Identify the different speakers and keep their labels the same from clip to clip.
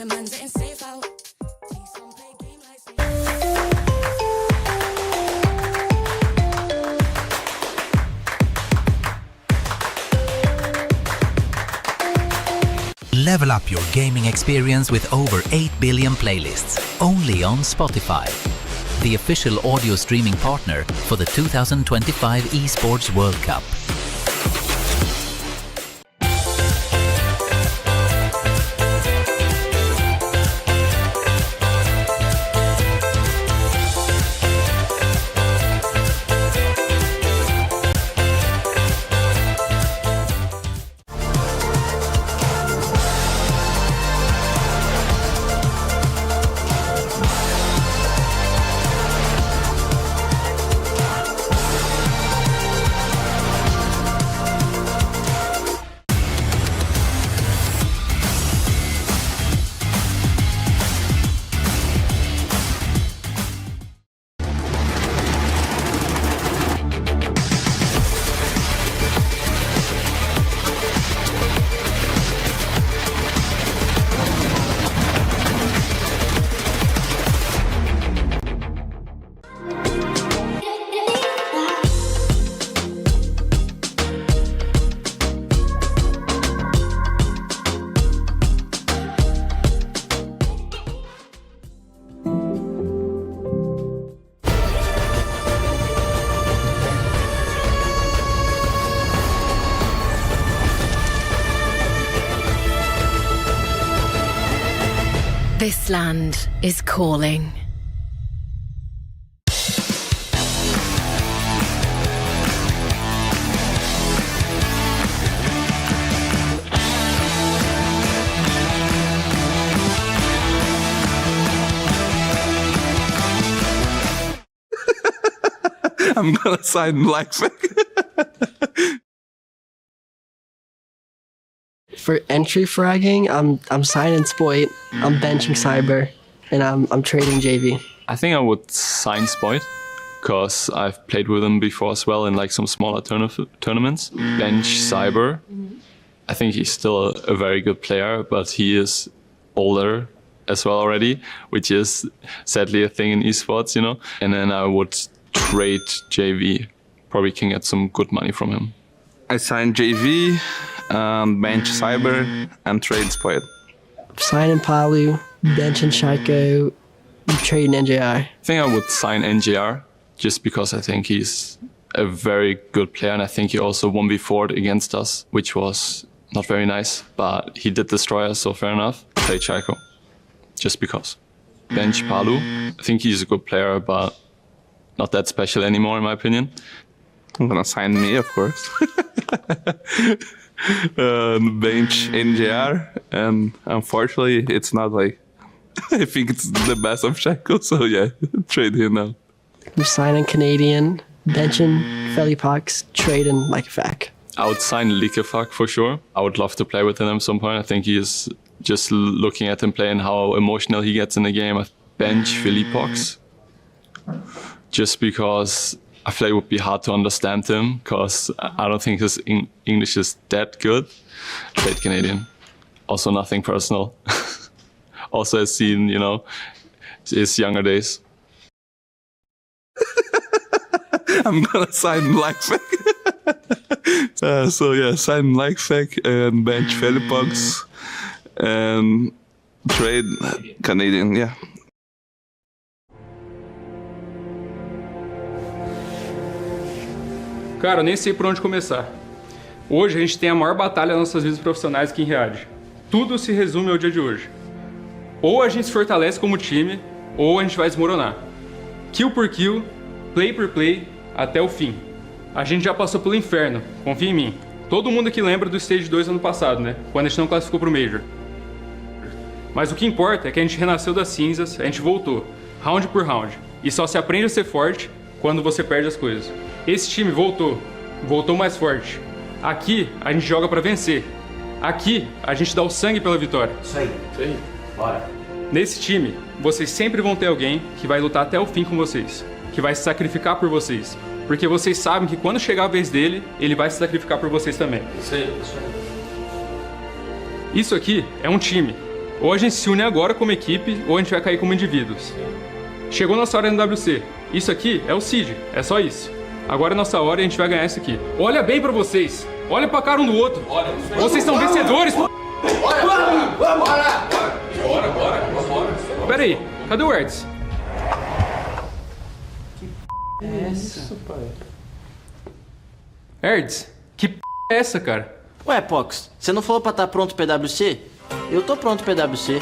Speaker 1: the man getting safe out.
Speaker 2: Level up your gaming experience with over 8 billion playlists, only on Spotify, the official audio streaming partner for the 2025 Esports World Cup.
Speaker 3: This land is calling.
Speaker 4: I'm gonna sign Blackfang.
Speaker 5: For entry fragging, I'm signing Spoit, I'm benching Cyber, and I'm trading JV.
Speaker 4: I think I would sign Spoit, because I've played with him before as well in like some smaller tournaments. Bench Cyber. I think he's still a very good player, but he is older as well already, which is sadly a thing in esports, you know. And then I would trade JV. Probably can get some good money from him.
Speaker 6: I signed JV, bench Cyber, and trade Spoit.
Speaker 5: Signing Palu, benching Shaiko, trading NJR.
Speaker 4: I think I would sign NJR just because I think he's a very good player, and I think he also 1v4'd against us, which was not very nice, but he did destroy us, so fair enough. Play Shaiko, just because. Bench Palu. I think he's a good player, but not that special anymore, in my opinion.
Speaker 6: I'm gonna sign me, of course. Bench NJR, and unfortunately, it's not like I think it's the best of Shaco, so yeah, trade him now.
Speaker 5: I'm signing Canadian, benching Felipox, trading Lycafak.
Speaker 4: I would sign Lycafak for sure. I would love to play with him at some point. I think he is just looking at him play and how emotional he gets in the game. I bench Felipox just because I feel like it would be hard to understand him because I don't think his English is that good. Trade Canadian. Also nothing personal. Also I've seen, you know, his younger days.
Speaker 6: I'm gonna sign Blackfang. So yeah, sign Blackfang and bench Felipox and trade Canadian, yeah.
Speaker 7: Cara, eu nem sei por onde começar. Hoje a gente tem a maior batalha das nossas vidas profissionais aqui em Riyadh. Tudo se resume ao dia de hoje. Ou a gente se fortalece como time, ou a gente vai desmoronar. Kill por kill, play por play, até o fim. A gente já passou pelo inferno, confia em mim. Todo mundo aqui lembra do Stage 2 ano passado, né? Quando a gente não classificou pro Major. Mas o que importa é que a gente renasceu das cinzas, a gente voltou, round por round. E só se aprende a ser forte quando você perde as coisas. Esse time voltou mais forte. Aqui a gente joga pra vencer. Aqui a gente dá o sangue pela vitória.
Speaker 8: Isso aí, bora.
Speaker 7: Nesse time, vocês sempre vão ter alguém que vai lutar até o fim com vocês, que vai se sacrificar por vocês. Porque vocês sabem que quando chegar a vez dele, ele vai se sacrificar por vocês também.
Speaker 8: Isso aí, isso aí.
Speaker 7: Isso aqui é um time. Ou a gente se une agora como equipe, ou a gente vai cair como indivíduos. Chegou nossa hora no EWC. Isso aqui é o Seed, é só isso. Agora é nossa hora e a gente vai ganhar isso aqui. Olha bem pra vocês. Olha pra cara um do outro. Vocês são vencedores. Bora. Pera aí, cadê o Ertz?
Speaker 1: Isso, pai.
Speaker 7: Ertz, que é essa, cara?
Speaker 1: Ué, Pox, você não falou pra estar pronto pro EWC? Eu tô pronto pro EWC.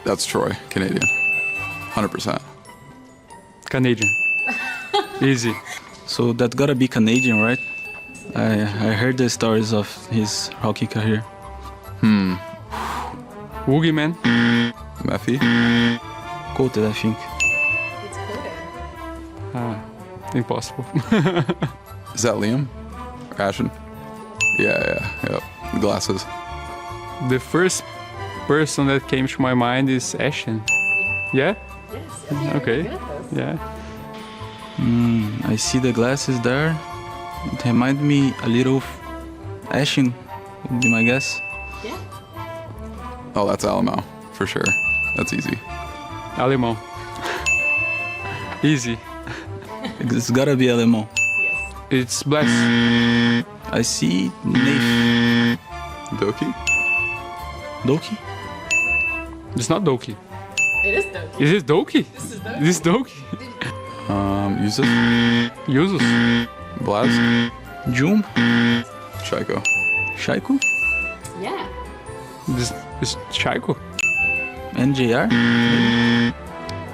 Speaker 9: That's Troy, Canadian. 100%.
Speaker 7: Canadian. Easy.
Speaker 10: So that gotta be Canadian, right? I heard the stories of his hockey career.
Speaker 7: Woogie, man.
Speaker 9: Meffy?
Speaker 10: Coveted, I think.
Speaker 7: Impossible.
Speaker 9: Is that Liam? Or Ashton? Yep. The glasses.
Speaker 7: The first person that came to my mind is Ashton. Yeah?
Speaker 11: Yes.
Speaker 7: Okay. Yeah.
Speaker 10: I see the glasses there. It reminds me a little of Ashen, would be my guess.
Speaker 11: Yeah.
Speaker 9: Oh, that's Alamo, for sure. That's easy.
Speaker 7: Alemão. Easy.
Speaker 10: It's gotta be Alemão.
Speaker 11: Yes.
Speaker 7: It's Bless.
Speaker 10: I see Nath.
Speaker 9: Doki?
Speaker 10: Doki?
Speaker 7: It's not Doki.
Speaker 11: It is Doki.
Speaker 7: Is it Doki?
Speaker 11: This is Doki.
Speaker 7: This is Doki.
Speaker 9: Yusuf?
Speaker 7: Yuzus.
Speaker 9: Blaz?
Speaker 10: Jum?
Speaker 9: Shaiko?
Speaker 10: Shaiko?
Speaker 11: Yeah.
Speaker 7: This is Chaiko.
Speaker 10: NJR?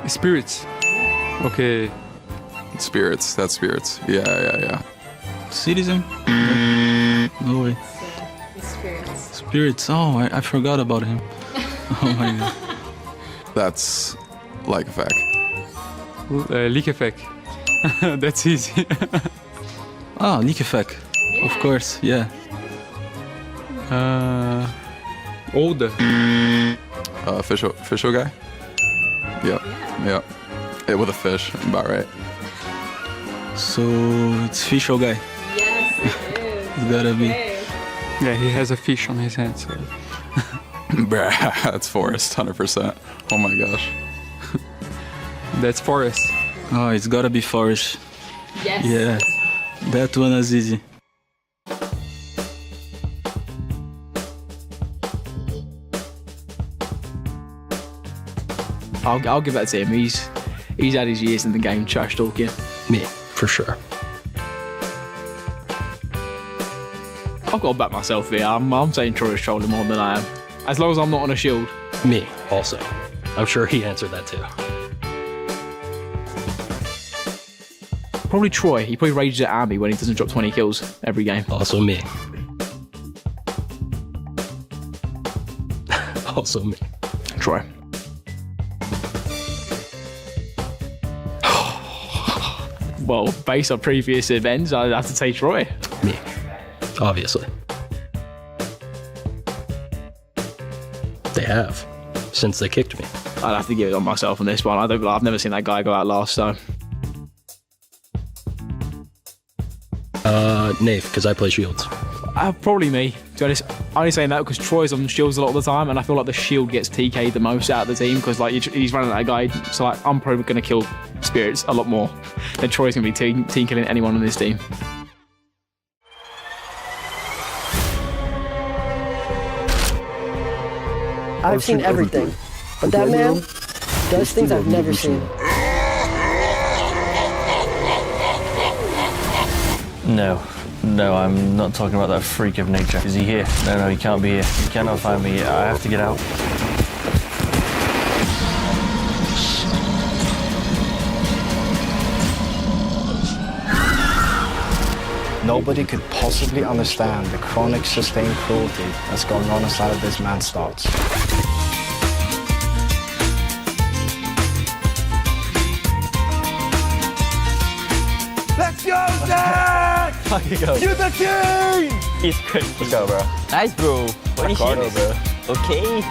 Speaker 7: Spirits. Okay.
Speaker 9: Spirits, that's Spirits. Yeah.
Speaker 10: Citizen? No way.
Speaker 11: Experience.
Speaker 10: Spirits. Oh, I forgot about him. Oh my god.
Speaker 9: That's like a fact.
Speaker 7: Leak effect. That's easy.
Speaker 10: Ah, Leak Effect. Of course, yeah.
Speaker 7: Older.
Speaker 9: Fisho guy? Yep. Yeah, with a fish, about right.
Speaker 10: So it's Fisho guy.
Speaker 11: Yes, it is.
Speaker 10: It's gotta be.
Speaker 11: Okay.
Speaker 7: Yeah, he has a fish on his hand. So.
Speaker 9: Bruh, that's Forrest, 100%. Oh my gosh.
Speaker 7: That's Forrest.
Speaker 10: Oh, it's gotta be Forest.
Speaker 11: Yes.
Speaker 10: Yeah, that one is easy.
Speaker 12: I'll give that to him. He's had his years in the game, trash talking.
Speaker 5: Me, for sure.
Speaker 12: I've got to back myself here. I'm saying Troy's trolling more than I am. As long as I'm not on a shield.
Speaker 5: Me, also. I'm sure he answered that too.
Speaker 12: Probably Troy. He probably rages at Army when he doesn't drop 20 kills every game.
Speaker 5: Also me. Also me.
Speaker 12: Troy. Well, based on previous events, I'd have to say Troy.
Speaker 5: Me. Obviously. They have. Since they kicked me.
Speaker 12: I'd have to give it on myself on this one. I've never seen that guy go out last, so.
Speaker 5: Nath, because I play shields.
Speaker 12: Probably me. To be honest, I'm only saying that because Troy's on shields a lot of the time, and I feel like the shield gets TK'd the most out of the team because like he's running that guy. So like, I'm probably going to kill Spirits a lot more than Troy's going to be team killing anyone on this team.
Speaker 5: I've seen everything, but that man does things I've never seen.
Speaker 13: No, I'm not talking about that freak of nature. Is he here? No, he can't be here. He cannot find me. I have to get out.
Speaker 14: Nobody could possibly understand the chronic sustained cruelty that's going on inside of this man's thoughts.
Speaker 15: Let's go, Zach! You're the king!
Speaker 13: He's great. Let's go, bro. Nice, bro. What are you bro? Okay.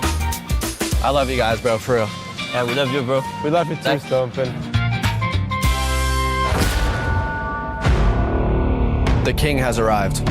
Speaker 16: I love you guys, bro, for real.
Speaker 13: Yeah, we love you, bro.
Speaker 15: We love you too, Stompin'.
Speaker 16: The king has arrived.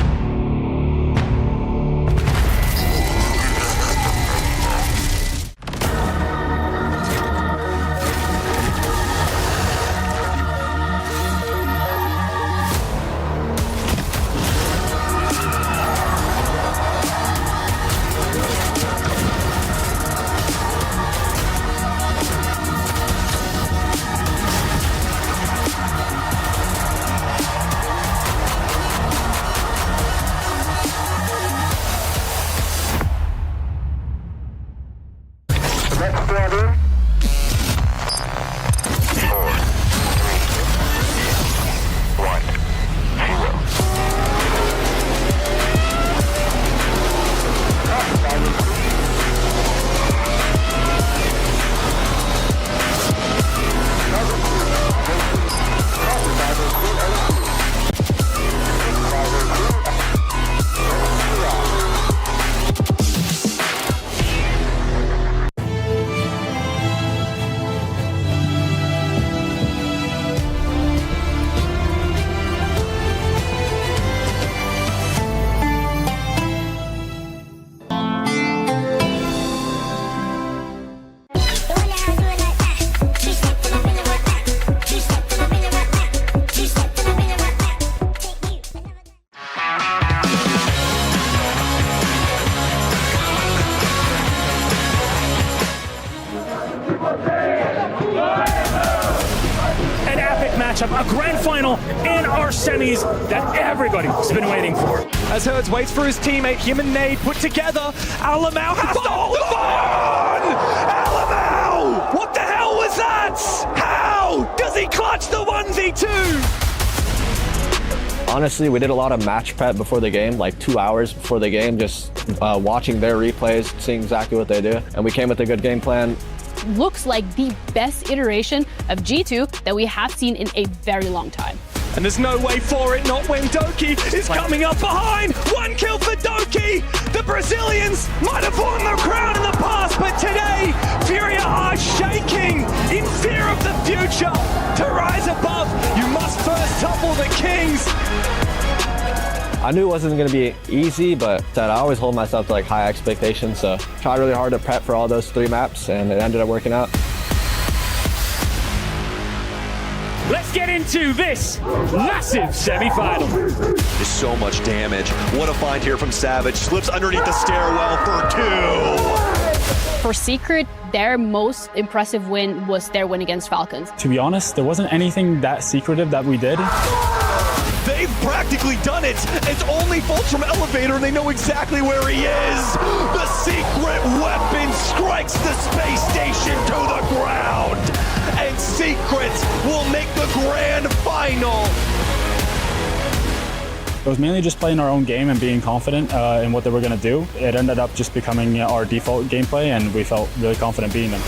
Speaker 17: matchup, a grand final in our semis that everybody's been waiting for.
Speaker 18: As Herds waits for his teammate, him and Nade put together, Alamau has to hold on! Alamau! What the hell was that? How does he clutch the 1v2?
Speaker 16: Honestly, we did a lot of match prep before the game, like 2 hours before the game, just watching their replays, seeing exactly what they do. And we came with a good game plan.
Speaker 19: Looks like the best iteration of G2 that we have seen in a very long time.
Speaker 18: And there's no way for it, not when Doki is coming up behind. 1 kill for Doki. The Brazilians might have won the crown in the past, but today, Furia are shaking in fear of the future. To rise above, you must first topple the kings.
Speaker 16: I knew it wasn't going to be easy, but I always hold myself to like high expectations. So tried really hard to prep for all those 3 maps, and it ended up working out.
Speaker 17: Let's get into this massive semi-final.
Speaker 20: There's so much damage. What a find here from Savage. Slips underneath the stairwell for 2.
Speaker 19: For Secret, their most impressive win was their win against Falcons.
Speaker 21: To be honest, there wasn't anything that secretive that we did.
Speaker 20: They've practically done it. It's only Fultz from Elevator, and they know exactly where he is. The secret weapon strikes the space station to the ground. And Secret will make the grand final.
Speaker 21: It was mainly just playing our own game and being confident in what they were going to do. It ended up just becoming our default gameplay, and we felt really confident beating them.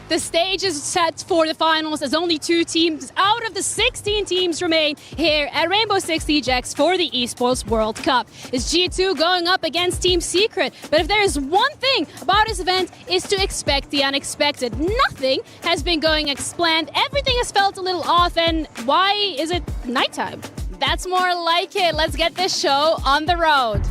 Speaker 22: The stage is set for the finals as only 2 teams out of the 16 teams remain here at Rainbow Six Siege X for the Esports World Cup. It's G2 going up against Team Secret, but if there is one thing about this event is to expect the unexpected. Nothing has been going as planned, everything has felt a little off, and why is it nighttime? That's more like it. Let's get this show on the road.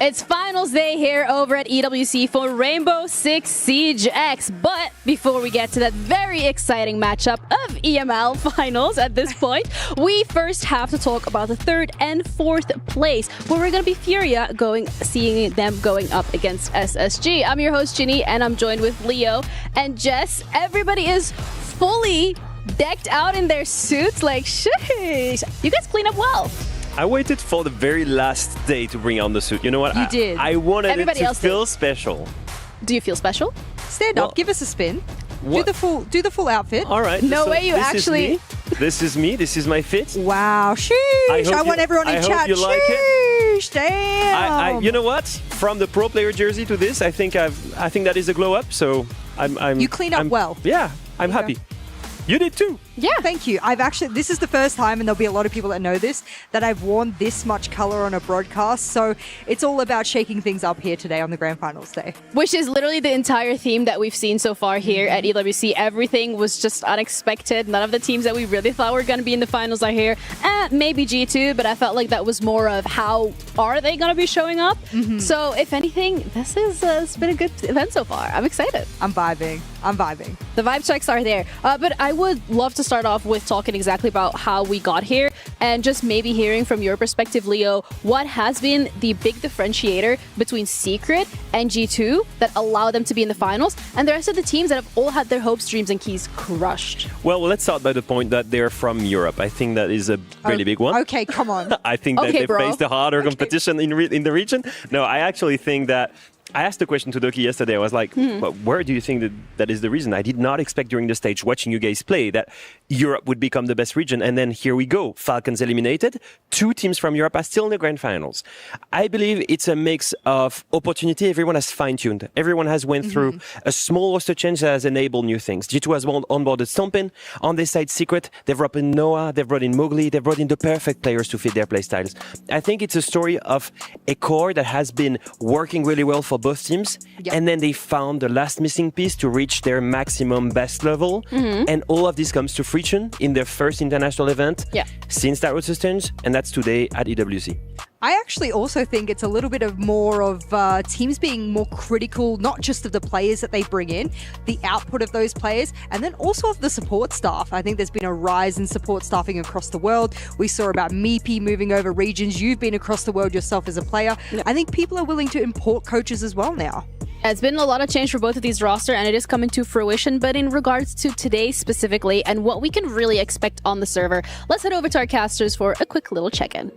Speaker 22: It's finals day here over at EWC for Rainbow Six Siege X. But before we get to that very exciting matchup of EML finals at this point, we first have to talk about the 3rd and 4th place, where we're going to be Furia seeing them going up against SSG. I'm your host, Ginny, and I'm joined with Leo and Jess. Everybody is fully decked out in their suits. Like, sheesh. You guys clean up well.
Speaker 2: I waited for the very last day to bring on the suit. You know what?
Speaker 22: You did.
Speaker 2: I wanted
Speaker 22: Everybody
Speaker 2: it to
Speaker 22: else
Speaker 2: feel
Speaker 22: did.
Speaker 2: special.
Speaker 22: Do you feel special?
Speaker 3: Stand up, give us a spin.
Speaker 2: What?
Speaker 3: Do the full outfit.
Speaker 2: All right.
Speaker 22: No
Speaker 2: so
Speaker 22: way you
Speaker 2: this
Speaker 22: actually...
Speaker 2: Is me. This is me. This is my fit.
Speaker 3: Wow, sheesh. I want everyone in chat.
Speaker 2: You like it.
Speaker 3: Sheesh, damn.
Speaker 2: You know what? From the pro player jersey to this, I think that is a glow up. So I'm.
Speaker 3: You clean up well.
Speaker 2: Yeah, I'm happy. You did too.
Speaker 3: Yeah. Thank you. This is the first time, and there'll be a lot of people that know this, that I've worn this much color on a broadcast. So it's all about shaking things up here today on the Grand Finals day.
Speaker 22: Which is literally the entire theme that we've seen so far here at EWC. Everything was just unexpected. None of the teams that we really thought were going to be in the finals are here. Maybe G2, but I felt like that was more of how are they going to be showing up. So if anything, this is it's been a good event so far. I'm excited.
Speaker 3: I'm vibing.
Speaker 22: The vibe checks are there. But I would love to start off with talking exactly about how we got here and just maybe hearing from your perspective, Leo, what has been the big differentiator between Secret and G2 that allow them to be in the finals and the rest of the teams that have all had their hopes, dreams, and keys crushed?
Speaker 2: Well, let's start by the point that they're from Europe. I think that is a really big one.
Speaker 3: Okay, come on.
Speaker 2: I think that they
Speaker 22: bro.
Speaker 2: faced a harder competition in the region. No, I actually think that I asked the question to Doki yesterday. I was like, well, where do you think that is the reason? I did not expect during the stage watching you guys play that Europe would become the best region. And then here we go. Falcons eliminated. 2 teams from Europe are still in the grand finals. I believe it's a mix of opportunity. Everyone has fine-tuned. Everyone has went through a small roster change that has enabled new things. G2 has onboarded Stompin. On their side, Secret. They've brought in Noah. They've brought in Mowgli. They've brought in the perfect players to fit their playstyles. I think it's a story of a core that has been working really well for both teams, and then they found the last missing piece to reach their maximum best level, and all of this comes to fruition in their first international event since that roster change, and that's today at EWC.
Speaker 3: I actually also think it's a little bit of more of teams being more critical, not just of the players that they bring in, the output of those players, and then also of the support staff. I think there's been a rise in support staffing across the world. We saw about Meepy moving over regions. You've been across the world yourself as a player. I think people are willing to import coaches as well now.
Speaker 22: It's been a lot of change for both of these roster, and it is coming to fruition. But in regards to today specifically and what we can really expect on the server, let's head over to our casters for a quick little check-in.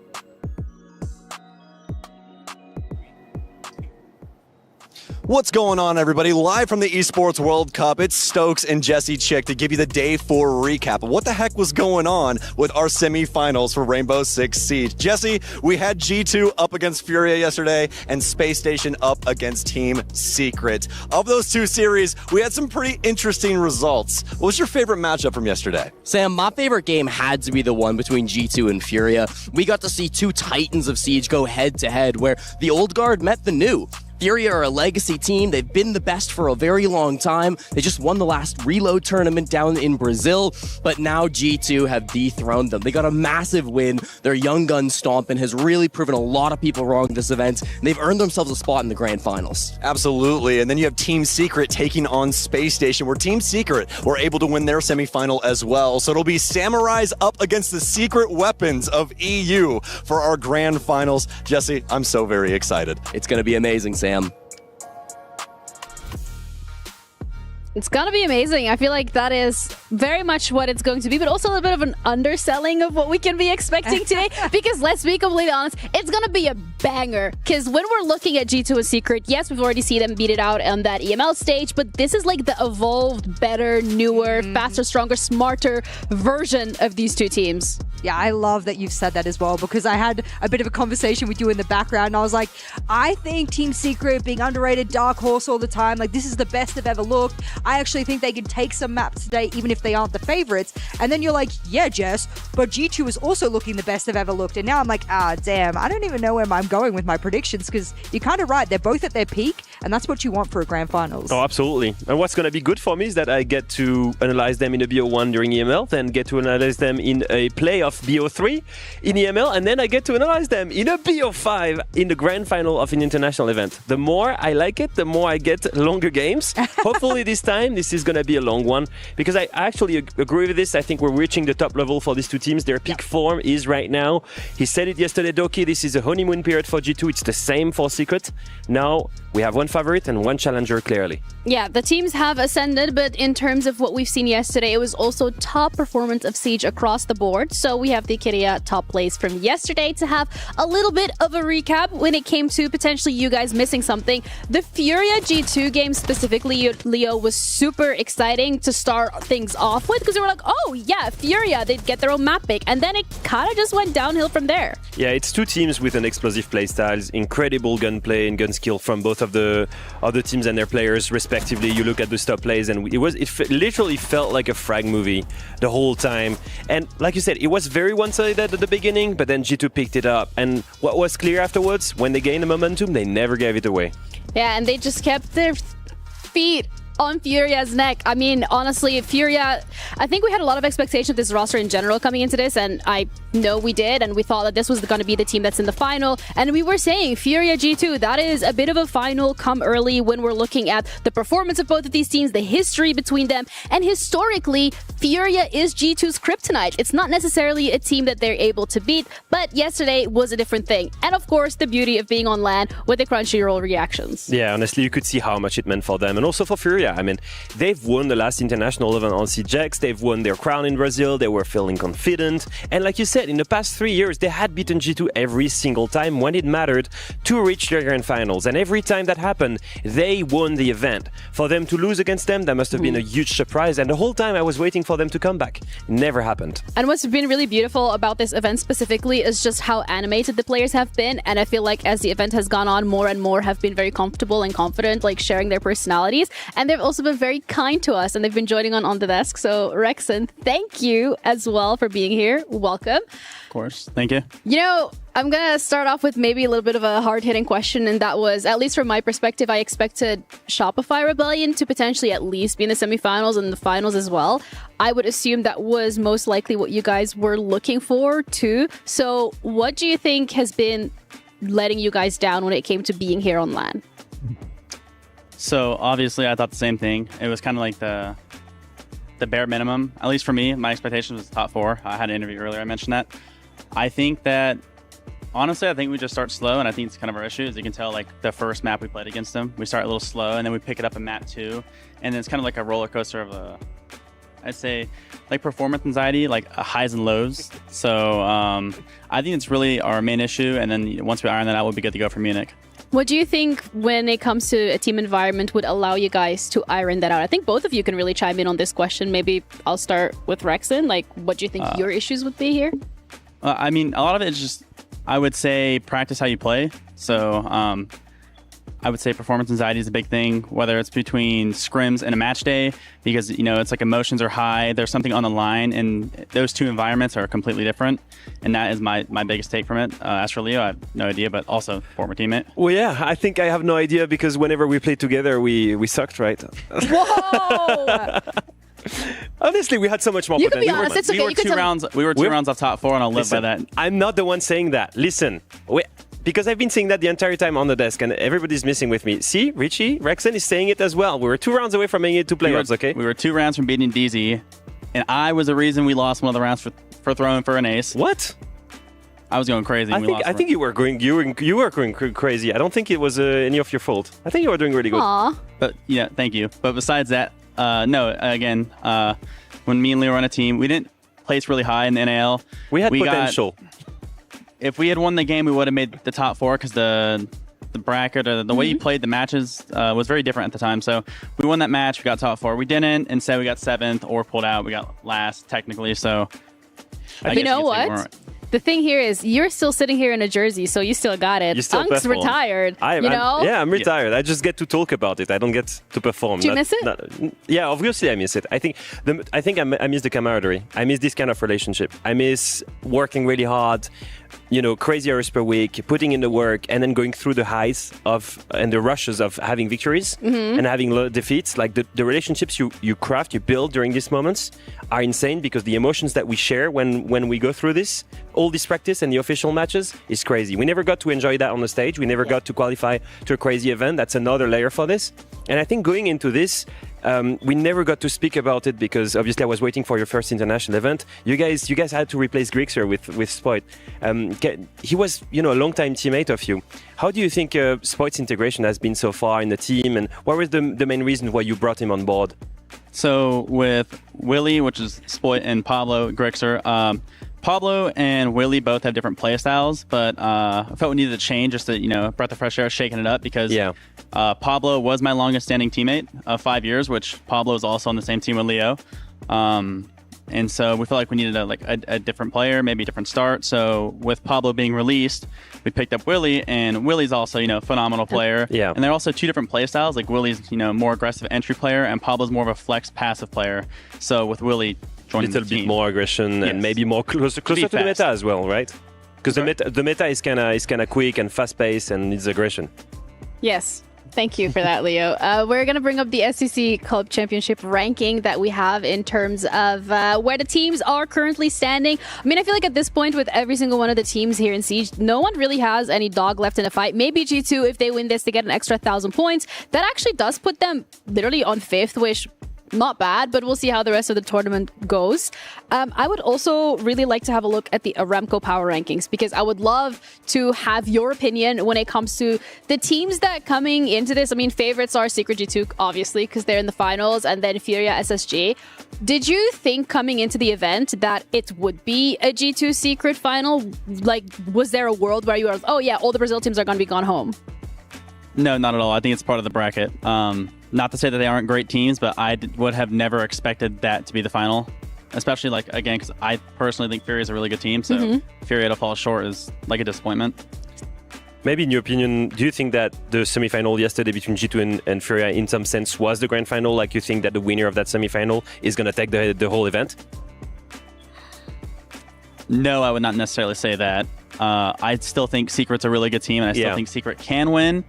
Speaker 23: What's going on, everybody? Live from the Esports World Cup, it's Stokes and Jesse Chick to give you the Day 4 recap of what the heck was going on with our semifinals for Rainbow Six Siege. Jesse, we had G2 up against Furia yesterday and Space Station up against Team Secret. Of those 2 series, we had some pretty interesting results. What was your favorite matchup from yesterday?
Speaker 24: Sam, my favorite game had to be the one between G2 and Furia. We got to see 2 titans of Siege go head-to-head, where the old guard met the new. Furia are a legacy team. They've been the best for a very long time. They just won the last Reload tournament down in Brazil, but now G2 have dethroned them. They got a massive win. Their young gun Stompin has really proven a lot of people wrong this event, and they've earned themselves a spot in the grand finals.
Speaker 23: Absolutely, and then you have Team Secret taking on Space Station, where Team Secret were able to win their semifinal as well. So it'll be Samurais up against the secret weapons of EU for our grand finals. Jesse, I'm so very excited.
Speaker 24: It's going to be amazing, Sam.
Speaker 22: It's gonna be amazing. I feel like that is very much what it's going to be, but also a little bit of an underselling of what we can be expecting today. Because let's be completely honest, it's gonna be a banger. Because when we're looking at G2 and Secret, yes, we've already seen them beat it out on that EML stage, but this is like the evolved, better, newer, faster, stronger, smarter version of these 2 teams.
Speaker 3: Yeah, I love that you've said that as well, because I had a bit of a conversation with you in the background, and I was like, I think Team Secret being underrated, dark horse all the time, like this is the best they've ever looked. I actually think they can take some maps today, even if they aren't the favorites. And then you're like, yeah, Jess, but G2 is also looking the best they've ever looked. And now I'm like, damn, I don't even know where I'm going with my predictions, because you're kind of right. They're both at their peak, And that's what you want for a grand finals.
Speaker 2: Oh, absolutely. And what's going to be good for me is that I get to analyze them in a BO1 during EML, then get to analyze them in a playoff BO3 in EML, and then I get to analyze them in a BO5 in the grand final of an international event. The more I like it, the more I get longer games. Hopefully this time, this is going to be a long one, because I actually agree with this. I think we're reaching the top level for these two teams. Their peak form is right now. He said it yesterday, Doki, this is a honeymoon period for G2. It's the same for Secret. Now we have one favorite and one challenger, clearly.
Speaker 19: Yeah, the teams have ascended, but in terms of what we've seen yesterday, it was also top performance of Siege across the board. So we have the Kyria top place from yesterday to have a little bit of a recap when it came to potentially you guys missing something. The Furia G2 game specifically, Leo, was super exciting to start things off with, because they were like, oh yeah, Furia, they'd get their own map pick, and then it kind of just went downhill from there.
Speaker 2: Yeah, it's two teams with an explosive play styles, incredible gunplay and gun skill from both of the other teams and their players respectively. You look at the stop plays and it literally felt like a frag movie the whole time. And like you said, it was very one-sided at the beginning, but then G2 picked it up. And what was clear afterwards, when they gained the momentum, they never gave it away.
Speaker 19: Yeah, and they just kept their feet on Furia's neck. I mean, honestly, Furia, I think we had a lot of expectation of this roster in general coming into this, and I know we did, and we thought that this was going to be the team that's in the final, and we were saying Furia G2, that is a bit of a final come early when we're looking at the performance of both of these teams, the history between them, and historically, Furia is G2's kryptonite. It's not necessarily a team that they're able to beat, but yesterday was a different thing. And of course, the beauty of being on LAN with the Crunchyroll reactions.
Speaker 2: Yeah, honestly, you could see how much it meant for them, and also for Furia. I mean, they've won the last international event on CJX, they've won their crown in Brazil, they were feeling confident, and like you said, in the past 3 years, they had beaten G2 every single time when it mattered to reach their grand finals, and every time that happened, they won the event. For them to lose against them, that must have been a huge surprise, and the whole time I was waiting for them to come back. It never happened.
Speaker 19: And what's been really beautiful about this event specifically is just how animated the players have been, and I feel like as the event has gone on, more and more have been very comfortable and confident, like sharing their personalities, and they've also been very kind to us, and they've been joining on the desk. So Rexon, thank you as well for being here. Welcome.
Speaker 10: Of course. Thank you.
Speaker 19: You know, I'm going to start off with maybe a little bit of a hard-hitting question, and that was, at least from my perspective, I expected Shopify Rebellion to potentially at least be in the semifinals and the finals as well. I would assume that was most likely what you guys were looking for too. So what do you think has been letting you guys down when it came to being here on LAN?
Speaker 1: So obviously I thought the same thing. It was kind of like the bare minimum. At least for me, my expectation was top 4. I had an interview earlier, I mentioned that. I think that, honestly, I think we just start slow, and I think it's kind of our issue. As you can tell, like the first map we played against them, we start a little slow, and then we pick it up in map 2, and then it's kind of like a roller coaster of I'd say, like performance anxiety, like highs and lows. So I think it's really our main issue, and then once we iron that out, we'll be good to go for Munich.
Speaker 19: What do you think when it comes to a team environment would allow you guys to iron that out? I think both of you can really chime in on this question. Maybe I'll start with Rexon. Like, what do you think your issues would be here?
Speaker 1: I mean, a lot of it is just, I would say, practice how you play. So I would say performance anxiety is a big thing, whether it's between scrims and a match day, because, you know, it's like emotions are high, there's something on the line, and those two environments are completely different. And that is my biggest take from it. As for Leo, I have no idea, but also former teammate.
Speaker 2: Well, yeah, I think I have no idea, because whenever we played together, we sucked, right?
Speaker 19: Whoa!
Speaker 2: Honestly, we had so much more
Speaker 19: You
Speaker 2: potential.
Speaker 19: can be honest, it's okay.
Speaker 1: We were two rounds off top 4, and I'll live
Speaker 2: Listen,
Speaker 1: by that.
Speaker 2: I'm not the one saying that. Listen, because I've been saying that the entire time on the desk, and everybody's missing with me. See, Richie, Rexon is saying it as well. We were 2 rounds away from making it to playoffs, okay?
Speaker 1: We were 2 rounds from beating DZ, and I was the reason we lost one of the rounds for throwing for an ace.
Speaker 2: What?
Speaker 1: I was going crazy.
Speaker 2: I think you were going crazy. I don't think it was any of your fault. I think you were doing really good.
Speaker 19: Aww.
Speaker 1: But yeah, thank you. But besides that, no. Again, when me and Leo were on a team, we didn't place really high in the NAL.
Speaker 2: We had potential.
Speaker 1: If we had won the game, we would have made the top 4, because the bracket or the way you played the matches was very different at the time. So we won that match, we got top 4. We didn't. Instead, we got 7th or pulled out. We got last technically. So
Speaker 19: you know what? The thing here is you're still sitting here in a jersey, so you still got it.
Speaker 2: You still
Speaker 19: Unk's
Speaker 2: perform.
Speaker 19: retired.
Speaker 2: I'm retired. I just get to talk about it. I don't get to perform.
Speaker 19: Do you miss it?
Speaker 2: Yeah, obviously I miss it. I think I miss the camaraderie. I miss this kind of relationship. I miss working really hard, crazy hours per week, putting in the work, and then going through the highs and the rushes of having victories and having defeats. Like the relationships you craft, you build during these moments are insane, because the emotions that we share when we go through all this practice and the official matches is crazy. We never got to enjoy that on the stage. We never got to qualify to a crazy event. That's another layer for this. And I think going into this, we never got to speak about it, because obviously I was waiting for your first international event. You guys had to replace Grixer with Spoit. He was, a long-time teammate of you. How do you think Spoit's integration has been so far in the team, and what was the main reason why you brought him on board?
Speaker 1: So with Willie, which is Spoit, and Pablo Grixer, Pablo and Willie both have different play styles, but I felt we needed a change, just to, breath of fresh air, shaking it up, because Pablo was my longest standing teammate of 5 years, which Pablo is also on the same team with Leo. And so we felt like we needed a different player, maybe a different start. So with Pablo being released, we picked up Willie, and Willie's also, a phenomenal player.
Speaker 2: Yeah.
Speaker 1: And they're also two different play styles. Like Willie's, more aggressive entry player, and Pablo's more of a flex passive player. So with Willie joining
Speaker 2: a little bit more aggression and maybe more closer to the meta as well, right? Because the meta is kind of quick and fast paced and needs aggression.
Speaker 19: Yes. Thank you for that, Leo. We're going to bring up the SEC Club Championship ranking that we have in terms of where the teams are currently standing. I mean, I feel like at this point, with every single one of the teams here in Siege, no one really has any dog left in the fight. Maybe G2, if they win this, they get an extra 1,000 points. That actually does put them literally on 5th, which not bad, but we'll see how the rest of the tournament goes. I would also really like to have a look at the Aramco Power Rankings, because I would love to have your opinion when it comes to the teams that coming into this. I mean, favorites are Secret G2, obviously, because they're in the finals, and then Furia SSG. Did you think coming into the event that it would be a G2 Secret final? Like, was there a world where you were, oh yeah, all the Brazil teams are going to be gone home?
Speaker 1: No, not at all. I think it's part of the bracket. Not to say that they aren't great teams, but I would have never expected that to be the final. Especially, again, because I personally think Furia is a really good team. So Furia to fall short is like a disappointment.
Speaker 2: Maybe in your opinion, do you think that the semifinal yesterday between G2 and Furia in some sense was the grand final? Like, you think that the winner of that semifinal is going to take the whole event?
Speaker 1: No, I would not necessarily say that. I still think Secret's a really good team, and I still think Secret can win.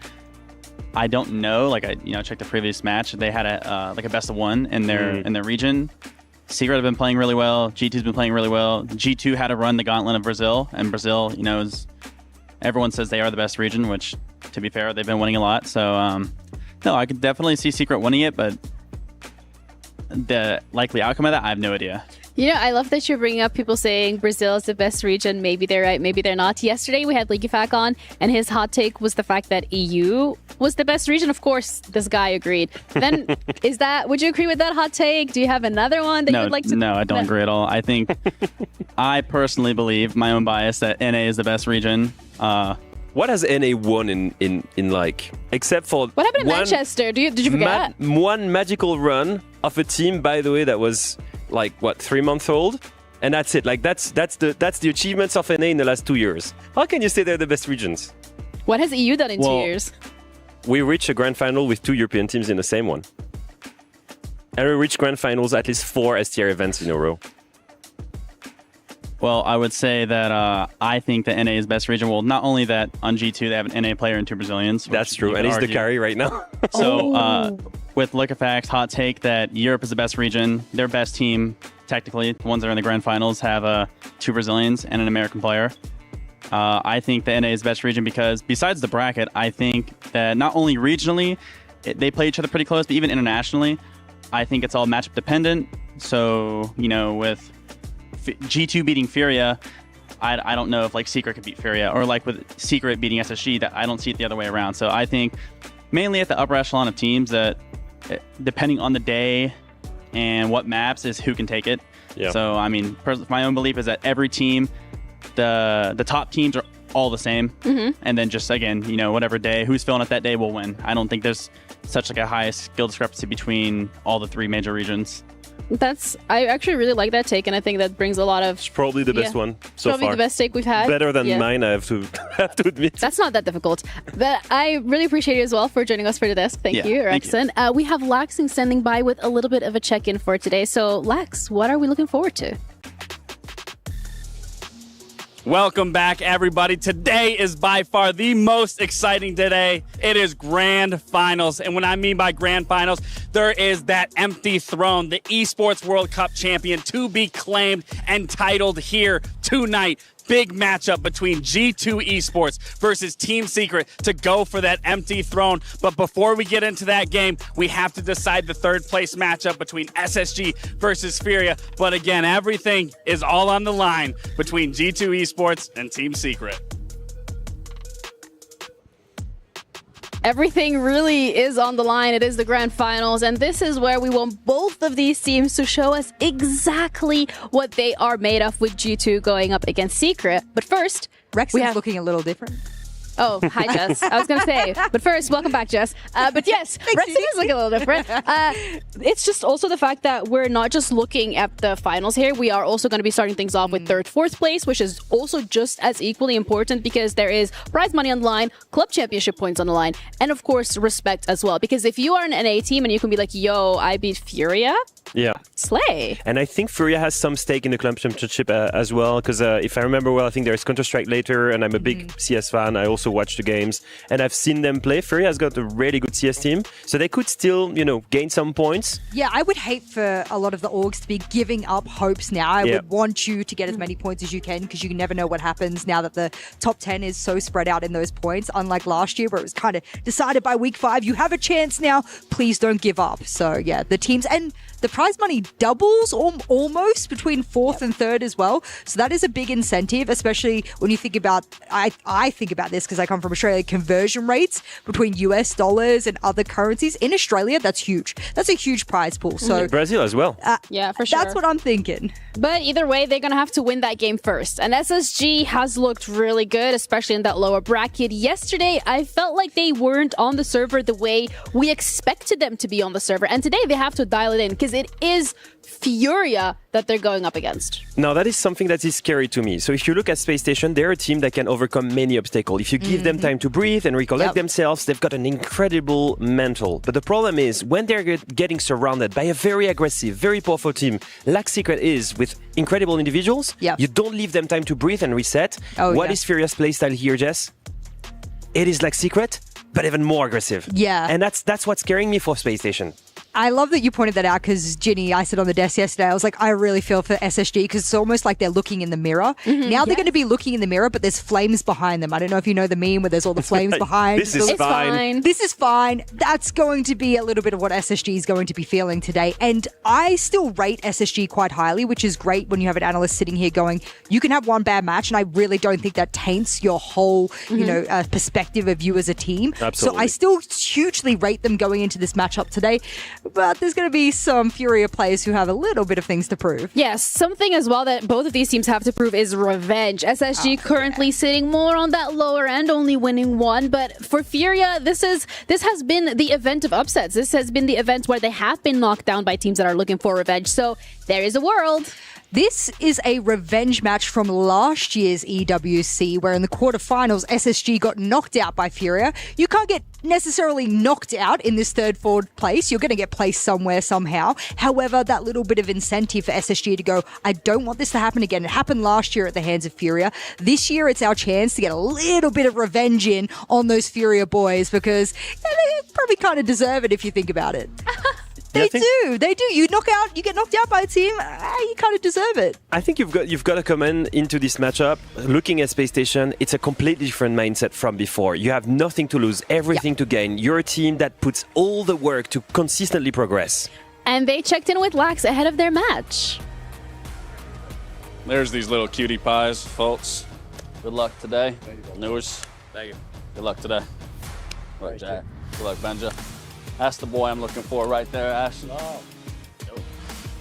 Speaker 1: I don't know. I checked the previous match. They had a best of one in their region. Secret have been playing really well. G2's been playing really well. G2 had to run the gauntlet of Brazil, and Brazil, everyone says they are the best region, which, to be fair, they've been winning a lot. So, no, I could definitely see Secret winning it, but the likely outcome of that, I have no idea.
Speaker 19: I love that you're bringing up people saying Brazil is the best region. Maybe they're right, maybe they're not. Yesterday we had Ligifak on, and his hot take was the fact that EU was the best region. Of course, this guy agreed. Then, would you agree with that hot take? Do you have another one that you would like to?
Speaker 1: No, I don't agree at all. I think, I personally believe, my own bias, that NA is the best region.
Speaker 2: What has NA won in except for
Speaker 19: what happened in Manchester? Did you forget?
Speaker 2: One magical run of a team, by the way, that was 3 months old, and that's it. That's the achievements of NA in the last 2 years. How can you say they're the best regions?
Speaker 19: What has EU done in 2 years?
Speaker 2: We reached a grand final with 2 European teams in the same one, and we reached grand finals at least 4 STR events in a row.
Speaker 1: Well, I would say that I think that NA is best region. Well, not only that, on G2 they have an NA player and 2 Brazilians.
Speaker 2: That's true, and he's the carry right now.
Speaker 1: So with Liquefax, hot take that Europe is the best region. Their best team, technically, the ones that are in the grand finals, have 2 Brazilians and an American player. I think the NA is the best region because besides the bracket, I think that not only regionally, they play each other pretty close, but even internationally, I think it's all matchup dependent. So, with G2 beating Furia, I don't know if Secret could beat Furia, or with Secret beating SSG, that I don't see it the other way around. So I think mainly at the upper echelon of teams that, depending on the day and what maps, is who can take it.
Speaker 2: Yeah.
Speaker 1: So I mean, my own belief is that every team, the top teams are all the same, and then just again, whatever day, who's feeling it that day will win. I don't think there's such a high skill discrepancy between all the 3 major regions.
Speaker 19: I actually really like that take, and I think that brings a lot of...
Speaker 2: It's probably the best one so
Speaker 19: probably
Speaker 2: far.
Speaker 19: the best take we've had.
Speaker 2: Better than mine, I have to admit.
Speaker 19: That's not that difficult. But I really appreciate you as well for joining us for this. Thank you, Rexon. We have Laxing standing by with a little bit of a check-in for today. So, Lax, what are we looking forward to?
Speaker 4: Welcome back, everybody. Today is by far the most exciting day. It is Grand Finals. And when I mean by Grand Finals, there is that empty throne, the Esports World Cup champion to be claimed and titled here tonight. Big matchup between G2 Esports versus Team Secret to go for that empty throne. But before we get into that game, we have to decide the third place matchup between SSG versus Furia. But again, everything is all on the line between G2 Esports and Team Secret.
Speaker 19: Everything really is on the line. It is the grand finals, and this is where we want both of these teams to show us exactly what they are made of, with G2 going up against Secret. But first,
Speaker 3: Rexon's looking a little different.
Speaker 19: Oh, hi, Jess. I was going to say, but first, welcome back, Jess. But yes, Rexon is looking a little different. It's just also the fact that we're not just looking at the finals here. We are also going to be starting things off with third, fourth place, which is also just as equally important because there is prize money on the line, club championship points on the line, and of course, respect as well. Because if you are an NA team and you can be like, yo, I beat Furia,
Speaker 2: yeah,
Speaker 19: slay.
Speaker 2: And I think Furia has some stake in the club championship as well, because if I remember well, I think there's Counter-Strike later, and I'm a big CS fan. I also watch the games, and I've seen them play. Furia has got a really good CS team, so they could still, gain some points.
Speaker 3: Yeah, I would hate for a lot of the orgs to be giving up hopes now. I would want you to get as many points as you can, because you never know what happens now that the top 10 is so spread out in those points, unlike last year where it was kind of decided by week 5. You have a chance now. Please don't give up. So yeah, the teams, and the prize money doubles almost between fourth and third as well. So that is a big incentive, especially when you think about, I think about this because I come from Australia, conversion rates between US dollars and other currencies. In Australia, that's huge. That's a huge prize pool. So
Speaker 2: Brazil as well.
Speaker 19: Yeah, for sure.
Speaker 3: That's what I'm thinking.
Speaker 19: But either way, they're going to have to win that game first. And SSG has looked really good, especially in that lower bracket. Yesterday, I felt like they weren't on the server the way we expected them to be on the server. And today, they have to dial it in because it is Furia that they're going up against.
Speaker 2: Now, that is something that is scary to me. So if you look at Space Station, they're a team that can overcome many obstacles. If you give them time to breathe and recollect themselves, they've got an incredible mental. But the problem is, when they're getting surrounded by a very aggressive, very powerful team, like Secret is, with incredible individuals, you don't leave them time to breathe and reset. What is Furia's playstyle here, Jess? It is like Secret, but even more aggressive.
Speaker 3: Yeah.
Speaker 2: And that's what's scaring me for Space Station.
Speaker 3: I love that you pointed that out because, Ginny, I said on the desk yesterday, I was like, I really feel for SSG because it's almost like they're looking in the mirror. Now they're going to be looking in the mirror, but there's flames behind them. I don't know if you know the meme where there's all the flames behind.
Speaker 2: This is fine.
Speaker 3: This is fine. That's going to be a little bit of what SSG is going to be feeling today. And I still rate SSG quite highly, which is great when you have an analyst sitting here going, you can have one bad match, and I really don't think that taints your whole, perspective of you as a team.
Speaker 2: Absolutely.
Speaker 3: So I still hugely rate them going into this matchup today. But there's going to be some Furia players who have a little bit of things to prove.
Speaker 19: Yes, something as well that both of these teams have to prove is revenge. SSG currently sitting more on that lower end, only winning 1. But for Furia, this has been the event of upsets. This has been the event where they have been knocked down by teams that are looking for revenge. So there is a world.
Speaker 3: This is a revenge match from last year's EWC, where in the quarterfinals, SSG got knocked out by Furia. You can't get necessarily knocked out in this third, fourth place. You're going to get placed somewhere, somehow. However, that little bit of incentive for SSG to go, I don't want this to happen again. It happened last year at the hands of Furia. This year, it's our chance to get a little bit of revenge in on those Furia boys because they probably kind of deserve it if you think about it. They do. You get knocked out by a team, you kind of deserve it.
Speaker 2: I think you've got to come into this matchup looking at Space Station. It's a completely different mindset from before. You have nothing to lose, everything to gain. You're a team that puts all the work to consistently progress.
Speaker 19: And they checked in with Lax ahead of their match.
Speaker 4: There's these little cutie pies, folks. Good luck today. Newers. Thank you. Good luck today. Good luck, Jack. Good luck, Benja. That's the boy I'm looking for right there, Ash.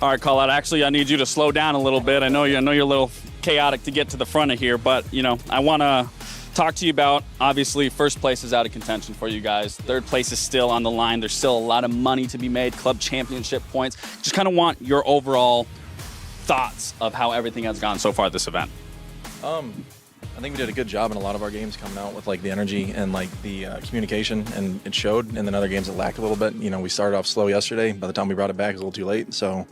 Speaker 4: All right, call out. Actually, I need you to slow down a little bit. I know you're a little chaotic to get to the front of here, but I want to talk to you about, obviously, first place is out of contention for you guys. Third place is still on the line. There's still a lot of money to be made, club championship points. Just kind of want your overall thoughts of how everything has gone so far this event.
Speaker 6: I think we did a good job in a lot of our games coming out with like the energy and like the communication, and it showed. And then other games it lacked a little bit. You know, we started off slow yesterday. By the time we brought it back, it was a little too late. So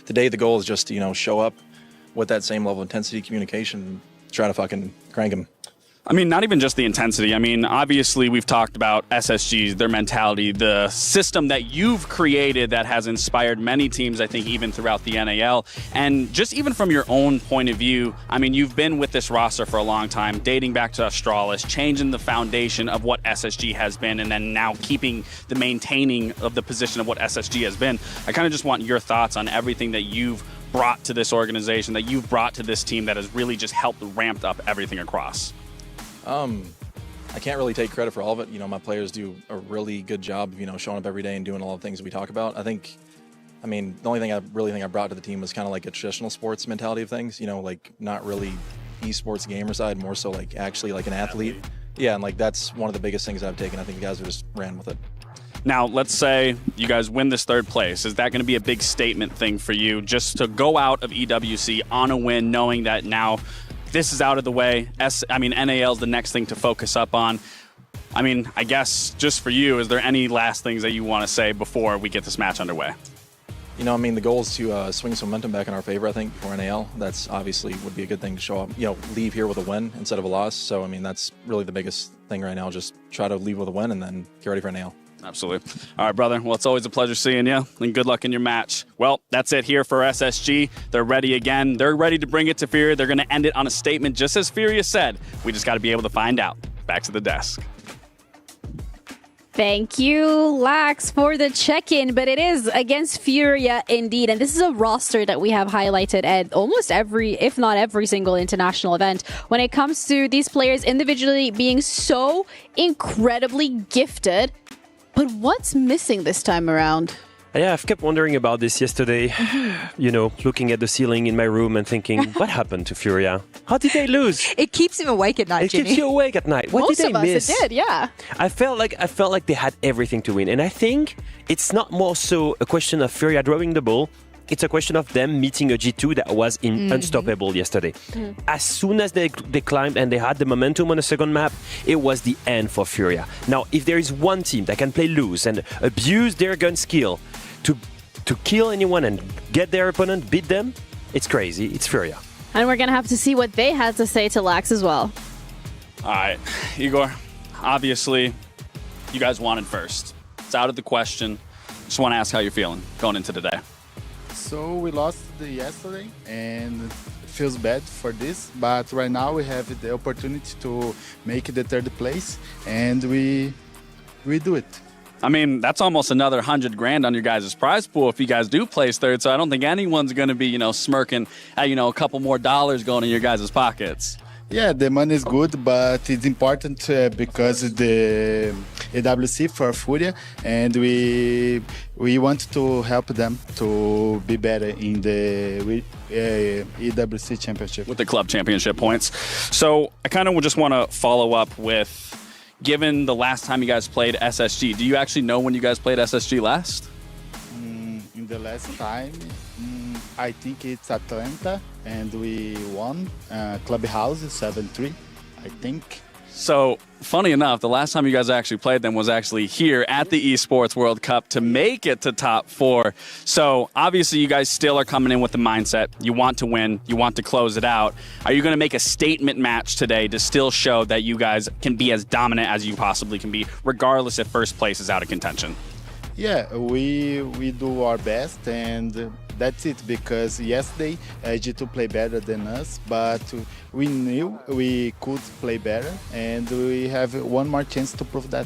Speaker 6: today the goal is just to, you know, show up with that same level of intensity, communication, try to fucking crank them.
Speaker 4: I mean, not even just the intensity. I mean, obviously, we've talked about SSG's, their mentality, the system that you've created that has inspired many teams, I think, even throughout the NAL. And just even from your own point of view, I mean, you've been with this roster for a long time, dating back to Astralis, changing the foundation of what SSG has been, and then now keeping the maintaining of the position of what SSG has been. I kind of just want your thoughts on everything that you've brought to this organization, that you've brought to this team that has really just helped ramp up everything across.
Speaker 6: I can't really take credit for all of it. You know, my players do a really good job of, you know, showing up every day and doing all the things we talk about. I mean, the only thing I really think I brought to the team was kind of like a traditional sports mentality of things, you know, like not really esports gamer side, more so like actually like an athlete. Yeah, and like that's one of the biggest things I've taken. I think you guys have just ran with it.
Speaker 4: Now, let's say you guys win this third place. Is that going to be a big statement thing for you, just to go out of EWC on a win, knowing that now this is out of the way? NAL is the next thing to focus up on. I mean, I guess just for you, is there any last things that you want to say before we get this match underway?
Speaker 6: You know, I mean, the goal is to swing some momentum back in our favor, I think, for NAL. That's obviously would be a good thing to show up, you know, leave here with a win instead of a loss. So, I mean, that's really the biggest thing right now. Just try to leave with a win and then get ready for NAL.
Speaker 4: Absolutely. All right, brother. Well, it's always a pleasure seeing you, and good luck in your match. Well, that's it here for SSG. They're ready again. They're ready to bring it to Furia. They're going to end it on a statement, just as Furia said. We just got to be able to find out. Back to the desk.
Speaker 19: Thank you, Lax, for the check-in, but it is against Furia indeed, and this is a roster that we have highlighted at almost every, if not every single international event when it comes to these players individually being so incredibly gifted. But what's missing this time around?
Speaker 2: Yeah, I've kept wondering about this yesterday. You know, looking at the ceiling in my room and thinking, what happened to Furia? How did they lose?
Speaker 3: It keeps him awake at night, Jimmy.
Speaker 2: It keeps you awake at night. What
Speaker 19: Most
Speaker 2: did they
Speaker 19: of us,
Speaker 2: miss?
Speaker 19: it did, yeah.
Speaker 2: I felt like they had everything to win. And I think it's not more so a question of Furia drawing the ball. It's a question of them meeting a G2 that was unstoppable yesterday. As soon as they climbed and they had the momentum on the second map, it was the end for Furia. Now, if there is one team that can play loose and abuse their gun skill to kill anyone and get their opponent, beat them, it's crazy. It's Furia.
Speaker 19: And we're going to have to see what they had to say to Lax as well.
Speaker 4: All right, Igor, obviously, you guys wanted first. It's out of the question. Just want to ask how you're feeling going into today.
Speaker 7: So we lost yesterday and it feels bad for this, but right now we have the opportunity to make the third place and we do it.
Speaker 4: I mean, that's almost another $100,000 on your guys' prize pool if you guys do place third, so I don't think anyone's going to be, you know, smirking at, you know, a couple more dollars going in your guys' pockets.
Speaker 7: Yeah, the money is good, but it's important because the EWC for Furia, and we want to help them to be better in the EWC Championship.
Speaker 4: With the club championship points. So I kind of just want to follow up with, given the last time you guys played SSG, do you actually know when you guys played SSG last?
Speaker 7: In the last time, I think it's Atlanta, and we won Clubhouse 7-3, I think.
Speaker 4: So, funny enough, the last time you guys actually played them was actually here at the Esports World Cup to make it to top 4. So, obviously, you guys still are coming in with the mindset. You want to win. You want to close it out. Are you going to make a statement match today to still show that you guys can be as dominant as you possibly can be, regardless if first place is out of contention?
Speaker 7: Yeah, we do our best, and that's it, because yesterday G2 played better than us, but we knew we could play better, and we have one more chance to prove that.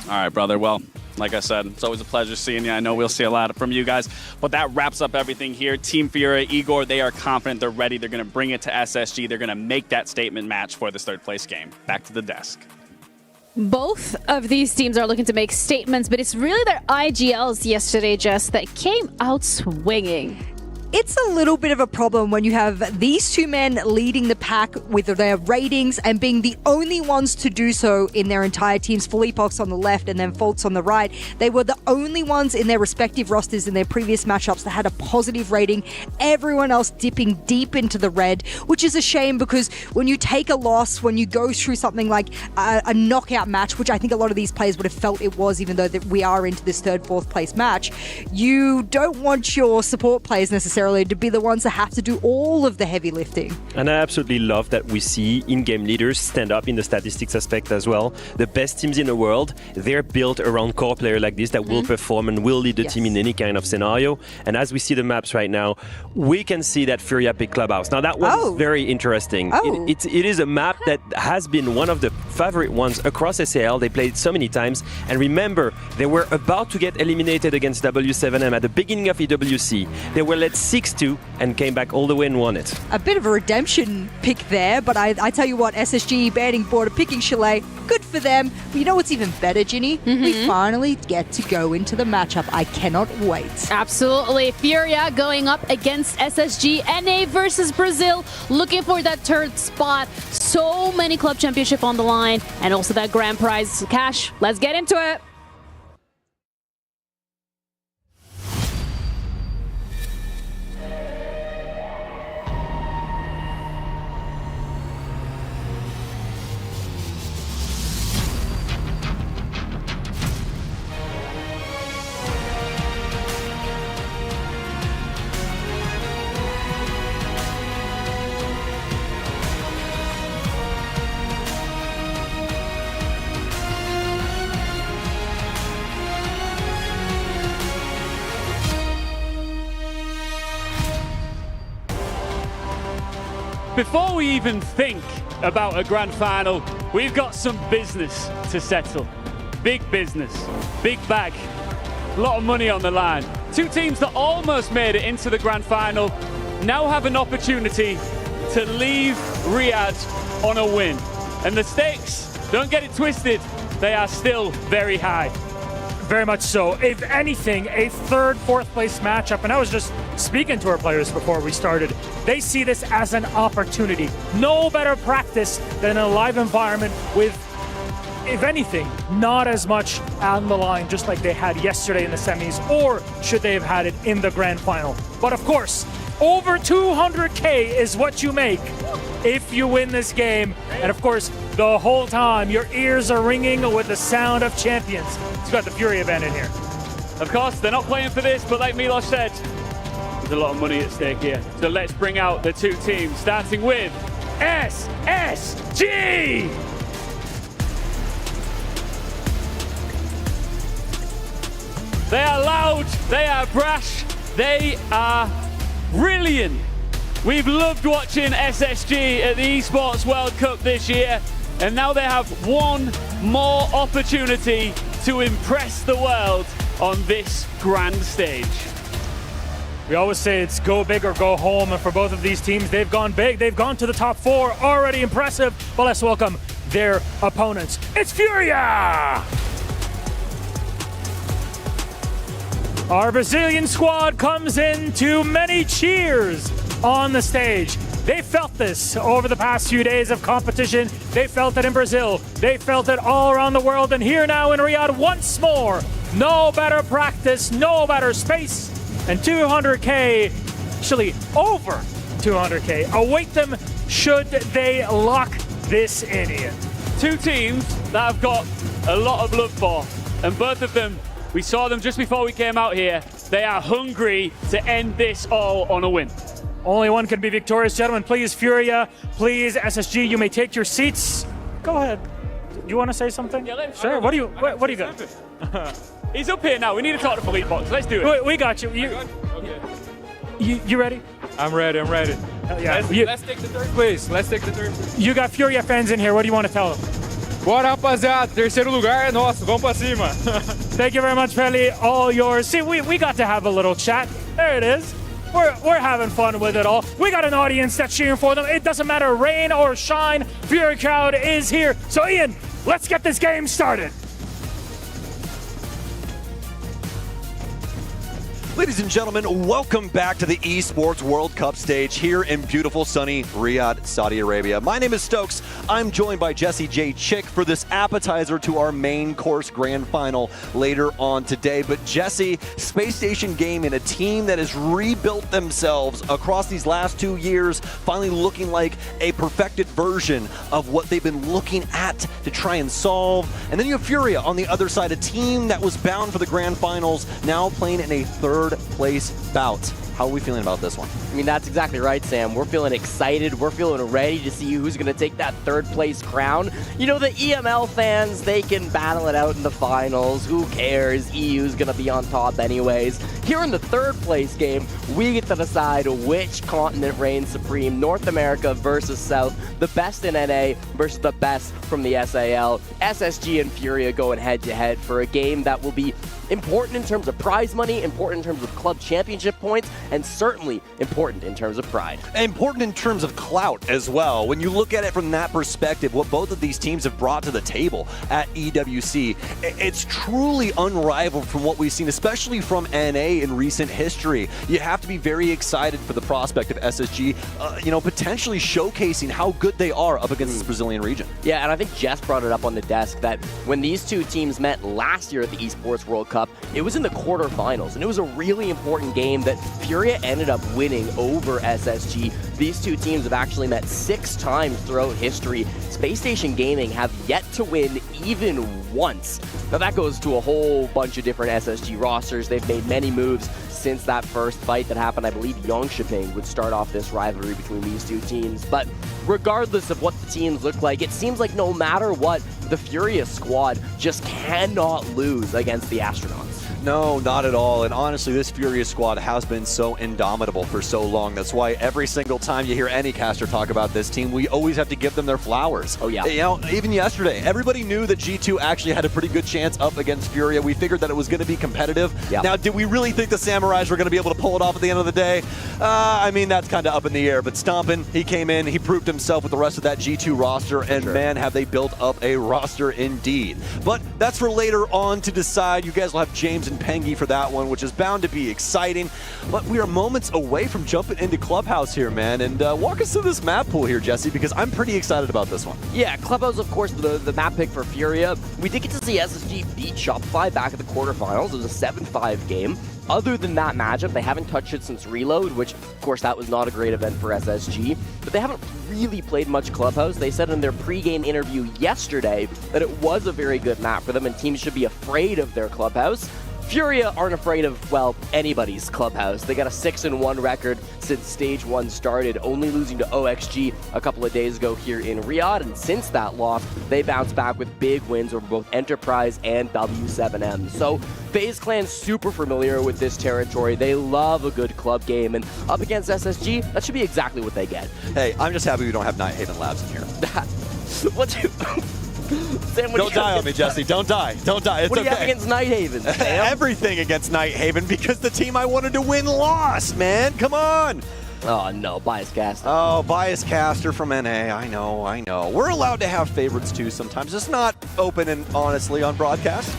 Speaker 4: All right, brother. Well, like I said, it's always a pleasure seeing you. I know we'll see a lot from you guys, but that wraps up everything here. Team Furia, Igor, they are confident. They're ready. They're going to bring it to SSG. They're going to make that statement match for this third place game. Back to the desk.
Speaker 19: Both of these teams are looking to make statements, but it's really their IGLs yesterday, Jess, that came out swinging.
Speaker 3: It's a little bit of a problem when you have these two men leading the pack with their ratings and being the only ones to do so in their entire teams. Philippox on the left and then Fultz on the right. They were the only ones in their respective rosters in their previous matchups that had a positive rating. Everyone else dipping deep into the red, which is a shame because when you take a loss, when you go through something like a knockout match, which I think a lot of these players would have felt it was, even though that we are into this third, fourth place match, you don't want your support players necessarily to be the ones that have to do all of the heavy lifting.
Speaker 2: And I absolutely love that we see in-game leaders stand up in the statistics aspect as well. The best teams in the world, they're built around core players like this that will perform and will lead the team in any kind of scenario. And as we see the maps right now, we can see that Furia picked Clubhouse. Now that was very interesting. It is a map that has been one of the favorite ones across SAL. They played so many times. And remember, they were about to get eliminated against W7M at the beginning of EWC. They were led 6-2 and came back all the way and won it.
Speaker 3: A bit of a redemption pick there, but I tell you what, SSG banning border, picking Chalet, good for them. But you know what's even better, Ginny? We finally get to go into the matchup. I cannot wait.
Speaker 19: Absolutely. Furia going up against SSG. NA versus Brazil, looking for that third spot. So many club championship on the line, and also that grand prize cash. Let's get into it.
Speaker 17: Before we even think about a grand final, we've got some business to settle. Big business, big bag, a lot of money on the line. Two teams that almost made it into the grand final now have an opportunity to leave Riyadh on a win. And the stakes, don't get it twisted, they are still very high.
Speaker 8: Very much so. If anything, a third, fourth place matchup, and I was just speaking to our players before we started, they see this as an opportunity. No better practice than a live environment with, if anything, not as much on the line, just like they had yesterday in the semis, or should they have had it in the grand final. But of course, over 200K is what you make if you win this game. And of course, the whole time, your ears are ringing with the sound of champions. It's got the Furia band in here.
Speaker 17: Of course, they're not playing for this, but like Milos said, there's a lot of money at stake here. So let's bring out the two teams, starting with SSG! They are loud, they are brash, they are brilliant. We've loved watching SSG at the Esports World Cup this year, and now they have one more opportunity to impress the world on this grand stage.
Speaker 8: We always say it's go big or go home, and for both of these teams, they've gone big. They've gone to the top four, already impressive. But let's welcome their opponents. It's Furia! Our Brazilian squad comes in to many cheers on the stage. They felt this over the past few days of competition. They felt it in Brazil. They felt it all around the world. And here now in Riyadh once more. No better practice, no better space. And 200K, actually over 200K, await them should they lock this in here.
Speaker 17: Two teams that have got a lot of love for. And both of them, we saw them just before we came out here. They are hungry to end this all on a win.
Speaker 8: Only one can be victorious, gentlemen. Please, Furia. Please, SSG, you may take your seats. Go ahead. You want to say something?
Speaker 17: Yeah,
Speaker 8: sure. What do you got?
Speaker 17: He's up here now. We need to talk to Philippox. Let's do it.
Speaker 8: We got you. You ready?
Speaker 9: I'm ready.
Speaker 8: Yeah.
Speaker 9: Let's take the third place.
Speaker 8: You got Furia fans in here. What do you want to tell them?
Speaker 9: Bora, rapaziada. Terceiro lugar é nosso. Vamos pra cima.
Speaker 8: Thank you very much, Feli. All yours. See, we got to have a little chat. There it is. We're having fun with it all. We got an audience that's cheering for them. It doesn't matter rain or shine. Furia crowd is here. So Ian, let's get this game started.
Speaker 23: Ladies and gentlemen, welcome back to the Esports World Cup stage here in beautiful sunny Riyadh, Saudi Arabia. My name is Stokes. I'm joined by Jesse J. Chick for this appetizer to our main course grand final later on today. But Jesse, Space Station Gaming, a team that has rebuilt themselves across these last 2 years, finally looking like a perfected version of what they've been looking at to try and solve. And then you have Furia on the other side, a team that was bound for the grand finals, now playing in a third place bout. How are we feeling about this one?
Speaker 24: I mean, that's exactly right, Sam. We're feeling excited. We're feeling ready to see who's going to take that third place crown. You know, the EML fans, they can battle it out in the finals. Who cares? EU's going to be on top anyways. Here in the third place game, we get to decide which continent reigns supreme. North America versus South. The best in NA versus the best from the SAL. SSG and Furia going head to head for a game that will be important in terms of prize money, important in terms of club championship points, and certainly important in terms of pride.
Speaker 23: Important in terms of clout as well. When you look at it from that perspective, what both of these teams have brought to the table at EWC, it's truly unrivaled from what we've seen, especially from NA in recent history. You have to be very excited for the prospect of SSG, potentially showcasing how good they are up against this Brazilian region.
Speaker 24: Yeah, and I think Jess brought it up on the desk that when these two teams met last year at the Esports World Cup, it was in the quarterfinals, and it was a really important game that Furia ended up winning over SSG. These two teams have actually met 6 times throughout history. Space Station Gaming have yet to win even once. Now that goes to a whole bunch of different SSG rosters. They've made many moves since that first fight that happened. I believe Yongshiping would start off this rivalry between these two teams. But regardless of what the teams look like, it seems like no matter what, the Furia squad just cannot lose against the Astronauts.
Speaker 23: No, not at all. And honestly, this Furia squad has been so indomitable for so long. That's why every single time you hear any caster talk about this team, we always have to give them their flowers.
Speaker 24: Oh, yeah.
Speaker 23: You know, even yesterday, everybody knew that G2 actually had a pretty good chance up against Furia. We figured that it was going to be competitive.
Speaker 24: Yep.
Speaker 23: Now, did we really think the Samurais were going to be able to pull it off at the end of the day? I mean, that's kind of up in the air. But Stompin', he came in, he proved himself with the rest of that G2 roster, and man, have they built up a roster indeed. But that's for later on to decide. You guys will have James and Pengy for that one, which is bound to be exciting. But we are moments away from jumping into Clubhouse here, man. And walk us through this map pool here, Jesse, because I'm pretty excited about this one.
Speaker 24: Yeah, Clubhouse, of course, the map pick for Furia. We did get to see SSG beat Shopify back at the quarterfinals. It was a 7-5 game. Other than that matchup, they haven't touched it since Reload, which, of course, that was not a great event for SSG. But they haven't really played much Clubhouse. They said in their pregame interview yesterday that it was a very good map for them and teams should be afraid of their Clubhouse. Furia aren't afraid of, well, anybody's Clubhouse. They got a 6-1 record since Stage 1 started, only losing to OXG a couple of days ago here in Riyadh. And since that loss, they bounced back with big wins over both Enterprise and W7M. So FaZe Clan's super familiar with this territory. They love a good club game. And up against SSG, that should be exactly what they get.
Speaker 23: Hey, I'm just happy we don't have Night Haven Labs in here.
Speaker 24: Sam,
Speaker 23: don't die on me, Jesse. Don't die. Don't die. It's
Speaker 24: what do you
Speaker 23: okay.
Speaker 24: have against Night Haven, Sam?
Speaker 23: Everything against Night Haven because the team I wanted to win lost, man. Come on.
Speaker 24: Oh, no. Bias caster.
Speaker 23: Oh, bias caster from NA. I know. We're allowed to have favorites, too, sometimes. It's not open and honestly on broadcast.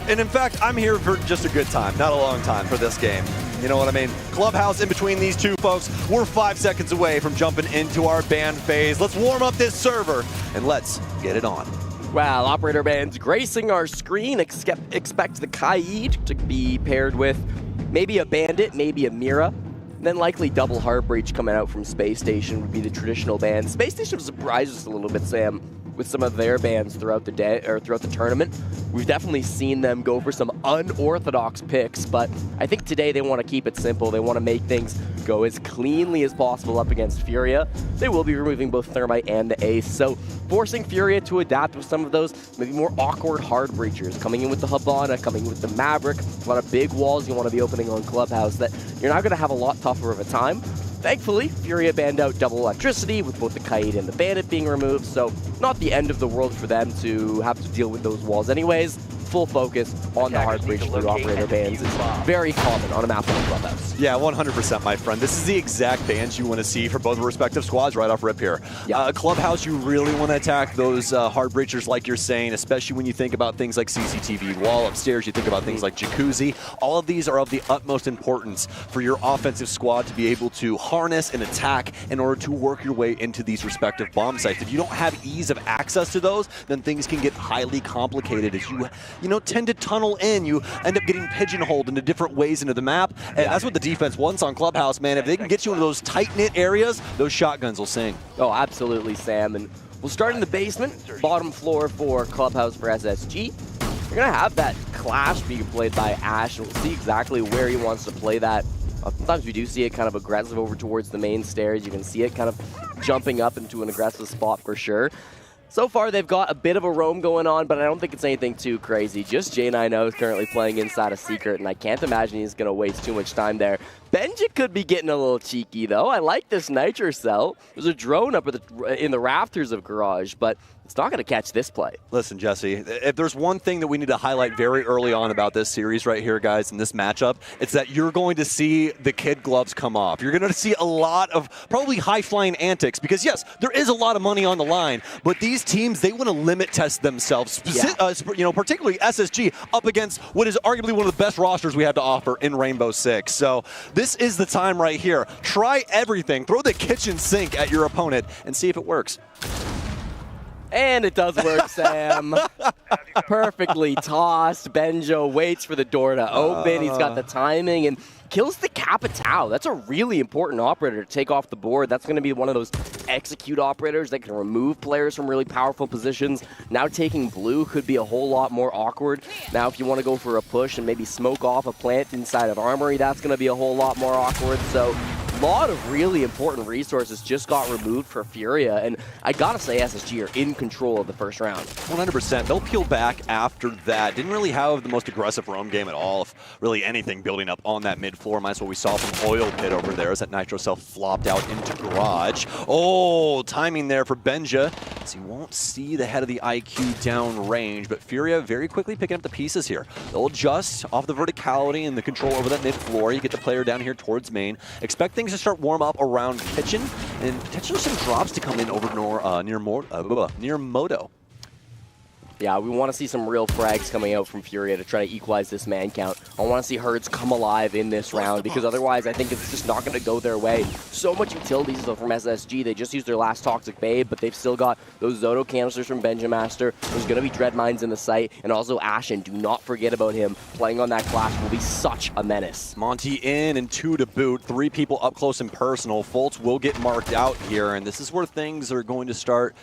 Speaker 23: And in fact, I'm here for just a good time, not a long time for this game. You know what I mean? Clubhouse in between these two folks. We're 5 seconds away from jumping into our ban phase. Let's warm up this server and let's get it on.
Speaker 24: Well, operator bands gracing our screen. Expect the Kaid to be paired with maybe a Bandit, maybe a Mira. Then likely double Heartbreach coming out from Space Station would be the traditional band. Space Station surprised us a little bit, Sam, with some of their bands throughout the day or throughout the tournament. We've definitely seen them go for some unorthodox picks, but I think today they want to keep it simple. They want to make things go as cleanly as possible up against Furia. They will be removing both Thermite and the Ace, so forcing Furia to adapt with some of those maybe more awkward hard breachers, coming in with the Habana, coming in with the Maverick, a lot of big walls you want to be opening on Clubhouse that you're not going to have a lot tougher of a time. Thankfully, Furia banned out double electricity with both the Kaid and the Bandit being removed, so not the end of the world for them to have to deal with those walls anyways. full focus on the Heartbreach Blue operator bans is very common on a map like Clubhouse.
Speaker 23: Yeah, 100%, my friend. This is the exact bans you want to see for both respective squads right off rip here. Clubhouse, you really want to attack those hard breachers like you're saying, especially when you think about things like CCTV wall upstairs, you think about things like Jacuzzi. All of these are of the utmost importance for your offensive squad to be able to harness and attack in order to work your way into these respective bomb sites. If you don't have ease of access to those, then things can get highly complicated as you tend to tunnel in. You end up getting pigeonholed into different ways into the map, and that's what the defense wants on Clubhouse, man. If they can get you into those tight-knit areas, those shotguns will sing.
Speaker 24: Oh, absolutely, Sam. And we'll start in the basement, bottom floor for Clubhouse for SSG. You're going to have that clash being played by Ash, and we'll see exactly where he wants to play that. Sometimes we do see it kind of aggressive over towards the main stairs. You can see it kind of jumping up into an aggressive spot for sure. So far, they've got a bit of a roam going on, but I don't think it's anything too crazy. Just J9O is currently playing inside a secret, and I can't imagine he's going to waste too much time there. Benji could be getting a little cheeky, though. I like this Nitro cell. There's a drone up in the rafters of Garage, but it's not going to catch this play.
Speaker 23: Listen, Jesse, if there's one thing that we need to highlight very early on about this series right here, guys, in this matchup, it's that you're going to see the kid gloves come off. You're going to see a lot of probably high-flying antics because, yes, there is a lot of money on the line, but these teams, they want to limit test themselves, particularly SSG, up against what is arguably one of the best rosters we have to offer in Rainbow Six. So this is the time right here. Try everything. Throw the kitchen sink at your opponent and see if it works.
Speaker 24: And it does work, Sam. Perfectly tossed. Benjo waits for the door to open. He's got the timing and kills the Capitao. That's a really important operator to take off the board. That's going to be one of those execute operators that can remove players from really powerful positions. Now taking blue could be a whole lot more awkward. Now if you want to go for a push and maybe smoke off a plant inside of Armory, that's going to be a whole lot more awkward. So a lot of really important resources just got removed for Furia, and I gotta say SSG are in control of the first round.
Speaker 23: 100%. They'll peel back after that. Didn't really have the most aggressive roam game at all, if really anything building up on that mid floor. Minus what we saw from Oil Pit over there as that Nitro cell flopped out into Garage. Oh, timing there for Benja, as he won't see the head of the IQ down range, but Furia very quickly picking up the pieces here. They'll adjust off the verticality and the control over that mid floor. You get the player down here towards main. Expect things to start warm up around kitchen and potentially some drops to come in over near Moto.
Speaker 24: Yeah, we want to see some real frags coming out from Furia to try to equalize this man count. I want to see Herds come alive in this round because otherwise I think it's just not going to go their way. So much utilities though from SSG. They just used their last Toxic Babe, but they've still got those Zoto canisters from Benjamaster. There's going to be Dread Mines in the site, and also Ashen. Do not forget about him. Playing on that clash will be such a menace.
Speaker 23: Monty in and 2 to boot. 3 people up close and personal. Fultz will get marked out here, and this is where things are going to start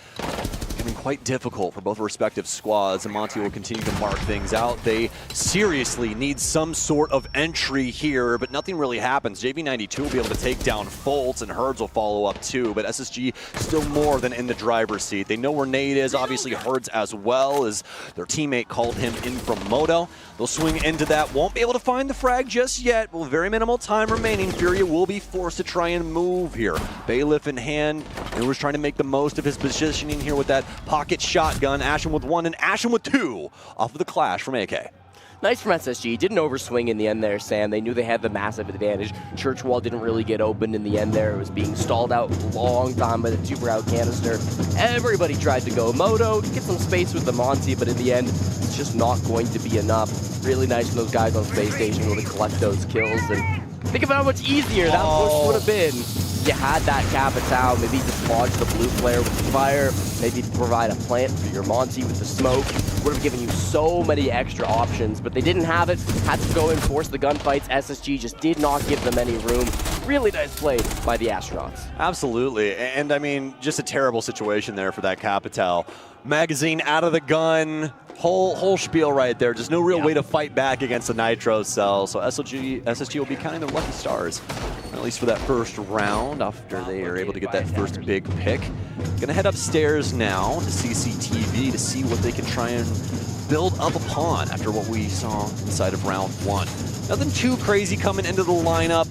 Speaker 23: getting quite difficult for both respective squads, and Monty will continue to mark things out. They seriously need some sort of entry here, but nothing really happens. JV92 will be able to take down Fultz, and Herds will follow up too, but SSG still more than in the driver's seat. They know where Nate is, obviously Herds as well, as their teammate called him in from Moto. They'll swing into that, won't be able to find the frag just yet. Well, very minimal time remaining. Furia will be forced to try and move here. Bailiff in hand, and was trying to make the most of his positioning here with that pocket shotgun. Ashen with 1 and Ashen with 2 off of the clash from AK.
Speaker 24: Nice from SSG. Didn't overswing in the end there, Sam. They knew they had the massive advantage. Church Wall didn't really get opened in the end there. It was being stalled out a long time by the 2-round canister. Everybody tried to go Moto, get some space with the Monty, but in the end, it's just not going to be enough. Really nice from those guys on Space Station able to collect those kills. And think of how much easier that push would have been. You had that Capitao, maybe dislodge the blue player with the fire, maybe provide a plant for your Monty with the smoke. Would have given you so many extra options, but they didn't have it. Had to go and force the gunfights. SSG just did not give them any room. Really nice play by the Astronauts.
Speaker 23: Absolutely, and I mean, just a terrible situation there for that Capitao. Magazine out of the gun, whole spiel right there. Just no real way to fight back against the Nitro cell. So SSG will be counting their lucky stars, at least for that first round, after they are able to get that first big pick. Gonna head upstairs now to CCTV to see what they can try and build up upon after what we saw inside of round 1. Nothing too crazy coming into the lineup.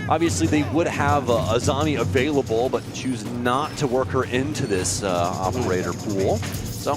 Speaker 23: Obviously, they would have a zombie available, but choose not to work her into this operator pool. So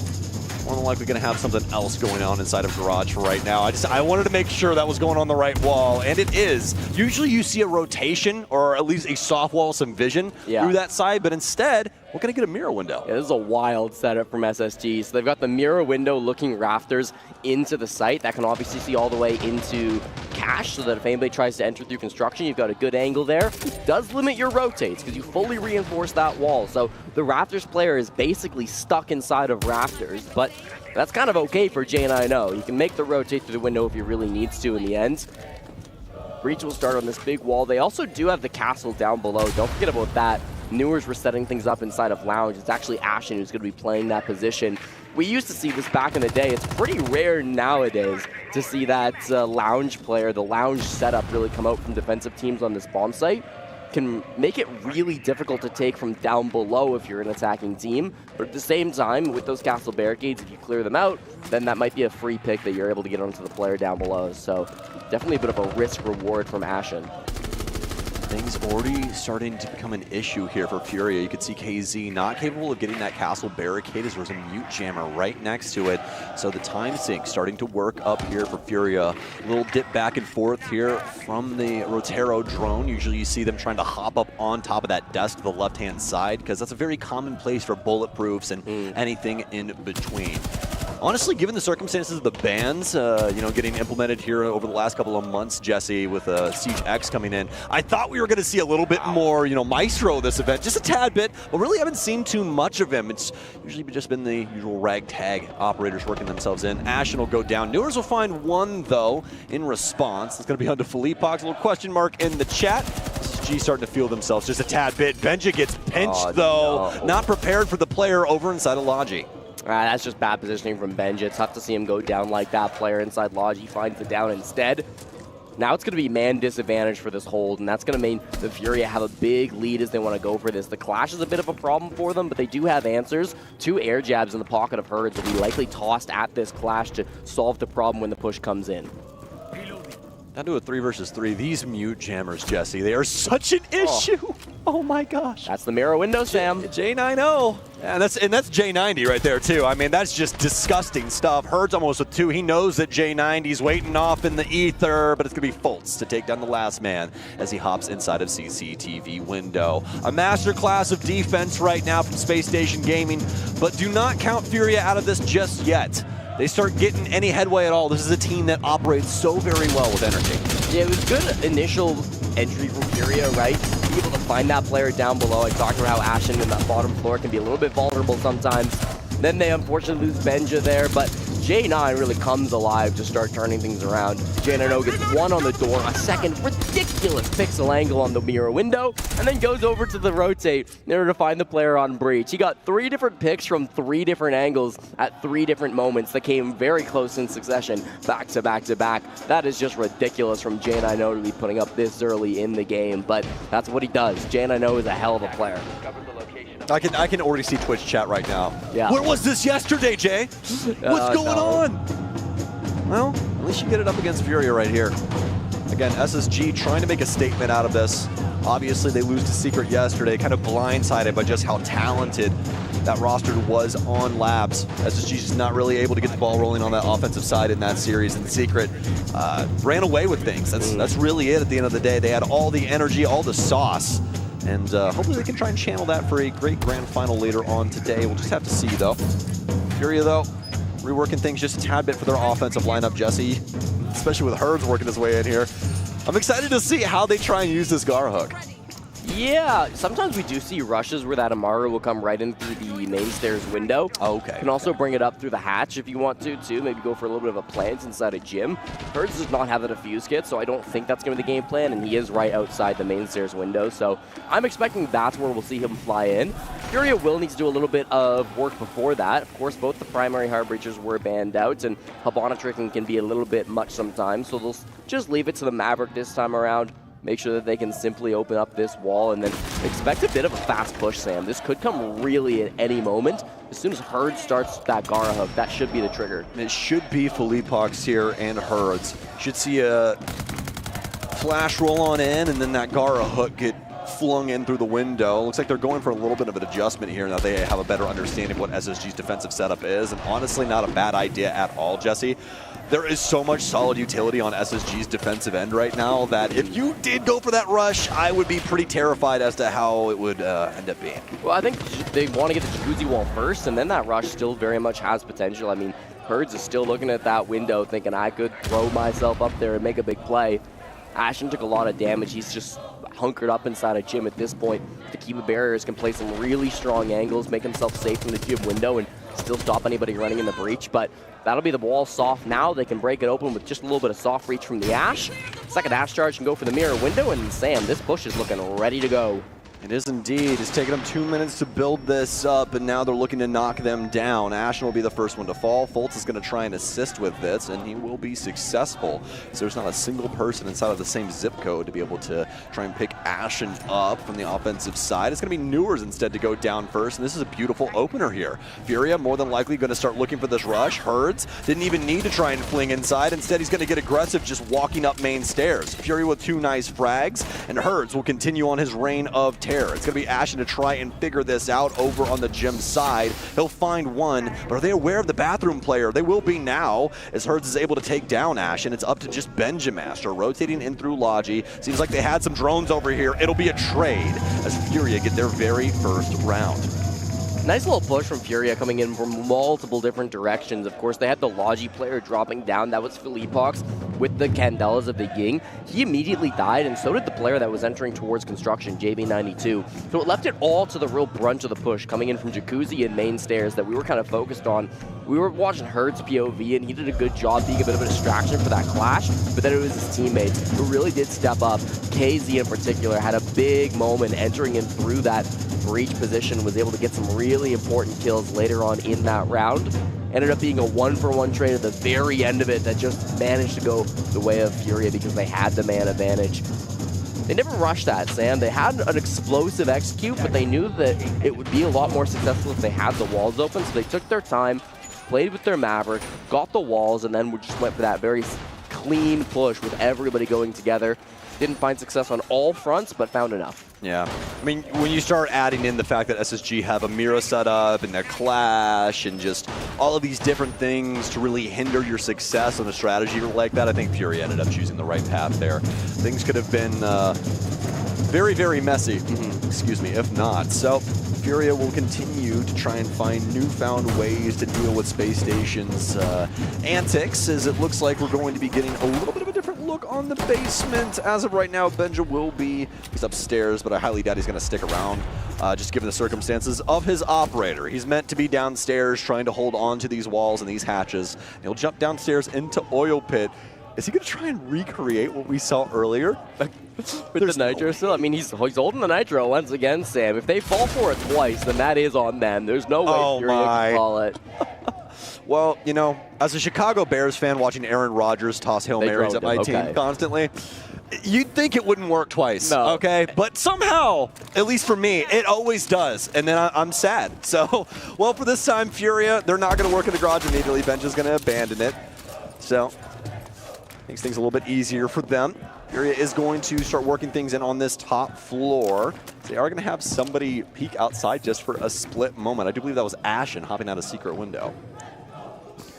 Speaker 23: more than likely going to have something else going on inside of Garage for right now. I wanted to make sure that was going on the right wall, and it is. Usually you see a rotation or at least a soft wall, some vision through that side, but instead we're going to get a mirror window.
Speaker 24: Yeah, this is a wild setup from SSG. So they've got the mirror window looking rafters into the site that can obviously see all the way into cash, so that if anybody tries to enter through construction, you've got a good angle there. It does limit your rotates because you fully reinforce that wall. So the rafters player is basically stuck inside of rafters, but that's kind of okay for J9O. You can make the rotate through the window if he really needs to in the end. Breach will start on this big wall. They also do have the castle down below. Don't forget about that. Newers were setting things up inside of Lounge. It's actually Ashen who's going to be playing that position. We used to see this back in the day. It's pretty rare nowadays to see that Lounge player, the Lounge setup, really come out from defensive teams on this bomb site. Can make it really difficult to take from down below if you're an attacking team. But at the same time, with those castle barricades, if you clear them out, then that might be a free pick that you're able to get onto the player down below. So definitely a bit of a risk reward from Ashen.
Speaker 23: Things already starting to become an issue here for Furia. You could see KZ not capable of getting that castle barricade as there's a mute jammer right next to it. So the time sink starting to work up here for Furia. A little dip back and forth here from the Rotero drone. Usually you see them trying to hop up on top of that desk to the left-hand side because that's a very common place for bulletproofs and anything in between. Honestly, given the circumstances of the bans, getting implemented here over the last couple of months, Jesse, with Siege X coming in, I thought we were going to see a little bit more, Maestro this event, just a tad bit, but really haven't seen too much of him. It's usually just been the usual ragtag operators working themselves in. Ashen will go down. Newers will find one, though, in response. It's going to be onto Philippox. A little question mark in the chat. G starting to feel themselves just a tad bit. Benja gets pinched, though. No. Not prepared for the player over inside of Logi.
Speaker 24: That's just bad positioning from Benja. Tough to see him go down like that. Player inside Lodge, he finds it down instead. Now it's going to be man disadvantage for this hold, and that's going to mean the Furia have a big lead as they want to go for this. The Clash is a bit of a problem for them, but they do have answers. 2 air jabs in the pocket of Herds will be likely tossed at this Clash to solve the problem when the push comes in.
Speaker 23: Down to a 3 versus 3. These mute jammers, Jesse, they are such an issue. Oh my gosh.
Speaker 24: That's the mirror window, Sam.
Speaker 23: J9O. And that's J90 right there, too. I mean, that's just disgusting stuff. Herds almost with 2. He knows that J90's waiting off in the ether, but it's going to be Fultz to take down the last man as he hops inside of CCTV window. A masterclass of defense right now from Space Station Gaming, but do not count Furia out of this just yet. They start getting any headway at all. This is a team that operates so very well with energy.
Speaker 24: Yeah, it was good initial entry from Furia, right? Be able to find that player down below. I talked about how Ashen in that bottom floor can be a little bit vulnerable sometimes. Then they unfortunately lose Benja there, but J9 really comes alive to start turning things around. J9O gets 1 on the door, a second ridiculous pixel angle on the mirror window, and then goes over to the rotate in order to find the player on Breach. He got 3 different picks from 3 different angles at 3 different moments that came very close in succession, back to back to back. That is just ridiculous from J9O to be putting up this early in the game, but that's what he does. J9O is a hell of a player.
Speaker 23: I can already see Twitch chat right now.
Speaker 24: Yeah.
Speaker 23: Where was this yesterday, Jay? What's going on? Well, at least you get it up against Furia right here. Again, SSG trying to make a statement out of this. Obviously, they lose to Secret yesterday, kind of blindsided by just how talented that roster was on Labs. SSG's just not really able to get the ball rolling on that offensive side in that series, and Secret ran away with things. That's really it at the end of the day. They had all the energy, all the sauce, and hopefully they can try and channel that for a great grand final later on today. We'll just have to see, though. Furia, though, reworking things just a tad bit for their offensive lineup, Jesse, especially with Herds working his way in here. I'm excited to see how they try and use this Gara hook.
Speaker 24: Yeah, sometimes we do see rushes where that Amaru will come right in through the main stairs window.
Speaker 23: Okay.
Speaker 24: You can also bring it up through the hatch if you want to, too. Maybe go for a little bit of a plant inside a gym. Herds does not have the defuse kit, so I don't think that's going to be the game plan, and he is right outside the main stairs window, so I'm expecting that's where we'll see him fly in. Furia will need to do a little bit of work before that. Of course, both the primary hard breachers were banned out, and Habana-tricking can be a little bit much sometimes, so they'll just leave it to the Maverick this time around. Make sure that they can simply open up this wall and then expect a bit of a fast push, Sam. This could come really at any moment. As soon as Herds starts that Gara hook, that should be the trigger.
Speaker 23: It should be Philippox here and Herds. Should see a flash roll on in and then that Gara hook get flung in through the window. Looks like they're going for a little bit of an adjustment here now they have a better understanding of what SSG's defensive setup is, and honestly not a bad idea at all, Jesse. There is so much solid utility on SSG's defensive end right now that if you did go for that rush, I would be pretty terrified as to how it would end up being.
Speaker 24: Well, I think they want to get the Jacuzzi wall first, and then that rush still very much has potential. I mean, Herds is still looking at that window thinking I could throw myself up there and make a big play. Ashen took a lot of damage. He's just hunkered up inside a gym at this point. The Kiba barriers can play some really strong angles, make himself safe from the gym window, and still stop anybody running in the breach. But that'll be the wall soft now. They can break it open with just a little bit of soft reach from the Ash. Second Ash charge can go for the mirror window, and Sam, this push is looking ready to go.
Speaker 23: It is indeed. It's taken them 2 minutes to build this up, and now they're looking to knock them down. Ashen will be the first one to fall. Fultz is going to try and assist with this, and he will be successful. So there's not a single person inside of the same zip code to be able to try and pick Ashen up from the offensive side. It's going to be Newers instead to go down first, and this is a beautiful opener here. Furia more than likely going to start looking for this rush. Herds didn't even need to try and fling inside. Instead, he's going to get aggressive just walking up main stairs. Furia with 2 nice frags, and Herds will continue on his reign of terror. It's going to be Ashen to try and figure this out over on the gym side. He'll find one, but are they aware of the bathroom player? They will be now, as Herds is able to take down Ashen. It's up to just Benjamaster rotating in through Logi. Seems like they had some drones over here. It'll be a trade as Furia get their very first round.
Speaker 24: Nice little push from Furia coming in from multiple different directions. Of course, they had the Logi player dropping down. That was Philippox with the Candelas of the Ying. He immediately died, and so did the player that was entering towards construction, JB92. So it left it all to the real brunt of the push, coming in from Jacuzzi and main stairs that we were kind of focused on. We were watching Herds POV, and he did a good job being a bit of a distraction for that clash, but then it was his teammates who really did step up. KZ in particular had a big moment entering in through that breach position, was able to get some really important kills later on in that round. Ended up being a 1-for-1 trade at the very end of it that just managed to go the way of Furia because they had the man advantage. They never rushed that, Sam. They had an explosive execute, but they knew that it would be a lot more successful if they had the walls open, so they took their time, played with their Maverick, got the walls, and then just went for that very clean push with everybody going together. Didn't find success on all fronts, but found enough.
Speaker 23: Yeah. I mean, when you start adding in the fact that SSG have a Mira set up and a Clash and just all of these different things to really hinder your success on a strategy like that, I think Fury ended up choosing the right path there. Things could have been very, very messy, excuse me, if not. So Furia will continue to try and find newfound ways to deal with Space Station's antics, as it looks like we're going to be getting a little bit of a different look on the basement. As of right now, Benja will be, he's upstairs, but I highly doubt he's going to stick around, just given the circumstances of his operator. He's meant to be downstairs trying to hold on to these walls and these hatches. He'll jump downstairs into Oil Pit. Is he going to try and recreate what we saw earlier?
Speaker 24: With the Nitro still? I mean, he's holding the Nitro once again, Sam. If they fall for it twice, then that is on them. There's no way Furia can call it.
Speaker 23: Well, you know, as a Chicago Bears fan watching Aaron Rodgers toss Hail Marys at my team constantly, you'd think it wouldn't work twice, okay? But somehow, at least for me, it always does. And then I'm sad. So, well, for this time, Furia, they're not going to work in the garage immediately. Benj is going to abandon it. So makes things a little bit easier for them. Furia is going to start working things in on this top floor. They are going to have somebody peek outside just for a split moment. I do believe that was Ashen hopping out a secret window.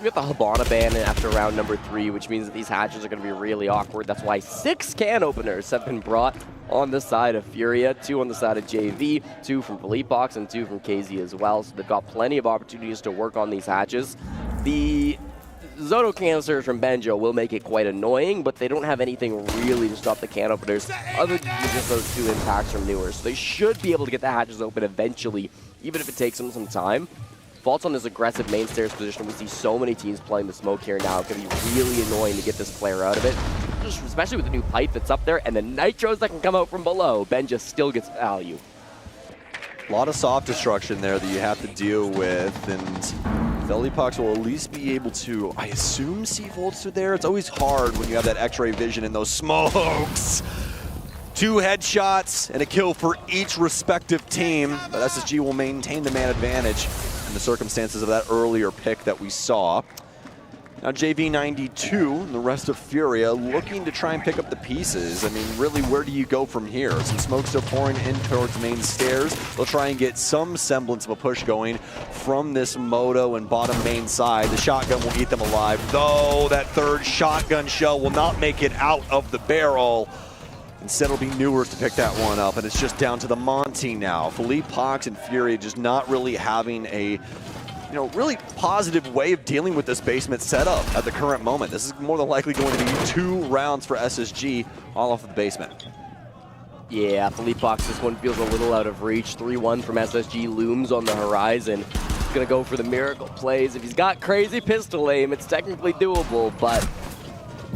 Speaker 24: We got the Habana ban after round number 3, which means that these hatches are going to be really awkward. That's why 6 can openers have been brought on the side of Furia, 2 on the side of JV, 2 from Philippox, and 2 from KZ as well. So they've got plenty of opportunities to work on these hatches. The Zoto canisters from Benjo will make it quite annoying, but they don't have anything really to stop the can openers other than just those 2 impacts from Newers. So they should be able to get the hatches open eventually, even if it takes them some time. Faults on this aggressive main stairs position. We see so many teams playing the smoke here now. It's going to be really annoying to get this player out of it, just especially with the new pipe that's up there and the nitros that can come out from below. Benja still gets value.
Speaker 23: A lot of soft destruction there that you have to deal with, and Philippox will at least be able to, I assume, see Volts through there. It's always hard when you have that X-ray vision in those smokes. 2 headshots and a kill for each respective team, but SSG will maintain the man advantage in the circumstances of that earlier pick that we saw. Now JV92 and the rest of Furia looking to try and pick up the pieces. I mean, really, where do you go from here? Some smoke still pouring in towards main stairs. They'll try and get some semblance of a push going from this Moto and bottom main side. The shotgun will eat them alive, though that third shotgun shell will not make it out of the barrel. Instead, it'll be Newers to pick that one up, and it's just down to the Monty now. Philippe Pox and Furia just not really having a really positive way of dealing with this basement setup at the current moment. This is more than likely going to be 2 rounds for SSG all off of the basement.
Speaker 24: Yeah, Philippe Pox, this one feels a little out of reach. 3-1 from SSG looms on the horizon. He's going to go for the miracle plays. If he's got crazy pistol aim, it's technically doable, but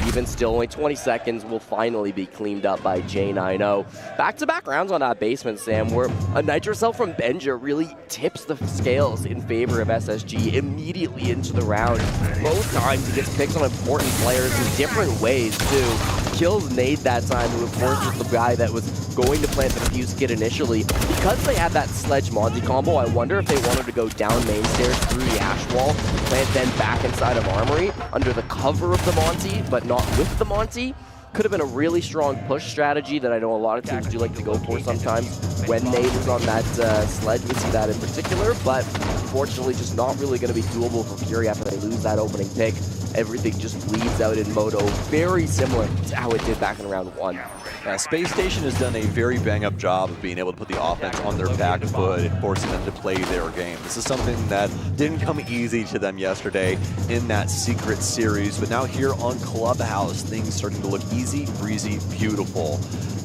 Speaker 24: even still, only 20 seconds will finally be cleaned up by J90. Back-to-back rounds on that basement, Sam, where a Nitro Cell from Benja really tips the scales in favor of SSG immediately into the round. Both times he gets picks on important players in different ways, too. Kills Nade that time, who of course was the guy that was going to plant the defuse kit initially. Because they had that Sledge Monty combo, I wonder if they wanted to go down main stairs through the ash wall, plant then back inside of Armory under the cover of the Monty, but not with the Monty. Could have been a really strong push strategy that I know a lot of teams do like to go for sometimes when Nade is on that sledge. We see that in particular, but unfortunately just not really going to be doable for Fury after they lose that opening pick. Everything just bleeds out in Moto, very similar to how it did back in round 1.
Speaker 23: Yeah, Space Station has done a very bang-up job of being able to put the offense on their back foot and forcing them to play their game. This is something that didn't come easy to them yesterday in that secret series, but now here on Clubhouse, things starting to look easy, breezy, beautiful.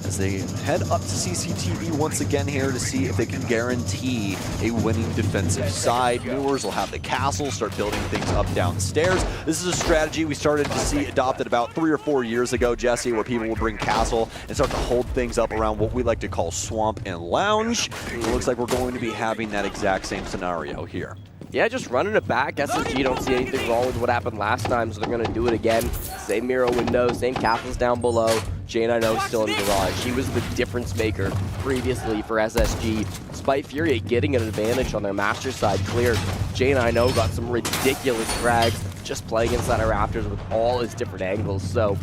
Speaker 23: As they head up to CCTV once again here to see if they can guarantee a winning defensive side. Newers will have the castle, start building things up downstairs. This is a strategy we started to see adopted about 3 or 4 years ago, Jesse, where people will bring castle and start to hold things up around what we like to call swamp and lounge. And it looks like we're going to be having that exact same scenario here.
Speaker 24: Yeah, just running it back. SSG don't see anything wrong with what happened last time, so they're going to do it again. Same mirror window, same castles down below. J90 still in the garage. She was the difference maker previously for SSG. Despite Furia getting an advantage on their master side clear, J90 got some ridiculous frags just playing inside of Raptors with all his different angles. So,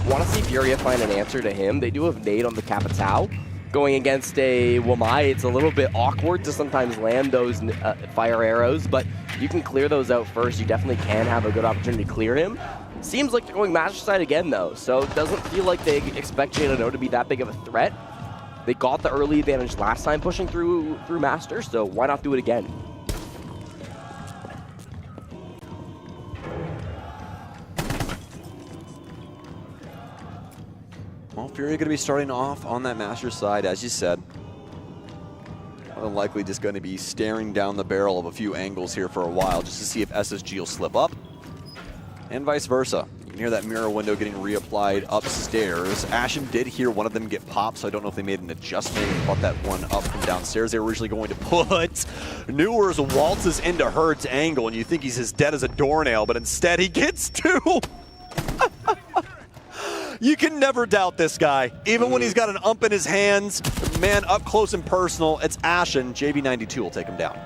Speaker 24: want to see Furia find an answer to him. They do have Nade on the Capitao. Going against a Wamai, it's a little bit awkward to sometimes land those fire arrows, but you can clear those out first. You definitely can have a good opportunity to clear him. Seems like they're going master side again, though, so it doesn't feel like they expect J90 to be that big of a threat. They got the early advantage last time pushing through master, so why not do it again?
Speaker 23: Well, Furia going to be starting off on that master side, as you said. More than likely just going to be staring down the barrel of a few angles here for a while just to see if SSG will slip up. And vice versa. You can hear that mirror window getting reapplied upstairs. Ashen did hear one of them get popped, so I don't know if they made an adjustment and brought that one up from downstairs. They were originally going to put Newers waltzes into Hurd's angle, and you think he's as dead as a doornail, but instead he gets 2. You can never doubt this guy. Even when he's got an ump in his hands, man, up close and personal, it's Ashen. JV92 will take him down.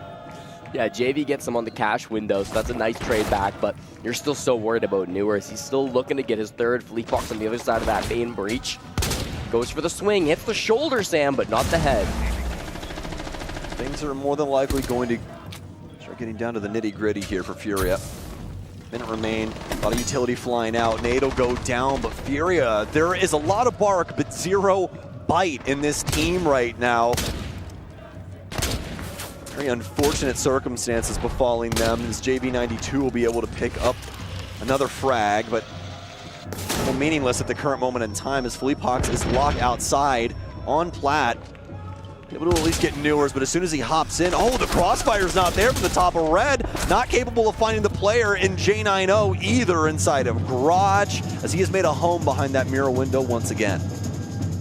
Speaker 24: Yeah, JV gets him on the cash window, so that's a nice trade back, but you're still so worried about Newers. He's still looking to get his third Fleet Box on the other side of that main breach. Goes for the swing, hits the shoulder, Sam, but not the head.
Speaker 23: Things are more than likely going to start getting down to the nitty-gritty here for Furia. Minute remain, a lot of utility flying out. Nade will go down, but Furia, there is a lot of bark, but 0 bite in this team right now. Very unfortunate circumstances befalling them, as JV92 will be able to pick up another frag, but well, meaningless at the current moment in time as Philippe Hawks is locked outside on plat. Able to at least get Newers, but as soon as he hops in, oh, the crossfire's not there from the top of red. Not capable of finding the player in J90 either inside of Garage, as he has made a home behind that mirror window once again.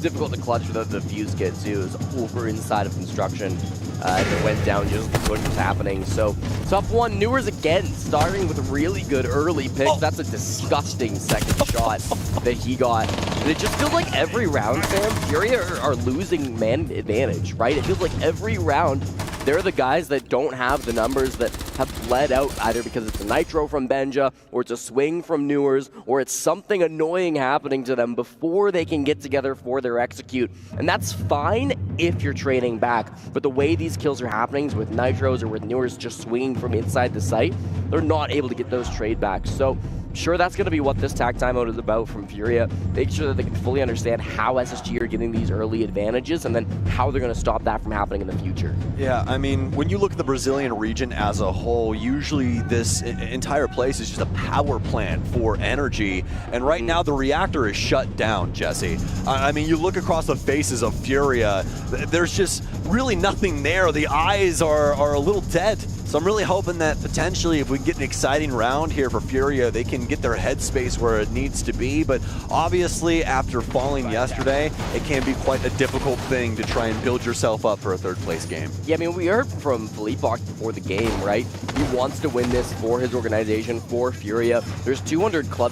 Speaker 24: Difficult to clutch without the fuse kit too. It was over inside of construction. It went down just as the push was happening. So tough one. Newers again starting with really good early picks. That's a disgusting second shot that he got. And it just feels like every round, Sam, Furia are losing man advantage, right? It feels like every round they're the guys that don't have the numbers that have bled out, either because it's a nitro from Benja, or it's a swing from Newers, or it's something annoying happening to them before they can get together for their execute. And that's fine if you're trading back, but the way these kills are happening with nitros or with Newers just swinging from inside the site, they're not able to get those trade backs. So sure, that's going to be what this tag timeout is about from Furia. Make sure that they can fully understand how SSG are getting these early advantages and then how they're going to stop that from happening in the future.
Speaker 23: Yeah, I mean, when you look at the Brazilian region as a whole, usually this entire place is just a power plant for energy. And right now, the reactor is shut down, Jesse. I mean, you look across the faces of Furia, there's just really nothing there. The eyes are a little dead. So I'm really hoping that potentially if we get an exciting round here for Furia, they can get their headspace where it needs to be. But obviously, after falling yesterday, it can be quite a difficult thing to try and build yourself up for a third place game.
Speaker 24: Yeah, I mean, we heard from Philippe before the game, right? He wants to win this for his organization, for Furia. There's 200 club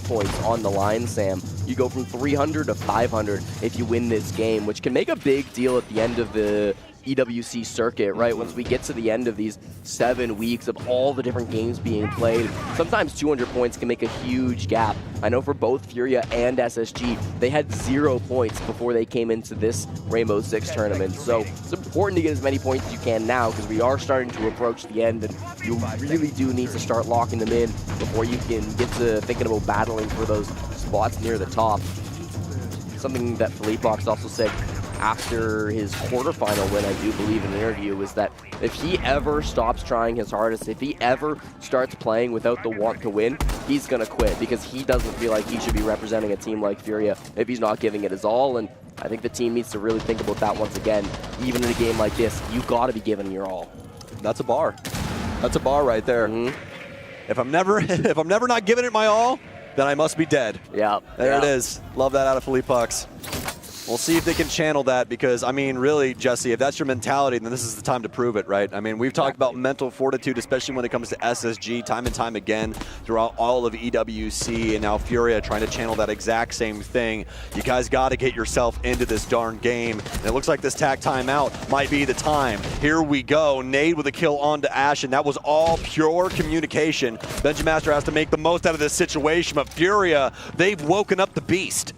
Speaker 24: points on the line, Sam. You go from 300 to 500 if you win this game, which can make a big deal at the end of the EWC circuit, right? Once we get to the end of these 7 weeks of all the different games being played, sometimes 200 points can make a huge gap. I know for both Furia and SSG, they had 0 points before they came into this Rainbow Six tournament. So it's important to get as many points as you can now because we are starting to approach the end and you really do need to start locking them in before you can get to thinking about battling for those spots near the top. Something that Philippe also said after his quarterfinal win, I do believe in an interview, was that if he ever stops trying his hardest, if he ever starts playing without the want to win, he's going to quit because he doesn't feel like he should be representing a team like Furia if he's not giving it his all. And I think the team needs to really think about that once again. Even in a game like this, you got to be giving your all.
Speaker 23: That's a bar. That's a bar right there. If I'm never not giving it my all, then I must be dead.
Speaker 24: Yeah.
Speaker 23: There it is. Love that out of Philippe Pucks. We'll see if they can channel that because, I mean, really, Jesse, if that's your mentality, then this is the time to prove it, right? I mean, we've talked about mental fortitude, especially when it comes to SSG, time and time again throughout all of EWC, and now Furia trying to channel that exact same thing. You guys got to get yourself into this darn game, and it looks like this tag timeout might be the time. Here we go. Nade with a kill onto Ash, and that was all pure communication. Benjamaster has to make the most out of this situation, but Furia, they've woken up the beast.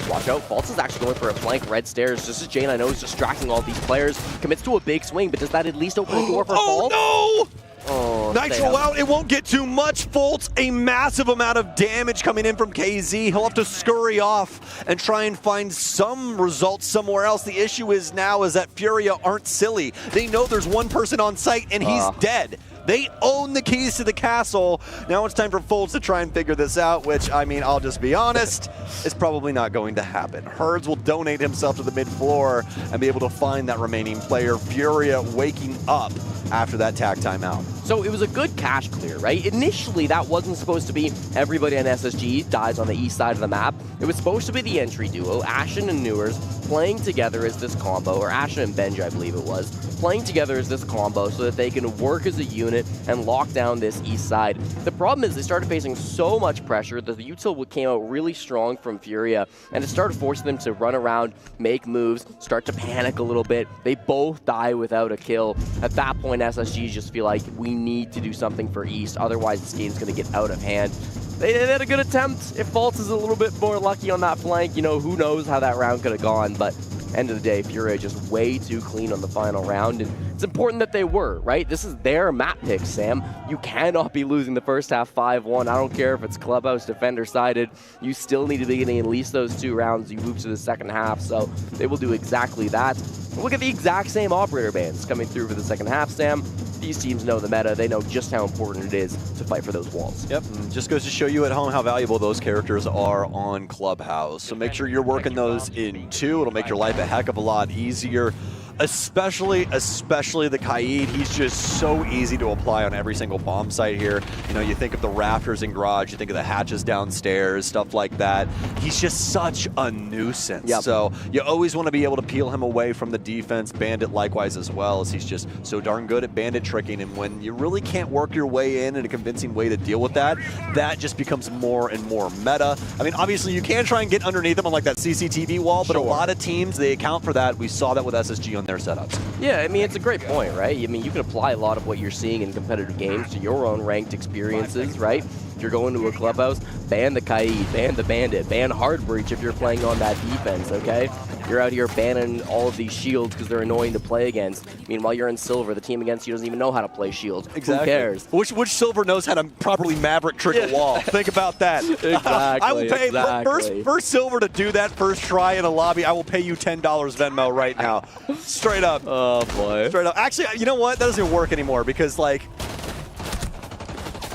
Speaker 24: Watch out, Fultz is actually going for a flank red stairs. This is Jane, I know, is distracting all these players. Commits to a big swing, but does that at least open the door for Fultz?
Speaker 23: Oh, no!
Speaker 24: Oh,
Speaker 23: Nitro out, it won't get too much. Fultz, a massive amount of damage coming in from KZ. He'll have to scurry off and try and find some results somewhere else. The issue is now is that Furia aren't silly. They know there's one person on site and he's dead. They own the keys to the castle. Now it's time for Fultz to try and figure this out, which, I mean, I'll just be honest, is probably not going to happen. Herds will donate himself to the mid-floor and be able to find that remaining player. Furia waking up after that tag timeout.
Speaker 24: So it was a good cache clear, right? Initially, that wasn't supposed to be everybody on SSG dies on the east side of the map. It was supposed to be the entry duo, Ashen and Newers, playing together as this combo, or Ashen and Benji, I believe it was, playing together as this combo so that they can work as a unit and lock down this east side. The problem is they started facing so much pressure that the util came out really strong from Furia, and it started forcing them to run around, make moves, start to panic a little bit. They both die without a kill. At that point, SSG just feel like we need to do something for East, otherwise this game's going to get out of hand. They had a good attempt. If Fultz is a little bit more lucky on that flank, you know, who knows how that round could have gone, but end of the day, Furia just way too clean on the final round, and it's important that they were, right? This is their map pick, Sam. You cannot be losing the first half 5-1. I don't care if it's Clubhouse defender-sided. You still need to be getting at least those 2 rounds. You move to the second half, so they will do exactly that. Look at the exact same operator bans coming through for the second half, Sam. These teams know the meta. They know just how important it is to fight for those walls.
Speaker 23: Yep, and just goes to show you at home how valuable those characters are on Clubhouse. So make sure you're working those in too. It'll make your life a heck of a lot easier. Especially the Kaid. He's just so easy to apply on every single bomb site here. You know, you think of the rafters in garage, you think of the hatches downstairs, stuff like that. He's just such a nuisance.
Speaker 24: Yep.
Speaker 23: So you always want to be able to peel him away from the defense. Bandit likewise as well, as he's just so darn good at bandit tricking. And when you really can't work your way in a convincing way to deal with that, that just becomes more and more meta. I mean, obviously you can try and get underneath him on like that CCTV wall, but a lot of teams, they account for that. We saw that with SSG on their setups.
Speaker 24: Yeah, I mean, it's a great point, right? I mean, you can apply a lot of what you're seeing in competitive games to your own ranked experiences, right? If you're going to a clubhouse, ban the Kaid, ban the Bandit, ban Hard Breach if you're playing on that defense, okay? You're out here banning all of these shields because they're annoying to play against. Meanwhile, you're in Silver. The team against you doesn't even know how to play shields.
Speaker 23: Exactly.
Speaker 24: Who cares?
Speaker 23: Which Silver knows how to properly Maverick trick a wall? Think about that.
Speaker 24: Exactly.
Speaker 23: I will pay first Silver to do that first try in a lobby. I will pay you $10 Venmo right now, straight up.
Speaker 24: Oh boy.
Speaker 23: Straight up. Actually, you know what? That doesn't even work anymore because like.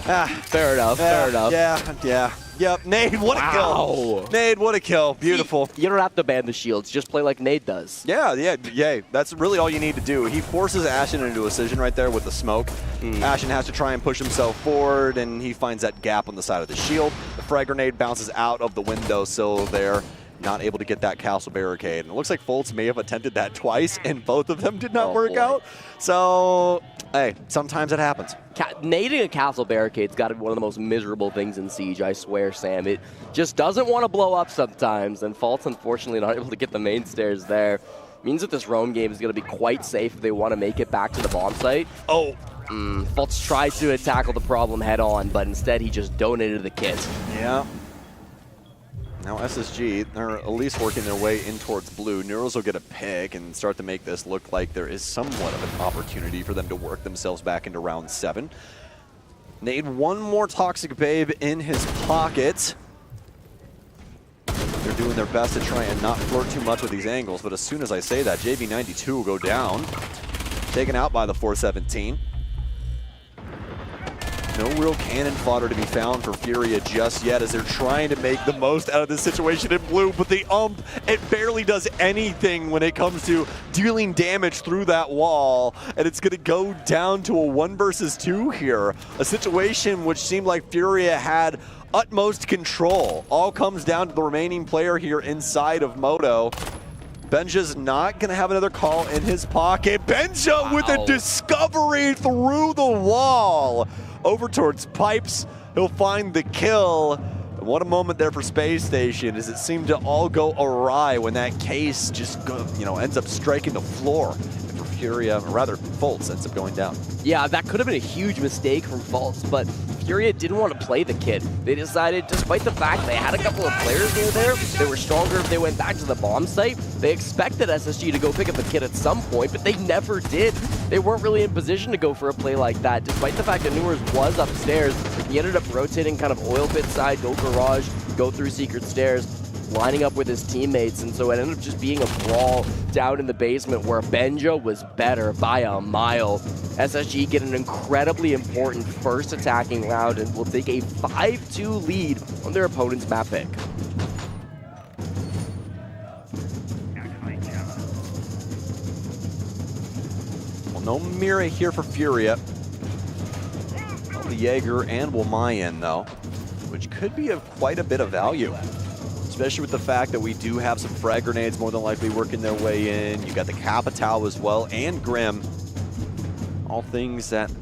Speaker 24: Fair enough. Fair enough.
Speaker 23: Yeah. Yep. Nade, what a kill. Nade, what a kill. Beautiful.
Speaker 24: You don't have to ban the shields. Just play like Nade does.
Speaker 23: Yeah. That's really all you need to do. He forces Ashen into a decision right there with the smoke. Ashen has to try and push himself forward, and he finds that gap on the side of the shield. The frag grenade bounces out of the windowsill there. Not able to get that castle barricade. And it looks like Foltz may have attempted that twice, and both of them did not work out. So, hey, sometimes it happens.
Speaker 24: Nading a castle barricade's got to be one of the most miserable things in Siege, I swear, Sam. It just doesn't want to blow up sometimes, and Foltz, unfortunately, not able to get the main stairs there. Means that this roam game is going to be quite safe if they want to make it back to the bomb site. Foltz tries to tackle the problem head-on, but instead he just donated the kit.
Speaker 23: Yeah. Now SSG, they're at least working their way in towards blue. Neuros will get a pick and start to make this look like there is somewhat of an opportunity for them to work themselves back into round 7. Nade one more Toxic Babe in his pocket. They're doing their best to try and not flirt too much with these angles, but as soon as I say that, JV92 will go down. Taken out by the 417. No real cannon fodder to be found for Furia just yet as they're trying to make the most out of this situation in blue, but the it barely does anything when it comes to dealing damage through that wall, and it's going to go down to a 1 versus 2 here. A situation which seemed like Furia had utmost control. All comes down to the remaining player here inside of Moto. Benja's not going to have another call in his pocket. Benja with a discovery through the wall. Over towards Pipes, he'll find the kill. And what a moment there for Space Station as it seemed to all go awry when that case just ends up striking the floor. And for Furia, or rather Foltz, ends up going down.
Speaker 24: Yeah, that could have been a huge mistake from Foltz, but Furia didn't want to play the kid. They decided, despite the fact they had a couple of players near there, they were stronger if they went back to the bomb site. They expected SSG to go pick up the kid at some point, but they never did. They weren't really in position to go for a play like that, despite the fact that Newers was upstairs. He ended up rotating kind of oil pit side, go garage, go through secret stairs, lining up with his teammates, and so it ended up just being a brawl down in the basement where Benja was better by a mile. SSG get an incredibly important first attacking round and will take a 5-2 lead on their opponent's map pick.
Speaker 23: Well, no Mira here for Furia. The Jaeger and Wilmayan, though, which could be of quite a bit of value. Especially with the fact that we do have some frag grenades more than likely working their way in. You got the Capital as well, and Grim. All things that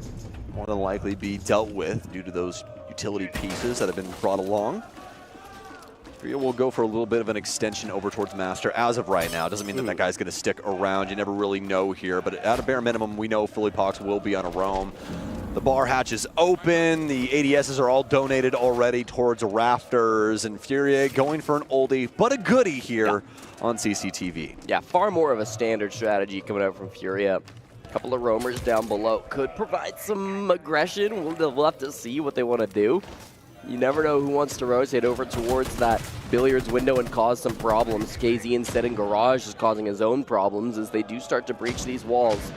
Speaker 23: more than likely be dealt with due to those utility pieces that have been brought along. Furia will go for a little bit of an extension over towards Master as of right now. Doesn't mean that guy's going to stick around. You never really know here, but at a bare minimum, we know Philly Pox will be on a roam. The bar hatch is open. The ADSs are all donated already towards rafters, and Furia going for an oldie, but a goodie here on CCTV.
Speaker 24: Yeah, far more of a standard strategy coming out from Furia. A couple of roamers down below could provide some aggression. We'll have to see what they want to do. You never know who wants to rotate over towards that billiards window and cause some problems. KZ instead in garage is causing his own problems as they do start to breach these walls.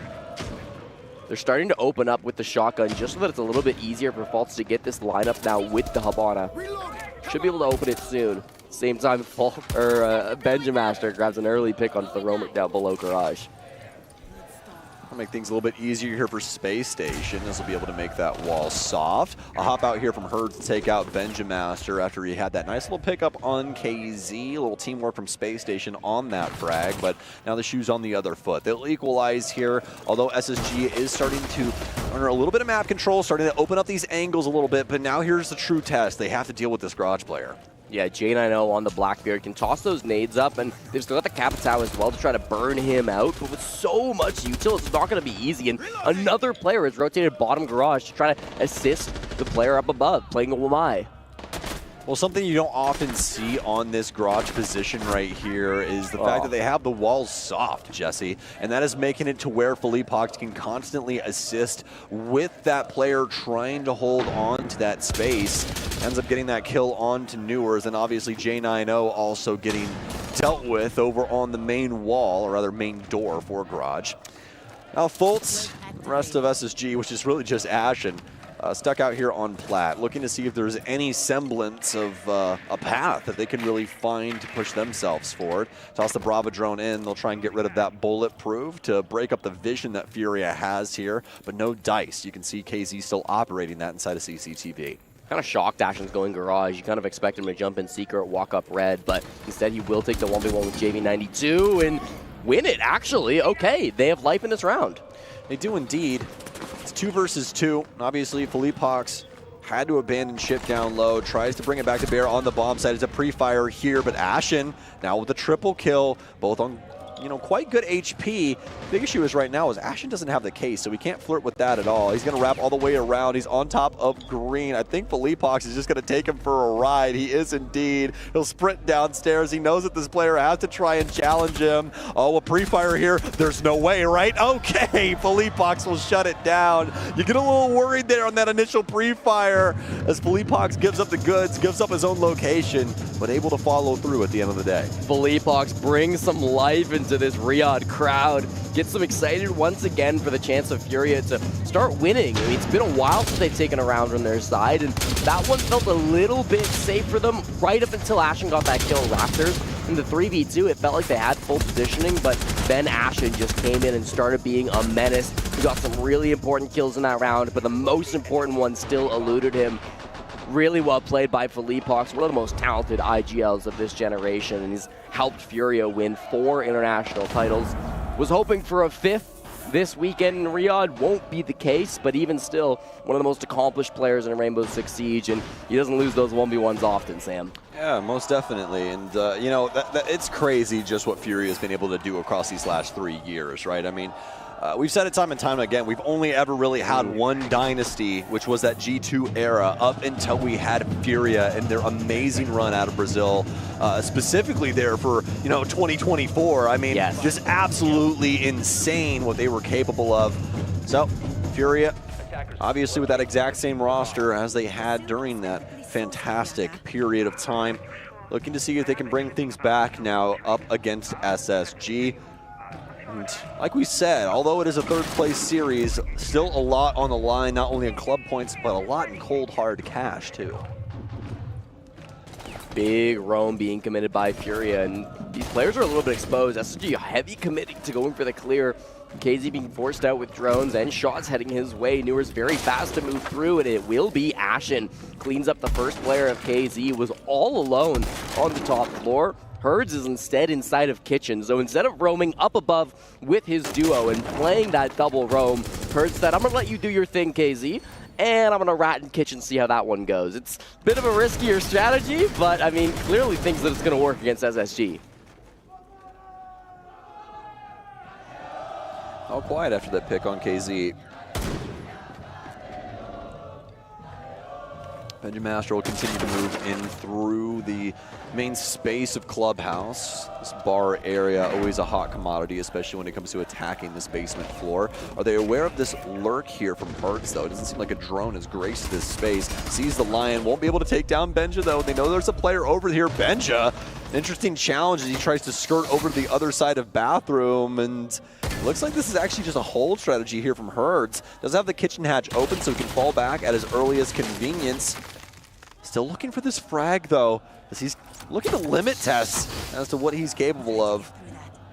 Speaker 24: They're starting to open up with the shotgun just so that it's a little bit easier for Foltz to get this lineup now with the Habana. Should be able to open it soon. Same time, Benjamaster grabs an early pick onto the roamer down below garage.
Speaker 23: I'll make things a little bit easier here for Space Station. This will be able to make that wall soft. I'll hop out here from Herd to take out Benjamaster after he had that nice little pickup on KZ. A little teamwork from Space Station on that frag, but now the shoe's on the other foot. They'll equalize here, although SSG is starting to under a little bit of map control, starting to open up these angles a little bit, but now here's the true test. They have to deal with this garage player.
Speaker 24: Yeah, J9O on the Blackbeard can toss those nades up, and they've still got the Capitao as well to try to burn him out. But with so much util, it's not going to be easy. And another player has rotated bottom garage to try to assist the player up above, playing a Wamai.
Speaker 23: Well, something you don't often see on this garage position right here is the fact that they have the walls soft, Jesse, and that is making it to where Philippox can constantly assist with that player trying to hold on to that space. Ends up getting that kill on to Newers, and obviously J9O also getting dealt with over on the main wall, or rather main door for garage. Now Fultz, the rest of SSG, which is really just Ashen, stuck out here on plat, looking to see if there's any semblance of a path that they can really find to push themselves forward. Toss the Brava drone in. They'll try and get rid of that bulletproof to break up the vision that Furia has here, but no dice. You can see KZ still operating that inside of CCTV.
Speaker 24: Kind of shocked Ashen's going garage. You kind of expect him to jump in secret, walk up red, but instead he will take the 1v1 with JV92 and win it, actually. Okay, they have life in this round.
Speaker 23: They do indeed. It's 2 versus 2. Obviously, Philippox had to abandon ship down low, tries to bring it back to bear on the bomb side. It's a pre-fire here, but Ashen now with a triple kill, both on quite good HP. Big issue is right now is Ashen doesn't have the case, so we can't flirt with that at all. He's going to wrap all the way around. He's on top of green. I think Philippox is just going to take him for a ride. He is indeed. He'll sprint downstairs. He knows that this player has to try and challenge him. Oh, a pre-fire here. There's no way, right? Okay, Philippox will shut it down. You get a little worried there on that initial pre-fire as Philippox gives up the goods, gives up his own location, but able to follow through at the end of the day.
Speaker 24: Philippox brings some life into this Riyadh crowd, gets them excited once again for the chance of Furia to start winning. I mean, it's been a while since they've taken a round on their side, and that one felt a little bit safe for them right up until Ashen got that kill Raptors. In the 3v2, it felt like they had full positioning, but then Ashen just came in and started being a menace. He got some really important kills in that round, but the most important one still eluded him. Really well played by Philippox, one of the most talented IGLs of this generation, and he's helped Furia win 4 international titles. Was hoping for a 5th this weekend in Riyadh. Won't be the case, but even still, one of the most accomplished players in Rainbow Six Siege, and he doesn't lose those 1v1s often, Sam.
Speaker 23: Yeah, most definitely. And, it's crazy just what Furia has been able to do across these last 3 years, right? I mean, we've said it time and time again, we've only ever really had one dynasty, which was that G2 era, up until we had Furia and their amazing run out of Brazil, specifically there for, 2024. I mean, just absolutely insane what they were capable of. So, Furia, obviously with that exact same roster as they had during that fantastic period of time, looking to see if they can bring things back now up against SSG. And like we said, although it is a 3rd place series, still a lot on the line, not only in club points, but a lot in cold, hard cash, too.
Speaker 24: Big roam being committed by Furia, and these players are a little bit exposed. SSG heavy committing to going for the clear. KZ being forced out with drones and shots heading his way. Newers very fast to move through, and it will be Ashen. Cleans up the first player of KZ, was all alone on the top floor. Herds is instead inside of Kitchen, so instead of roaming up above with his duo and playing that double roam, Herds said, I'm going to let you do your thing, KZ, and I'm going to rat in Kitchen, see how that one goes. It's a bit of a riskier strategy, but I mean, clearly thinks that it's going to work against SSG.
Speaker 23: All quiet after that pick on KZ. Benjamin Master will continue to move in through the main space of Clubhouse. This bar area, always a hot commodity, especially when it comes to attacking this basement floor. Are they aware of this lurk here from Hertz, though? It doesn't seem like a drone has graced this space. Sees the Lion, won't be able to take down Benja, though. They know there's a player over here. Benja, interesting challenge as he tries to skirt over to the other side of Bathroom, and looks like this is actually just a hold strategy here from Hertz. Does have the kitchen hatch open so he can fall back at his earliest convenience. Still looking for this frag, though, as he's looking to limit tests as to what he's capable of.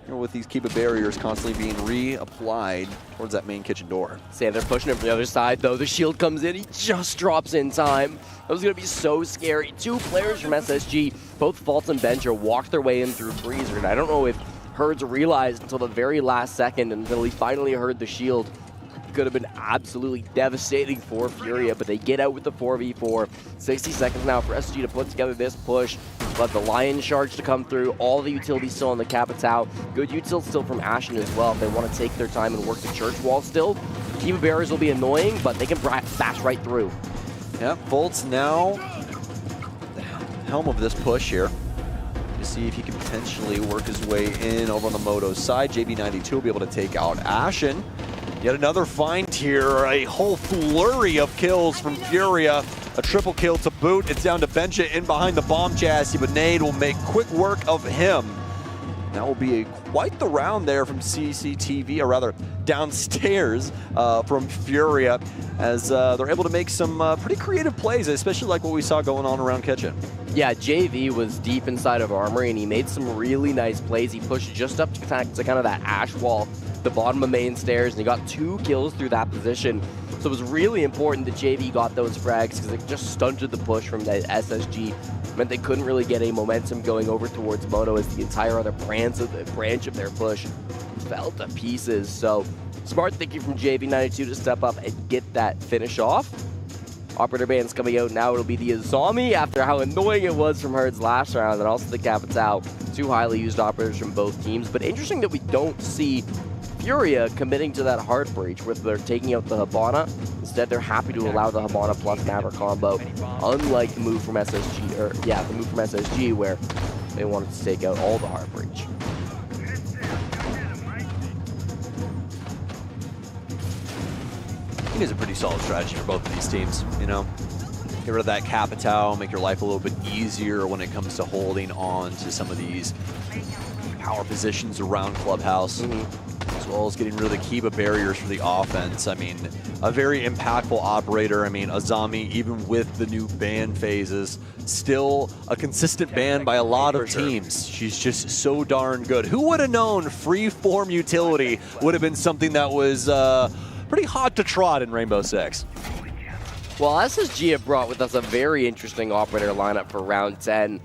Speaker 23: With these Kiba barriers constantly being reapplied towards that main kitchen door.
Speaker 24: Say they're pushing him from the other side, though. The shield comes in. He just drops in time. That was going to be so scary. 2 players from SSG, both Fultz and Benja, walked their way in through Freezer. And I don't know if Herds realized until the very last second, until he finally heard the shield. could have been absolutely devastating for Furia, but they get out with the 4v4. 60 seconds now for SSG to put together this push. But the Lion Charge to come through, all the utilities still on the Capitao. Good util still from Ashen as well if they want to take their time and work the church wall still. Kiva barriers will be annoying, but they can bash right through.
Speaker 5: Yeah, Volt's now the helm of this push here. To see if he can potentially work his way in over on the Moto side. JB92 will be able to take out Ashen. Yet another find here, a whole flurry of kills from Furia. A triple kill to boot. It's down to Benja in behind the bomb chassis, but Nade will make quick work of him. That will be quite the round there from CCTV, or rather downstairs from Furia, as they're able to make some pretty creative plays, especially like what we saw going on around Kitchen.
Speaker 24: Yeah, JV was deep inside of Armory, and he made some really nice plays. He pushed just up to kind of that ash wall, the bottom of main stairs, and he got 2 kills through that position. So it was really important that JV got those frags because it just stunted the push from the SSG. Meant they couldn't really get any momentum going over towards Moto as the entire other branch of their push fell to pieces. So smart thinking from JV92 to step up and get that finish off. Operator bands coming out now. It'll be the Azami after how annoying it was from Herd's last round, and also the Capitao. 2 highly used operators from both teams. But interesting that we don't see Furia committing to that hard breach where they're taking out the Hibana. Instead, they're happy to allow the Hibana plus Maverick combo, unlike the move from SSG, where they wanted to take out all the hard breach.
Speaker 5: I think it's a pretty solid strategy for both of these teams, you know. Get rid of that Capitao, make your life a little bit easier when it comes to holding on to some of these power positions around Clubhouse, as well as getting rid of the Kiba barriers for the offense. I mean, a very impactful operator. I mean, Azami, even with the new ban phases, still a consistent ban by a lot of teams. She's just so darn good. Who would have known free-form utility would have been something that was pretty hot to trot in Rainbow Six?
Speaker 24: Well, SSG have brought with us a very interesting operator lineup for round 10.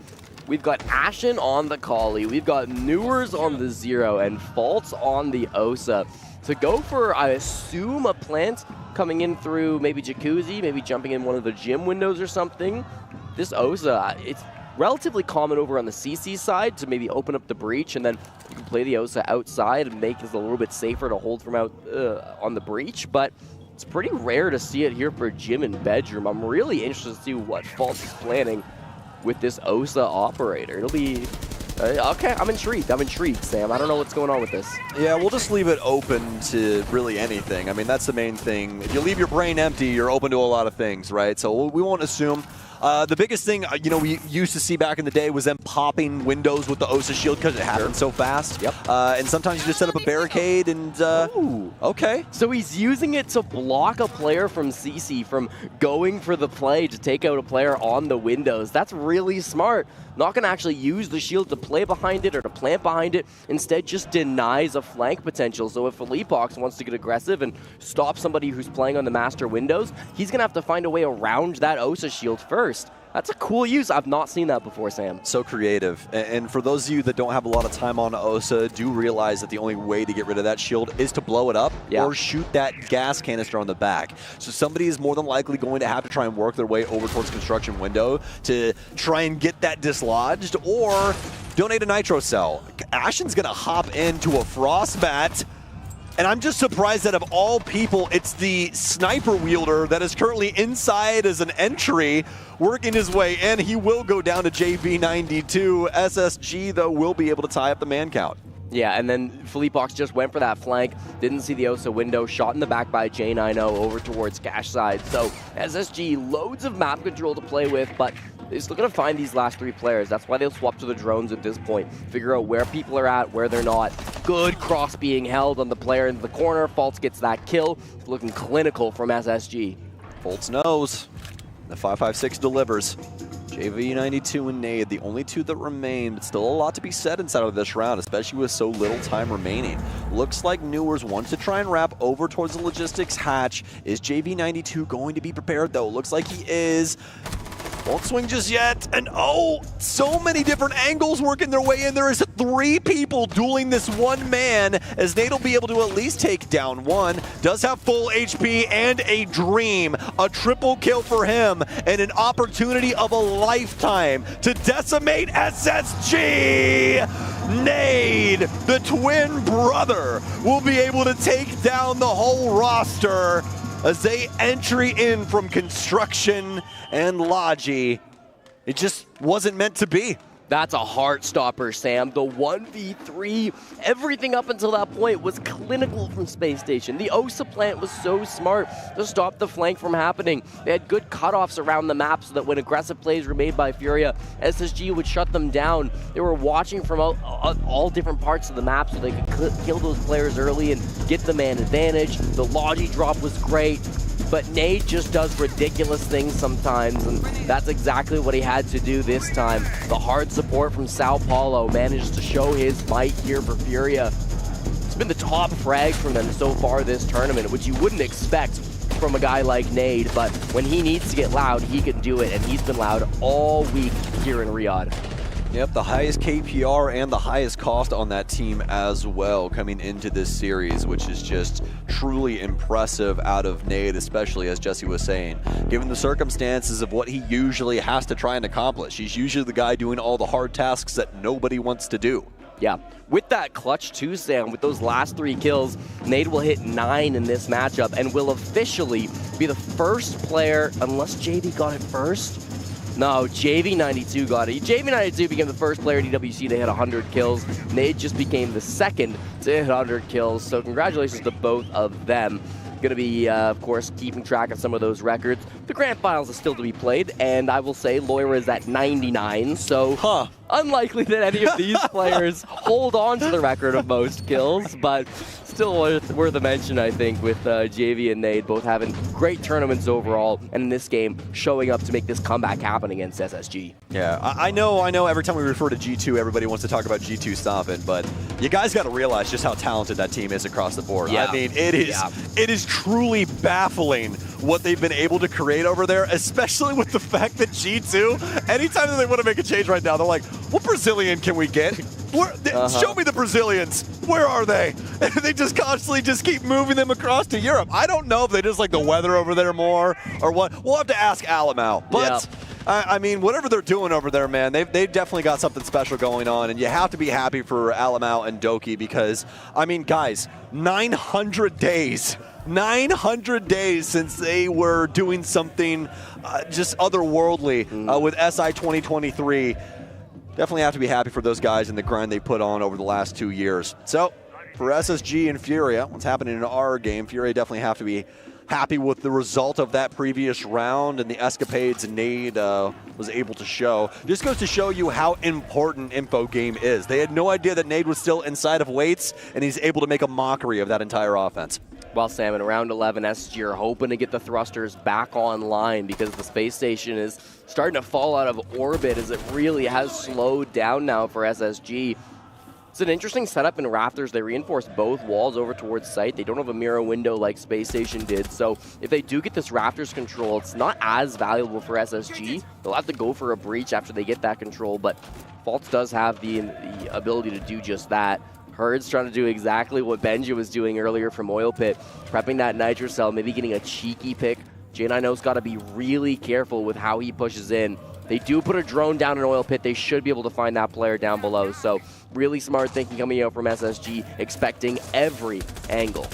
Speaker 24: We've got Ashen on the Kali, we've got Newers on the Zero, and Faults on the Osa. To go for, I assume, a plant coming in through maybe Jacuzzi, maybe jumping in one of the gym windows or something. This Osa, it's relatively common over on the CC side to maybe open up the breach, and then you can play the Osa outside and make it a little bit safer to hold from out on the breach, but it's pretty rare to see it here for gym and bedroom. I'm really interested to see what Faults is planning with this Osa operator. It'll be okay. I'm intrigued, Sam. I don't know what's going on with this.
Speaker 5: Yeah, we'll just leave it open to really anything. I mean, that's the main thing. If you leave your brain empty, you're open to a lot of things, right? So we won't assume. The biggest thing, you know, we used to see back in the day was them popping windows with the Osa shield because it happened so fast. Yep. And sometimes you just set up a barricade and, okay.
Speaker 24: So he's using it to block a player from CC from going for the play to take out a player on the windows. That's really smart. Not going to actually use the shield to play behind it or to plant behind it. Instead, just denies a flank potential. So if Felipox wants to get aggressive and stop somebody who's playing on the master windows, he's going to have to find a way around that Osa shield first. That's a cool use. I've not seen that before, Sam.
Speaker 5: So creative. And for those of you that don't have a lot of time on Osa, do realize that the only way to get rid of that shield is to blow it up or shoot that gas canister on the back. So somebody is more than likely going to have to try and work their way over towards construction window to try and get that dislodged, or donate a nitro cell. Ashen's going to hop into a frostbat. And I'm just surprised that of all people, it's the sniper wielder that is currently inside as an entry, working his way in. He will go down to JV92. SSG, though, will be able to tie up the man count.
Speaker 24: Yeah, and then Felipox just went for that flank, didn't see the Osa window, shot in the back by J90 over towards Cash side. So SSG, loads of map control to play with, but they're still going to find these last 3 players. That's why they'll swap to the drones at this point. Figure out where people are at, where they're not. Good cross being held on the player in the corner. Faults gets that kill. Looking clinical from SSG.
Speaker 5: Faults knows. The 5.56 delivers. JV92 and Nade, the only 2 that remain, but still a lot to be said inside of this round, especially with so little time remaining. Looks like Newers wants to try and wrap over towards the logistics hatch. Is JV92 going to be prepared, though? Looks like he is. Won't swing just yet. And oh, so many different angles working their way in. There is 3 people dueling this one man, as Nate will be able to at least take down one. Does have full HP and a dream. A triple kill for him and an opportunity of a lifetime to decimate SSG. Nade, the twin brother, will be able to take down the whole roster as they entry in from Construction and Logi. It just wasn't meant to be.
Speaker 24: That's a heart stopper, Sam. The 1v3, everything up until that point was clinical from Space Station. The Osa plant was so smart to stop the flank from happening. They had good cutoffs around the map so that when aggressive plays were made by Furia, SSG would shut them down. They were watching from all different parts of the map so they could kill those players early and get the man advantage. The Logi drop was great. But Nade just does ridiculous things sometimes, and that's exactly what he had to do this time. The hard support from Sao Paulo manages to show his might here for Furia. It's been the top frag from them so far this tournament, which you wouldn't expect from a guy like Nade, but when he needs to get loud, he can do it, and he's been loud all week here in Riyadh.
Speaker 5: Yep, the highest KPR and the highest cost on that team as well coming into this series, which is just truly impressive out of Nade, especially as Jesse was saying. Given the circumstances of what he usually has to try and accomplish, he's usually the guy doing all the hard tasks that nobody wants to do.
Speaker 24: Yeah, with that clutch too, Sam, with those last 3 kills, Nade will hit 9 in this matchup and will officially be the first player, unless JV got it first. No, JV92 got it. JV92 became the first player in EWC to hit 100 kills. Nade just became the second to hit 100 kills. So congratulations to both of them. Going to be, of course, keeping track of some of those records. The grand finals is still to be played, and I will say Loira is at 99, so unlikely that any of these players hold on to the record of most kills, but still worth a mention, I think, with JV and Nade both having great tournaments overall, and in this game, showing up to make this comeback happen against SSG.
Speaker 5: Yeah, I know every time we refer to G2, everybody wants to talk about G2 stomping, but you guys got to realize just how talented that team is across the board.
Speaker 24: Yeah.
Speaker 5: I mean, it is truly baffling what they've been able to create over there, especially with the fact that G2, anytime that they want to make a change right now, they're like, what Brazilian can we get? Show me the Brazilians. Where are they? And they just constantly just keep moving them across to Europe. I don't know if they just like the weather over there more or what. We'll have to ask Alamau. But I mean, whatever they're doing over there, man, they've definitely got something special going on, and you have to be happy for Alamau and Doki because, I mean, guys, 900 days. 900 days since they were doing something just otherworldly with SI 2023. Definitely have to be happy for those guys and the grind they put on over the last 2 years. So, for SSG and Furia, what's happening in our game, Furia definitely have to be happy with the result of that previous round and the escapades Nade was able to show. This goes to show you how important Info Game is. They had no idea that Nade was still inside of weights, and he's able to make a mockery of that entire offense.
Speaker 24: Well, Sam, in round 11, SSG are hoping to get the thrusters back online because the space station is starting to fall out of orbit as it really has slowed down now for SSG. It's an interesting setup in Rafters. They reinforce both walls over towards site. They don't have a mirror window like Space Station did. So if they do get this Rafters control, it's not as valuable for SSG. They'll have to go for a breach after they get that control, but Faults does have the ability to do just that. Herd's trying to do exactly what Benji was doing earlier from Oil Pit, prepping that Nitro Cell, maybe getting a cheeky pick. J9O's got to be really careful with how he pushes in. They do put a drone down in Oil Pit. They should be able to find that player down below. So really smart thinking coming out from SSG, expecting every angle.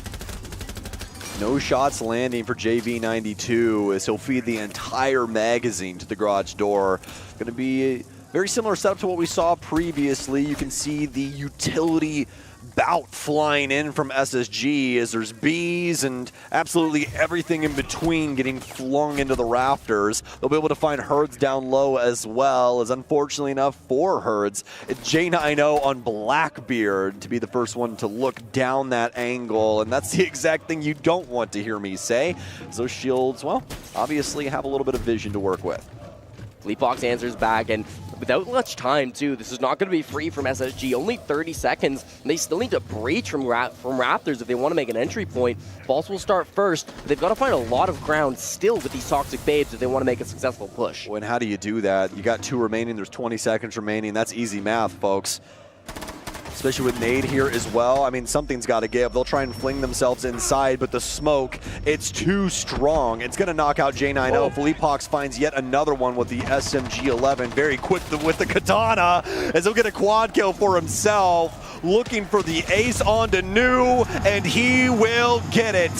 Speaker 5: No shots landing for JV92 as he'll feed the entire magazine to the garage door. Going to be a very similar setup to what we saw previously. You can see the utility bout flying in from SSG as there's bees and absolutely everything in between getting flung into the rafters. They'll be able to find Herds down low as well, as unfortunately enough for Herds, it's J9O on Blackbeard to be the first one to look down that angle, and that's the exact thing you don't want to hear me say. Those shields, well, obviously have a little bit of vision to work with.
Speaker 24: Fleetfox answers back, and without much time, too. This is not going to be free from SSG. Only 30 seconds. They still need to breach from Raptors if they want to make an entry point. Balls will start first. They've got to find a lot of ground still with these Toxic Babes if they want to make a successful push.
Speaker 5: Well, and how do you do that? You got 2 remaining. There's 20 seconds remaining. That's easy math, folks. Especially with Nade here as well. I mean, something's got to give. They'll try and fling themselves inside, but the smoke, it's too strong. It's going to knock out J90. Philippe Hawks finds yet another one with the SMG-11. Very quick with the katana, as he'll get a quad kill for himself. Looking for the ace onto New, and he will get it.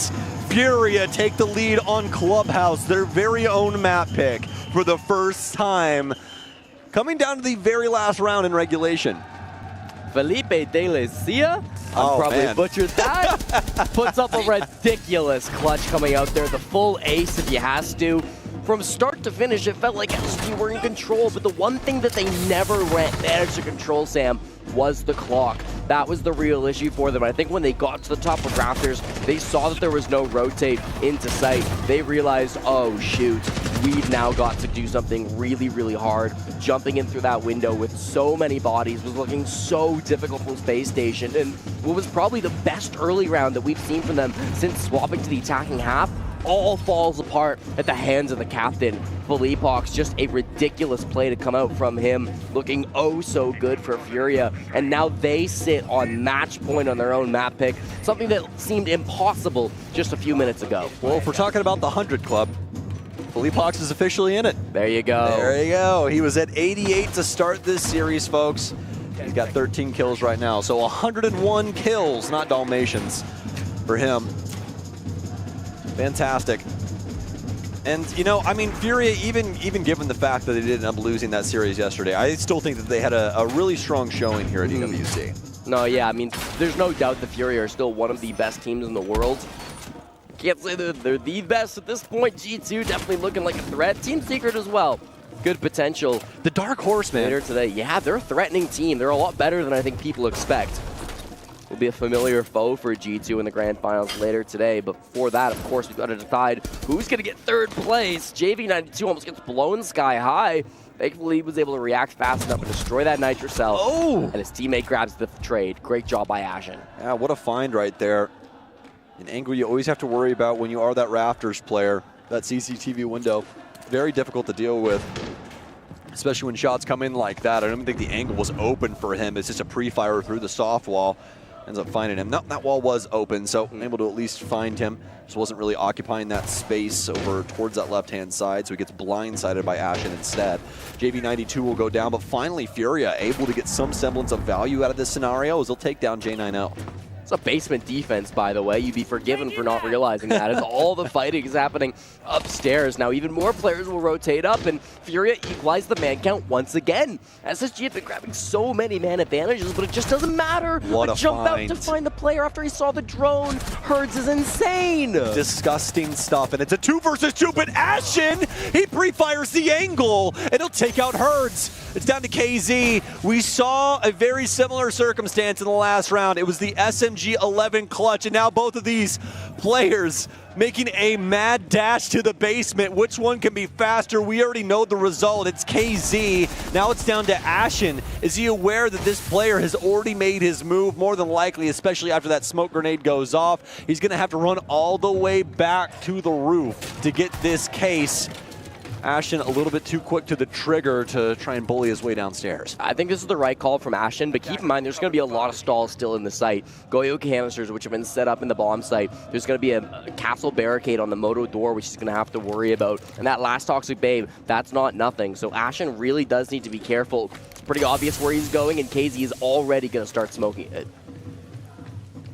Speaker 5: Furia take the lead on Clubhouse, their very own map pick for the first time. Coming down to the very last round in regulation.
Speaker 24: Felipe De La Cia, probably butchered that. Puts up a ridiculous clutch coming out there. The full ace if he has to. From start to finish, it felt like SSG were in control, but the one thing that they never managed to control, Sam, was the clock. That was the real issue for them. I think when they got to the top of Raptors, they saw that there was no rotate into sight. They realized, oh shoot, we've now got to do something really, really hard. Jumping in through that window with so many bodies was looking so difficult from Space Station, and what was probably the best early round that we've seen from them since swapping to the attacking half all falls apart at the hands of the captain. Philippe Hawks, just a ridiculous play to come out from him, looking oh so good for Furia, and now they sit on match point on their own map pick, something that seemed impossible just a few minutes ago.
Speaker 5: Well, if we're talking about the 100 Club, Philippe Hawks is officially in it.
Speaker 24: There you go.
Speaker 5: There you go. He was at 88 to start this series, folks. He's got 13 kills right now, so 101 kills, not Dalmatians, for him. Fantastic. And, you know, I mean, Furia, even given the fact that they did end up losing that series yesterday, I still think that they had a really strong showing here at EWC.
Speaker 24: No, yeah, I mean, there's no doubt the Furia are still one of the best teams in the world. Can't say that they're the best at this point. G2 definitely looking like a threat. Team Secret as well. Good potential.
Speaker 5: The Dark Horse, man.
Speaker 24: Later today. Yeah, they're a threatening team. They're a lot better than I think people expect. Will be a familiar foe for G2 in the grand finals later today. But before that, of course, we've got to decide who's going to get third place. JV92 almost gets blown sky high. Thankfully, he was able to react fast enough and destroy that Nitro cell.
Speaker 5: Oh!
Speaker 24: And his teammate grabs the trade. Great job by Ashen.
Speaker 5: Yeah, what a find right there. An angle you always have to worry about when you are that Raptors player. That CCTV window. Very difficult to deal with. Especially when shots come in like that. I don't even think the angle was open for him. It's just a pre-fire through the soft wall. Ends up finding him. No, that wall was open, so able to at least find him. Just wasn't really occupying that space over towards that left-hand side, so he gets blindsided by Ashen instead. JV92 will go down, but finally Furia able to get some semblance of value out of this scenario as they'll take down J90.
Speaker 24: It's a basement defense, by the way. You'd be forgiven for not realizing that, as all the fighting is happening upstairs. Now, even more players will rotate up, and Furia equalize the man count once again. SSG have been grabbing so many man advantages, but it just doesn't matter.
Speaker 5: What a
Speaker 24: jump
Speaker 5: find.
Speaker 24: out to find the player after he saw the drone. Herds is insane.
Speaker 5: Disgusting stuff, and it's a 2 versus 2, but Ashen, he pre-fires the angle, and he'll take out Herds. It's down to KZ. We saw a very similar circumstance in the last round. It was the SMG-11 clutch, and now both of these players making a mad dash to the basement. Which one can be faster? We already know the result. It's KZ. Now it's down to Ashen. Is he aware that this player has already made his move? More than likely, especially after that smoke grenade goes off. He's going to have to run all the way back to the roof to get this case. Ashen a little bit too quick to the trigger to try and bully his way downstairs.
Speaker 24: I think this is the right call from Ashen, but keep in mind there's going to be a lot of stalls still in the site. Goyo canisters, which have been set up in the bomb site. There's going to be a castle barricade on the moto door, which he's going to have to worry about. And that last Toxic Babe, that's not nothing. So Ashen really does need to be careful. It's pretty obvious where he's going, and KZ is already going to start smoking it.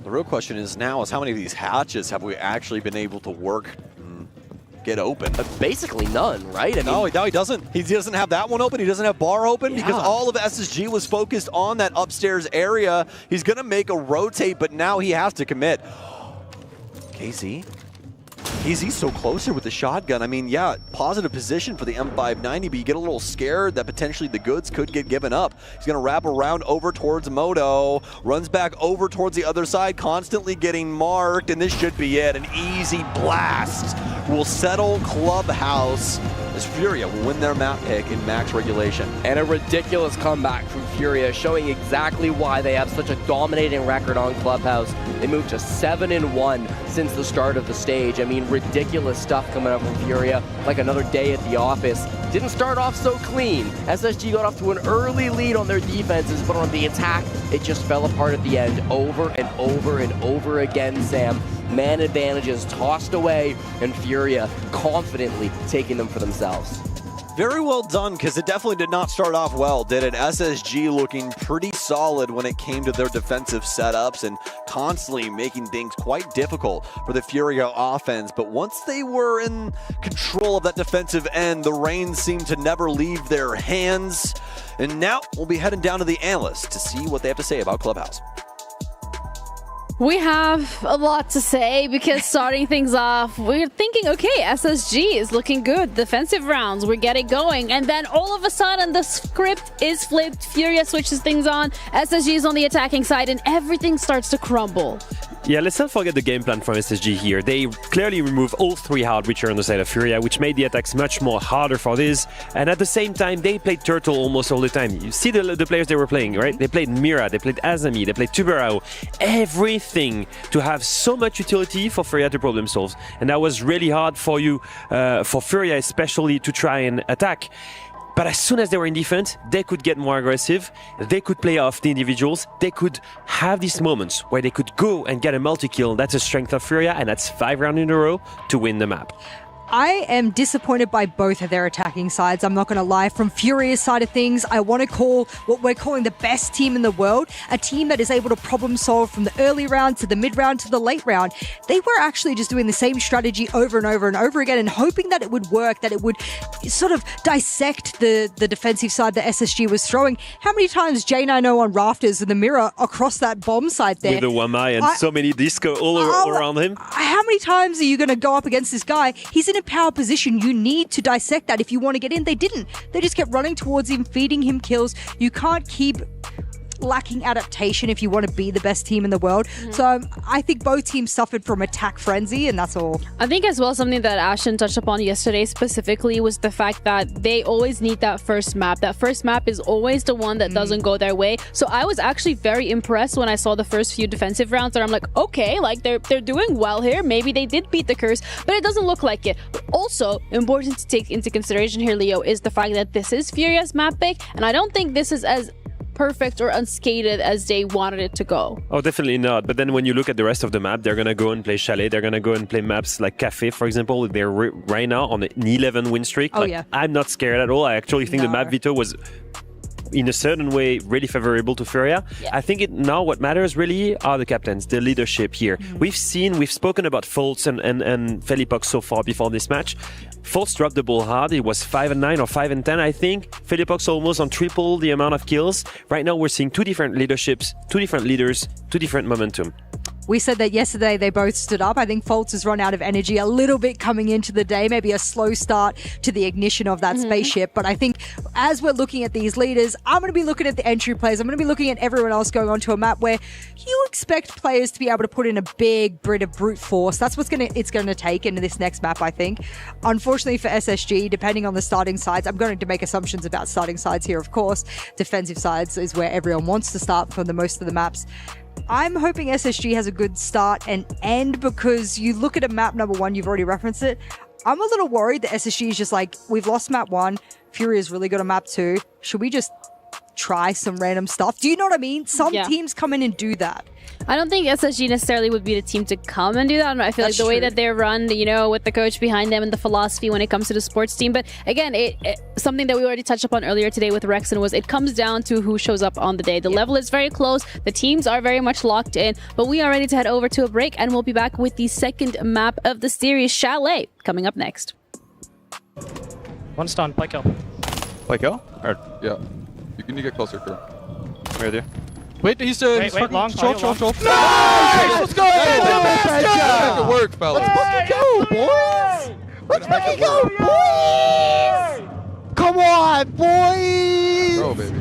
Speaker 5: The real question is now is how many of these hatches have we actually been able to work get open?
Speaker 24: Basically none, right? I
Speaker 5: mean, no, he doesn't. He doesn't have that one open. He doesn't have bar open because all of SSG was focused on that upstairs area. He's going to make a rotate, but now he has to commit. KZ? KZ's so closer with the shotgun. I mean, yeah, positive position for the M590, but you get a little scared that potentially the goods could get given up. He's going to wrap around over towards Moto, runs back over towards the other side, constantly getting marked, and this should be it. An easy blast will settle Clubhouse. as Furia will win their map pick in max regulation.
Speaker 24: And a ridiculous comeback from Furia, showing exactly why they have such a dominating record on Clubhouse. They moved to 7-1 since the start of the stage. I mean, ridiculous stuff coming out from Furia, like another day at the office. Didn't start off so clean. SSG got off to an early lead on their defenses, but on the attack, it just fell apart at the end over and over and over again, Sam. Man advantages tossed away, and Furia confidently taking them for themselves.
Speaker 5: Very well done, because it definitely did not start off well, did it? SSG looking pretty solid when it came to their defensive setups and constantly making things quite difficult for the Furia offense. But once they were in control of that defensive end, the reins seemed to never leave their hands. And now we'll be heading down to the analysts to see what they have to say about Clubhouse.
Speaker 19: We have a lot to say because starting things off, we're thinking, okay, SSG is looking good. Defensive rounds, we're getting going. And then all of a sudden, the script is flipped. Furia switches things on. SSG is on the attacking side, and everything starts to crumble.
Speaker 2: Yeah, let's not forget the game plan from SSG here. They clearly removed all three hard breacher on the side of Furia, which made the attacks much more harder for this. And at the same time, they played Turtle almost all the time. You see the players they were playing, right? They played Mira, they played Azami, they played Tuberao. Everything to have so much utility for Furia to problem solve. And that was really hard for you, for Furia especially, to try and attack. But as soon as they were in defense, they could get more aggressive, they could play off the individuals, they could have these moments where they could go and get a multi-kill. That's a strength of Furia, and that's 5 rounds in a row to win the map.
Speaker 3: I am disappointed by both of their attacking sides. I'm not going to lie. From Furia's side of things, I want to call what we're calling the best team in the world, a team that is able to problem solve from the early round to the mid round to the late round. They were actually just doing the same strategy over and over and over again and hoping that it would work, that it would sort of dissect the defensive side that SSG was throwing. How many times J90 on rafters in the mirror across that bomb site there?
Speaker 2: With the Wamai and so many disco all around him.
Speaker 3: How many times are you going to go up against this guy? He's in a power position. You need to dissect that if you want to get in. They didn't. They just kept running towards him, feeding him kills. You can't keep lacking adaptation if you want to be the best team in the world. So I think both teams suffered from attack frenzy, and that's all.
Speaker 19: I think as well something that Ashton touched upon yesterday specifically was the fact that they always need that first map. That first map is always the one that doesn't go their way. So I was actually very impressed when I saw the first few defensive rounds where I'm like, okay, like they're doing well here. Maybe they did beat the curse, but it doesn't look like it. But also important to take into consideration here, Leo, is the fact that this is Furia's map pick, and I don't think this is as perfect or unscathed as they wanted it to go.
Speaker 2: Oh, definitely not. But then when you look at the rest of the map, they're going to go and play Chalet. They're going to go and play maps like Cafe, for example. They're right now on an 11 win streak.
Speaker 3: Oh, yeah.
Speaker 2: I'm not scared at all. I actually think the map veto was, in a certain way, really favorable to Furia. Yeah. I think now what matters really are the captains, the leadership here. We've spoken about Fultz and Felipox so far before this match. Fultz dropped the ball hard. It was 5-9 or 5-10, I think. Felipox almost on triple the amount of kills. Right now, we're seeing two different leaderships, two different leaders, two different momentum.
Speaker 3: We said that yesterday they both stood up. I think Fultz has run out of energy a little bit coming into the day, maybe a slow start to the ignition of that spaceship. But I think as we're looking at these leaders, I'm going to be looking at the entry players. I'm going to be looking at everyone else going onto a map where you expect players to be able to put in a big bit of brute force. That's what's it's going to take into this next map, I think. Unfortunately for SSG, depending on the starting sides, I'm going to make assumptions about starting sides here, of course. Defensive sides is where everyone wants to start for the most of the maps. I'm hoping SSG has a good start and end, because you look at a map number 1, you've already referenced it. I'm a little worried that SSG is just like, we've lost map 1, Furia is really good on map 2. Should we just try some random stuff? Do you know what I mean? Some teams come in and do that.
Speaker 19: I don't think SSG necessarily would be the team to come and do that. I feel like the way that they're run, with the coach behind them and the philosophy when it comes to the sports team. But again, something that we already touched upon earlier today with Rexon was it comes down to who shows up on the day. The level is very close. The teams are very much locked in. But we are ready to head over to a break, and we'll be back with the second map of the series, Chalet, coming up next.
Speaker 8: One stun, play kill.
Speaker 9: Play kill? Or, yeah. You can get closer, Crew. Right there.
Speaker 8: Wait, he's long. Short.
Speaker 9: Nice! Let's go! Make it work, fellas.
Speaker 15: Let's fucking go, boys! Let's fucking go, boys! Come on, boys!
Speaker 9: Bro, baby.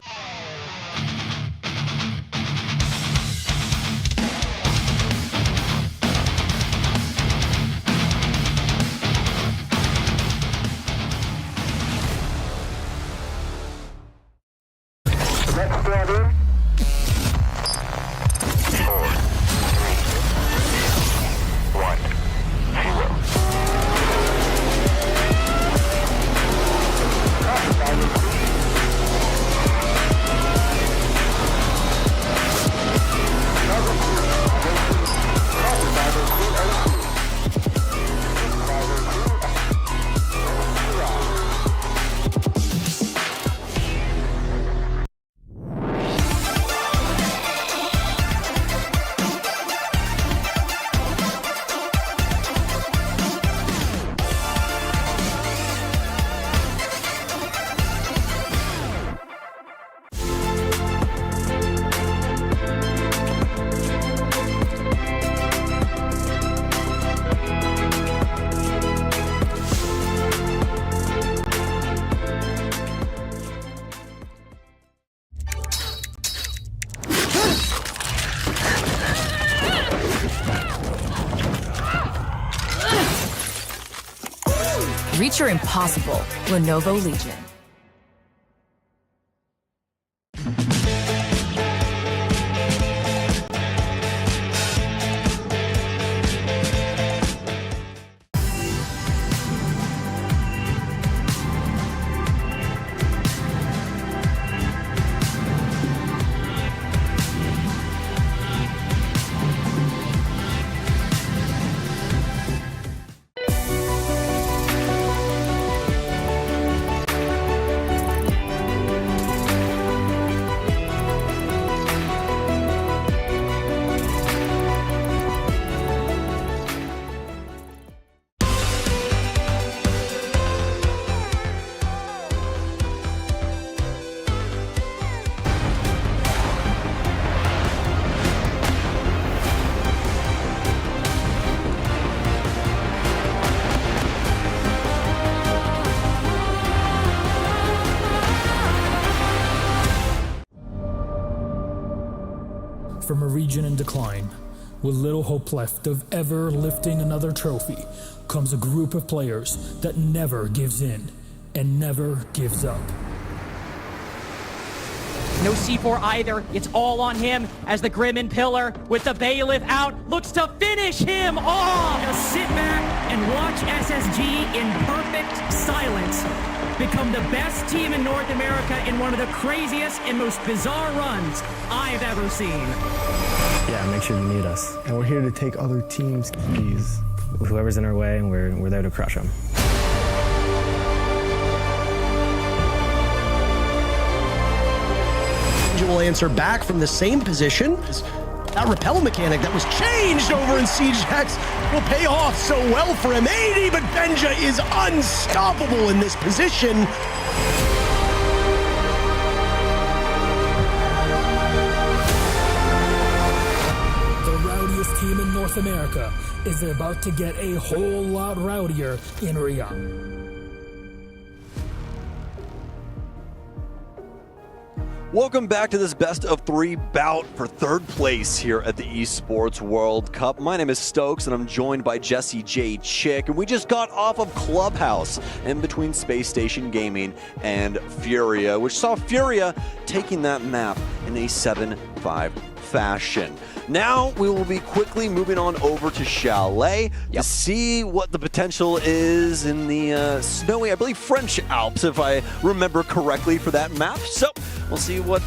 Speaker 11: Reach your impossible. Lenovo Legion.
Speaker 12: From a region in decline, with little hope left of ever lifting another trophy, comes a group of players that never gives in and never gives up.
Speaker 13: No C4 either. It's all on him as the Grim and Pillar, with the Bailiff out, looks to finish him off.
Speaker 14: Just sit back and watch SSG in perfect silence become the best team in North America in one of the craziest and most bizarre runs I've ever seen.
Speaker 25: Yeah, make sure you meet us. And we're here to take other teams' keys. Whoever's in our way, and we're there to crush them.
Speaker 26: Will answer back from the same position. That repel mechanic that was changed over in Siege X will pay off so well for him. 80, but Benja is unstoppable in this position.
Speaker 12: The rowdiest team in North America is about to get a whole lot rowdier in Riyadh.
Speaker 23: Welcome back to this best of 3 bout for 3rd place here at the Esports World Cup. My name is Stokes and I'm joined by Jesse J. Chick, and we just got off of Clubhouse in between Space Station Gaming and Furia, which saw Furia taking that map in a 7-5 fashion. Now we will be quickly moving on over to Chalet to see what the potential is in the snowy, I believe, French Alps, if I remember correctly, for that map. So we'll see what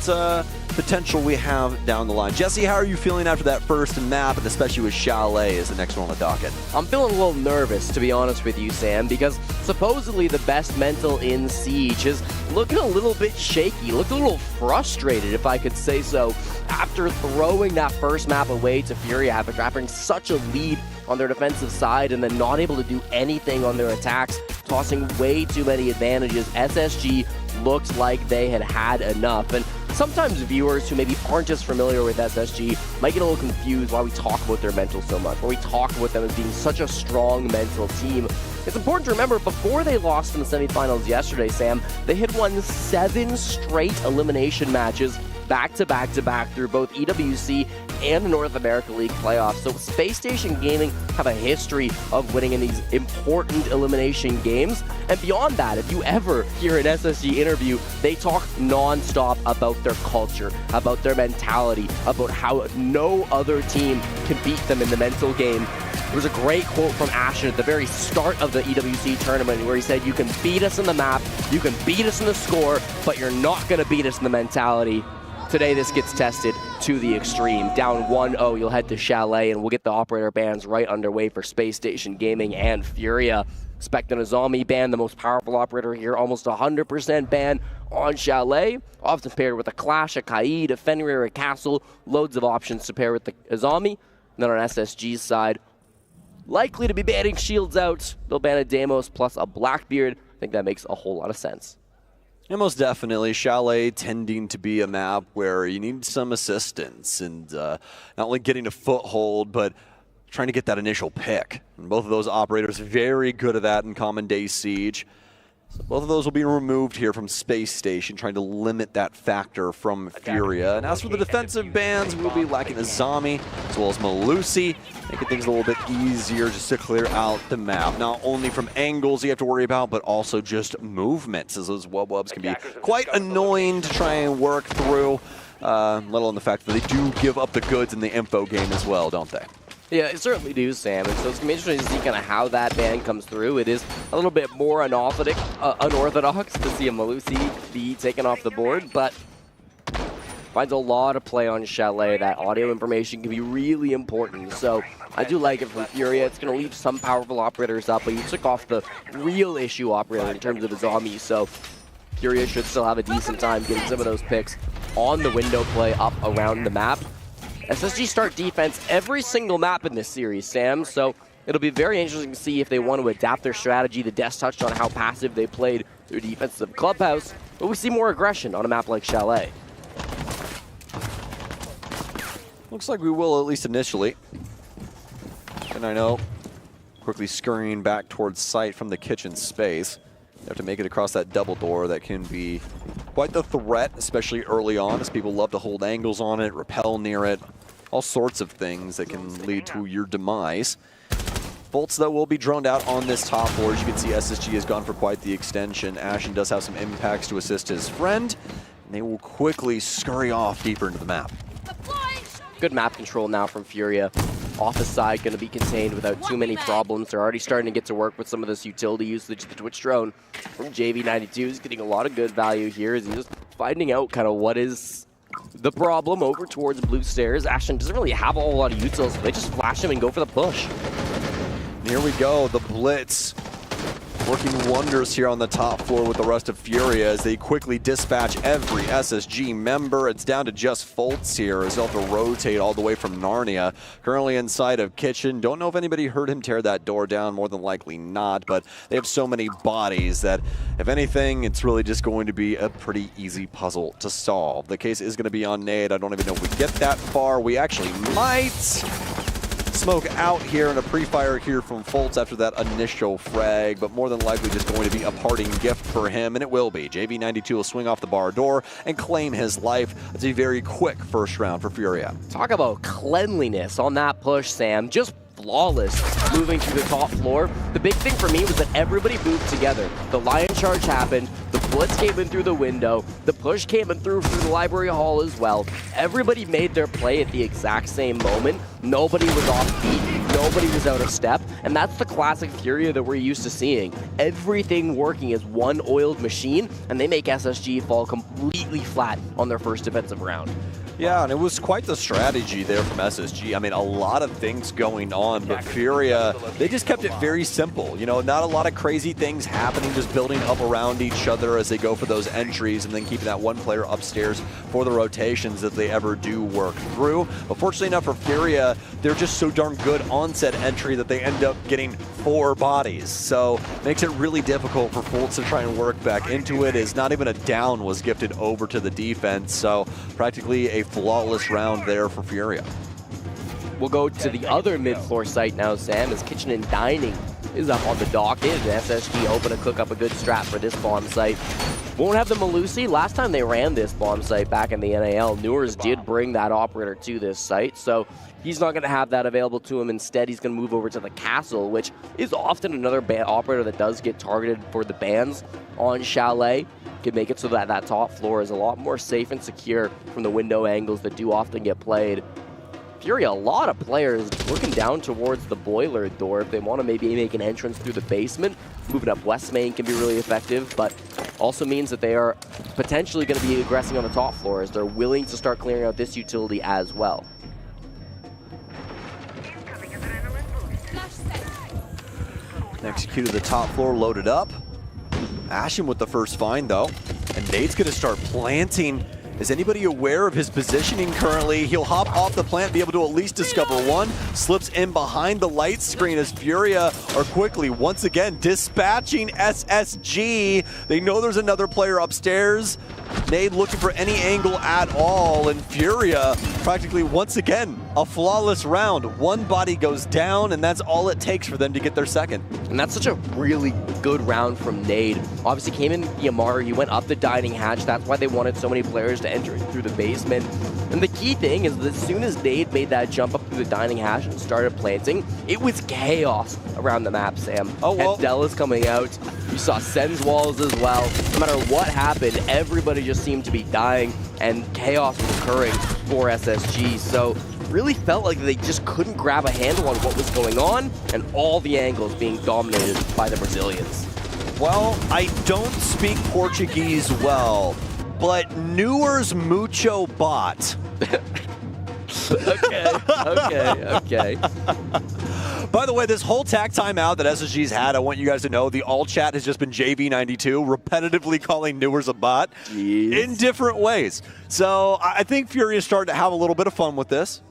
Speaker 23: potential we have down the line. Jesse, how are you feeling after that first map, and especially with Chalet as the next one on the docket?
Speaker 24: I'm feeling a little nervous, to be honest with you, Sam, because supposedly the best mental in Siege is looking a little bit shaky, looked a little frustrated, if I could say so, after throwing that first map away to Furia after having such a lead on their defensive side and then not able to do anything on their attacks, tossing way too many advantages. SSG looked like they had had enough. And sometimes viewers who maybe aren't as familiar with SSG might get a little confused why we talk about their mental so much, why we talk about them as being such a strong mental team. It's important to remember, before they lost in the semifinals yesterday, Sam, they had won 7 straight elimination matches back to back to back through both EWC and the North America League playoffs. So Space Station Gaming have a history of winning in these important elimination games. And beyond that, if you ever hear an SSG interview, they talk non-stop about their culture, about their mentality, about how no other team can beat them in the mental game. There was a great quote from Ashton at the very start of the EWC tournament where he said, you can beat us in the map, you can beat us in the score, but you're not going to beat us in the mentality. Today, this gets tested to the extreme. Down 1-0, you'll head to Chalet, and we'll get the operator bans right underway for Space Station Gaming and Furia. Expecting a zombie ban, the most powerful operator here, almost 100% ban on Chalet. Often paired with a Clash, a Kaid, a Fenrir, a Castle. Loads of options to pair with the zombie. And then on SSG's side, likely to be banning shields out. They'll ban a Deimos plus a Blackbeard. I think that makes a whole lot of sense.
Speaker 23: Yeah, most definitely. Chalet tending to be a map where you need some assistance and not only getting a foothold, but trying to get that initial pick. And both of those operators very good at that in Common Day Siege. So both of those will be removed here from Space Station, trying to limit that factor from Furia. And as for the defensive bans, we'll be lacking Azami as well as Malusi, making things a little bit easier just to clear out the map. Not only from angles you have to worry about, but also just movements, as those wub-wubs can be quite annoying to try and work through, let alone the fact that they do give up the goods in the info game as well, don't they?
Speaker 24: Yeah, it certainly do, Sam. And so it's going to be interesting to see kind of how that ban comes through. It is a little bit more unorthodox to see a Malusi be taken off the board, but finds a lot of play on Chalet. That audio information can be really important. So I do like it from Furia. It's going to leave some powerful operators up, but you took off the real issue operator in terms of the zombie. So Furia should still have a decent time getting some of those picks on the window play up around the map. SSG start defense every single map in this series, Sam, so it'll be very interesting to see if they want to adapt their strategy. The Des touched on how passive they played their defensive clubhouse, but we see more aggression on a map like Chalet.
Speaker 23: Looks like we will, at least initially. And I know, quickly scurrying back towards site from the kitchen space. You have to make it across that double door. That can be quite the threat, especially early on, as people love to hold angles on it, rappel near it, all sorts of things that can lead to your demise. Bolts, though, will be droned out on this top floor. As you can see, SSG has gone for quite the extension. Ashen does have some impacts to assist his friend, and they will quickly scurry off deeper into the map.
Speaker 24: Good map control now from Furia. Office side going to be contained without too many problems. They're already starting to get to work with some of this utility usage. The Twitch drone from JV92 is getting a lot of good value here as he's just finding out kind of what is the problem over towards Blue Stairs. Ashton doesn't really have a whole lot of utils, so they just flash him and go for the push.
Speaker 23: And here we go, the Blitz working wonders here on the top floor with the rest of Furia as they quickly dispatch every SSG member. It's down to just Foltz here as they'll have to rotate all the way from Narnia. Currently inside of Kitchen. Don't know if anybody heard him tear that door down, more than likely not, but they have so many bodies that, if anything, it's really just going to be a pretty easy puzzle to solve. The case is going to be on Nade. I don't even know if we get that far. We actually might. Smoke out here and a pre-fire here from Foltz after that initial frag, but more than likely just going to be a parting gift for him, and it will be. JV92 will swing off the bar door and claim his life. It's a very quick first round for Furia.
Speaker 24: Talk about cleanliness on that push, Sam. Just flawless moving to the top floor. The big thing for me was that everybody moved together. The lion charge happened, the blitz came in through the window, the push came in through the library hall as well. Everybody made their play at the exact same moment. Nobody was off beat, nobody was out of step, and that's the classic Furia that we're used to seeing. Everything working as one oiled machine, and they make SSG fall completely flat on their first defensive round.
Speaker 23: Yeah, and it was quite the strategy there from SSG. I mean, a lot of things going on, but Furia, they just kept it very simple. You know, not a lot of crazy things happening, just building up around each other as they go for those entries and then keeping that one player upstairs for the rotations that they ever do work through. But fortunately enough for Furia, they're just so darn good on said entry that they end up getting 4 bodies. So makes it really difficult for Foltz to try and work back into it, as not even a down was gifted over to the defense. So practically a flawless round there for Furia.
Speaker 24: We'll go to the other mid-floor site now, Sam, as Kitchen and Dining is up on the docket, and SSG hoping to cook up a good strat for this bomb site. Won't have the Malusi. Last time they ran this bomb site back in the NAL, Newers did bring that operator to this site, so he's not going to have that available to him. Instead, he's going to move over to the castle, which is often another operator that does get targeted for the bans on Chalet. Can make it so that that top floor is a lot more safe and secure from the window angles that do often get played. Furia, a lot of players looking down towards the boiler door if they want to maybe make an entrance through the basement. Moving up West Main can be really effective, but also means that they are potentially going to be aggressing on the top floor as they're willing to start clearing out this utility as well.
Speaker 5: Executed the top floor, loaded up. Ashen with the first find though, and Nate's going to start planting. Is anybody aware of his positioning currently? He'll hop off the plant, be able to at least discover one. Slips in behind the light screen as Furia are quickly, once again, dispatching SSG. They know there's another player upstairs. Nade looking for any angle at all, and Furia practically, once again, a flawless round. One body goes down, and that's all it takes for them to get their second.
Speaker 24: And that's such a really good round from Nade. Obviously came in Yamar, he went up the dining hatch. That's why they wanted so many players to enter through the basement. And the key thing is that as soon as Nade made that jump up through the dining hatch and started planting, it was chaos around the map, Sam.
Speaker 5: Oh, well.
Speaker 24: Della's coming out. You saw Sen's walls as well. No matter what happened, everybody just seemed to be dying, and chaos was occurring for SSG. So really felt like they just couldn't grab a handle on what was going on, and all the angles being dominated by the Brazilians.
Speaker 5: Well, I don't speak Portuguese well, but Newers mucho bot.
Speaker 24: Okay.
Speaker 5: By the way, this whole tack timeout that SSG's had, I want you guys to know, the all chat has just been JV92 repetitively calling Newers a bot in different ways. So I think Furia is starting to have a little bit of fun with this,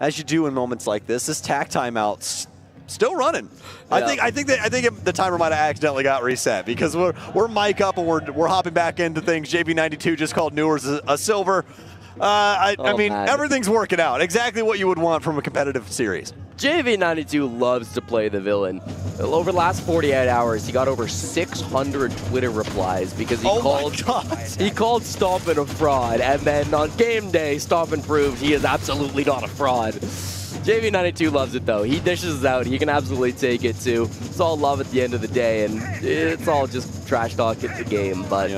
Speaker 5: as you do in moments like this. This tack timeout's still running. Yeah. I think the timer might have accidentally got reset because we're mic up and we're hopping back into things. JV92 just called Newers a silver. I mean, man, everything's working out. Exactly what you would want from a competitive series.
Speaker 24: JV92 loves to play the villain. Over the last 48 hours, he got over 600 Twitter replies because he called Stompin a fraud, and then on game day, Stompin proved he is absolutely not a fraud. JV92 loves it though. He dishes out. He can absolutely take it too. It's all love at the end of the day, and it's all just trash talk at the game. But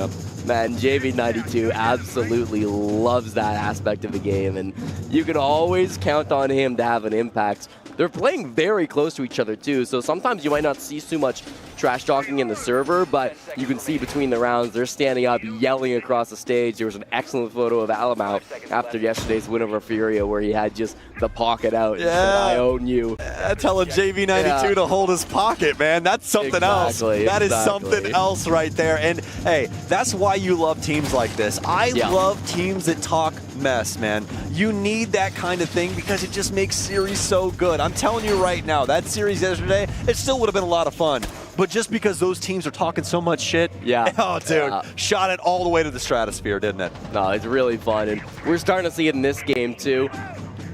Speaker 24: man, JV92 absolutely loves that aspect of the game, and you can always count on him to have an impact. They're playing very close to each other too, so sometimes you might not see too much trash talking in the server, but you can see between the rounds they're standing up yelling across the stage. There was an excellent photo of Alamau after yesterday's win over Furia where he had just the pocket out and said, I own you.
Speaker 5: Telling JV92 to hold his pocket, man. That's something else. That is something else right there. And hey, that's why you love teams like this. I love teams that talk mess, man. You need that kind of thing because it just makes series so good. I'm telling you right now, that series yesterday, it still would have been a lot of fun. But just because those teams are talking so much shit, oh, dude, shot it all the way to the stratosphere, didn't it?
Speaker 24: No, it's really fun. And we're starting to see it in this game, too.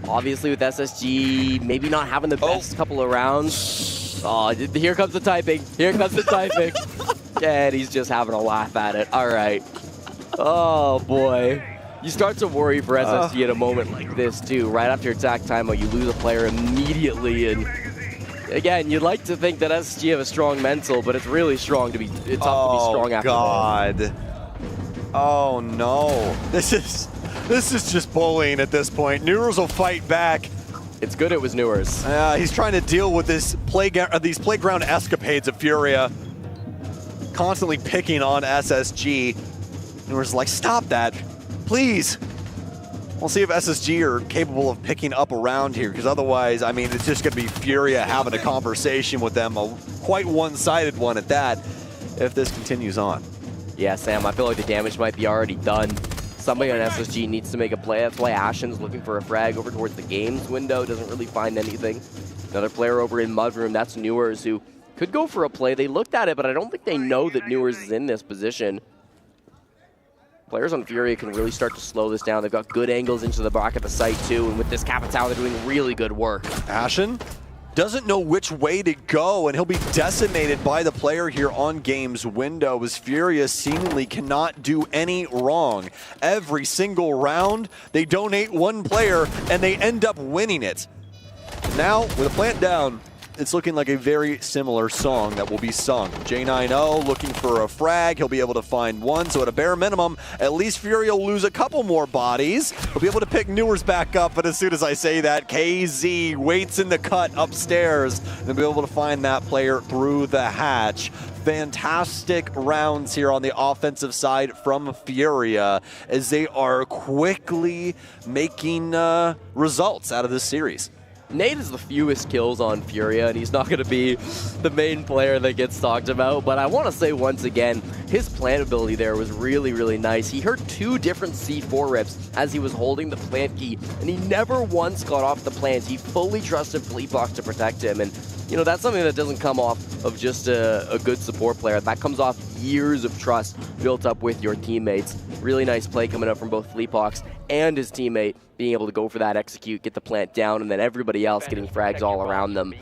Speaker 24: Obviously, with SSG maybe not having the best couple of rounds. Oh, here comes the typing. Here comes the typing. And he's just having a laugh at it. All right. Oh, boy. You start to worry for SSG at a moment like this, too. Right after attack timeout, you lose a player immediately. And again, you'd like to think that SSG have a strong mental, but it's really strong to be, it's tough to be strong after
Speaker 5: that. Oh, no. This is just bullying at this point. Newers will fight back.
Speaker 24: It's good it was Newers.
Speaker 5: He's trying to deal with these playground escapades of Furia. Constantly picking on SSG. Newers is like, stop that. Please. We'll see if SSG are capable of picking up around here, because otherwise, I mean, it's just going to be Furia having a conversation with them, a quite one-sided one at that, if this continues on.
Speaker 24: Yeah, Sam, I feel like the damage might be already done. Somebody on SSG needs to make a play. That's why Ashen's looking for a frag over towards the games window. Doesn't really find anything. Another player over in Mudroom, that's Newers, who could go for a play. They looked at it, but I don't think they know that Newers is in this position. Players on Furia can really start to slow this down. They've got good angles into the back of the site, too. And with this Capitao, they're doing really good work.
Speaker 5: Ashen doesn't know which way to go, and he'll be decimated by the player here on game's window as Furia seemingly cannot do any wrong. Every single round, they donate one player, and they end up winning it. Now, with a plant down, it's looking like a very similar song that will be sung. J90 looking for a frag. He'll be able to find one. So at a bare minimum, at least Furia will lose a couple more bodies. He'll be able to pick Newers back up. But as soon as I say that, KZ waits in the cut upstairs. And be able to find that player through the hatch. Fantastic rounds here on the offensive side from Furia as they are quickly making results out of this series.
Speaker 24: Nate is the fewest kills on Furia, and he's not going to be the main player that gets talked about. But I want to say once again, his plant ability there was really, really nice. He heard 2 different C4 rips as he was holding the plant key, and he never once got off the plant. He fully trusted Fleetbox to protect him, and you know, that's something that doesn't come off of just a good support player. That comes off years of trust built up with your teammates. Really nice play coming up from both Fleetbox and his teammate being able to go for that execute, get the plant down, and then everybody else getting frags all around them.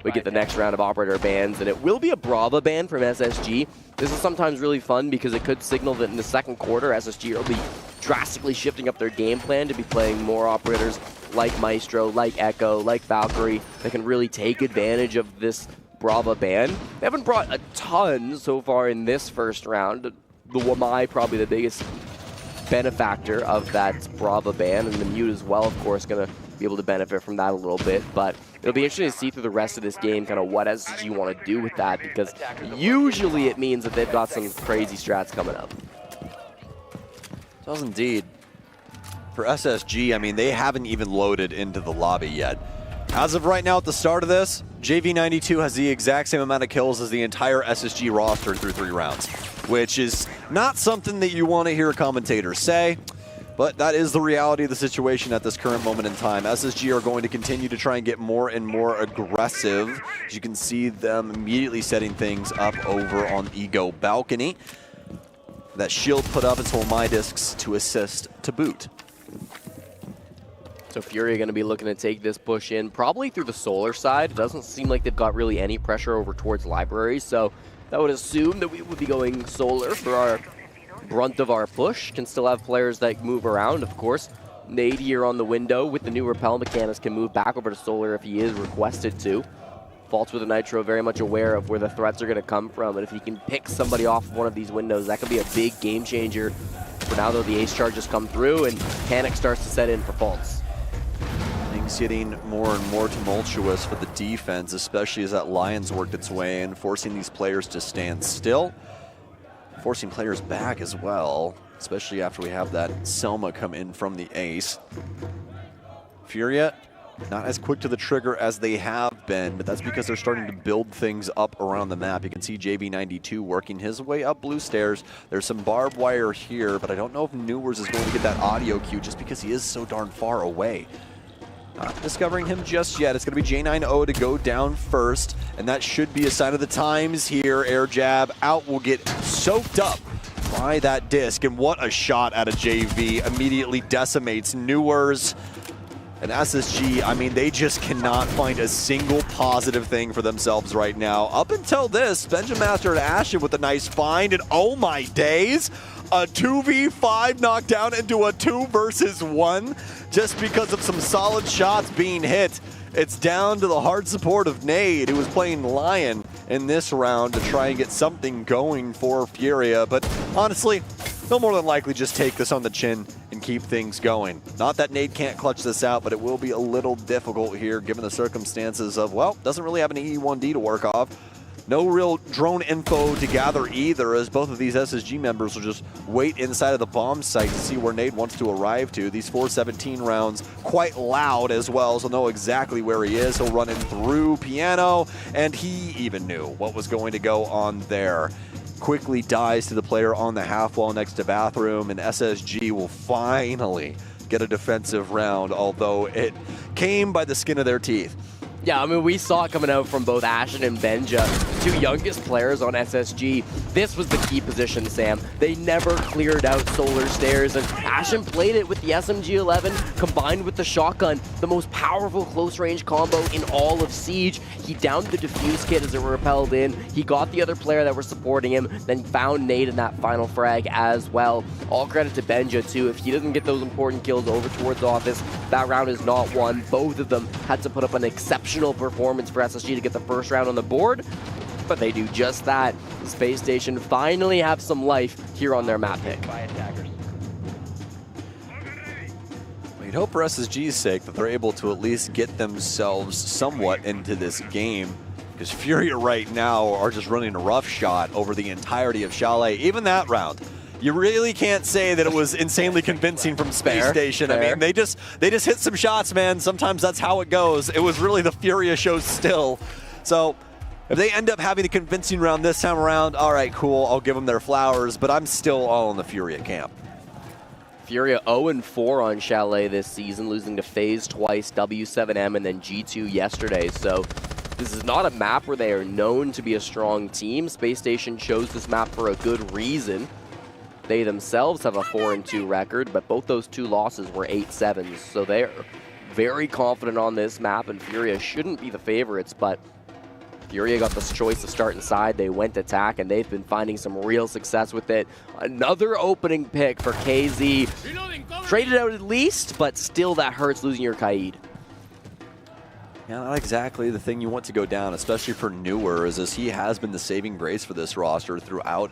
Speaker 24: We get the next round of operator bans, and it will be a Brava ban from SSG. This is sometimes really fun because it could signal that in the second quarter, SSG will be drastically shifting up their game plan to be playing more operators like Maestro, like Echo, like Valkyrie, that can really take advantage of this Brava ban. They haven't brought a ton so far in this first round. The Wamai probably the biggest benefactor of that Brava ban, and the Mute as well, of course, going to be able to benefit from that a little bit. But it'll be interesting to see through the rest of this game kind of what SSG want to do with that, because usually it means that they've got some crazy strats coming up.
Speaker 5: It does indeed. For SSG, I mean, they haven't even loaded into the lobby yet. As of right now, at the start of this, JV92 has the exact same amount of kills as the entire SSG roster through 3 rounds, which is not something that you want to hear commentators say, but that is the reality of the situation at this current moment in time. SSG are going to continue to try and get more and more aggressive. As you can see them immediately setting things up over on Ego Balcony. That shield put up its Wamai discs to assist to boot.
Speaker 24: So Furia going to be looking to take this push in, probably through the solar side. It doesn't seem like they've got really any pressure over towards libraries, so that would assume that we would be going solar for our brunt of our push. Can still have players that move around, of course. Nade here on the window with the new repel mechanics can move back over to solar if he is requested to. Faults with a Nitro very much aware of where the threats are going to come from, and if he can pick somebody off of one of these windows, that could be a big game changer. For now, though, the ace charges come through, and panic starts to set in for Faults.
Speaker 5: Things getting more and more tumultuous for the defense, especially as that Lions worked its way in, forcing these players to stand still, forcing players back as well, especially after we have that Selma come in from the ace. Furia, not as quick to the trigger as they have been, but that's because they're starting to build things up around the map. You can see JB92 working his way up blue stairs. There's some barbed wire here, but I don't know if Newers is going to get that audio cue just because he is so darn far away. Not discovering him just yet. It's going to be J90 to go down first, and that should be a sign of the times here. Air jab out will get soaked up by that disc, and what a shot out of JV. Immediately decimates Newers. And SSG, I mean, they just cannot find a single positive thing for themselves right now. Up until this, Benjamin Master and Ashen with a nice find, and oh my days, a 2v5 knockdown into a 2 versus 1 just because of some solid shots being hit. It's down to the hard support of Nade, who was playing Lion in this round to try and get something going for Furia. But honestly, they'll more than likely just take this on the chin and keep things going. Not that Nade can't clutch this out, but it will be a little difficult here given the circumstances of, well, doesn't really have an E1D to work off. No real drone info to gather either, as both of these SSG members will just wait inside of the bomb site to see where Nade wants to arrive to. These 417 rounds quite loud as well, so know exactly where he is. He'll run in through Piano, and he even knew what was going to go on there. Quickly dies to the player on the half wall next to Bathroom, and SSG will finally get a defensive round, although it came by the skin of their teeth.
Speaker 24: Yeah, I mean, we saw it coming out from both Ashen and Benja. two youngest players on SSG. This was the key position, Sam. They never cleared out Solar Stairs, and Ashen played it with the SMG-11 combined with the shotgun, the most powerful close-range combo in all of Siege. He downed the defuse kit as it repelled in. He got the other player that were supporting him, then found Nate in that final frag as well. All credit to Benja, too. If he doesn't get those important kills over towards Office, that round is not won. Both of them had to put up an exceptional performance for SSG to get the first round on the board, but they do just that. The Space Station finally have some life here on their map pick.
Speaker 5: You'd hope for SSG's sake that they're able to at least get themselves somewhat into this game, because Furia right now are just running a rough shot over the entirety of Chalet. Even that round, you really can't say that it was insanely convincing from Space Station.
Speaker 24: Fair.
Speaker 5: I mean, they just hit some shots, man. Sometimes that's how it goes. It was really the Furia show still. So if they end up having a convincing round this time around, all right, cool, I'll give them their flowers, but I'm still all in the Furia camp.
Speaker 24: Furia 0-4 on Chalet this season, losing to FaZe twice, W7M, and then G2 yesterday. So this is not a map where they are known to be a strong team. Space Station chose this map for a good reason. They themselves have a 4-2 record, but both those two losses were 8-7s. So they're very confident on this map, and Furia shouldn't be the favorites, but Furia got this choice to start inside. They went attack, and they've been finding some real success with it. Another opening pick for KZ. Traded out at least, but still that hurts losing your Kaid.
Speaker 5: Yeah, not exactly the thing you want to go down, especially for Newer, as he has been the saving grace for this roster throughout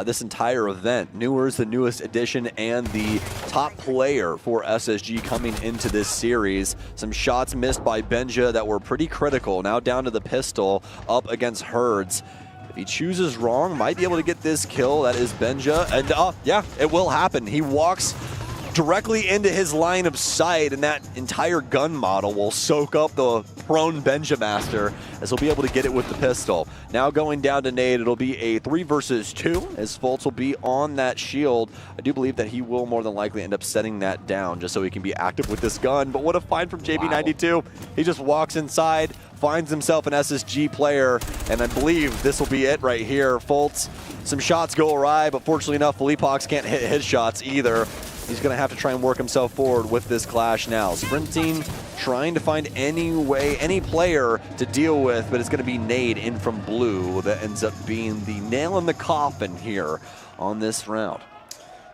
Speaker 5: this entire event. Newer is the newest addition and the top player for SSG coming into this series. Some shots missed by Benja that were pretty critical. Now down to the pistol up against Herds. If he chooses wrong, might be able to get this kill. That is Benja. And yeah, it will happen. He walks directly into his line of sight, and that entire gun model will soak up the prone Benja Master, as he'll be able to get it with the pistol. Now going down to Nade, it'll be a 3 versus 2, as Fultz will be on that shield. I do believe that he will more than likely end up setting that down just so he can be active with this gun. But what a find from JB92. Wow. He just walks inside, finds himself an SSG player, and I believe this will be it right here. Fultz, some shots go awry, but fortunately enough, Philippox can't hit his shots either. He's going to have to try and work himself forward with this clash now. Sprinting, trying to find any way, any player to deal with, but it's going to be Nade in from blue that ends up being the nail in the coffin here on this round.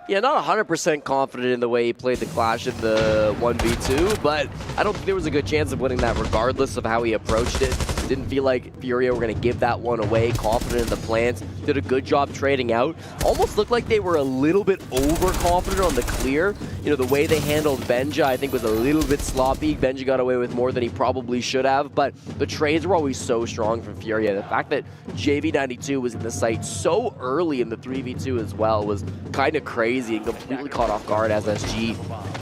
Speaker 24: Yeah, not 100% confident in the way he played the clash in the 1v2, but I don't think there was a good chance of winning that regardless of how he approached it. Didn't feel like Furia were going to give that one away. Confident in the plans. Did a good job trading out. Almost looked like they were a little bit overconfident on the clear. You know, the way they handled Benja, I think, was a little bit sloppy. Benja got away with more than he probably should have, but the trades were always so strong from Furia. The fact that JV92 was in the site so early in the 3v2 as well was kind of crazy and completely caught off guard as SG.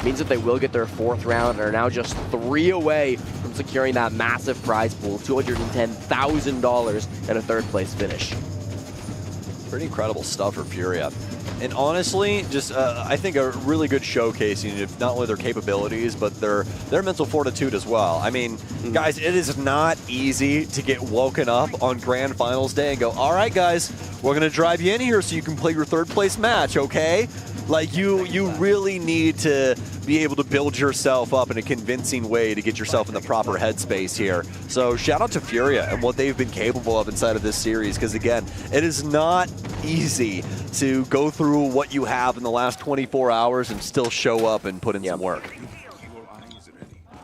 Speaker 24: Means that they will get their 4th round and are now just 3 away from securing that massive prize pool, $210,000 and a 3rd place finish.
Speaker 5: Pretty incredible stuff for Furia. And honestly, just I think a really good showcasing of not only their capabilities, but their mental fortitude as well. I mean, guys, it is not easy to get woken up on Grand Finals Day and go, all right, guys, we're going to drive you in here so you can play your 3rd place match, okay? Like, you really need to be able to build yourself up in a convincing way to get yourself in the proper headspace here. So shout out to Furia and what they've been capable of inside of this series, because again, it is not easy to go through what you have in the last 24 hours and still show up and put in some work.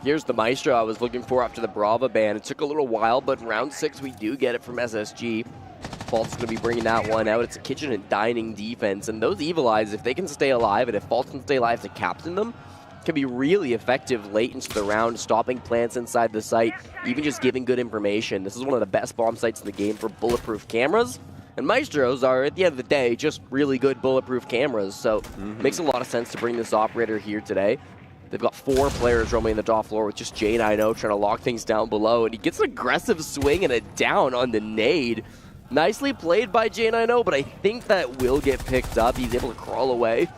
Speaker 24: Here's the Maestro I was looking for after the Brava ban. It took a little while, but round 6 we do get it from SSG. Fultz going to be bringing that one out. It's a kitchen and dining defense, and those Evil Eyes, if they can stay alive, and if Fultz can stay alive to captain them, can be really effective late into the round, stopping plants inside the site, even just giving good information. This is one of the best bomb sites in the game for bulletproof cameras, and Maestros are, at the end of the day, just really good bulletproof cameras, so it makes a lot of sense to bring this operator here today. They've got 4 players roaming the top floor with just J90 trying to lock things down below, and he gets an aggressive swing and a down on the nade. Nicely played by J90, but I think that will get picked up. He's able to crawl away.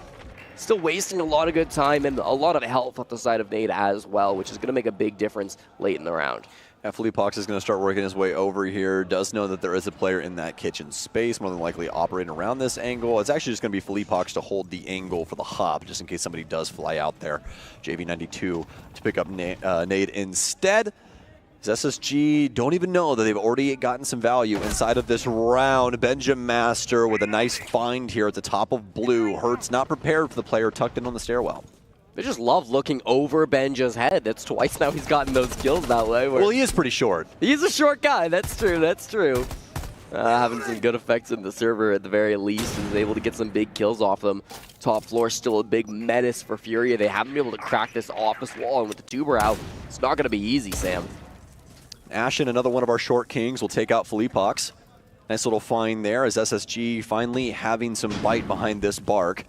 Speaker 24: Still wasting a lot of good time and a lot of health off the side of Nade as well, which is going to make a big difference late in the round.
Speaker 5: Philippe Hawks is going to start working his way over here. Does know that there is a player in that kitchen space, more than likely operating around this angle. It's actually just going to be Philippe Hawks to hold the angle for the hop, just in case somebody does fly out there. JV92 to pick up nade instead. SSG don't even know that they've already gotten some value inside of this round. Benjamin Master with a nice find here at the top of blue. Hurts not prepared for the player tucked in on the stairwell.
Speaker 24: They just love looking over Benja's head. That's twice now he's gotten those kills that way.
Speaker 5: Well, he is pretty short.
Speaker 24: He's a short guy. That's true. That's true. Having some good effects in the server at the very least, and is able to get some big kills off them. Top floor still a big menace for Furia. They haven't been able to crack this office wall, and with the tuber out, it's not going to be easy, Sam.
Speaker 5: Ashen, another one of our short kings, will take out Philippe Hawks. Nice little find there as SSG finally having some bite behind this bark.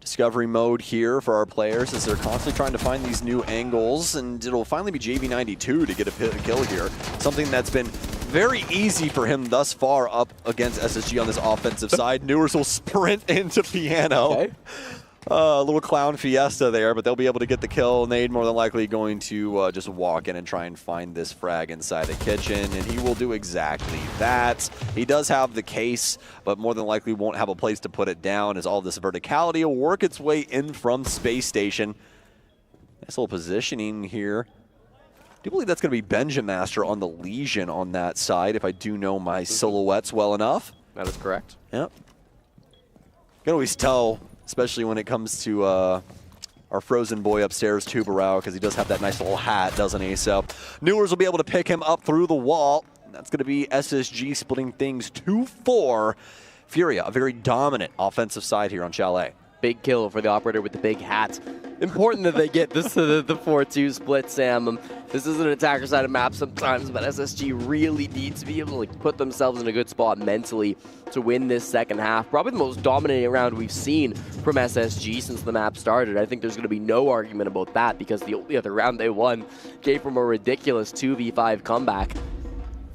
Speaker 5: Discovery mode here for our players as they're constantly trying to find these new angles, and it'll finally be JV92 to get a kill here. Something that's been very easy for him thus far up against SSG on this offensive side. Newers will sprint into Piano.
Speaker 24: Okay.
Speaker 5: A little clown fiesta there, but they'll be able to get the kill. Nade more than likely going to just walk in and try and find this frag inside the kitchen, and he will do exactly that. He does have the case, but more than likely won't have a place to put it down as all this verticality will work its way in from Space Station. Nice little positioning here. I do believe that's going to be Benjamin Master on the Legion on that side, if I do know my silhouettes well enough.
Speaker 24: That is correct.
Speaker 5: Yep. You can always tell, especially when it comes to our frozen boy upstairs, Tubarao, because he does have that nice little hat, doesn't he? So Newers will be able to pick him up through the wall. That's going to be SSG splitting things 2-4. Furia, a very dominant offensive side here on Chalet.
Speaker 24: Big kill for the operator with the big hat. Important that they get this to the 4-2 split, Sam. This is an attacker side of map sometimes, but SSG really needs to be able to put themselves in a good spot mentally to win this second half. Probably the most dominating round we've seen from SSG since the map started. I think there's going to be no argument about that, because the only other round they won came from a ridiculous 2v5 comeback.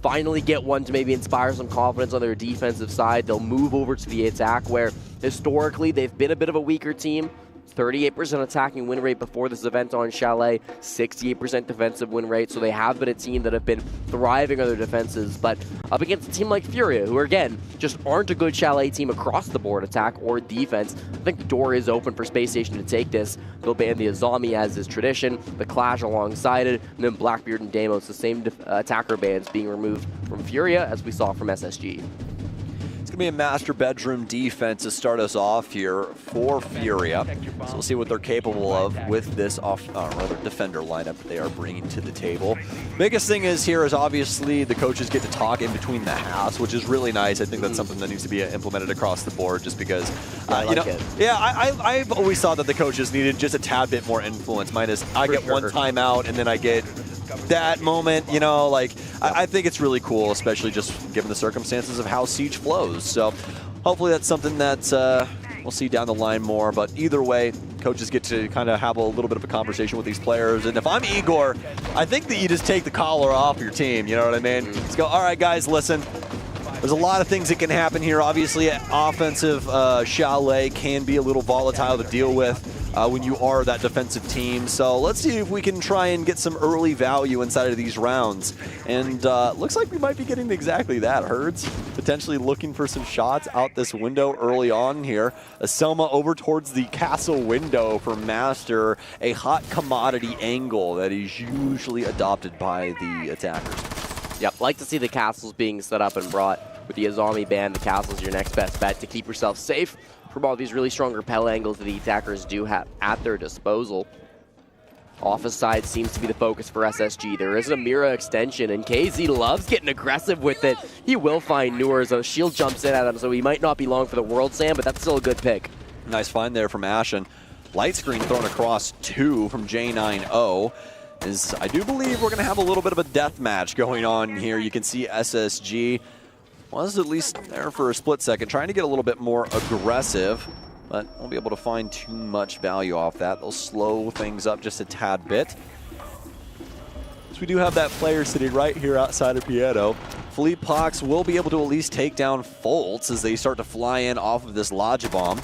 Speaker 24: Finally get one to maybe inspire some confidence on their defensive side. They'll move over to the attack, where historically they've been a bit of a weaker team. 38% attacking win rate before this event on Chalet, 68% defensive win rate, so they have been a team that have been thriving on their defenses, but up against a team like Furia, who again, just aren't a good Chalet team across the board, attack or defense. I think the door is open for Space Station to take this. They'll ban the Azami as is tradition, the Clash alongside it, and then Blackbeard and Deimos, the same attacker bans being removed from Furia as we saw from SSG.
Speaker 5: It's going to be a master bedroom defense to start us off here for Furia. So we'll see what they're capable of with this defender lineup that they are bringing to the table. Biggest thing is here is obviously the coaches get to talk in between the halves, which is really nice. I think that's something that needs to be implemented across the board, just because, I've always thought that the coaches needed just a tad bit more influence. Minus, I get one timeout and then I get that moment, I think it's really cool, especially just given the circumstances of how Siege flows. So hopefully that's something that we'll see down the line more. But either way, coaches get to kind of have a little bit of a conversation with these players. And if I'm Igor, I think that you just take the collar off your team, you know what I mean? Let's go, all right, guys, listen. There's a lot of things that can happen here. Obviously, offensive Chalet can be a little volatile to deal with when you are that defensive team. So let's see if we can try and get some early value inside of these rounds. And looks like we might be getting exactly that. Herds potentially looking for some shots out this window early on here. A Selma over towards the castle window for Master. A hot commodity angle that is usually adopted by the attackers.
Speaker 24: Yep, like to see the castles being set up and brought. With the Azami ban, the castle's your next best bet to keep yourself safe from all these really strong repel angles that the attackers do have at their disposal. Office side seems to be the focus for SSG. There is a Mira extension, and KZ loves getting aggressive with it. He will find Newers. A shield jumps in at him, so he might not be long for the world, Sam, but that's still a good pick.
Speaker 5: Nice find there from Ashen. Light screen thrown across 2 from J90. I do believe we're going to have a little bit of a death match going on here. You can see SSG was at least there for a split second, trying to get a little bit more aggressive, but won't be able to find too much value off that. They'll slow things up just a tad bit. So we do have that player sitting right here outside of Piano. Philippe Hawks will be able to at least take down Foltz as they start to fly in off of this Lodge Bomb.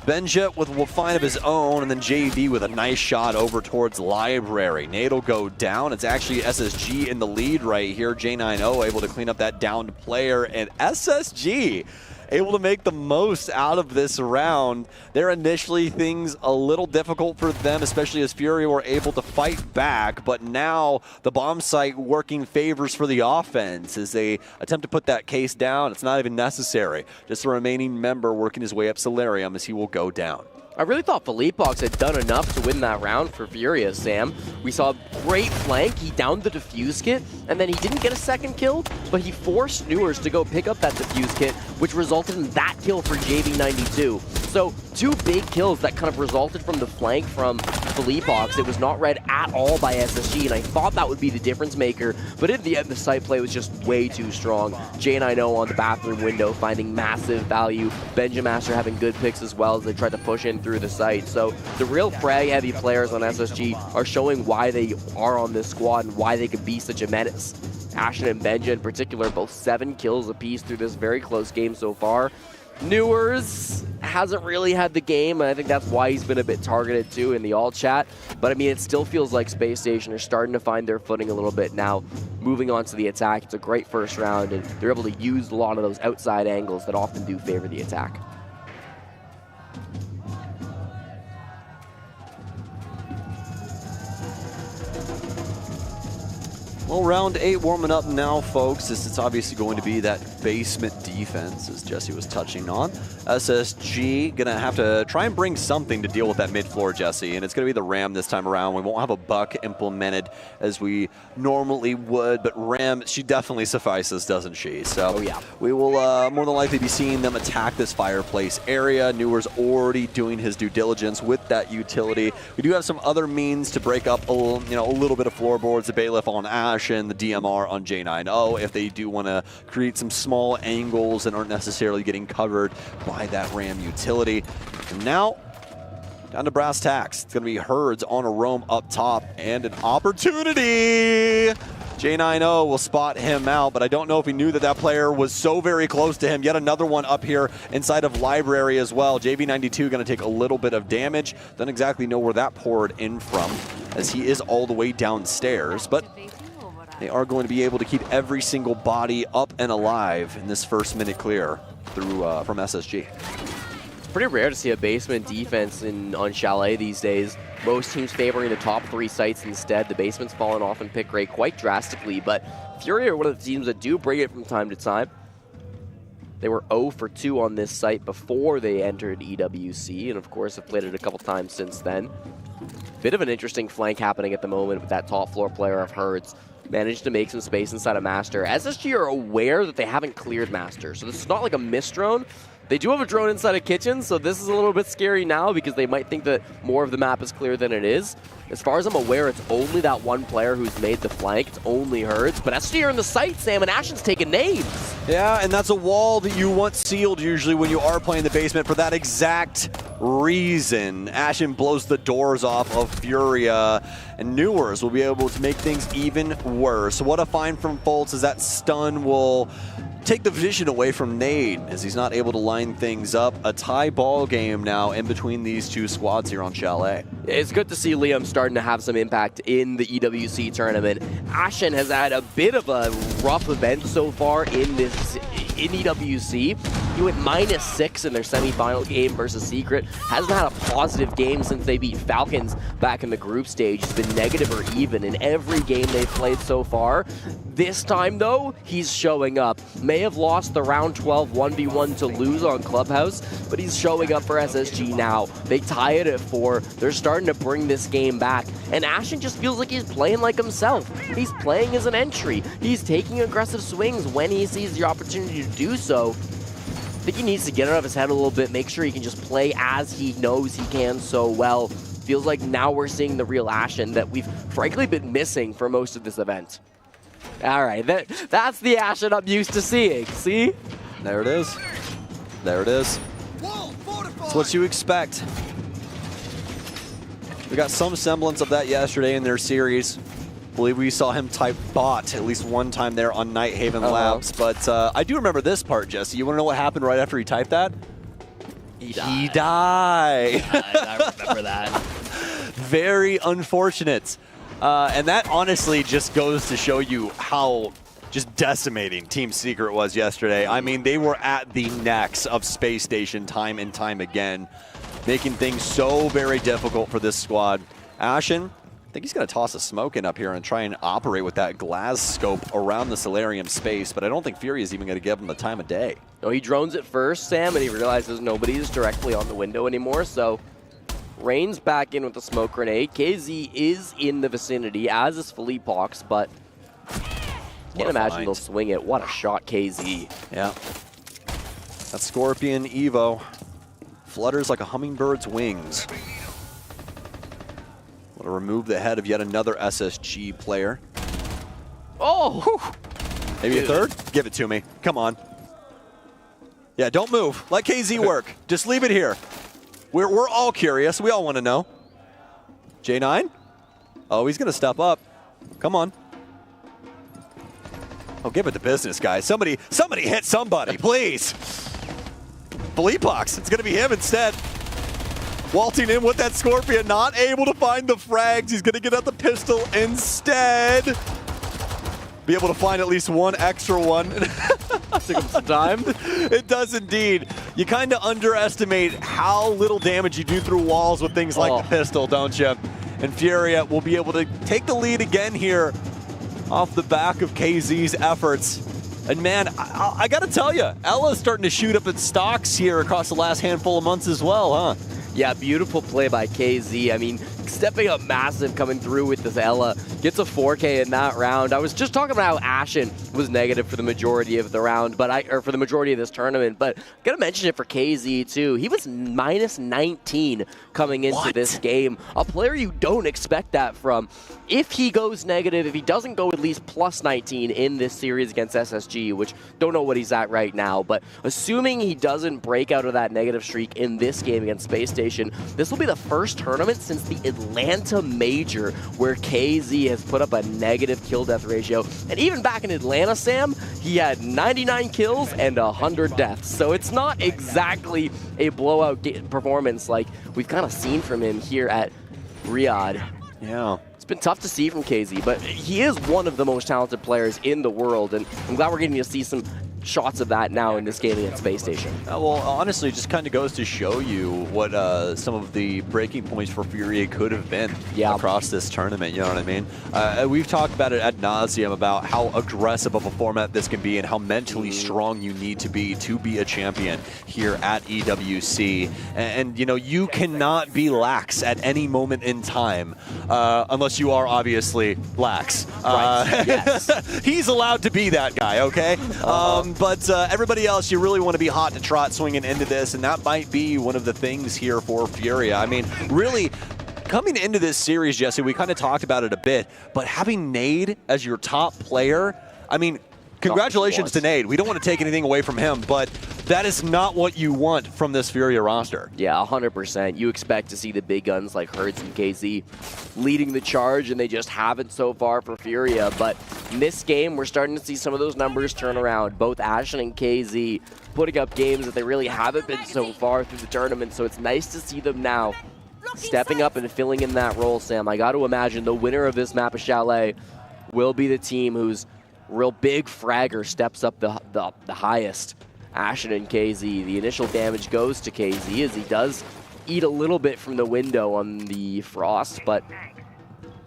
Speaker 5: Benja with a find of his own, and then JV with a nice shot over towards Library. Nade will go down. It's actually SSG in the lead right here. J90 able to clean up that downed player, and SSG able to make the most out of this round. They're initially things a little difficult for them, especially as Furia were able to fight back, but now the bomb site working favors for the offense as they attempt to put that case down. It's not even necessary. Just a remaining member working his way up Solarium as he will go down.
Speaker 24: I really thought Philippebox had done enough to win that round for Furia, Sam. We saw a great flank. He downed the defuse kit, and then he didn't get a second kill, but he forced Newers to go pick up that defuse kit, which resulted in that kill for JV92. So 2 big kills that kind of resulted from the flank from Philippebox. It was not read at all by SSG, and I thought that would be the difference maker, but in the end, the site play was just way too strong. J90 on the bathroom window finding massive value. Benjamaster having good picks as well as they tried to push in through the site. So the real frag-heavy players on SSG are showing why they are on this squad and why they could be such a menace. Ashen and Benja in particular, both 7 kills apiece through this very close game so far. Newers hasn't really had the game, and I think that's why he's been a bit targeted too in the alt chat. But I mean, it still feels like Space Station are starting to find their footing a little bit now. Moving on to the attack, it's a great first round, and they're able to use a lot of those outside angles that often do favor the attack.
Speaker 5: Well, round 8 warming up now, folks. It's obviously going to be that basement defense, as Jesse was touching on. SSG going to have to try and bring something to deal with that mid-floor, Jesse, and it's going to be the Ram this time around. We won't have a buck implemented as we normally would, but Ram, she definitely suffices, doesn't she? So
Speaker 24: yeah,
Speaker 5: we will more than likely be seeing them attack this fireplace area. Newer's already doing his due diligence with that utility. We do have some other means to break up a little bit of floorboards. The Bailiff on Ashen, the DMR on J90 if they do want to create some small angles and aren't necessarily getting covered by that Ram utility. And now, down to brass tacks. It's going to be Herds on a roam up top and an opportunity. J90 will spot him out, but I don't know if he knew that that player was so very close to him. Yet another one up here inside of Library as well. JV92 going to take a little bit of damage. Don't exactly know where that poured in from, as he is all the way downstairs, but they are going to be able to keep every single body up and alive in this first minute clear through from SSG.
Speaker 24: It's pretty rare to see a basement defense on Chalet these days. Most teams favoring the top 3 sites instead. The basement's fallen off in pick rate quite drastically, but Furia are one of the teams that do bring it from time to time. They were 0 for 2 on this site before they entered EWC, and of course have played it a couple times since then. Bit of an interesting flank happening at the moment with that top floor player of Herds. Managed to make some space inside of Master. SSG are aware that they haven't cleared Master, so this is not like a missed drone. They do have a drone inside a kitchen, so this is a little bit scary now because they might think that more of the map is clear than it is. As far as I'm aware, it's only that one player who's made the flank. It's only Herds, but SSG are in the site, Sam, and Ashen's taking names.
Speaker 5: Yeah, and that's a wall that you want sealed usually when you are playing the basement for that exact reason. Ashen blows the doors off of Furia, and Newers will be able to make things even worse. What a find from Fultz as that stun will take the vision away from Nade as he's not able to line things up. A tie ball game now in between these two squads here on Chalet.
Speaker 24: It's good to see Liam starting to have some impact in the EWC tournament. Ashen has had a bit of a rough event so far in EWC. He went -6 in their semifinal game versus Secret. Hasn't had a positive game since they beat Falcons back in the group stage. He's been negative or even in every game they've played so far. This time, though, he's showing up. May have lost the round 12 1v1 to lose on Clubhouse, but he's showing up for SSG now. They tie it at 4. They're starting to bring this game back, and Ashen just feels like he's playing like himself. He's playing as an entry. He's taking aggressive swings when he sees the opportunity to do so. I think he needs to get it out of his head a little bit, make sure he can just play as he knows he can so well. Feels like now we're seeing the real Ashen that we've frankly been missing for most of this event. All right, that's the Ashen I'm used to seeing, see?
Speaker 5: There it is. There it is. It's what you expect. We got some semblance of that yesterday in their series. I believe we saw him type bot at least one time there on Night Haven Labs. But I do remember this part, Jesse. You want to know what happened right after he typed that?
Speaker 23: He died.
Speaker 24: I remember that.
Speaker 23: Very unfortunate. And that honestly just goes to show you how just decimating Team Secret was yesterday. I mean, they were at the necks of Space Station time and time again, making things so very difficult for this squad. Ashen, I think he's going to toss a smoke in up here and try and operate with that glass scope around the Solarium space, but I don't think Furia is even going to give him the time of day.
Speaker 24: No, he drones it first, Sam, and he realizes nobody's directly on the window anymore, so Rain's back in with the smoke grenade. KZ is in the vicinity, as is Philippe Hawks, but can't imagine they'll swing it. What a shot, KZ.
Speaker 23: Yeah. That Scorpion Evo flutters like a hummingbird's wings. Want to remove the head of yet another SSG player.
Speaker 24: Oh!
Speaker 23: Whew. Maybe a third? Give it to me. Come on. Yeah, don't move. Let KZ work. Just leave it here. We're all curious. We all want to know. J9? Oh, he's going to step up. Come on. Oh, give it to business, guys. Somebody hit somebody, please. Philippe Hawks, it's going to be him instead. Waltzing in with that Scorpion, not able to find the frags. He's going to get out the pistol instead. Be able to find at least one extra one.
Speaker 24: Took him some time.
Speaker 23: It does indeed. You kind of underestimate how little damage you do through walls with things like the pistol, don't you? And Furia will be able to take the lead again here off the back of KZ's efforts. And man, I got to tell you, Ella's starting to shoot up its stocks here across the last handful of months as well, huh?
Speaker 24: Yeah, beautiful play by KZ. I mean, stepping up massive, coming through with this Ella. Gets a 4K in that round. I was just talking about how Ashen was negative for the majority of the round, or for the majority of this tournament, but I gotta mention it for KZ too. He was minus 19 coming into this game. A player you don't expect that from. If he goes negative, if he doesn't go at least plus 19 in this series against SSG, which don't know what he's at right now, but assuming he doesn't break out of that negative streak in this game against Space Station, this will be the first tournament since the Atlanta Major where KZ has put up a negative kill-death ratio. And even back in Atlanta, Sam, he had 99 kills and 100 deaths. So it's not exactly a blowout performance like we've kind of seen from him here at Riyadh.
Speaker 23: Yeah.
Speaker 24: It's been tough to see from KZ, but he is one of the most talented players in the world, and I'm glad we're getting to see some shots of that now in this game against Space Station.
Speaker 23: Well, honestly, it just kind of goes to show you what some of the breaking points for Furia could have been across this tournament, you know what I mean? We've talked about it ad nauseum about how aggressive of a format this can be and how mentally strong you need to be a champion here at EWC. And you know, you cannot be lax at any moment in time unless you are obviously lax.
Speaker 24: Right. Yes.
Speaker 23: He's allowed to be that guy, okay? But everybody else, you really want to be hot to trot swinging into this, and that might be one of the things here for Furia. I mean, really, coming into this series, Jesse, we kind of talked about it a bit, but having Nade as your top player, I mean, congratulations to Nade. We don't want to take anything away from him, but that is not what you want from this Furia roster.
Speaker 24: Yeah, 100%. You expect to see the big guns like Hertz and KZ leading the charge, and they just haven't so far for Furia. But in this game, we're starting to see some of those numbers turn around. Both Ashen and KZ putting up games that they really haven't been so far through the tournament, so it's nice to see them now stepping up and filling in that role, Sam. I got to imagine the winner of this map of Chalet will be the team whose real big fragger steps up the highest. Ashen and KZ. The initial damage goes to KZ as he does eat a little bit from the window on the Frost, but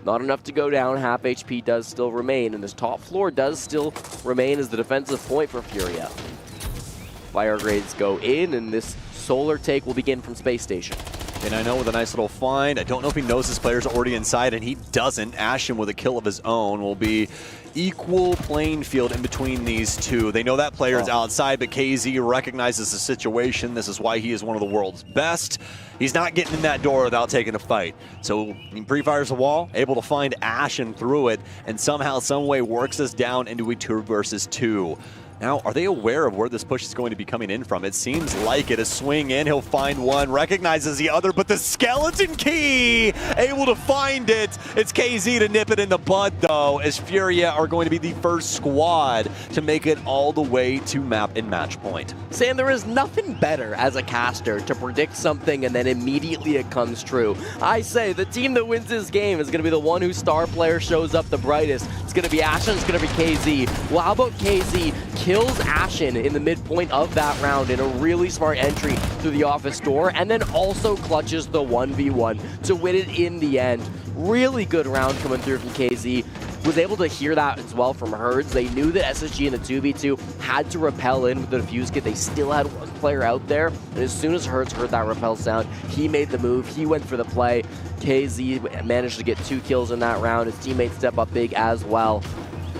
Speaker 24: not enough to go down. Half HP does still remain, and this top floor does still remain as the defensive point for Furia. Fire grades go in, and this solar take will begin from Space Station.
Speaker 23: And I know with a nice little find, I don't know if he knows his player's already inside, and he doesn't. Ashen with a kill of his own will be equal playing field in between these two. They know that player's outside, but KZ recognizes the situation. This is why he is one of the world's best. He's not getting in that door without taking a fight. So he pre-fires the wall, able to find Ashen through it, and somehow, some way works us down into a 2 versus 2.
Speaker 5: Now, are they aware of where this push is going to be coming in from? It seems like it. A swing in, he'll find one, recognizes the other, but the skeleton key, able to find it. It's KZ to nip it in the bud, though, as Furia are going to be the first squad to make it all the way to map and match point.
Speaker 24: Sam, there is nothing better as a caster to predict something and then immediately it comes true. I say the team that wins this game is going to be the one whose star player shows up the brightest. It's going to be Ashen, it's going to be KZ. Well, how about KZ kills Ashen in the midpoint of that round in a really smart entry through the office door, and then also clutches the 1v1 to win it in the end. Really good round coming through from KZ. Was able to hear that as well from Herds. They knew that SSG in the 2v2 had to repel in with the defuse kit. They still had one player out there, and as soon as Herds heard that repel sound, he made the move. He went for the play. KZ managed to get 2 kills in that round. His teammates step up big as well.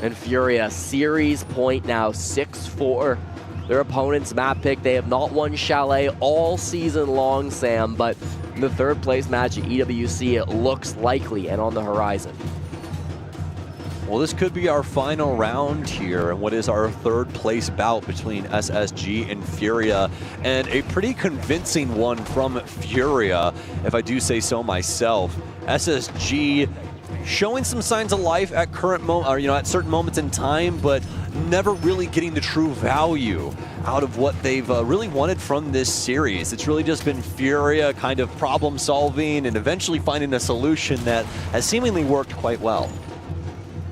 Speaker 24: And Furia, series point now, 6-4. Their opponent's map pick, they have not won Chalet all season long, Sam, but in the 3rd place match at EWC, it looks likely and on the horizon.
Speaker 5: Well, this could be our final round here, and what is our 3rd place bout between SSG and Furia, and a pretty convincing one from Furia, if I do say so myself. SSG showing some signs of life at at certain moments in time, but never really getting the true value out of what they've really wanted from this series. It's really just been Furia kind of problem solving and eventually finding a solution that has seemingly worked quite well.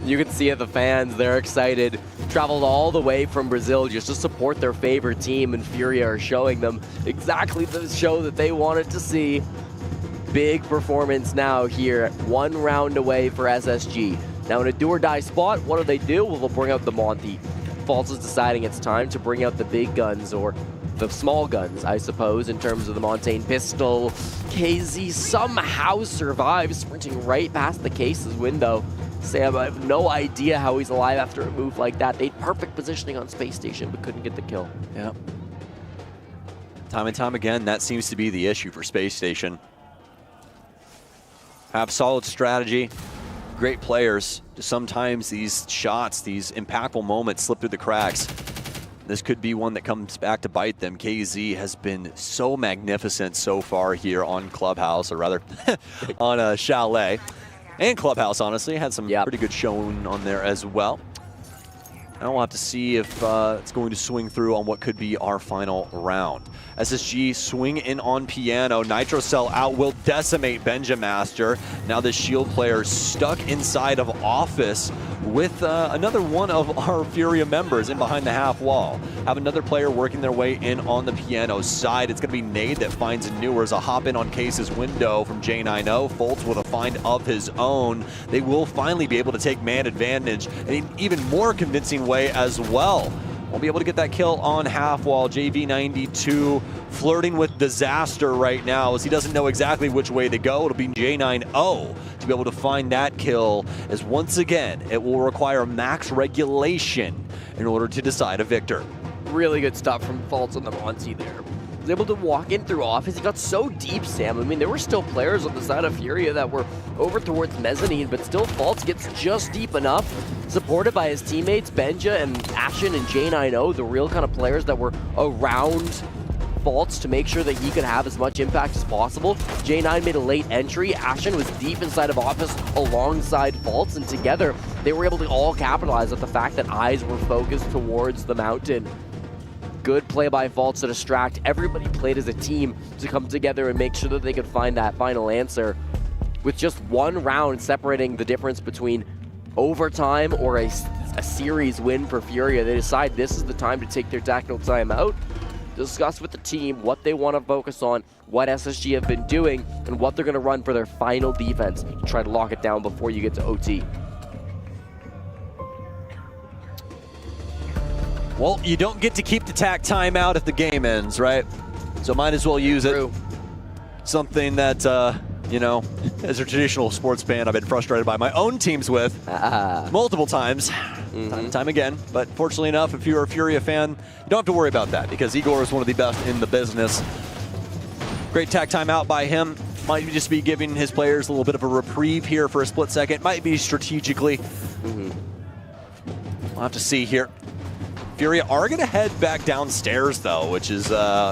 Speaker 24: You can see it, the fans, they're excited. Traveled all the way from Brazil just to support their favorite team, and Furia are showing them exactly the show that they wanted to see. Big performance now here, 1 round away for SSG. Now in a do-or-die spot, what do? Well, they'll bring out the Monty. False is deciding it's time to bring out the big guns, or the small guns, I suppose, in terms of the Montaigne pistol. KZ somehow survives, sprinting right past the case's window. Sam, I have no idea how he's alive after a move like that. They had perfect positioning on Space Station, but couldn't get the kill.
Speaker 5: Yep. Time and time again, that seems to be the issue for Space Station. Have solid strategy, great players. Just sometimes these shots, these impactful moments slip through the cracks. This could be one that comes back to bite them. KZ has been so magnificent so far here on Clubhouse, or rather on Chalet. And Clubhouse, honestly, had some pretty good showing on there as well. Now we'll have to see if it's going to swing through on what could be our final round. SSG swing in on Piano. Nitro Cell out will decimate Benjamaster. Now the Shield player stuck inside of Office with another one of our Furia members in behind the half wall. Have another player working their way in on the Piano side. It's going to be Nade that finds Newers. A hop in on Case's window from J90. Foltz with a find of his own. They will finally be able to take man advantage in an even more convincing way as well. Won't be able to get that kill on half wall. JV92 flirting with disaster right now as he doesn't know exactly which way to go. It'll be J90 to be able to find that kill, as once again it will require max regulation in order to decide a victor.
Speaker 24: Really good stuff from Faltz on the Monty there. Was able to walk in through Office. He got so deep, Sam. I mean, there were still players on the side of Furia that were over towards Mezzanine, but still Faltz gets just deep enough, supported by his teammates, Benja and Ashen and J90, the real kind of players that were around Faltz to make sure that he could have as much impact as possible. J9 made a late entry. Ashen was deep inside of Office alongside Faltz, and together they were able to all capitalize on the fact that eyes were focused towards the mountain. Good play by Faltz to distract. Everybody played as a team to come together and make sure that they could find that final answer. With just 1 round separating the difference between overtime or a series win for Furia, they decide this is the time to take their tactical time out, discuss with the team what they want to focus on, what SSG have been doing, and what they're going to run for their final defense to try to lock it down before you get to OT.
Speaker 5: Well, you don't get to keep the tack timeout if the game ends, right? So might as well use it. Something that, as a traditional sports fan, I've been frustrated by my own teams with multiple times, time and time again. But fortunately enough, if you're a Furia fan, you don't have to worry about that because Igor is one of the best in the business. Great tack timeout by him. Might just be giving his players a little bit of a reprieve here for a split second. Might be strategically. We'll have to see here. Furia are going to head back downstairs, though, which is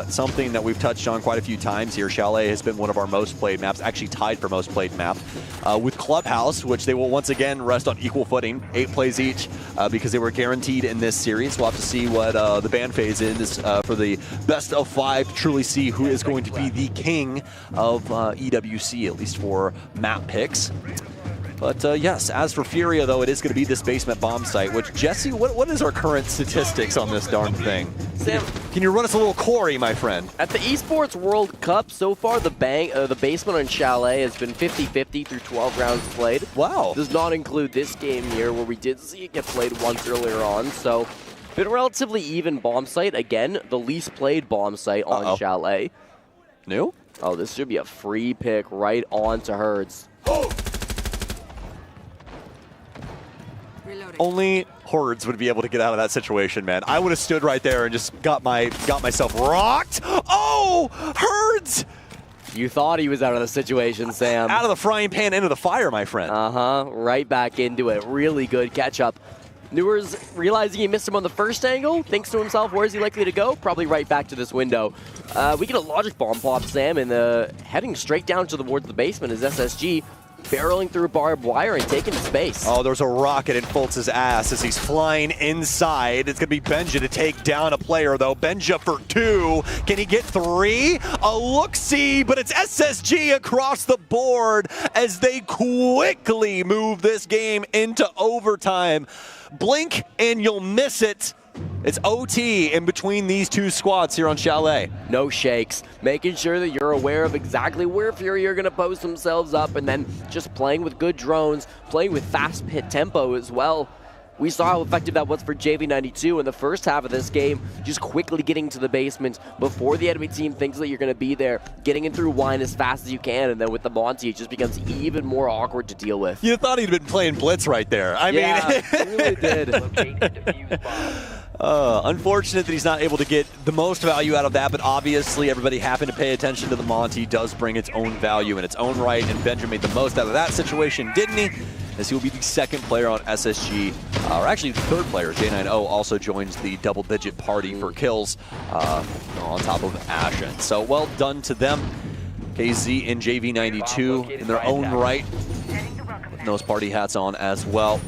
Speaker 5: something that we've touched on quite a few times here. Chalet has been one of our most played maps, actually tied for most played map, with Clubhouse, which they will once again rest on equal footing, 8 plays each, because they were guaranteed in this series. We'll have to see what the ban phase is for the best of 5 to truly see who is going to be the king of EWC, at least for map picks. But yes, as for Furia, though, it is going to be this basement bomb site, which, Jesse, what is our current statistics on this darn thing?
Speaker 24: Sam,
Speaker 5: can you run us a little Corey, my friend?
Speaker 24: At the Esports World Cup, so far the basement on Chalet has been 50-50 through 12 rounds played.
Speaker 5: Wow.
Speaker 24: Does not include this game here, where we did see it get played once earlier on, so been a relatively even bomb site. Again, the least played bomb site on Chalet.
Speaker 5: New?
Speaker 24: Oh, this should be a free pick right on to Herds.
Speaker 5: Only Hordes would be able to get out of that situation, man. I would have stood right there and just got myself rocked. Oh, Herds!
Speaker 24: You thought he was out of the situation, Sam.
Speaker 5: Out of the frying pan into the fire, my friend.
Speaker 24: Right back into it. Really good catch up. Newer's realizing he missed him on the first angle, thinks to himself, where's he likely to go? Probably right back to this window. We get a logic bomb pop, Sam, and heading straight down towards the basement is SSG. Barreling through barbed wire and taking space.
Speaker 5: Oh, there's a rocket in Fultz's ass as he's flying inside. It's going to be Benja to take down a player, though. Benja for 2. Can he get 3? A look-see, but it's SSG across the board as they quickly move this game into overtime. Blink and you'll miss it. It's OT in between these two squads here on Chalet.
Speaker 24: No shakes. Making sure that you're aware of exactly where Furia are going to post themselves up, and then just playing with good drones, playing with fast hit tempo as well. We saw how effective that was for JV92 in the first half of this game, just quickly getting to the basement before the enemy team thinks that you're going to be there, getting in through wine as fast as you can, and then with the Monty, it just becomes even more awkward to deal with.
Speaker 5: You thought he'd been playing Blitz right there. I mean,
Speaker 24: he really did.
Speaker 5: Unfortunate that he's not able to get the most value out of that, but obviously everybody having to pay attention to the Monty does bring its own value in its own right, and Benja made the most out of that situation, didn't he? As he will be the second player on SSG, or actually the third player. J90 also joins the double-digit party for kills on top of Ashen. So well done to them. KZ and JV92 in their own right, putting those party hats on as well.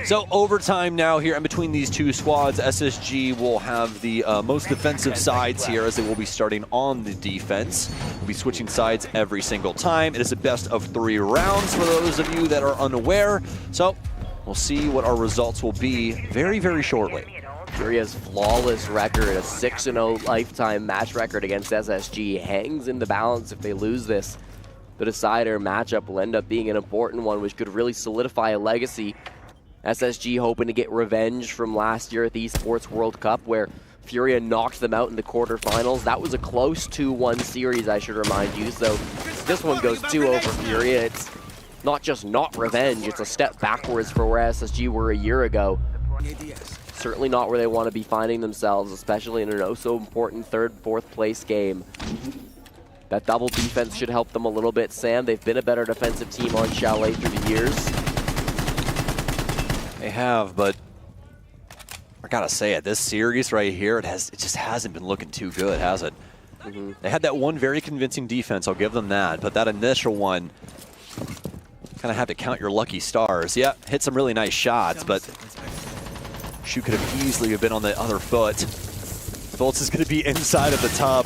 Speaker 5: So overtime now here in between these two squads. SSG will have the most defensive sides here, as they will be starting on the defense. We'll be switching sides every single time. It is a best of 3 rounds for those of you that are unaware. So we'll see what our results will be very, very shortly.
Speaker 24: Furia's flawless record, a 6-0 lifetime match record against SSG, hangs in the balance if they lose this. The decider matchup will end up being an important one, which could really solidify a legacy. SSG hoping to get revenge from last year at the Esports World Cup, where Furia knocked them out in the quarterfinals. That was a close 2-1 series, I should remind you. So this one goes 2-0 for Furia. It's not just not revenge, it's a step backwards for where SSG were a year ago. Certainly not where they want to be finding themselves, especially in an oh-so-important 3rd, 4th place game. That double defense should help them a little bit, Sam. They've been a better defensive team on Chalet through the years.
Speaker 5: They have, but I gotta say it, this series right here, it just hasn't been looking too good, has it? They had that one very convincing defense, I'll give them that, but that initial one, kind of have to count your lucky stars. Yeah, hit some really nice shots, but shoot could have easily been on the other foot. Volts is going to be inside of the top.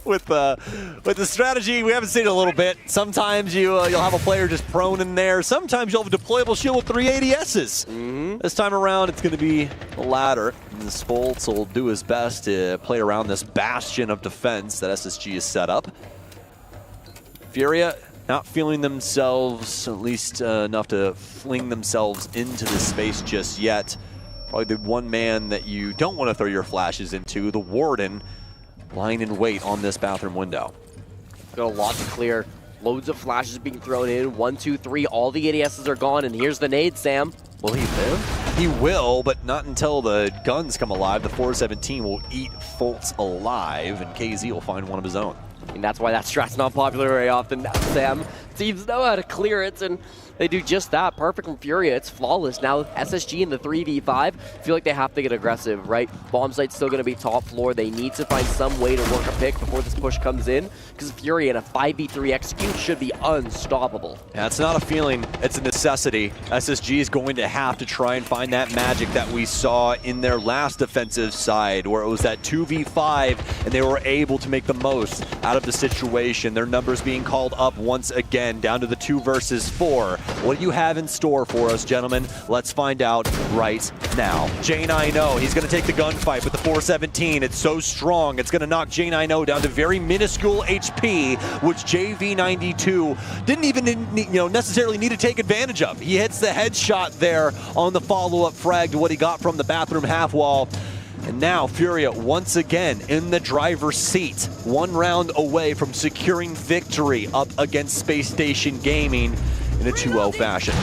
Speaker 5: With the strategy, we haven't seen it a little bit. Sometimes you'll have a player just prone in there. Sometimes you'll have a deployable shield with 3 ADSs. This time around, it's going to be the latter. And Spoltz will do his best to play around this bastion of defense that SSG has set up. Furia not feeling themselves, at least enough to fling themselves into this space just yet. Probably the one man that you don't want to throw your flashes into, the Warden, lying in wait on this bathroom window.
Speaker 24: Got a lot to clear. Loads of flashes being thrown in. 1, 2, 3. All the ADSs are gone, and here's the nade, Sam.
Speaker 5: Will he live? He will, but not until the guns come alive. The 417 will eat Fultz alive, and KZ will find one of his own.
Speaker 24: And that's why that strat's not popular very often now, Sam. Teams know how to clear it, and they do just that. Perfect from Furia. It's flawless. Now SSG in the 3v5 feel like they have to get aggressive, right? Bomb site's still going to be top floor. They need to find some way to work a pick before this push comes in, because Furia in a 5v3 execute should be unstoppable.
Speaker 23: Yeah, it's not a feeling, it's a necessity. SSG is going to have to try and find that magic that we saw in their last defensive side, where it was that 2v5 and they were able to make the most out of the situation. Their numbers being called up once again, down to the 2 versus 4. What do you have in store for us, gentlemen? Let's find out right now. J9O, he's going to take the gunfight with the 417. It's so strong, it's going to knock J9O down to very minuscule HP, which JV92 didn't even necessarily need to take advantage of. He hits the headshot there on the follow-up frag to what he got from the bathroom half wall. And now Furia once again in the driver's seat, 1 round away from securing victory up against Space Station Gaming in a 2-0 fashion.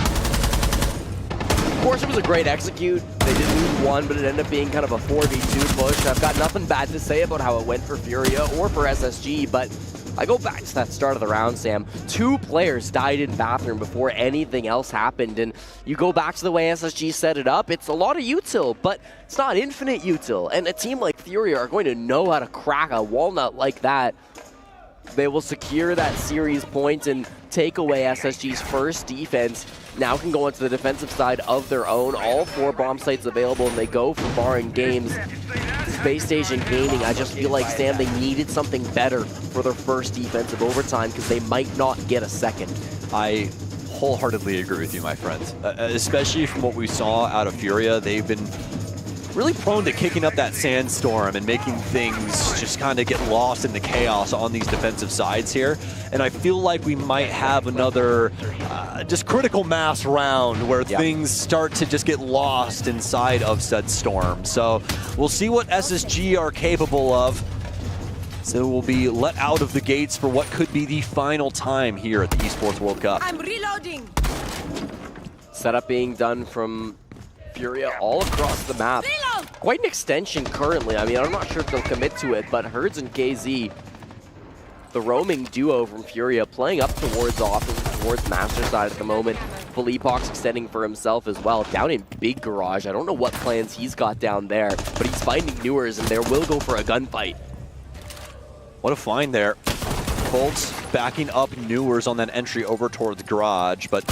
Speaker 24: Of course, it was a great execute. They did lose 1, but it ended up being kind of a 4v2 push. I've got nothing bad to say about how it went for Furia or for SSG, but I go back to that start of the round, Sam. 2 players died in bathroom before anything else happened, and you go back to the way SSG set it up, it's a lot of util, but it's not infinite util, and a team like Furia are going to know how to crack a walnut like that. They will secure that series point and take away SSG's first defense. Now can go into the defensive side of their own. All 4 bomb sites available, and they go for barring games. Space Station Gaming, I just feel like, Sam, they needed something better for their first defensive overtime because they might not get a second.
Speaker 23: I wholeheartedly agree with you, my friends. Especially from what we saw out of Furia, they've been really prone to kicking up that sandstorm and making things just kind of get lost in the chaos on these defensive sides here. And I feel like we might have another just critical mass round where things start to just get lost inside of said storm. So we'll see what SSG are capable of. So we'll be let out of the gates for what could be the final time here at the Esports World Cup.
Speaker 10: I'm reloading.
Speaker 24: Setup being done from Furia all across the map. Quite an extension currently. I mean, I'm not sure if they'll commit to it, but Herds and KZ, the roaming duo from Furia, playing up towards off and towards master side at the moment. Philippox extending for himself as well, down in big garage. I don't know what plans he's got down there, but he's finding Newers, and there will go for a gunfight.
Speaker 23: What a find there. Colts backing up Newers on that entry over towards the garage, but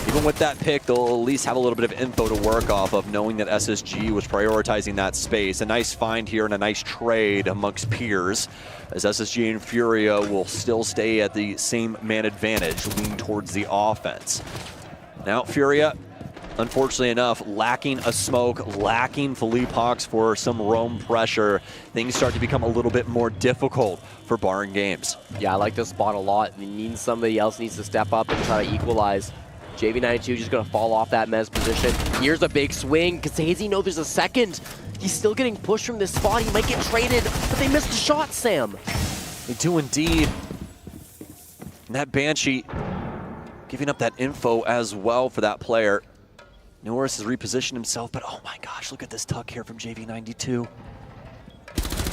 Speaker 23: even with that pick, they'll at least have a little bit of info to work off of, knowing that SSG was prioritizing that space. A nice find here and a nice trade amongst peers, as SSG and Furia will still stay at the same man advantage, lean towards the offense. Now Furia, unfortunately enough, lacking a smoke, lacking Philippox for some roam pressure. Things start to become a little bit more difficult for barring games.
Speaker 24: Yeah, I like this spot a lot. It means somebody else needs to step up and try to equalize. JV92 just going to fall off that mez position. Here's a big swing. Kazazi knows there's a second. He's still getting pushed from this spot. He might get traded, but they missed the shot, Sam.
Speaker 23: They do indeed. And that Banshee giving up that info as well for that player. Norris has repositioned himself, but oh my gosh, look at this tuck here from JV92.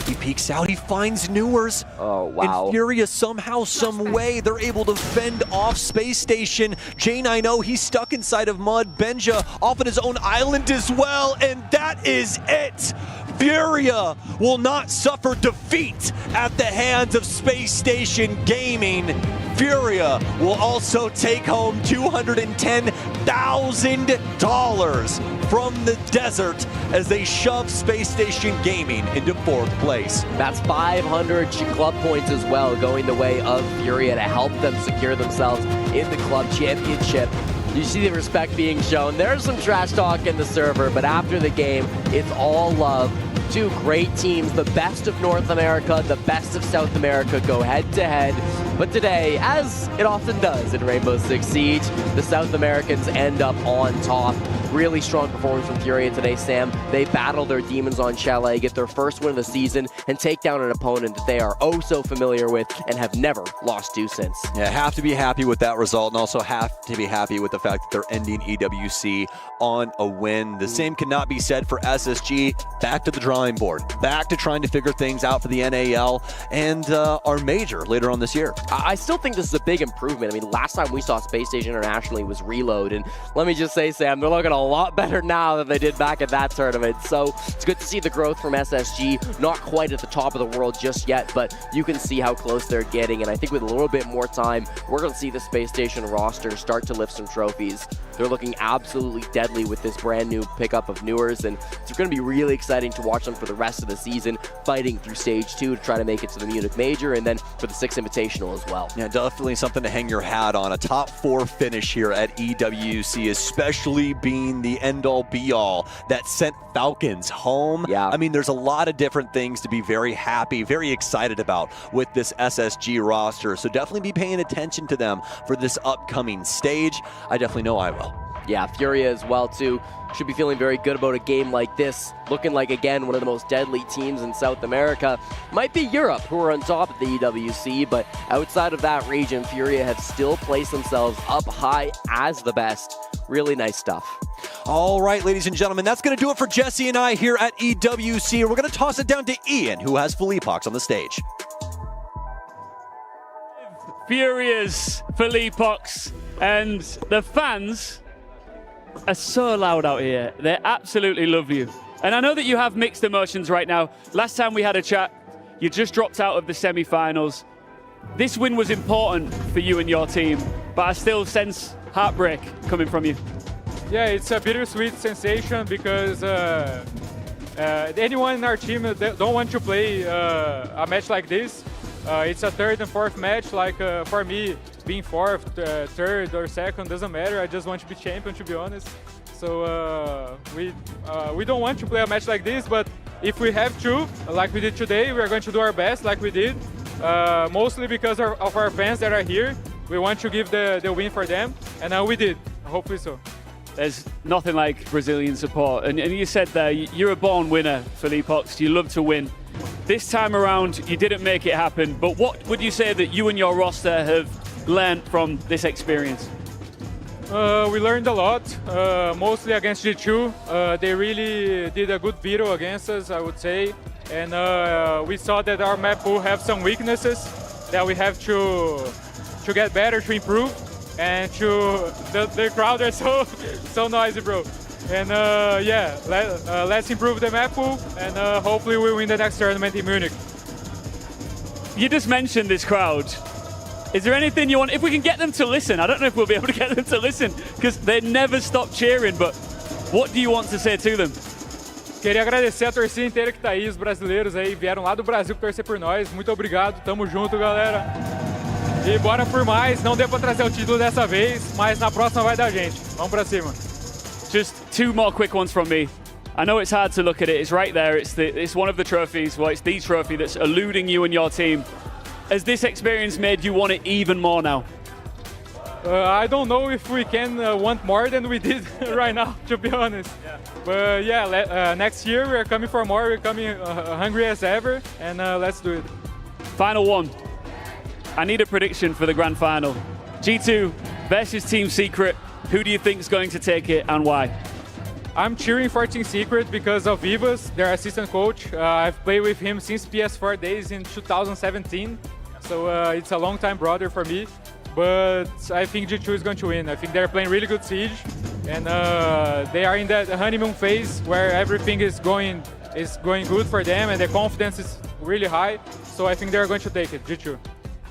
Speaker 23: He peeks out, he finds Newers.
Speaker 24: Oh, wow.
Speaker 23: And Furia somehow, some way, they're able to fend off Space Station. J9O, he's stuck inside of mud. Benja off on his own island as well, and that is it. Furia will not suffer defeat at the hands of Space Station Gaming. Furia will also take home $210,000 from the desert as they shove Space Station Gaming into 4th place.
Speaker 24: That's 500 club points as well, going the way of Furia to help them secure themselves in the club championship. You see the respect being shown. There's some trash talk in the server, but after the game, it's all love. 2 great teams, the best of North America, the best of South America, go head-to-head. But today, as it often does in Rainbow Six Siege, the South Americans end up on top. Really strong performance from Furia today, Sam. They battle their demons on Chalet, get their first win of the season, and take down an opponent that they are oh so familiar with and have never lost to since.
Speaker 23: Yeah, have to be happy with that result, and also have to be happy with the fact that they're ending EWC on a win. The same cannot be said for SSG. Back to the drawing board, back to trying to figure things out for the NAL and our major later on this year.
Speaker 24: I still think this is a big improvement. I mean, last time we saw Space Station internationally was Reload, and let me just say, Sam, they're looking a lot better now than they did back at that tournament. So it's good to see the growth from SSG. Not quite at the top of the world just yet, but you can see how close they're getting, and I think with a little bit more time, we're going to see the Space Station roster start to lift some trophies. They're looking absolutely deadly with this brand new pickup of Newers, and it's going to be really exciting to watch them for the rest of the season, fighting through Stage 2 to try to make it to the Munich Major, and then for the 6 Invitational as well.
Speaker 23: Yeah, definitely something to hang your hat on. A top 4 finish here at EWC, especially being the end-all be-all that sent Falcons home.
Speaker 24: Yeah.
Speaker 23: I mean, there's a lot of different things to be very happy, very excited about with this SSG roster. So definitely be paying attention to them for this upcoming stage. I definitely know I will.
Speaker 24: Yeah, Furia as well, too. Should be feeling very good about a game like this. Looking like, again, one of the most deadly teams in South America. Might be Europe, who are on top of the EWC, but outside of that region, Furia have still placed themselves up high as the best. Really nice stuff.
Speaker 23: All right, ladies and gentlemen, that's going to do it for Jesse and I here at EWC. We're going to toss it down to Ian, who has Felipox on the stage.
Speaker 17: Furia's Felipox, and the fans are so loud out here. They absolutely love you. And I know that you have mixed emotions right now. Last time we had a chat, you just dropped out of the semi-finals. This win was important for you and your team, but I still sense heartbreak coming from you.
Speaker 10: Yeah, it's a bittersweet sensation because anyone in our team don't want to play a match like this. It's a third and fourth match. Like for me, being fourth, third, or second doesn't matter. I just want to be champion, to be honest. So we don't want to play a match like this, but if we have to, like we did today, we are going to do our best, like we did. Mostly because of our fans that are here. We want to give the win for them, and we did. Hopefully so.
Speaker 17: There's nothing like Brazilian support. And you said there, you're a born winner, Felipox. You love to win. This time around, you didn't make it happen. But what would you say that you and your roster have learned from this experience?
Speaker 10: We learned a lot, mostly against G2. They really did a good battle against us, I would say. And we saw that our map pool have some weaknesses that we have to get better, to improve. And the crowd are so noisy, bro. And yeah, let's improve the map pool, and hopefully we win the next tournament in Munich.
Speaker 17: You just mentioned this crowd. Is there anything you want, if we can get them to listen? I don't know if we'll be able to get them to listen, because they never stop cheering, but what do you want to say to them?
Speaker 10: Queria agradecer a torcida inteira que tá aí, os brasileiros aí vieram lá do Brasil torcer por nós. Muito obrigado, tamo junto, galera. E bora por mais, não deu pra trazer o título dessa vez, mas na próxima vai dar gente. Vamos pra cima.
Speaker 17: Just 2 more quick ones from me. I know it's hard to look at it. It's right there. It's one of the trophies. Well, it's the trophy that's eluding you and your team. Has this experience made you want it even more now?
Speaker 10: I don't know if we can want more than we did right now, to be honest. Yeah. But yeah, next year we're coming for more. We're coming hungry as ever, and let's do it.
Speaker 17: Final one. I need a prediction for the grand final. G2 versus Team Secret. Who do you think is going to take it and why?
Speaker 10: I'm cheering for Team Secret because of Vivas, their assistant coach. I've played with him since PS4 days in 2017. So it's a long time brother for me. But I think G2 is going to win. I think they're playing really good Siege. And they are in that honeymoon phase where everything is going good for them and the confidence is really high. So I think they're going to take it, G2.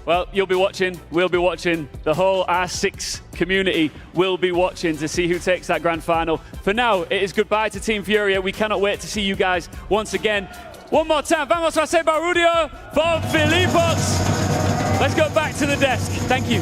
Speaker 17: Well, you'll be watching, we'll be watching, the whole R6 community will be watching to see who takes that grand final. For now, it is goodbye to Team Furia. We cannot wait to see you guys once again. One more time, vamos a hacer barullo for Felipox. Let's go back to the desk. Thank you.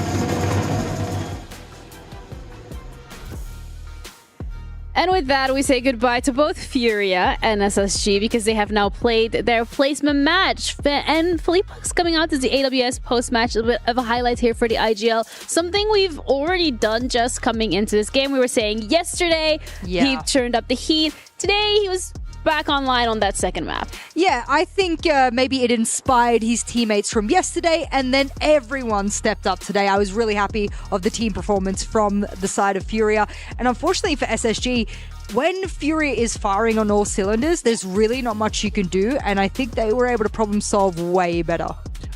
Speaker 19: And with that, we say goodbye to both Furia and SSG because they have now played their placement match. And Felipe's coming out as the AWS post-match. A bit of a highlight here for the IGL. Something we've already done just coming into this game. We were saying yesterday he turned up the heat. Today he was back online on that second map.
Speaker 3: Yeah, I think maybe it inspired his teammates from yesterday, and then everyone stepped up today. I was really happy of the team performance from the side of Furia. And unfortunately for SSG, when Furia is firing on all cylinders, there's really not much you can do, and I think they were able to problem solve way better.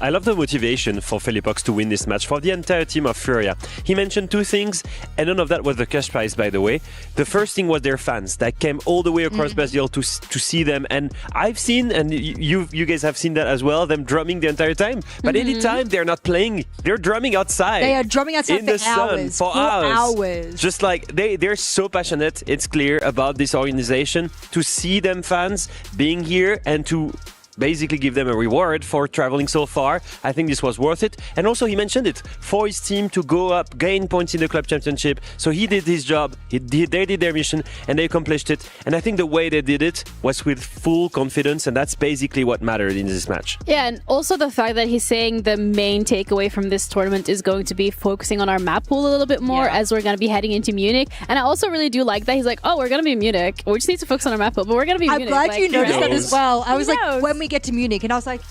Speaker 2: I love the motivation for Felipox to win this match for the entire team of Furia. He mentioned two things, and none of that was the cash prize, by the way. The first thing was their fans that came all the way across Brazil to see them, and I've seen, and you guys have seen that as well, them drumming the entire time. But anytime they're not playing, they're drumming outside.
Speaker 3: They are drumming outside
Speaker 2: in the sun for
Speaker 3: hours.
Speaker 2: Just like they're so passionate. It's clear about this organization. To see them fans being here and to basically give them a reward for traveling so far. I think this was worth it. And also he mentioned it, for his team to go up, gain points in the club championship. So he did his job, they did their mission, and they accomplished it. And I think the way they did it was with full confidence, and that's basically what mattered in this match.
Speaker 19: Yeah, and also the fact that he's saying the main takeaway from this tournament is going to be focusing on our map pool a little bit more as we're going to be heading into Munich. And I also really do like that. He's like, oh, we're going to be in Munich. We just need to focus on our map pool, but we're going to be in Munich.
Speaker 3: I'm glad you noticed that as well. I was like, when we get to Munich, and I was like,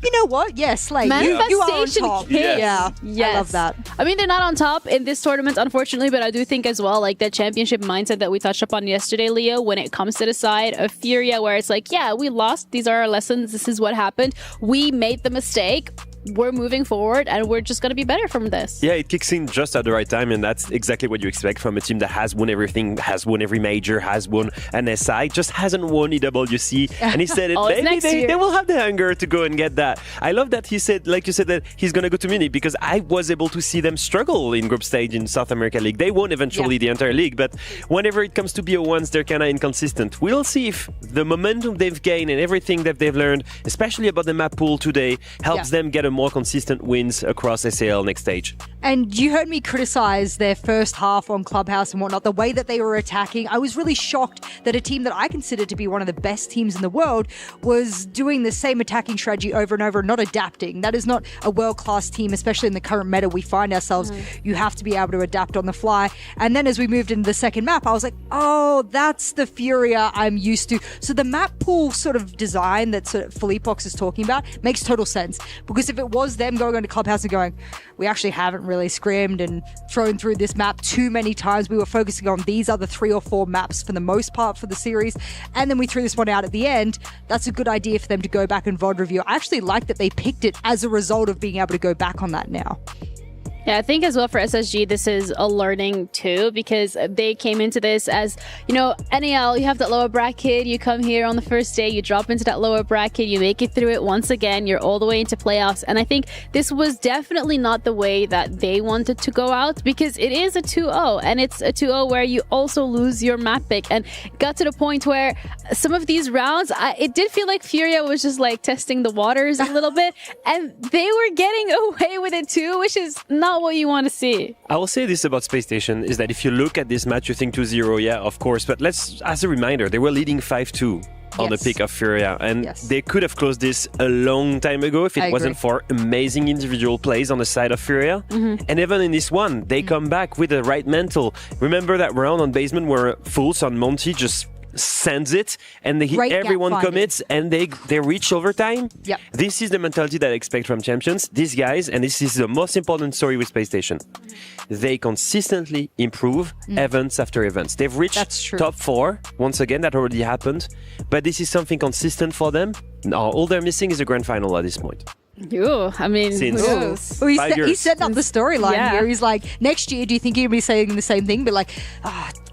Speaker 3: you know what? Yes, like you are on top.
Speaker 19: Yes.
Speaker 3: I love that.
Speaker 19: I mean, they're not on top in this tournament, unfortunately, but I do think as well, like that championship mindset that we touched upon yesterday, Leo, when it comes to the side of Furia, where it's like, yeah, we lost. These are our lessons. This is what happened. We made the mistake. We're moving forward, and we're just going to be better from this.
Speaker 2: Yeah, it kicks in just at the right time, and that's exactly what you expect from a team that has won everything, has won every major, has won an SI, just hasn't won EWC. And he said, maybe they will have the hunger to go and get that. I love that he said, like you said, that he's going to go to Munich, because I was able to see them struggle in group stage in South America League. They won eventually the entire league, but whenever it comes to BO1s, they're kind of inconsistent. We'll see if the momentum they've gained and everything that they've learned, especially about the map pool today, helps them get a more consistent wins across SAL next stage.
Speaker 3: And you heard me criticize their first half on Clubhouse and whatnot, the way that they were attacking. I was really shocked that a team that I consider to be one of the best teams in the world was doing the same attacking strategy over and over and not adapting. That is not a world-class team, especially in the current meta we find ourselves. You have to be able to adapt on the fly. And then as we moved into the second map, I was like, oh, that's the Furia I'm used to. So the map pool sort of design that sort of Felipox is talking about makes total sense. Because if it was them going on to Clubhouse and going, we actually haven't really scrimmed and thrown through this map too many times. We were focusing on these other 3 or 4 maps for the most part for the series. And then we threw this one out at the end. That's a good idea for them to go back and VOD review. I actually like that they picked it as a result of being able to go back on that now.
Speaker 19: Yeah, I think as well for SSG, this is a learning too, because they came into this as, you know, NAL, you have that lower bracket, you come here on the first day, you drop into that lower bracket, you make it through it once again, you're all the way into playoffs. And I think this was definitely not the way that they wanted to go out, because it is a 2-0, and it's a 2-0 where you also lose your map pick. And got to the point where some of these rounds, it did feel like Furia was just like testing the waters a little bit, and they were getting away with it too, which is not what you want to see.
Speaker 2: I will say this about Space Station, is that if you look at this match, you think 2-0, yeah, of course, but let's, as a reminder, they were leading 5-2 on the pick of Furia, and they could have closed this a long time ago if it wasn't for amazing individual plays on the side of Furia. And even in this one, they come back with the right mental. Remember that round on basement where Fulls on Monty just sends it, and everyone commits, and they reach overtime. This is the mentality that I expect from champions. These guys, and this is the most important story with Space Station, they consistently improve events after events. They've reached top 4 once again. That already happened, but this is something consistent for them. Now all they're missing is a grand final at this point.
Speaker 19: I mean,
Speaker 2: since
Speaker 3: well, he's setting up the storyline here. He's like, next year, do you think he'll be saying the same thing? But like,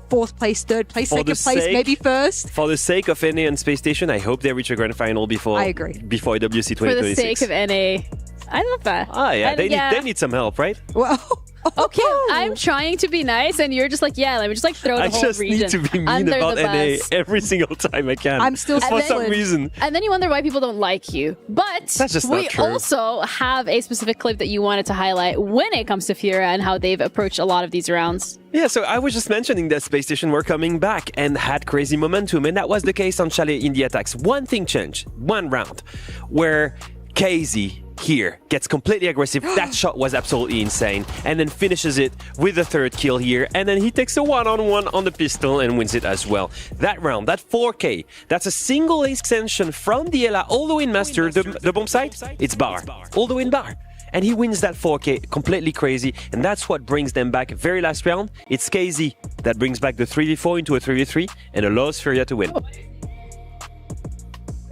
Speaker 3: 4th place, 3rd place, 2nd place, maybe 1st.
Speaker 2: For the sake of NA and Space Station, I hope they reach a grand final before EWC 2026.
Speaker 19: For the sake of NA, I love that.
Speaker 2: Ah, yeah.
Speaker 19: And
Speaker 2: They need some help, right?
Speaker 3: Well,
Speaker 19: okay, I'm trying to be nice, and you're just like, yeah, let me just like throw the
Speaker 2: I
Speaker 19: whole
Speaker 2: just
Speaker 19: region
Speaker 2: need to be mean
Speaker 19: under
Speaker 2: about
Speaker 19: the
Speaker 2: NA
Speaker 19: bus.
Speaker 2: every single time I can.
Speaker 3: I'm still
Speaker 2: for some
Speaker 3: split.
Speaker 2: reason.
Speaker 19: And then you wonder why people don't like you. But
Speaker 2: That's just
Speaker 19: we
Speaker 2: not true.
Speaker 19: also have a specific clip that you wanted to highlight when it comes to Furia and how they've approached a lot of these rounds.
Speaker 2: Yeah, so I was just mentioning that Space Station were coming back and had crazy momentum, and that was the case on Chalet in the attacks. One thing changed, one round, where KZ here gets completely aggressive. That shot was absolutely insane, and then finishes it with the third kill here, and then he takes a one-on-one on the pistol and wins it as well. That round, that 4K, that's a single extension from the Ela all the way in Master, the bomb site, it's bar, all the way in bar. And he wins that 4K, completely crazy, and that's what brings them back. Very last round, it's KZ that brings back the 3v4 into a 3v3 and allows Furia to win.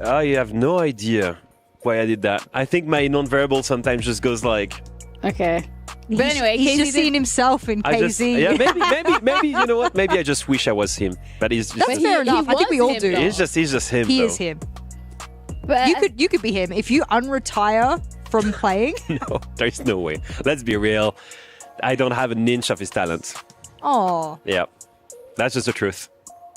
Speaker 2: I have no idea why I did that. I think my non-verbal sometimes just goes like...
Speaker 19: Okay. But anyway,
Speaker 3: he's
Speaker 19: KZ
Speaker 3: just seen himself in KZ.
Speaker 2: Maybe you know what? Maybe I just wish I was him. But he's just...
Speaker 3: That's fair enough. I think we all do.
Speaker 2: He's just him.
Speaker 3: He
Speaker 2: though.
Speaker 3: is him.
Speaker 19: But
Speaker 3: You could be him if you unretire from playing.
Speaker 2: No, there's no way. Let's be real. I don't have an inch of his talent.
Speaker 3: Oh,
Speaker 2: Yeah, that's just the truth.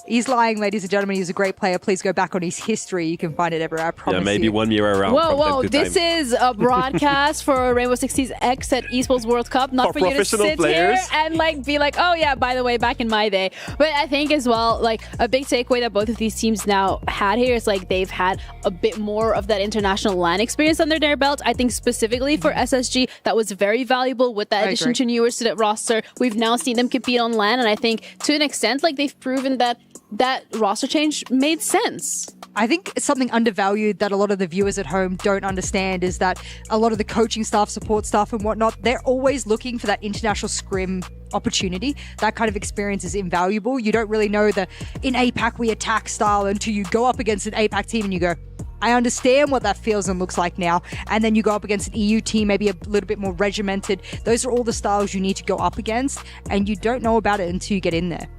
Speaker 3: he's lying, ladies and gentlemen. He's a great player. Please go back on his history. You can find it everywhere. I promise.
Speaker 2: Yeah, maybe
Speaker 3: you.
Speaker 2: 1 year around.
Speaker 19: Whoa, this is a broadcast for Rainbow Six Siege X at Esports World Cup, not for you to
Speaker 2: professional
Speaker 19: sit
Speaker 2: players.
Speaker 19: here and like be like, oh yeah, by the way, back in my day. But I think as well, like a big takeaway that both of these teams now had here is like they've had a bit more of that international LAN experience under their belt. I think specifically for SSG, that was very valuable with that addition to newers to that roster. We've now seen them compete on LAN, and I think to an extent, like they've proven that that roster change made sense.
Speaker 3: I think something undervalued that a lot of the viewers at home don't understand is that a lot of the coaching staff, support staff and whatnot, they're always looking for that international scrim opportunity. That kind of experience is invaluable. You don't really know the in APAC we attack style until you go up against an APAC team and you go, I understand what that feels and looks like now. And then you go up against an EU team, maybe a little bit more regimented. Those are all the styles you need to go up against, and you don't know about it until you get in there.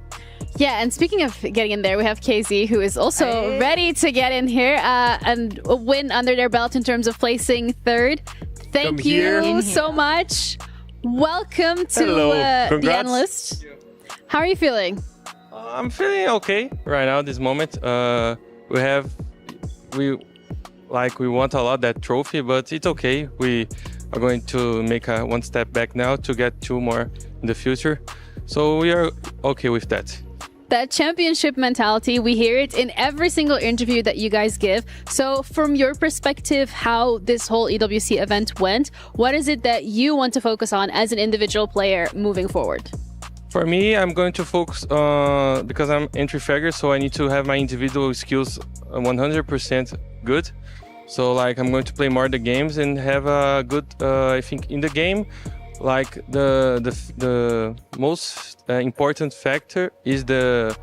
Speaker 19: Yeah, and speaking of getting in there, we have KZ, who is also ready to get in here and a win under their belt in terms of placing third. Thank you so much. Welcome to the analyst. How are you feeling?
Speaker 1: I'm feeling okay right now. This moment, we want a lot that trophy, but it's okay. We are going to make one step back now to get 2 more in the future. So we are okay with that.
Speaker 19: That championship mentality, we hear it in every single interview that you guys give. So from your perspective, how this whole EWC event went, what is it that you want to focus on as an individual player moving forward?
Speaker 1: For me, I'm going to focus because I'm entry fragger, so I need to have my individual skills 100% good. So like I'm going to play more the games and have a good, I think in the game, like the most important factor is the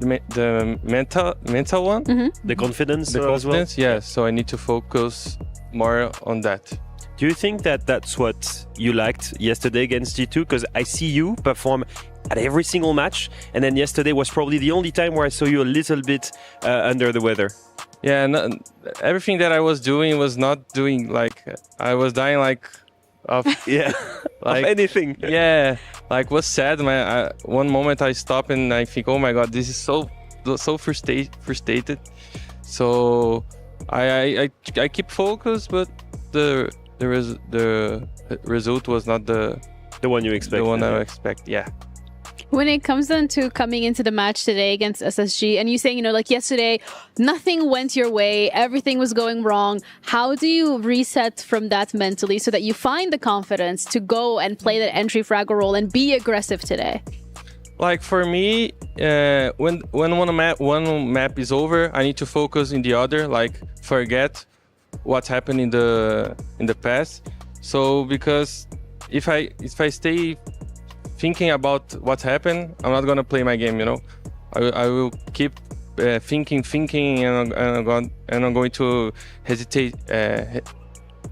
Speaker 1: mental one,
Speaker 2: the confidence.
Speaker 1: The confidence,
Speaker 2: as well.
Speaker 1: yeah. So I need to focus more on that.
Speaker 2: Do you think that that's what you liked yesterday against G2? Because I see you perform at every single match, and then yesterday was probably the only time where I saw you a little bit under the weather.
Speaker 1: Yeah, everything that I was doing was not doing like I was dying like of
Speaker 2: yeah,
Speaker 1: like
Speaker 2: of anything.
Speaker 1: Yeah, like was sad. One moment I stop and I think, oh my god, this is so frustrated. So I keep focused, but the result was not the
Speaker 2: one you expect.
Speaker 1: The one I expect. Yeah.
Speaker 19: When it comes down to coming into the match today against SSG, and you saying, like yesterday, nothing went your way, everything was going wrong. How do you reset from that mentally so that you find the confidence to go and play that entry fragger role and be aggressive today?
Speaker 1: Like for me, when one map is over, I need to focus in the other. Like forget what happened in the past. So because if I stay thinking about what happened, I'm not gonna play my game. I will keep thinking, and I'm going to hesitate.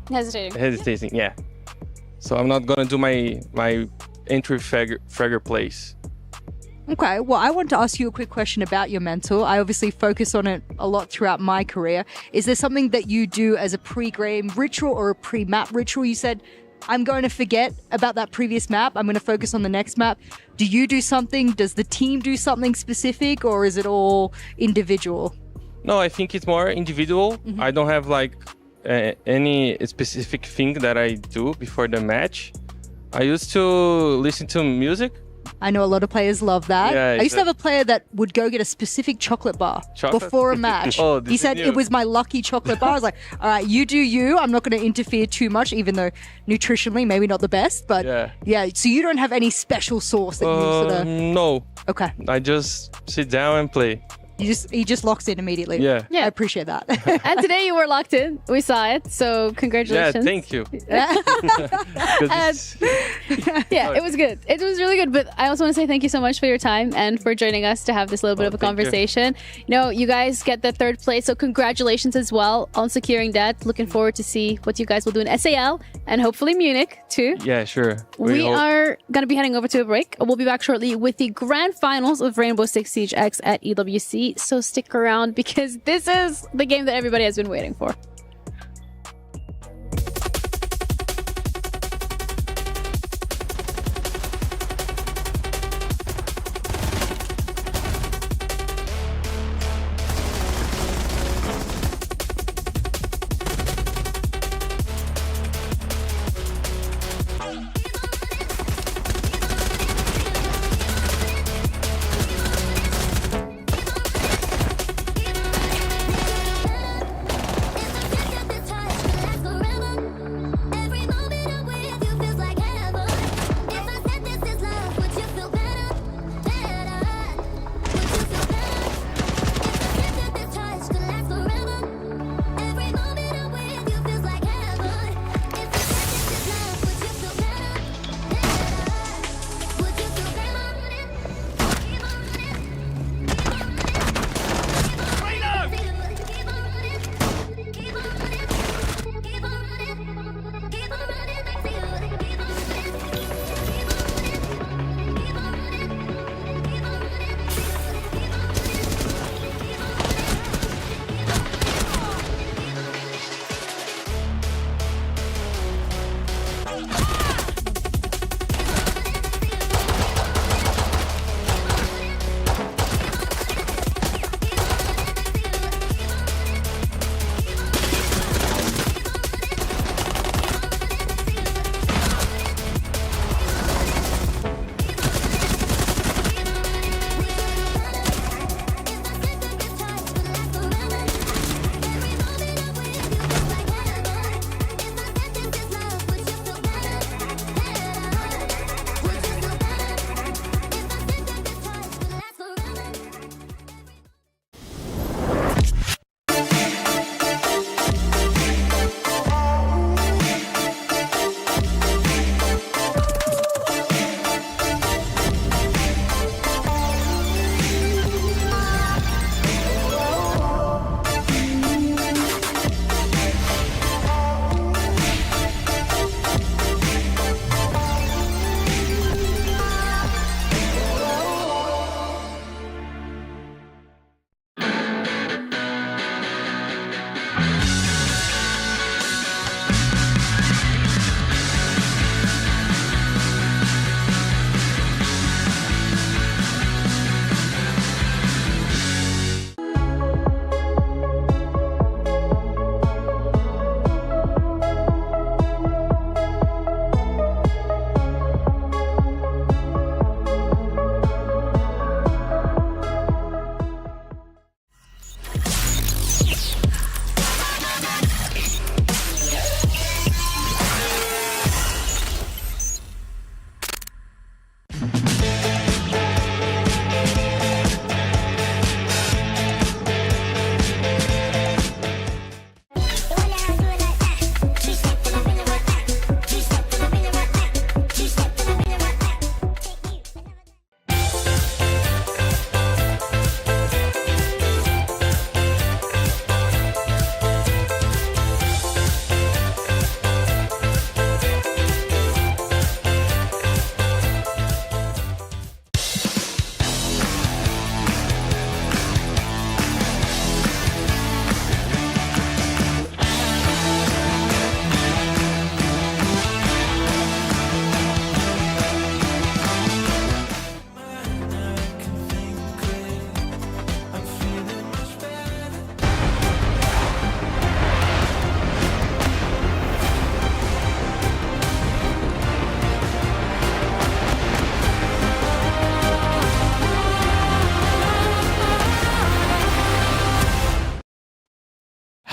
Speaker 1: Hesitating, yeah. So I'm not gonna do my entry fragger plays.
Speaker 3: Okay, well, I want to ask you a quick question about your mental. I obviously focus on it a lot throughout my career. Is there something that you do as a pre-game ritual or a pre-map ritual? You said, I'm going to forget about that previous map. I'm going to focus on the next map. Do you do something? Does the team do something specific, or is it all individual?
Speaker 1: No, I think it's more individual. I don't have like any specific thing that I do before the match. I used to listen to music.
Speaker 3: I know a lot of players love that.
Speaker 1: Yeah,
Speaker 3: I used to have a player that would go get a specific chocolate bar before a match. He said it was my lucky chocolate bar. I was like, all right, you do you. I'm not going to interfere too much, even though nutritionally maybe not the best. But yeah, so you don't have any special sauce that you sort of...
Speaker 1: No.
Speaker 3: Okay.
Speaker 1: I just sit down and play.
Speaker 3: He just locks in immediately.
Speaker 1: Yeah.
Speaker 3: I appreciate that.
Speaker 19: And today you were locked in. We saw it. So congratulations.
Speaker 1: Yeah, thank you.
Speaker 19: It was good. It was really good. But I also want to say thank you so much for your time and for joining us to have this little bit of a conversation. You guys get the third place. So congratulations as well on securing that. Looking forward to see what you guys will do in SAL and hopefully Munich too.
Speaker 1: Yeah, sure.
Speaker 19: We are going to be heading over to a break. We'll be back shortly with the grand finals of Rainbow Six Siege X at EWC. So stick around because this is the game that everybody has been waiting for.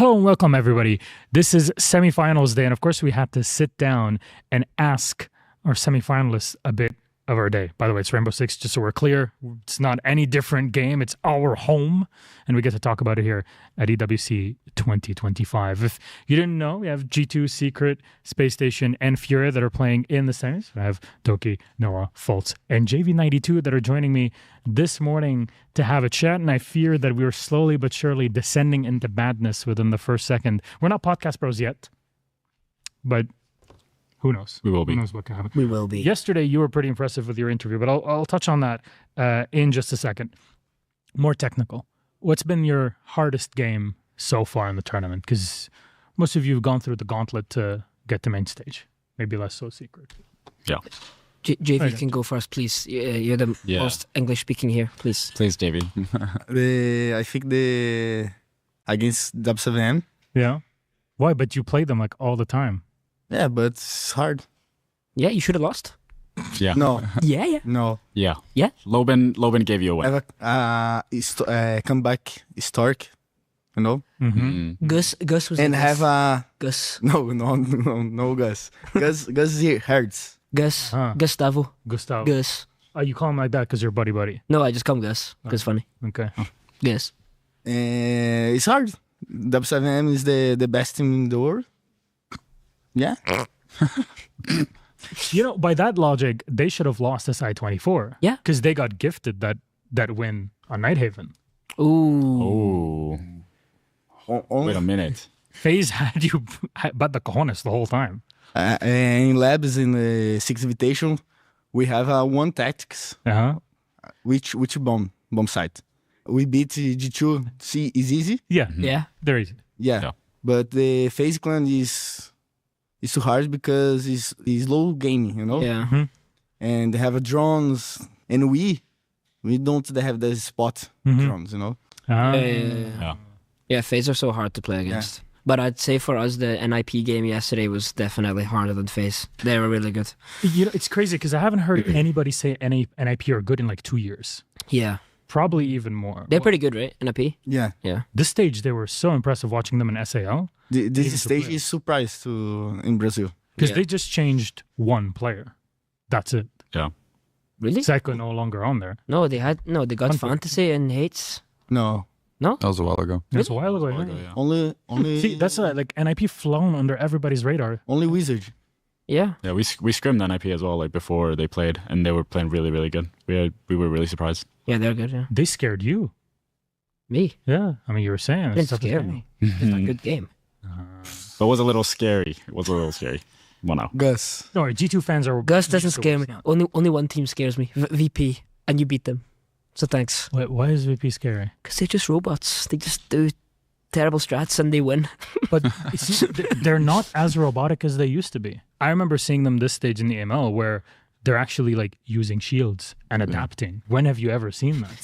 Speaker 12: Hello and welcome, everybody. This is semifinals day, and of course, we had to sit down and ask our semifinalists a bit of our day. By the way, it's Rainbow Six, just so we're clear. It's not any different game. It's our home, and we get to talk about it here at EWC 2025. If you didn't know, we have G2, Secret, Space Station, and Furia that are playing in the semis. I have Doki, Noah, Fultz, and JV92 that are joining me this morning to have a chat, and I fear that we are slowly but surely descending into madness within the first second. We're not podcast bros yet, but who knows?
Speaker 6: We will be.
Speaker 12: Who knows what can happen?
Speaker 26: We will be.
Speaker 12: Yesterday, you were pretty impressive with your interview, but I'll touch on that in just a second. More technical. What's been your hardest game so far in the tournament? Because most of you have gone through the gauntlet to get to main stage. Maybe less so Secret.
Speaker 6: Yeah.
Speaker 16: JV can go first, please. You're the most English speaking here, please.
Speaker 6: Please, JV.
Speaker 18: I think against W7M.
Speaker 12: Yeah. Why? But you play them like all the time.
Speaker 18: Yeah, but it's hard.
Speaker 16: Yeah, you should have lost.
Speaker 6: Yeah.
Speaker 18: No.
Speaker 16: Yeah.
Speaker 18: No.
Speaker 6: Yeah.
Speaker 16: Yeah.
Speaker 6: Loban gave you away.
Speaker 18: Comeback historic, you know.
Speaker 12: Mm-hmm.
Speaker 16: Gus was.
Speaker 18: And have a
Speaker 16: Gus.
Speaker 18: No Gus. Gus here hurts.
Speaker 16: Gus. Gustavo.
Speaker 12: Gus. Oh, you call him like that because you're buddy.
Speaker 16: No, I just call him Gus because funny.
Speaker 12: Okay.
Speaker 16: Gus.
Speaker 18: It's hard. W7M is the best team in the world. Yeah.
Speaker 12: By that logic, they should have lost this I-24.
Speaker 16: Yeah.
Speaker 12: Because they got gifted that win on Nighthaven.
Speaker 16: Ooh.
Speaker 6: Wait a minute.
Speaker 12: FaZe had you but the cojones the whole time.
Speaker 18: In labs in the 6th invitation, we have one tactics. Which bomb site. We beat G2. See, is easy.
Speaker 12: Yeah.
Speaker 16: Yeah.
Speaker 12: They're easy.
Speaker 18: Yeah. But the FaZe clan is too hard because it's low gaming, you know?
Speaker 16: Yeah.
Speaker 12: Mm-hmm.
Speaker 18: And they have drones, and we don't have the spot drones, you know?
Speaker 16: Yeah, FaZe are so hard to play against. Yeah. But I'd say for us, the NIP game yesterday was definitely harder than FaZe. They were really good.
Speaker 12: It's crazy because I haven't heard anybody say NIP are good in like 2 years.
Speaker 16: Yeah.
Speaker 12: Probably even more.
Speaker 16: They're pretty good, right? NIP?
Speaker 18: Yeah.
Speaker 12: This stage, they were so impressive watching them in SAL.
Speaker 18: This stage is surprise in Brazil.
Speaker 12: Because they just changed one player. That's it.
Speaker 6: Yeah.
Speaker 16: Really?
Speaker 12: Psycho no longer on there.
Speaker 16: No, they got Fantasy and Hates.
Speaker 18: No?
Speaker 9: That was a while ago.
Speaker 12: That's a while ago, yeah.
Speaker 18: Only.
Speaker 12: See, that's like NIP flown under everybody's radar.
Speaker 18: Only Wizard.
Speaker 16: Yeah.
Speaker 6: Yeah, we scrimmed NIP as well, like before they played, and they were playing really, really good. We were really surprised.
Speaker 16: Yeah, they're good. Yeah.
Speaker 12: They scared you.
Speaker 16: Me?
Speaker 12: Yeah. I mean, you were saying
Speaker 16: it didn't scare me. It's a good game.
Speaker 6: But it was a little scary. Well, no.
Speaker 18: Gus.
Speaker 12: No, G2 fans are.
Speaker 16: Gus doesn't scare me. Only one team scares me. VP, and you beat them. So thanks.
Speaker 12: Why is VP scary?
Speaker 16: Because they're just robots. They just do terrible strats and they win.
Speaker 12: But they're not as robotic as they used to be. I remember seeing them this stage in the ML where they're actually like using shields and adapting. When have you ever seen that?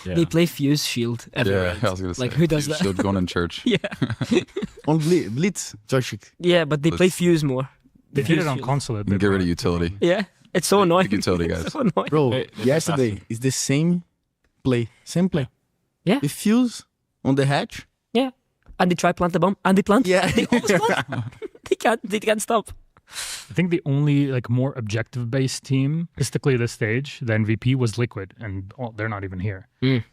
Speaker 16: They play Fuse Shield.
Speaker 9: I was gonna say.
Speaker 16: Like who does
Speaker 9: Fuse
Speaker 16: that?
Speaker 9: Shield going in church.
Speaker 16: Yeah.
Speaker 18: On Blitz, joystick.
Speaker 16: Yeah, but they play Fuse more.
Speaker 12: They did it on console.
Speaker 9: Get rid of utility.
Speaker 16: Yeah, it's so annoying.
Speaker 9: The utility guys.
Speaker 16: So annoying.
Speaker 18: Bro, yesterday is the same play.
Speaker 16: Yeah.
Speaker 18: With Fuse on the hatch.
Speaker 16: Yeah. And they try plant the bomb, and they plant.
Speaker 18: Yeah.
Speaker 16: They always plant. They can't stop.
Speaker 12: I think the only like more objective-based team is to clear the stage than VP was Liquid, and they're not even here.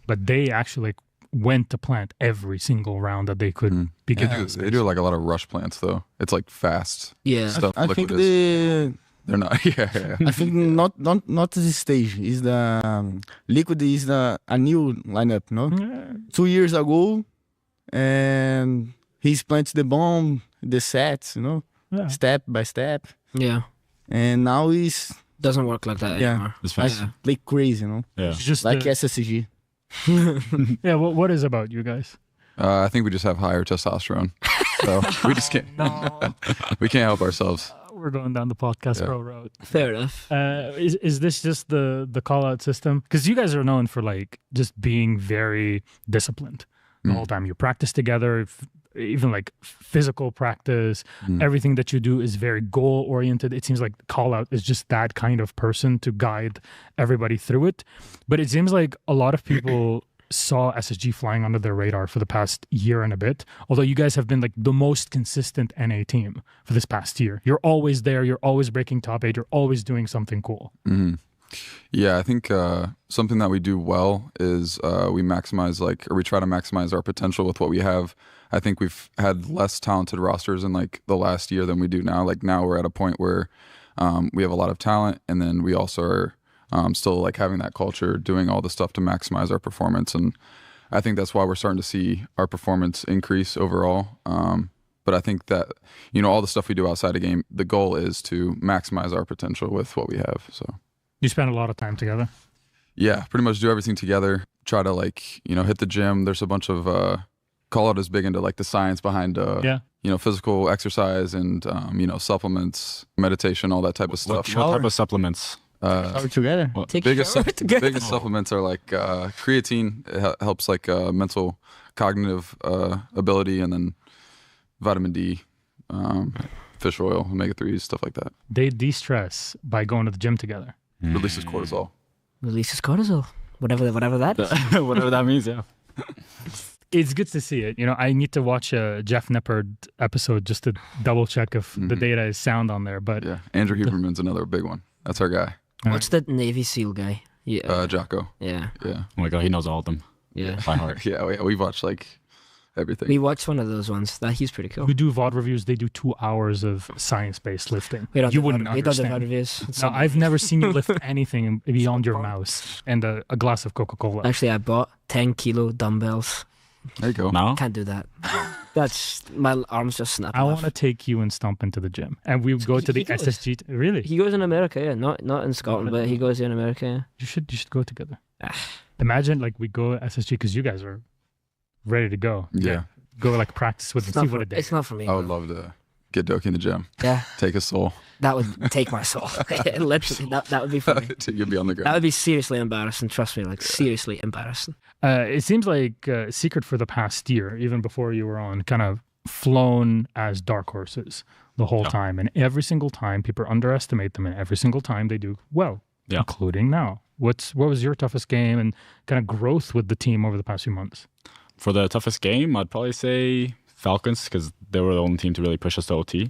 Speaker 12: But they actually went to plant every single round that they could.
Speaker 9: They do like a lot of rush plants though. It's like fast.
Speaker 16: Yeah.
Speaker 9: Stuff.
Speaker 18: I think
Speaker 9: they're not. Yeah.
Speaker 18: I think not this stage. Is the Liquid is a new lineup, no?
Speaker 12: Yeah.
Speaker 18: 2 years ago, and he's planted the bomb, the sets, you know.
Speaker 12: Yeah.
Speaker 18: Step by step.
Speaker 16: Yeah.
Speaker 18: And now he's
Speaker 16: doesn't work like that anymore.
Speaker 6: It's fast.
Speaker 18: Play crazy, you know.
Speaker 6: Yeah.
Speaker 12: It's just
Speaker 18: like SSG.
Speaker 12: Yeah. What is about you guys?
Speaker 9: I think we just have higher testosterone, so we just can't. We can't help ourselves.
Speaker 12: We're going down the podcast pro road.
Speaker 16: Fair enough.
Speaker 12: Is this just the call out system? Because you guys are known for like just being very disciplined the whole time. You practice together. Even like physical practice, everything that you do is very goal oriented. It seems like Call Out is just that kind of person to guide everybody through it. But it seems like a lot of people saw SSG flying under their radar for the past year and a bit. Although you guys have been like the most consistent NA team for this past year. You're always there. You're always breaking top 8. You're always doing something cool.
Speaker 9: Mm-hmm. Yeah, I think something that we do well is we try to maximize our potential with what we have. I think we've had less talented rosters in like the last year than we do now. Like now we're at a point where we have a lot of talent, and then we also are still like having that culture, doing all the stuff to maximize our performance. And I think that's why we're starting to see our performance increase overall. But I think that, all the stuff we do outside the game, the goal is to maximize our potential with what we have. So
Speaker 12: you spend a lot of time together?
Speaker 9: Yeah, pretty much do everything together. Try to hit the gym. There's a bunch of, Call Out is big into like the science behind, physical exercise and, supplements, meditation, all that type of stuff.
Speaker 6: What type of supplements?
Speaker 18: Together.
Speaker 9: Biggest supplements are like creatine. It helps like mental cognitive ability, and then vitamin D, fish oil, omega-3s, stuff like that.
Speaker 12: They de-stress by going to the gym together.
Speaker 9: Releases cortisol.
Speaker 16: Releases cortisol. Whatever that is.
Speaker 6: Whatever that means, yeah.
Speaker 12: It's good to see it. I need to watch a Jeff Neppard episode just to double check if the data is sound on there. But
Speaker 9: yeah, Andrew Huberman's another big one. That's our guy.
Speaker 16: What's that Navy SEAL guy? Yeah.
Speaker 9: Jocko.
Speaker 16: Yeah.
Speaker 9: Yeah.
Speaker 6: Oh my God, he knows all of them.
Speaker 16: Yeah.
Speaker 6: By heart.
Speaker 9: Yeah, we watch like everything.
Speaker 16: We watched one of those ones. He's pretty cool.
Speaker 12: We do VOD reviews. They do 2 hours of science-based lifting.
Speaker 16: You
Speaker 12: wouldn't understand.
Speaker 16: Reviews.
Speaker 12: No, I've never seen you lift anything beyond your mouse and a glass of Coca-Cola.
Speaker 16: Actually, I bought 10-kilo dumbbells.
Speaker 9: There you go.
Speaker 6: No?
Speaker 16: Can't do that. That's my arms just snap.
Speaker 12: I want to take you and Stump into the gym, and we go to the SSG. Really?
Speaker 16: He goes in America, yeah. Not in Scotland, but he goes in America. Yeah.
Speaker 12: You should go together. Imagine like we go SSG because you guys are ready to go.
Speaker 9: Yeah.
Speaker 12: Go like practice with him. See what it is.
Speaker 16: It's not for me.
Speaker 9: I would love to get Doki in the gym.
Speaker 16: Yeah.
Speaker 9: Take his soul.
Speaker 16: That would take my soul. Literally, that would be funny.
Speaker 9: You'd be on the ground.
Speaker 16: That would be seriously embarrassing. Trust me, seriously embarrassing.
Speaker 12: It seems like Secret for the past year, even before you were on, kind of flown as dark horses the whole time. And every single time people underestimate them, and every single time they do well, including now. What was your toughest game and kind of growth with the team over the past few months?
Speaker 6: For the toughest game, I'd probably say Falcons, because they were the only team to really push us to OT.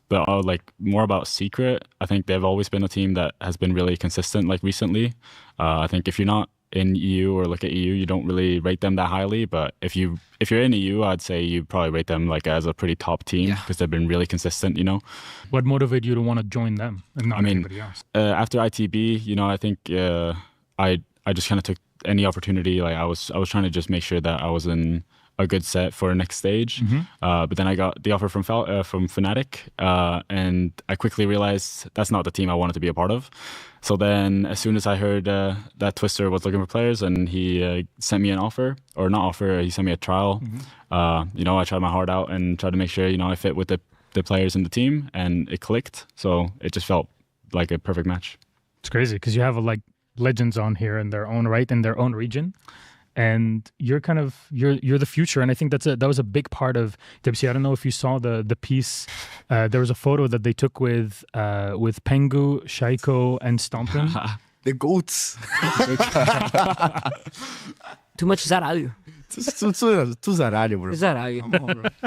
Speaker 6: But more about Secret, I think they've always been a team that has been really consistent recently. I think if you're not in EU or look at EU, you don't really rate them that highly. But if you're in EU, I'd say you probably rate them as a pretty top team because they've been really consistent,
Speaker 12: What motivated you to want to join them and not anybody else?
Speaker 6: After ITB, I think I just kind of took any opportunity. I was trying to just make sure that I was in a good set for the next stage. But then I got the offer from Fnatic, and I quickly realized that's not the team I wanted to be a part of. So then as soon as I heard that Twister was looking for players and he sent me an offer, or not offer, he sent me a trial, I tried my heart out and tried to make sure, I fit with the players in the team, and it clicked. So it just felt like a perfect match.
Speaker 12: It's crazy because you have legends on here in their own right, in their own region. And you're you're the future, and I think that was a big part of EWC. I don't know if you saw the piece. There was a photo that they took with Pengu, Shaiko, and Stompin.
Speaker 18: The goats.
Speaker 16: Too much zaralho.
Speaker 18: Too zaralho, bro.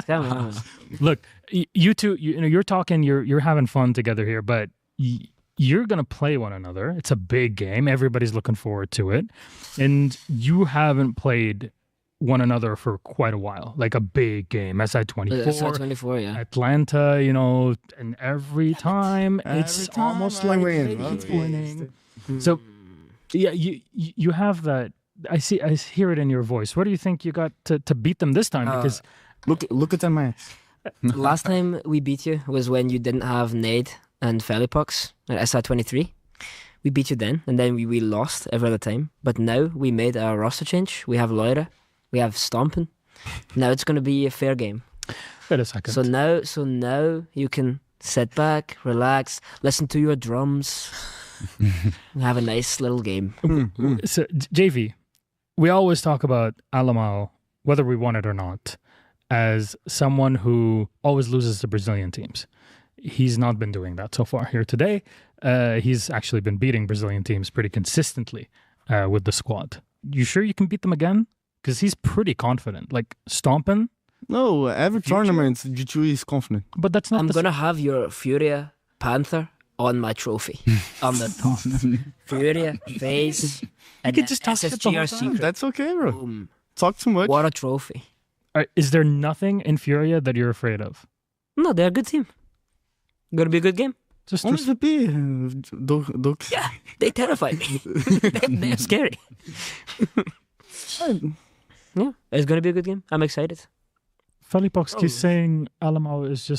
Speaker 16: Zaralho.
Speaker 12: Look, you two, you're talking, you're having fun together here, but you're going to play one another. It's a big game. Everybody's looking forward to it. And you haven't played one another for quite a while, like a big game. SI24.
Speaker 16: SI24, yeah.
Speaker 12: Atlanta, and every time it's almost like winning. So, yeah, you have that. I hear it in your voice. What do you think you got to beat them this time? Because
Speaker 18: look at them.
Speaker 16: Last time we beat you was when you didn't have Nade and Felipox at SI23. We beat you then, and then we lost every other time. But now we made a roster change. We have Loira, we have Stompin. Now it's going to be a fair game.
Speaker 12: Wait a second.
Speaker 16: So now you can sit back, relax, listen to your drums, and have a nice little game.
Speaker 12: So, JV, we always talk about Alamao, whether we want it or not, as someone who always loses to Brazilian teams. He's not been doing that so far here today. He's actually been beating Brazilian teams pretty consistently with the squad.
Speaker 4: you sure you can beat them again? Because he's pretty confident. Like, stomping?
Speaker 18: No, every tournament, G2 is confident.
Speaker 4: But that's not
Speaker 16: I'm going to have your Furia Panther on my trophy. On the top. Furia, face, and
Speaker 4: could just talk shit the
Speaker 16: SSG
Speaker 4: whole
Speaker 16: are
Speaker 4: time.
Speaker 16: secret.
Speaker 18: That's okay, bro. Talk too much.
Speaker 16: What a trophy.
Speaker 4: Is there nothing in Furia that you're afraid of?
Speaker 16: No, they're a good team. Gonna be a good game.
Speaker 4: Just
Speaker 18: Only VP.
Speaker 16: Yeah, they terrify me. They're scary. Yeah, it's gonna be a good game. I'm excited.
Speaker 4: Felipox keeps saying Alamo is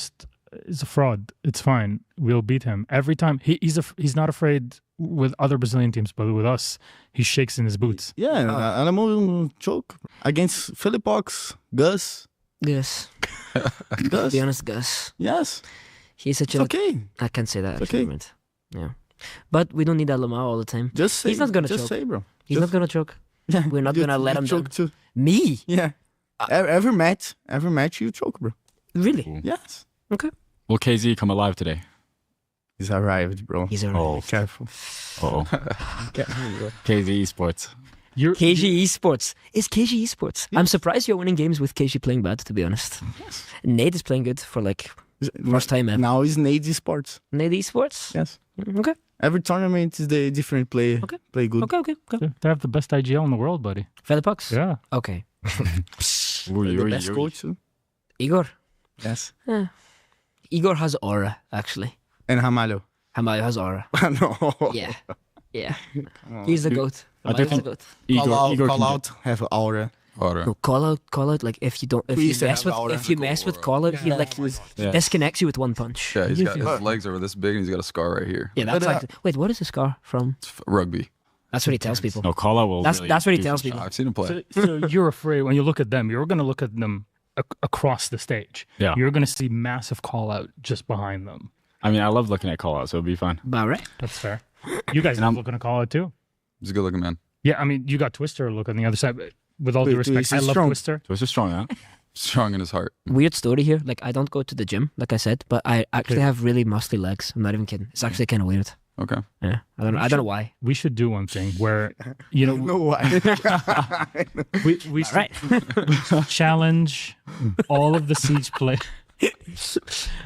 Speaker 4: a fraud. It's fine. We'll beat him every time. He's not afraid with other Brazilian teams, but with us, he shakes in his boots.
Speaker 18: Yeah, Alamo will choke against Felipox, Gus.
Speaker 16: Gus.
Speaker 18: Gus.
Speaker 16: Be honest, Gus.
Speaker 18: Yes.
Speaker 16: He's such
Speaker 18: It's okay.
Speaker 16: I can't say that.
Speaker 18: It's
Speaker 16: Actually,
Speaker 18: okay.
Speaker 16: right? Yeah, but we don't need Alamo all the time.
Speaker 18: Just say.
Speaker 16: He's not gonna
Speaker 18: just
Speaker 16: choke.
Speaker 18: say, bro.
Speaker 16: He's
Speaker 18: Just-
Speaker 16: not gonna choke.
Speaker 18: Yeah,
Speaker 16: We're not
Speaker 18: you-
Speaker 16: gonna let
Speaker 18: you
Speaker 16: him
Speaker 18: choke
Speaker 16: down.
Speaker 18: too.
Speaker 16: Me?
Speaker 18: Yeah. Every match you choke, bro.
Speaker 16: Really?
Speaker 18: Yes.
Speaker 16: Okay.
Speaker 6: Will KZ come alive today?
Speaker 18: He's arrived, bro.
Speaker 16: He's arrived.
Speaker 6: Oh,
Speaker 18: Careful.
Speaker 6: oh. KZ Esports.
Speaker 16: KG Esports. It's KG Esports. I'm surprised you're winning games with KG playing bad, to be honest. Nate is playing good for like first time ever.
Speaker 18: Now he's Nate Esports.
Speaker 16: Nate Esports?
Speaker 18: Yes.
Speaker 16: Okay.
Speaker 18: Every tournament is the different player.
Speaker 16: Okay.
Speaker 18: Play good.
Speaker 16: Okay.
Speaker 4: They have the best IGL in the world, buddy.
Speaker 16: Felipox?
Speaker 4: Yeah.
Speaker 16: Okay.
Speaker 18: The best coach too.
Speaker 16: Igor?
Speaker 18: Yes.
Speaker 16: Yeah. Igor has aura, actually.
Speaker 18: And Ramalho.
Speaker 16: Ramalho has aura.
Speaker 18: No.
Speaker 16: Yeah. Yeah. He's the GOAT.
Speaker 6: I
Speaker 16: Ramalho's
Speaker 6: think
Speaker 16: the GOAT.
Speaker 18: Call out, have aura.
Speaker 16: No, call out. Like if you don't, if
Speaker 18: We
Speaker 16: you
Speaker 18: used to
Speaker 16: mess
Speaker 18: have
Speaker 16: with,
Speaker 18: aura.
Speaker 16: if you mess with call out, he like
Speaker 6: Yeah.
Speaker 16: disconnects you with one punch.
Speaker 9: Yeah, he's got his legs over this big and he's got a scar right here.
Speaker 16: Yeah, that's like. Wait, what is the scar from?
Speaker 9: Rugby.
Speaker 16: That's what he tells people.
Speaker 6: No, Kala will.
Speaker 16: That's
Speaker 6: really
Speaker 16: what he
Speaker 6: do
Speaker 16: tells
Speaker 6: some
Speaker 16: people.
Speaker 9: I've seen him play.
Speaker 4: So you're afraid when you look at them, you're going to look at them across the stage.
Speaker 6: Yeah.
Speaker 4: You're going to see massive call out just behind them.
Speaker 6: I mean, I love looking at call out, so it'll be fun.
Speaker 16: About right.
Speaker 4: That's fair. You guys are looking to call out too.
Speaker 9: He's a good looking man.
Speaker 4: Yeah, I mean, you got Twister look on the other side. But with all due
Speaker 18: Wait,
Speaker 4: respect, I
Speaker 18: he's
Speaker 4: love
Speaker 18: strong.
Speaker 4: Twister.
Speaker 6: So it's just strong, huh?
Speaker 9: Strong in his heart.
Speaker 16: Weird story here. Like I don't go to the gym, like I said, but I actually have really muscly legs. I'm not even kidding. It's actually kind of weird.
Speaker 9: Okay.
Speaker 16: Yeah, I don't know why.
Speaker 4: We should do one thing where, you know,
Speaker 18: No why.
Speaker 4: we should challenge all of the Siege play.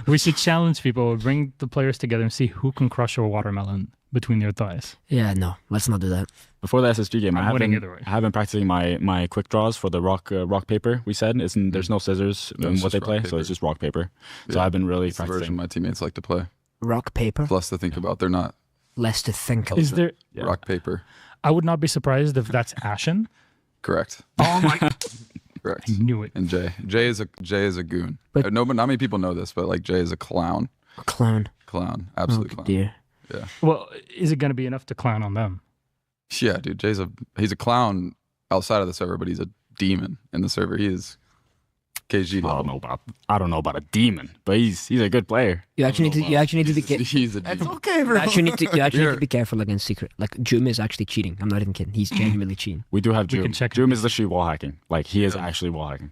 Speaker 4: We should challenge people, bring the players together and see who can crush a watermelon between their thighs.
Speaker 16: Yeah, no, let's not do that.
Speaker 6: Before the SSG game,
Speaker 4: I'm winning either way.
Speaker 6: I have been practicing my quick draws for the rock paper. We said there's no scissors
Speaker 9: No,
Speaker 6: in
Speaker 9: it's
Speaker 6: what they
Speaker 9: just
Speaker 6: play,
Speaker 9: rock
Speaker 6: so
Speaker 9: paper.
Speaker 6: it's just rock paper. So
Speaker 9: Yeah,
Speaker 6: I've been really
Speaker 9: it's the
Speaker 6: practicing.
Speaker 9: version my teammates like to play.
Speaker 16: Rock paper.
Speaker 9: Less to think about. They're not
Speaker 16: Less to think of.
Speaker 4: Is there?
Speaker 9: rock paper.
Speaker 4: I would not be surprised if that's Ashen.
Speaker 9: Correct.
Speaker 4: Oh my!
Speaker 9: Correct.
Speaker 4: I knew it.
Speaker 9: And Jay is a goon.
Speaker 16: But-
Speaker 9: No, but not many people know this, but like Jay is a clown.
Speaker 16: Clown.
Speaker 9: Clown. Absolute
Speaker 16: Oh,
Speaker 9: clown.
Speaker 16: dear.
Speaker 9: Yeah.
Speaker 4: Well, is it going to be enough to clown on them?
Speaker 9: Yeah, dude. He's a clown outside of the server, but he's a demon in the server. He is KG
Speaker 6: I
Speaker 9: level.
Speaker 6: don't know about a demon, but he's a good player.
Speaker 16: You actually need to be careful.
Speaker 9: He's a demon.
Speaker 18: Okay,
Speaker 16: You
Speaker 18: bro.
Speaker 16: actually need to be careful against secret. Like Jum is actually cheating. I'm not even kidding. He's genuinely cheating.
Speaker 6: We do have
Speaker 4: We
Speaker 6: Joom.
Speaker 4: can check
Speaker 6: Joom is literally wall hacking. Like he is actually wall hacking.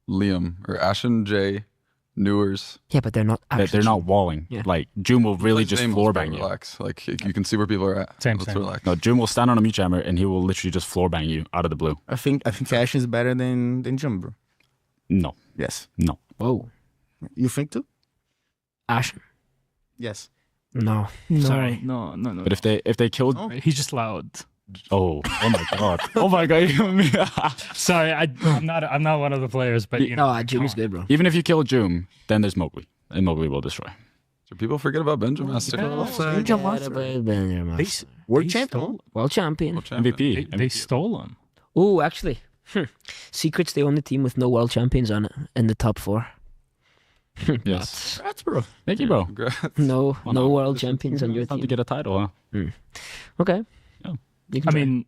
Speaker 9: Liam or Ashen, Jay, Newers.
Speaker 16: Yeah, but they're not.
Speaker 6: They're not walling.
Speaker 16: Yeah.
Speaker 6: Like Joom will really
Speaker 9: His
Speaker 6: just
Speaker 9: name
Speaker 6: floor
Speaker 9: was
Speaker 6: bang you.
Speaker 9: Relax. Like you can see where people are at.
Speaker 4: Same.
Speaker 9: Let's relax.
Speaker 6: No, Joom will stand on a mute jammer and he will literally just floor bang you out of the blue.
Speaker 18: I think Ash is better than Jum, bro.
Speaker 6: No,
Speaker 18: Yes.
Speaker 6: no.
Speaker 16: Whoa.
Speaker 18: You think too?
Speaker 16: Ashen.
Speaker 18: Yes.
Speaker 16: No. Sorry.
Speaker 4: No.
Speaker 6: But if they killed,
Speaker 4: He's just loud.
Speaker 6: oh my god, oh my god,
Speaker 4: Sorry, I'm not one of the players, but you know.
Speaker 16: No, Jum is good, bro.
Speaker 6: even if you kill Joom, then there's Mowgli, and Mowgli will destroy.
Speaker 9: So people forget about Benjamin Master.
Speaker 16: Ninja Monster.
Speaker 18: World champion.
Speaker 16: World champion.
Speaker 6: MVP.
Speaker 4: They stole him.
Speaker 16: Oh, actually, Secret's the only team with no world champions on it in the top 4.
Speaker 6: Yes.
Speaker 18: Congrats, bro.
Speaker 6: Thank you, bro.
Speaker 9: Congrats.
Speaker 16: No,
Speaker 6: Well,
Speaker 16: no
Speaker 6: no,
Speaker 16: world champions on your
Speaker 6: Time to
Speaker 16: team.
Speaker 6: get a title, huh?
Speaker 16: Okay.
Speaker 6: Yeah.
Speaker 16: You can
Speaker 4: I
Speaker 16: try.
Speaker 4: mean,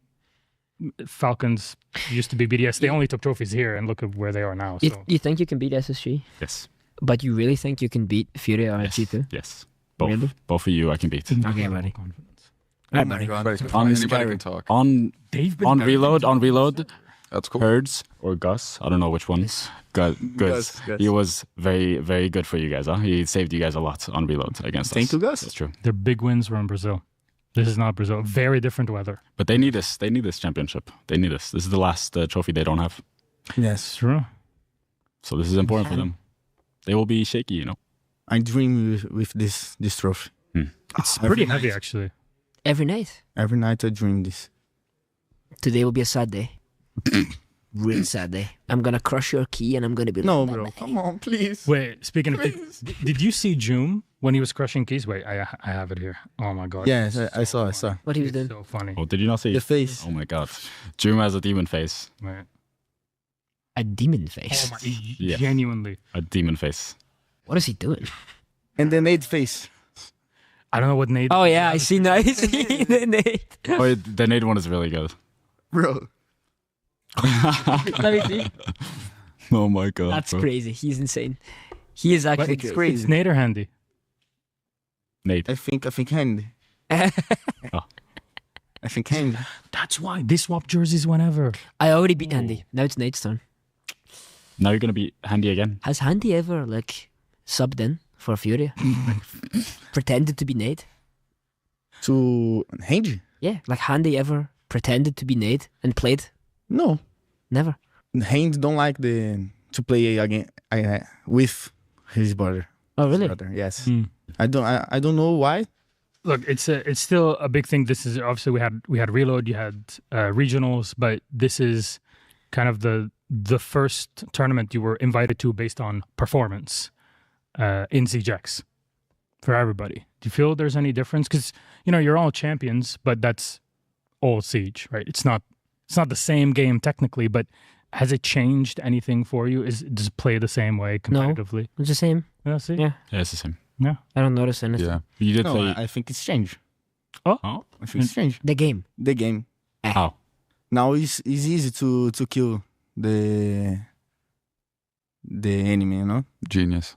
Speaker 4: Falcons used to be BDS. They only took trophies here, and look at where they are now.
Speaker 16: You,
Speaker 4: So
Speaker 16: you think you can beat SSG?
Speaker 6: Yes.
Speaker 16: But you really think you can beat Furia or
Speaker 6: Yes.
Speaker 16: G2?
Speaker 6: Yes. Both.
Speaker 16: Really?
Speaker 6: Both of you, I can beat.
Speaker 16: Okay, buddy.
Speaker 18: Oh my God.
Speaker 9: Anybody can talk.
Speaker 6: On reload.
Speaker 9: That's cool.
Speaker 6: Herds or Gus, I don't know which one. Gus.
Speaker 18: Gus.
Speaker 6: He was very, very good for you guys. Huh? He saved you guys a lot on reload against us.
Speaker 18: Thank you, Gus.
Speaker 6: That's true.
Speaker 4: their big wins were in Brazil. This is not Brazil. Very different weather.
Speaker 6: But they need this. They need this championship. They need this. This is the last trophy they don't have.
Speaker 18: Yes,
Speaker 4: true.
Speaker 6: So this is important for them. They will be shaky, you know.
Speaker 18: I dream with this trophy.
Speaker 4: It's pretty heavy, actually.
Speaker 16: Every night.
Speaker 18: Every night I dream this.
Speaker 16: Today will be a sad day. Real sad day. I'm gonna crush your key and I'm gonna be
Speaker 18: No,
Speaker 16: like,
Speaker 18: bro. Come on, please.
Speaker 4: Wait, speaking of did you see Joom when he was crushing keys? Wait, I have it here. Oh my god.
Speaker 18: Yes, I saw.
Speaker 16: What he was doing.
Speaker 4: So funny.
Speaker 6: Oh, did you not see
Speaker 18: The face.
Speaker 6: Oh my god. Joom has a demon face.
Speaker 4: Right.
Speaker 16: A demon face.
Speaker 4: Oh my, genuinely.
Speaker 6: A demon face.
Speaker 16: What is he doing?
Speaker 18: And the Nate face.
Speaker 4: I don't know what Nate.
Speaker 16: Oh yeah, I see now. I see the Nate.
Speaker 6: Oh, the Nate one is really good.
Speaker 18: Bro.
Speaker 16: Let me see.
Speaker 6: Oh my god.
Speaker 16: That's
Speaker 6: bro.
Speaker 16: crazy. He's insane. He is actually crazy.
Speaker 4: It's Nate or Handy?
Speaker 6: Nate.
Speaker 18: I think handy.
Speaker 6: Oh.
Speaker 18: I think handy.
Speaker 4: That's why they swap jerseys whenever.
Speaker 16: I already beat Handy. Now it's Nate's turn.
Speaker 6: Now you're gonna be Handy again.
Speaker 16: Has Handy ever subbed in for Furia? Pretended to be Nate?
Speaker 18: To Handy?
Speaker 16: Yeah, Handy ever pretended to be Nate and played?
Speaker 18: No.
Speaker 16: Never.
Speaker 18: Handy don't like to play again with his brother.
Speaker 16: Oh really?
Speaker 18: His brother, yes. I don't know why.
Speaker 4: Look, it's still a big thing. This is obviously we had Reload, you had regionals, but this is kind of the first tournament you were invited to based on performance in CJX for everybody. Do you feel there's any difference? Because you're all champions, but that's all Siege, right? It's not the same game technically, but has it changed anything for you? Does it play the same way competitively?
Speaker 16: No, it's the same.
Speaker 4: Yeah, see?
Speaker 16: Yeah.
Speaker 6: Yeah, it's the same.
Speaker 4: Yeah.
Speaker 16: I don't notice anything.
Speaker 6: Yeah. You did say
Speaker 18: I think it's changed.
Speaker 4: Oh?
Speaker 18: I think it's changed.
Speaker 16: The game.
Speaker 18: The game.
Speaker 6: How?
Speaker 18: Now it's easy to kill the enemy,
Speaker 9: Genius.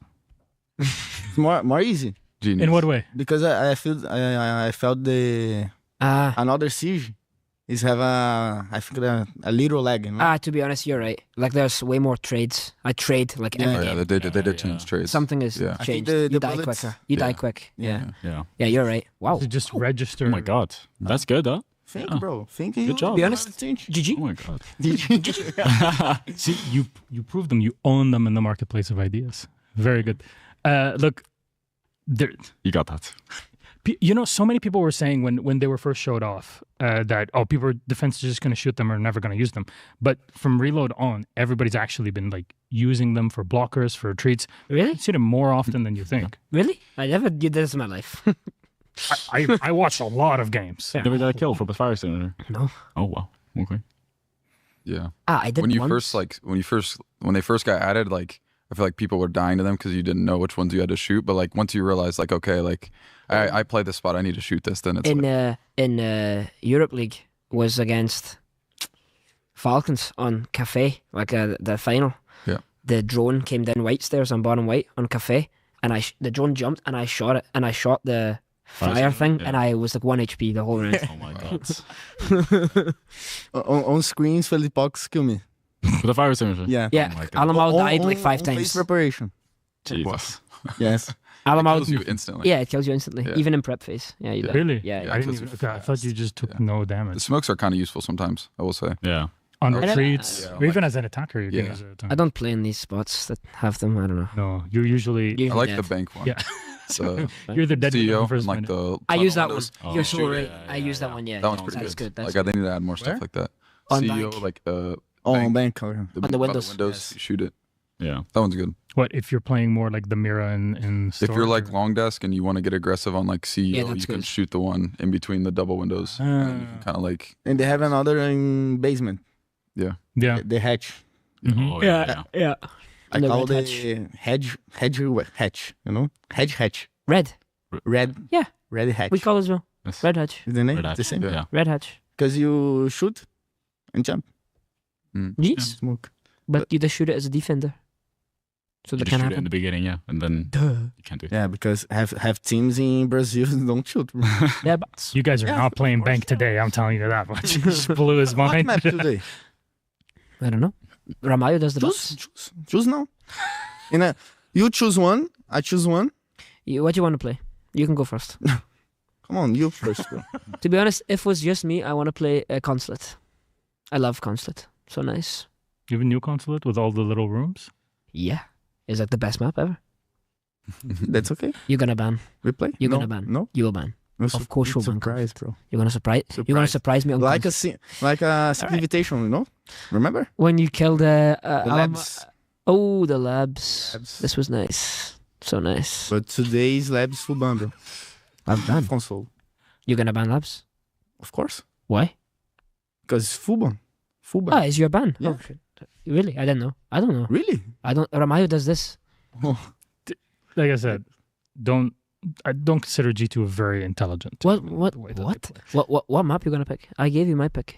Speaker 18: It's more easy.
Speaker 9: Genius.
Speaker 4: In what way?
Speaker 18: Because I felt the another Siege is have a little lag.
Speaker 16: To be honest, you're right. There's way more trades. I trade every game.
Speaker 9: They did change trades.
Speaker 16: Something is
Speaker 9: Yeah.
Speaker 16: changed.
Speaker 18: the
Speaker 16: You die
Speaker 18: bullets-
Speaker 16: quicker. You die quick. Yeah.
Speaker 6: Yeah.
Speaker 16: Yeah, you're right. Wow.
Speaker 4: To just register.
Speaker 6: Oh my god. That's good, huh?
Speaker 18: Thank you, bro. Thank you.
Speaker 6: Good job.
Speaker 16: Be honest.
Speaker 18: GG.
Speaker 6: Oh my god.
Speaker 4: See, you prove them. You own them in the marketplace of ideas. Very good. Look,
Speaker 6: you got that.
Speaker 4: So many people were saying when they were first showed off that defense is just going to shoot them or never going to use them. But from Reload on, everybody's actually been using them for blockers, for retreats.
Speaker 16: Really?
Speaker 4: You see them more often than you think.
Speaker 16: Really? I never did this in my life.
Speaker 4: I watched a lot of games.
Speaker 6: Never got a kill for the fire center.
Speaker 16: No.
Speaker 6: Oh wow. Okay.
Speaker 9: Yeah.
Speaker 16: I did
Speaker 9: when
Speaker 16: once.
Speaker 9: when they first got added, I feel like people were dying to them because you didn't know which ones you had to shoot. But once you realize, I play this spot, I need to shoot this. Then it's
Speaker 16: in Europe League was against Falcons on Cafe, the final.
Speaker 9: Yeah.
Speaker 16: The drone came down white stairs on bottom white on Cafe, and the drone jumped and I shot it, and I shot the fire thing, and I was 1 HP the whole round.
Speaker 6: Oh my god.
Speaker 18: on screens, Felipox kill me.
Speaker 6: With the fire extinguisher?
Speaker 18: Yeah.
Speaker 16: Yeah.
Speaker 6: Oh my god.
Speaker 16: Alamal died 5
Speaker 18: on
Speaker 16: times.
Speaker 18: Face preparation.
Speaker 6: Jesus.
Speaker 18: Yes.
Speaker 16: Alamal
Speaker 9: kills you instantly.
Speaker 16: Yeah, it kills you instantly,
Speaker 9: Yeah.
Speaker 16: even in prep phase. Yeah, you die.
Speaker 4: Really?
Speaker 16: Yeah.
Speaker 4: I didn't even. I thought you just took no damage.
Speaker 9: The smokes are kind of useful sometimes, I will say.
Speaker 6: Yeah.
Speaker 4: On
Speaker 9: I-
Speaker 4: retreats,
Speaker 9: Yeah,
Speaker 4: or even as an attacker, you can
Speaker 9: Yeah.
Speaker 4: use it.
Speaker 16: I don't play in these spots that have them. I don't know.
Speaker 4: No, you usually.
Speaker 9: I like the
Speaker 16: dead.
Speaker 9: bank one.
Speaker 4: Yeah.
Speaker 9: So
Speaker 4: You're the dead
Speaker 9: CEO,
Speaker 4: first
Speaker 9: and,
Speaker 4: minute.
Speaker 9: the
Speaker 16: I use that
Speaker 9: windows.
Speaker 16: one. You're so
Speaker 9: Shoot.
Speaker 16: right. I use that one. Yeah.
Speaker 9: That one's
Speaker 16: yeah,
Speaker 9: pretty
Speaker 16: that's
Speaker 9: good.
Speaker 16: good. That's
Speaker 9: They need to add more stuff like that.
Speaker 16: On
Speaker 9: CEO,
Speaker 16: bank.
Speaker 18: On bank.
Speaker 16: On the
Speaker 9: by
Speaker 16: windows.
Speaker 9: you shoot it.
Speaker 6: Yeah.
Speaker 9: That one's good.
Speaker 4: What if you're playing more like the Mira in
Speaker 9: If you're long desk and you want to get aggressive on CEO,
Speaker 16: Yeah, that's
Speaker 9: you can
Speaker 16: good.
Speaker 9: shoot the one in between the double windows. And you can kind of
Speaker 18: And they have another in basement.
Speaker 9: yeah.
Speaker 4: Yeah.
Speaker 18: The hatch.
Speaker 4: Mhm.
Speaker 6: Oh, yeah.
Speaker 16: Yeah.
Speaker 18: I
Speaker 16: And the
Speaker 18: call
Speaker 16: red
Speaker 18: the hatch. Hatch. Hatch.
Speaker 16: Red.
Speaker 18: Red.
Speaker 16: Yeah.
Speaker 18: Red hatch.
Speaker 16: We call as well.
Speaker 6: Yes.
Speaker 16: Red hatch.
Speaker 18: Is the name
Speaker 6: Red hatch.
Speaker 18: the same?
Speaker 6: Yeah.
Speaker 16: Red hatch.
Speaker 18: Because you shoot and jump.
Speaker 16: Yes.
Speaker 18: Smoke.
Speaker 16: But you just shoot it as a defender. So
Speaker 6: You
Speaker 16: that
Speaker 6: just
Speaker 16: can
Speaker 6: shoot it in
Speaker 16: happen.
Speaker 6: the beginning, yeah, and then you can't do it.
Speaker 18: Yeah, because have teams in Brazil don't shoot.
Speaker 16: Yeah, but
Speaker 4: You guys are not playing bank today. I'm telling you that much. Just blew his
Speaker 18: What
Speaker 4: mind.
Speaker 18: map today?
Speaker 16: I don't know. Ramayo does the boss.
Speaker 18: Choose now. You choose one. I choose one.
Speaker 16: What do you want to play? You can go first.
Speaker 18: Come on, you first, bro.
Speaker 16: To be honest, if it was just me, I want to play Consulate. I love Consulate. So nice.
Speaker 4: You have a new Consulate with all the little rooms?
Speaker 16: Yeah. It's like the best map ever.
Speaker 18: That's okay.
Speaker 16: You're gonna ban.
Speaker 18: We play?
Speaker 16: You're
Speaker 18: No,
Speaker 16: gonna ban.
Speaker 18: no.
Speaker 16: You will ban. Of course you'll ban.
Speaker 18: Surprise, bro.
Speaker 16: You're gonna surprise. You're gonna surprise me on
Speaker 18: Like
Speaker 16: Consulate.
Speaker 18: a invitation, you know? Remember?
Speaker 16: When you killed the
Speaker 18: labs.
Speaker 16: Oh, the labs. This was nice. So nice.
Speaker 18: But today's labs full ban, bro.
Speaker 16: I've banned
Speaker 18: console.
Speaker 16: You're gonna ban labs?
Speaker 18: Of course.
Speaker 16: Why?
Speaker 18: Because it's full ban. Full ban.
Speaker 16: Ah, is your ban?
Speaker 18: Yeah.
Speaker 16: Oh, shit. Really? I don't know. I don't know.
Speaker 18: Really?
Speaker 16: I don't. Ramayo does this.
Speaker 4: Like I said, I don't consider G2 very intelligent.
Speaker 16: What map you gonna pick? I gave you my pick.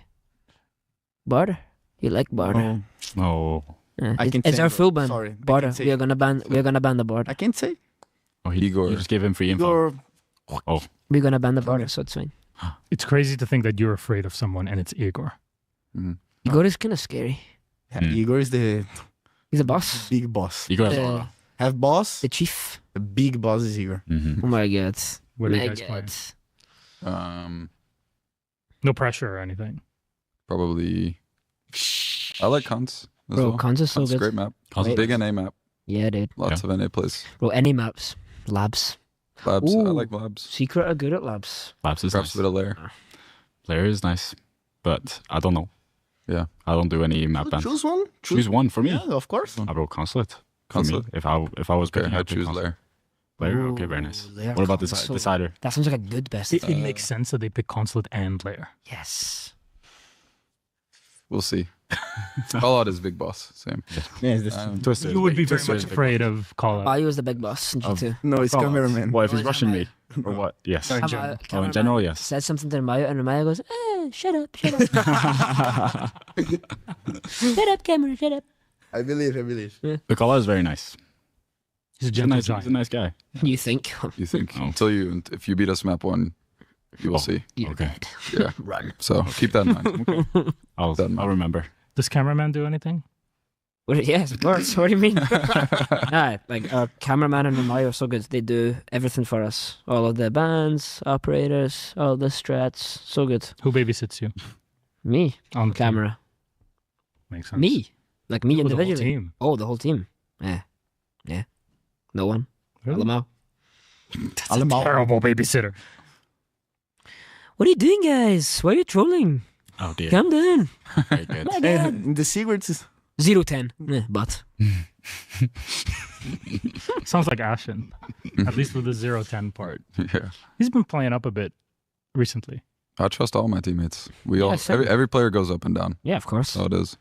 Speaker 16: Border. You like border?
Speaker 6: Oh.
Speaker 18: I can
Speaker 16: it's
Speaker 18: say,
Speaker 16: our
Speaker 18: bro.
Speaker 16: full ban.
Speaker 18: Sorry, I
Speaker 16: Border.
Speaker 18: can't say.
Speaker 16: We are gonna ban. We are gonna ban the border.
Speaker 18: I can't say.
Speaker 6: Oh, you just gave him free info.
Speaker 18: Igor.
Speaker 6: Oh.
Speaker 16: We're gonna ban the border, so it's fine.
Speaker 4: It's crazy to think that you're afraid of someone and it's Igor.
Speaker 16: Igor is kind of scary.
Speaker 18: Yeah, Igor is the...
Speaker 16: He's a boss.
Speaker 18: Big boss.
Speaker 6: Igor has aura.
Speaker 18: Have boss.
Speaker 16: The chief.
Speaker 18: The big boss is Igor.
Speaker 16: Oh my god.
Speaker 4: What do you
Speaker 16: My
Speaker 4: guys
Speaker 16: god.
Speaker 4: play? No pressure or anything.
Speaker 9: Probably. I like Cons. As
Speaker 16: Bro,
Speaker 9: well.
Speaker 16: Cons is so
Speaker 9: Cons
Speaker 16: good.
Speaker 9: Great map.
Speaker 16: Cons is
Speaker 9: Big NA map.
Speaker 16: Yeah, dude.
Speaker 9: Lots of NA plays.
Speaker 16: Bro, any maps. Labs.
Speaker 9: Labs. I
Speaker 16: Ooh.
Speaker 9: like labs.
Speaker 16: Secret are good at labs.
Speaker 6: Labs is
Speaker 9: Perhaps
Speaker 6: nice.
Speaker 9: a bit of lair.
Speaker 6: Lair is nice, but I don't know.
Speaker 9: Yeah.
Speaker 6: I don't do any map bans.
Speaker 18: Choose one.
Speaker 6: Choose one for me.
Speaker 18: Yeah, of course.
Speaker 6: I will Consulate. For
Speaker 9: Consulate.
Speaker 6: me. If I was picking,
Speaker 9: I
Speaker 6: I'd pick
Speaker 9: choose
Speaker 6: Consulate.
Speaker 9: lair.
Speaker 6: Lair? Okay, very nice.
Speaker 16: Lair
Speaker 6: What about the
Speaker 16: Consulate.
Speaker 6: Decider?
Speaker 16: That sounds like a good best.
Speaker 4: It makes sense that they pick Consulate and Lair.
Speaker 16: Yes.
Speaker 9: We'll see. Call out is big boss. Same.
Speaker 18: Yeah, it's
Speaker 6: Twister.
Speaker 4: You would be very
Speaker 6: Twister
Speaker 4: much
Speaker 6: is big
Speaker 4: afraid of call out.
Speaker 16: I was the big boss in G2.
Speaker 18: No, it's cameraman.
Speaker 6: What if he's rushing me? Or what? Yes.
Speaker 4: In
Speaker 16: Ramayo-
Speaker 4: general.
Speaker 6: Oh, in
Speaker 16: cameraman
Speaker 6: general, yes.
Speaker 16: Said something to Ramayo, and Ramayo goes, shut up, shut up. Shut up, camera, shut up.
Speaker 18: I believe.
Speaker 6: The caller is very nice.
Speaker 4: He's a
Speaker 6: He's a
Speaker 4: gentle
Speaker 6: nice,
Speaker 4: giant.
Speaker 6: he's a nice guy.
Speaker 16: You think?
Speaker 9: You think
Speaker 6: Oh.
Speaker 9: if you beat us map 1, you will see.
Speaker 6: Okay.
Speaker 9: Yeah. So keep that in mind.
Speaker 6: I'll remember.
Speaker 4: Does cameraman do anything?
Speaker 16: Yes, of course. What do you mean? Nah, like our cameraman and Ramayo are so good. They do everything for us. All of the bands, operators, all the strats. So good.
Speaker 4: Who babysits you?
Speaker 16: Me
Speaker 4: On the
Speaker 16: camera.
Speaker 4: Makes sense.
Speaker 16: Me, like me
Speaker 4: Oh, the whole
Speaker 16: individually.
Speaker 4: team.
Speaker 16: Oh, the whole team. Yeah. No one.
Speaker 4: Really?
Speaker 16: Alamau.
Speaker 4: That's a terrible babysitter.
Speaker 16: What are you doing, guys? Why are you trolling?
Speaker 6: Oh dear.
Speaker 16: Calm down.
Speaker 6: Very good.
Speaker 16: My God.
Speaker 18: And the secrets is
Speaker 16: 0-10. But
Speaker 4: Sounds like Ashen. At least with the 0-10 part.
Speaker 9: Yeah.
Speaker 4: He's been playing up a bit recently.
Speaker 9: I trust all my teammates. We all
Speaker 16: same.
Speaker 9: every player goes up and down.
Speaker 16: yeah, of course.
Speaker 9: So it is.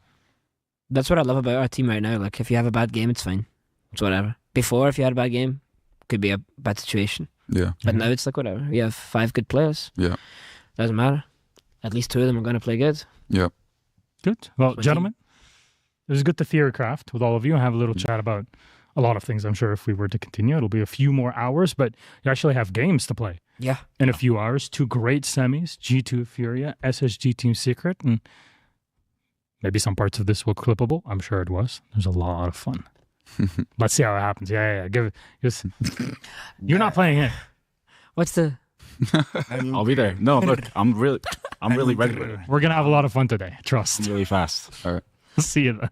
Speaker 16: That's what I love about our team right now. Like, if you have a bad game, it's fine. It's whatever. Before, if you had a bad game, could be a bad situation.
Speaker 9: Yeah.
Speaker 16: But now it's like whatever. You have 5 good players.
Speaker 9: Yeah.
Speaker 16: Doesn't matter. At least 2 of them are going to play good.
Speaker 9: Yeah.
Speaker 4: Good. Well,
Speaker 16: What
Speaker 4: gentlemen, it was good to theorycraft with all of you and have a little chat about a lot of things. I'm sure if we were to continue, it'll be a few more hours, but you actually have games to play.
Speaker 16: Yeah.
Speaker 4: In a few hours, 2 great semis, G2 Furia, SSG Team Secret, and maybe some parts of this were clippable. I'm sure it was. There's a lot of fun. Let's see how it happens. Yeah. Give it. You're not playing it.
Speaker 16: What's the...
Speaker 6: I'll be there. No, look, I'm really ready.
Speaker 4: We're going to have a lot of fun today. Trust.
Speaker 6: Really fast.
Speaker 9: All right.
Speaker 4: See you then.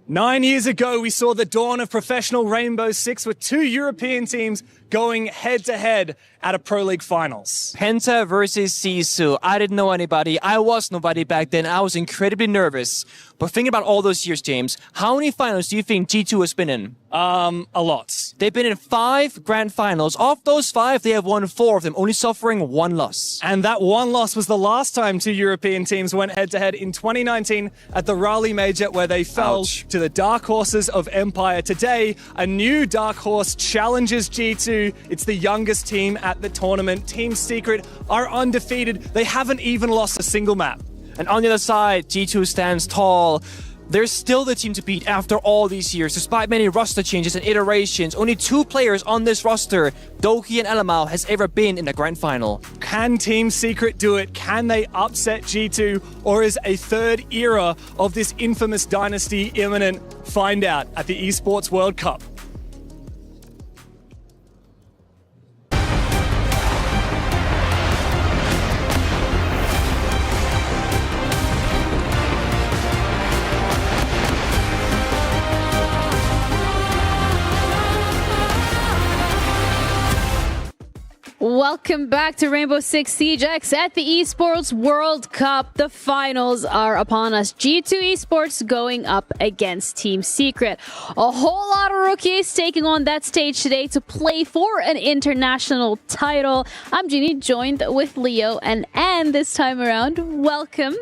Speaker 7: 9 years ago, we saw the dawn of professional Rainbow Six with 2 European teams going head-to-head at a Pro League finals.
Speaker 8: Penta versus Sisu. I didn't know anybody. I was nobody back then. I was incredibly nervous. But thinking about all those years, James, how many finals do you think G2 has been in?
Speaker 7: A lot.
Speaker 8: They've been in 5 grand finals. Of those 5, they have won 4 of them, only suffering 1 loss.
Speaker 7: And that 1 loss was the last time 2 European teams went head-to-head in 2019 at the Raleigh Major, where they fell to the Dark Horses of Empire. Today, a new Dark Horse challenges G2. It's the youngest team at the tournament. Team Secret are undefeated. They haven't even lost a single map.
Speaker 8: And on the other side, G2 stands tall. They're still the team to beat after all these years. Despite many roster changes and iterations, only 2 players on this roster, Doki and Elamau, has ever been in the grand final.
Speaker 7: Can Team Secret do it? Can they upset G2? Or is a third era of this infamous dynasty imminent? Find out at the Esports World Cup.
Speaker 19: Welcome back to Rainbow Six Siege X at the Esports World Cup. The finals are upon us. G2 Esports going up against Team Secret. A whole lot of rookies taking on that stage today to play for an international title. I'm Jeannie, joined with Leo and Anne this time around. Welcome.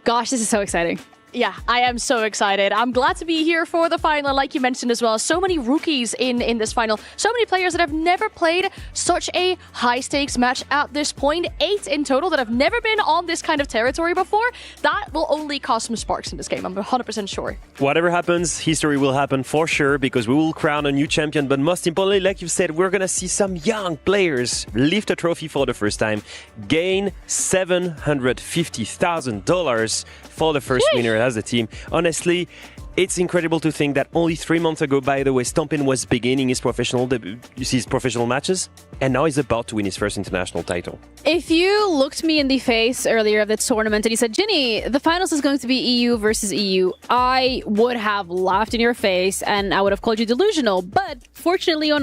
Speaker 19: Gosh, this is so exciting.
Speaker 15: Yeah, I am so excited. I'm glad to be here for the final, like you mentioned as well. So many rookies in this final. So many players that have never played such a high-stakes match at this point. 8 in total that have never been on this kind of territory before. That will only cause some sparks in this game, I'm 100% sure.
Speaker 2: Whatever happens, history will happen for sure, because we will crown a new champion. But most importantly, like you said, we're going to see some young players lift a trophy for the first time, gain $750,000 for the first winner as a team. Honestly, it's incredible to think that only 3 months ago, by the way, Stompin was beginning his professional matches, and now he's about to win his first international title.
Speaker 19: If you looked me in the face earlier of the tournament and you said, Ginny, the finals is going to be EU versus EU, I would have laughed in your face and I would have called you delusional. But fortunately or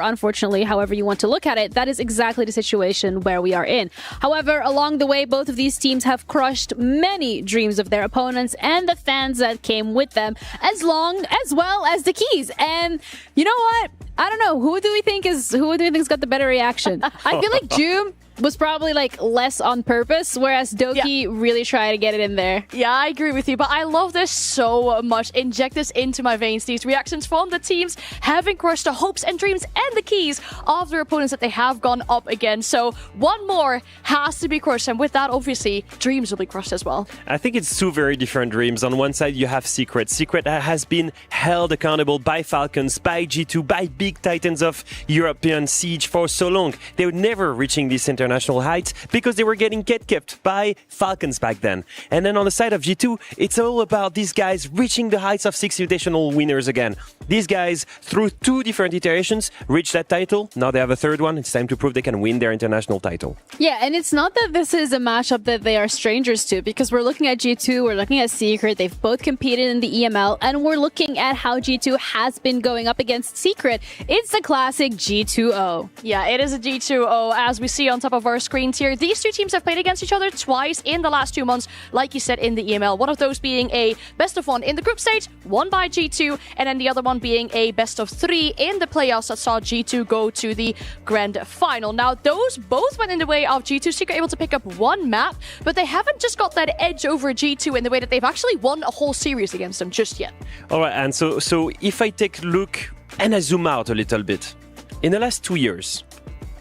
Speaker 19: unfortunately, however you want to look at it, that is exactly the situation where we are in. However, along the way, both of these teams have crushed many dreams of their opponents and the fans that came with them, as well as the keys. And you know what? I don't know. Who do we think has got the better reaction? I feel like Joom was probably like less on purpose, whereas Doki really tried to get it in there.
Speaker 15: Yeah, I agree with you, but I love this so much. Inject this into my veins, these reactions from the teams having crushed the hopes and dreams and the keys of their opponents that they have gone up against. So one more has to be crushed, and with that, obviously, dreams will be crushed as well.
Speaker 2: I think it's 2 very different dreams. On one side, you have Secret. Secret has been held accountable by Falcons, by G2, by big titans of European Siege for so long. They were never reaching this international heights because they were getting kept by Falcons back then. And then on the side of G2, it's all about these guys reaching the heights of 6 invitational winners again. These guys, through 2 different iterations, reached that title. Now they have a third one. It's time to prove they can win their international title.
Speaker 19: Yeah, and it's not that this is a matchup that they are strangers to, because we're looking at G2, we're looking at Secret. They've both competed in the EML, and we're looking at how G2 has been going up against Secret. It's the classic G2-0.
Speaker 15: Yeah, it is a G2-0, as we see on top of our screens here. These 2 teams have played against each other twice in the last 2 months, like you said, in the EML. One of those being a best of 1 in the group stage, won by G2, and then the other one being a best of 3 in the playoffs that saw G2 go to the grand final. Now, those both went in the way of G2. Secret able to pick up 1 map, but they haven't just got that edge over G2 in the way that they've actually won a whole series against them just yet.
Speaker 2: All right, and so if I take a look and I zoom out a little bit, in the last 2 years,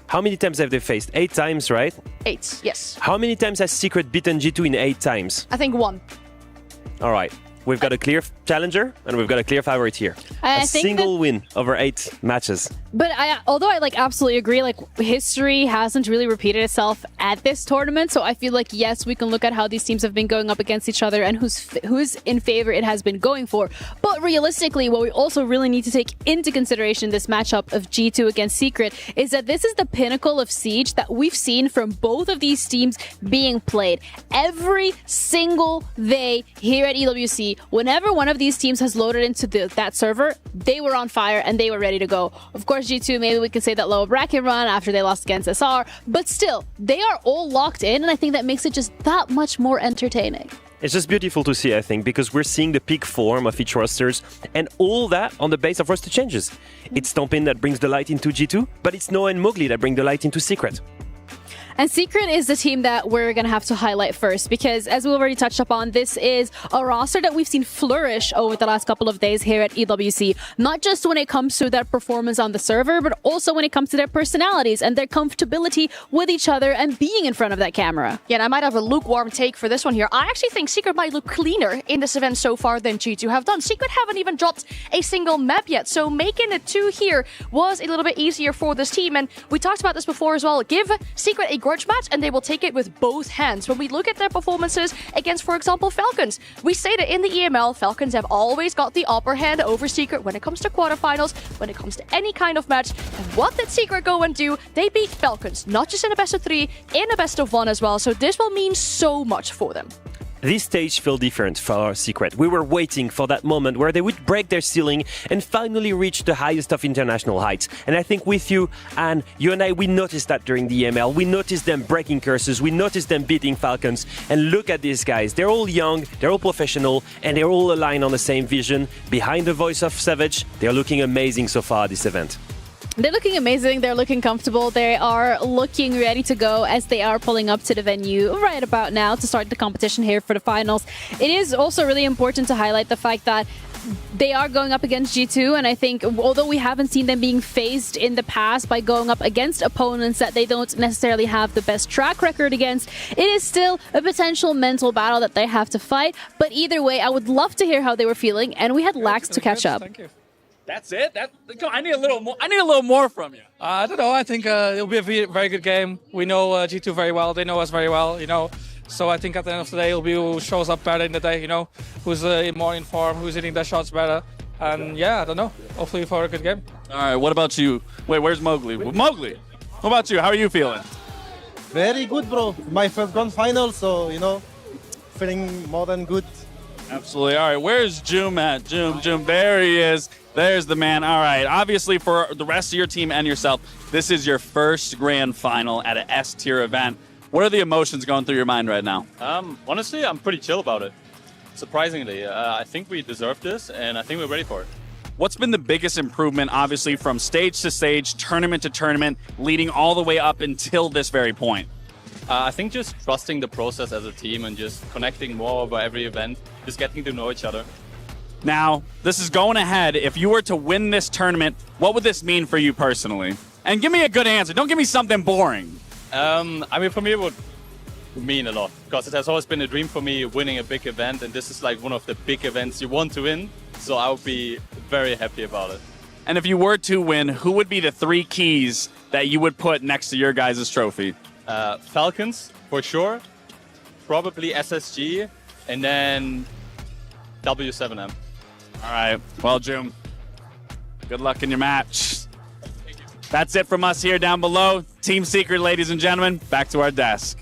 Speaker 2: how many times have they faced? 8 times, right?
Speaker 15: 8, yes.
Speaker 2: How many times has Secret beaten G2 in 8 times?
Speaker 15: I think 1.
Speaker 2: All right. We've got a clear challenger and we've got a clear favorite here. A single win over 8 matches.
Speaker 19: But although I absolutely agree, history hasn't really repeated itself at this tournament. So I feel like, yes, we can look at how these teams have been going up against each other and who's in favor it has been going for. But realistically, what we also really need to take into consideration this matchup of G2 against Secret is that this is the pinnacle of Siege that we've seen from both of these teams being played. Every single day here at EWC, see, whenever one of these teams has loaded into that server, they were on fire and they were ready to go. Of course, G2, maybe we can say that lower bracket run after they lost against SR, but still, they are all locked in, and I think that makes it just that much more entertaining.
Speaker 2: It's just beautiful to see, I think, because we're seeing the peak form of each rosters, and all that on the base of roster changes. It's Stompin that brings the light into G2, but it's Noah and Mowgli that bring the light into Secret.
Speaker 19: And Secret is the team that we're going to have to highlight first because, as we already touched upon, this is a roster that we've seen flourish over the last couple of days here at EWC. Not just when it comes to their performance on the server, but also when it comes to their personalities and their comfortability with each other and being in front of that camera.
Speaker 15: Yeah, and I might have a lukewarm take for this one here. I actually think Secret might look cleaner in this event so far than G2 have done. Secret haven't even dropped a single map yet, so making it 2 here was a little bit easier for this team. And we talked about this before as well. Give Secret a grudge match and they will take it with both hands. When we look at their performances against, for example, Falcons, we say that in the EML, Falcons have always got the upper hand over Secret when it comes to quarterfinals, when it comes to any kind of match. And what did Secret go and do? They beat Falcons, not just in a best of 3, in a best of 1 as well. So this will mean so much for them.
Speaker 2: This stage felt different for our Secret. We were waiting for that moment where they would break their ceiling and finally reach the highest of international heights. And I think with you, and you and I, we noticed that during the EML. We noticed them breaking curses. We noticed them beating Falcons. And look at these guys. They're all young, they're all professional, and they're all aligned on the same vision. Behind the voice of Savage, they're looking amazing so far this event.
Speaker 19: They're looking amazing. They're looking comfortable. They are looking ready to go as they are pulling up to the venue right about now to start the competition here for the finals. It is also really important to highlight the fact that they are going up against G2, and I think although we haven't seen them being phased in the past by going up against opponents that they don't necessarily have the best track record against, it is still a potential mental battle that they have to fight. But either way, I would love to hear how they were feeling, and we had lax to catch up.
Speaker 11: Thank you. That's it? I need a little more. I need a little more from you.
Speaker 13: I don't know. I think it'll be a very good game. We know G2 very well. They know us very well, you know. So I think at the end of the day, it'll be who shows up better in the day, you know. Who's more in form, who's hitting their shots better. And yeah, I don't know. Hopefully for a good game.
Speaker 11: All right, what about you? Wait, where's Mowgli? Mowgli, what about you? How are you feeling?
Speaker 14: Very good, bro. My first grand final, so, you know, feeling more than good.
Speaker 11: Absolutely. All right, where's Joom at? Joom, there he is. There's the man. All right, obviously for the rest of your team and yourself, this is your first grand final at an S-tier event. What are the emotions going through your mind right now?
Speaker 20: Honestly, I'm pretty chill about it. Surprisingly, I think we deserve this, and I think we're ready for it.
Speaker 11: What's been the biggest improvement, obviously, from stage to stage, tournament to tournament, leading all the way up until this very point?
Speaker 20: I think just trusting the process as a team and just connecting more over every event, just getting to know each other.
Speaker 11: Now, this is going ahead. If you were to win this tournament, what would this mean for you personally? And give me a good answer. Don't give me something boring.
Speaker 20: I mean, for me, it would mean a lot because it has always been a dream for me winning a big event, and this is like one of the big events you want to win. So I would be very happy about it.
Speaker 11: And if you were to win, who would be the 3 keys that you would put next to your guys' trophy?
Speaker 20: Falcons, for sure. Probably SSG, and then W7M.
Speaker 11: All right. Well, Joom, good luck in your match. That's it from us here down below. Team Secret, ladies and gentlemen, back to our desk.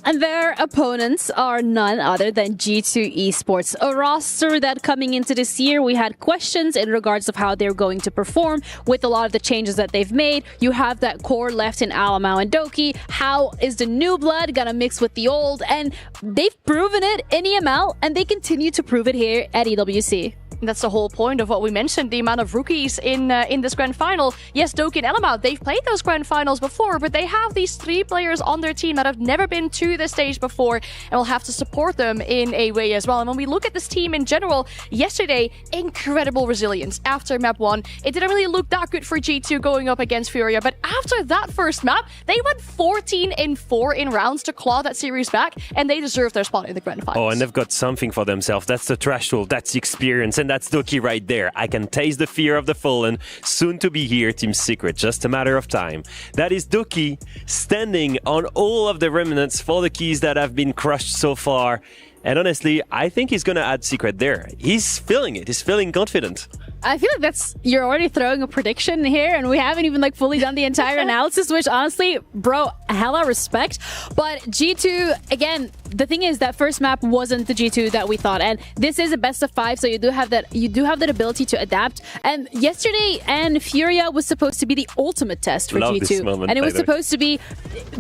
Speaker 19: And their opponents are none other than G2 Esports, a roster that coming into this year, we had questions in regards of how they're going to perform with a lot of the changes that they've made. You have that core left in Alamau and Doki. How is the new blood gonna mix with the old? And they've proven it in EML, and they continue to prove it here at EWC.
Speaker 15: That's the whole point of what we mentioned, the amount of rookies in this grand final. Yes, Doki and Elamau, they've played those grand finals before, but they have these 3 players on their team that have never been to this stage before, and will have to support them in a way as well. And when we look at this team in general, yesterday, incredible resilience after map 1. It didn't really look that good for G2 going up against Furia, but after that first map, they went 14-4 in rounds to claw that series back, and they deserve their spot in the grand finals.
Speaker 2: Oh, and they've got something for themselves. That's the threshold, that's the experience, and that's Doki right there. I can taste the fear of the fallen. Soon to be here, Team Secret. Just a matter of time. That is Doki standing on all of the remnants for the keys that have been crushed so far. And honestly, I think he's going to add Secret there. He's feeling it. He's feeling confident.
Speaker 19: I feel like you're already throwing a prediction here, and we haven't even fully done the entire analysis, which honestly, bro, hella respect. But G2, again, the thing is that first map wasn't the G2 that we thought, and this is a best of 5, so you do have that ability to adapt. And yesterday, and Furia was supposed to be the ultimate test for G2, and it was supposed to be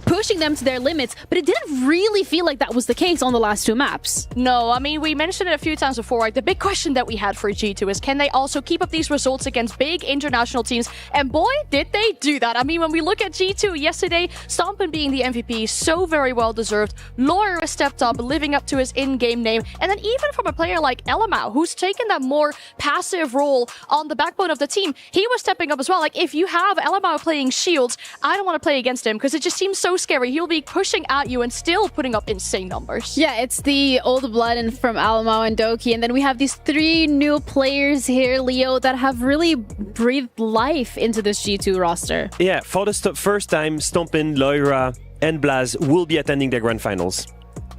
Speaker 19: pushing them to their limits, but it didn't really feel like that was the case on the last 2 maps.
Speaker 15: No, I mean, we mentioned it a few times before, right? The big question that we had for G2 is, can they also keep up these results against big international teams? And boy, did they do that. I mean, when we look at G2 yesterday, Stompen being the MVP, so very well deserved. Lawyer stepped up, living up to his in-game name. And then even from a player like Elamau, who's taken that more passive role on the backbone of the team, he was stepping up as well. Like, if you have Elamau playing Shields, I don't want to play against him because it just seems so scary. He'll be pushing at you and still putting up insane numbers.
Speaker 19: Yeah, it's the old blood and from Elamau and Doki. And then we have these 3 new players here, Leo, that have really breathed life into this G2 roster.
Speaker 2: Yeah, for the first time, Stompen, Loira, and Blaz will be attending the grand finals.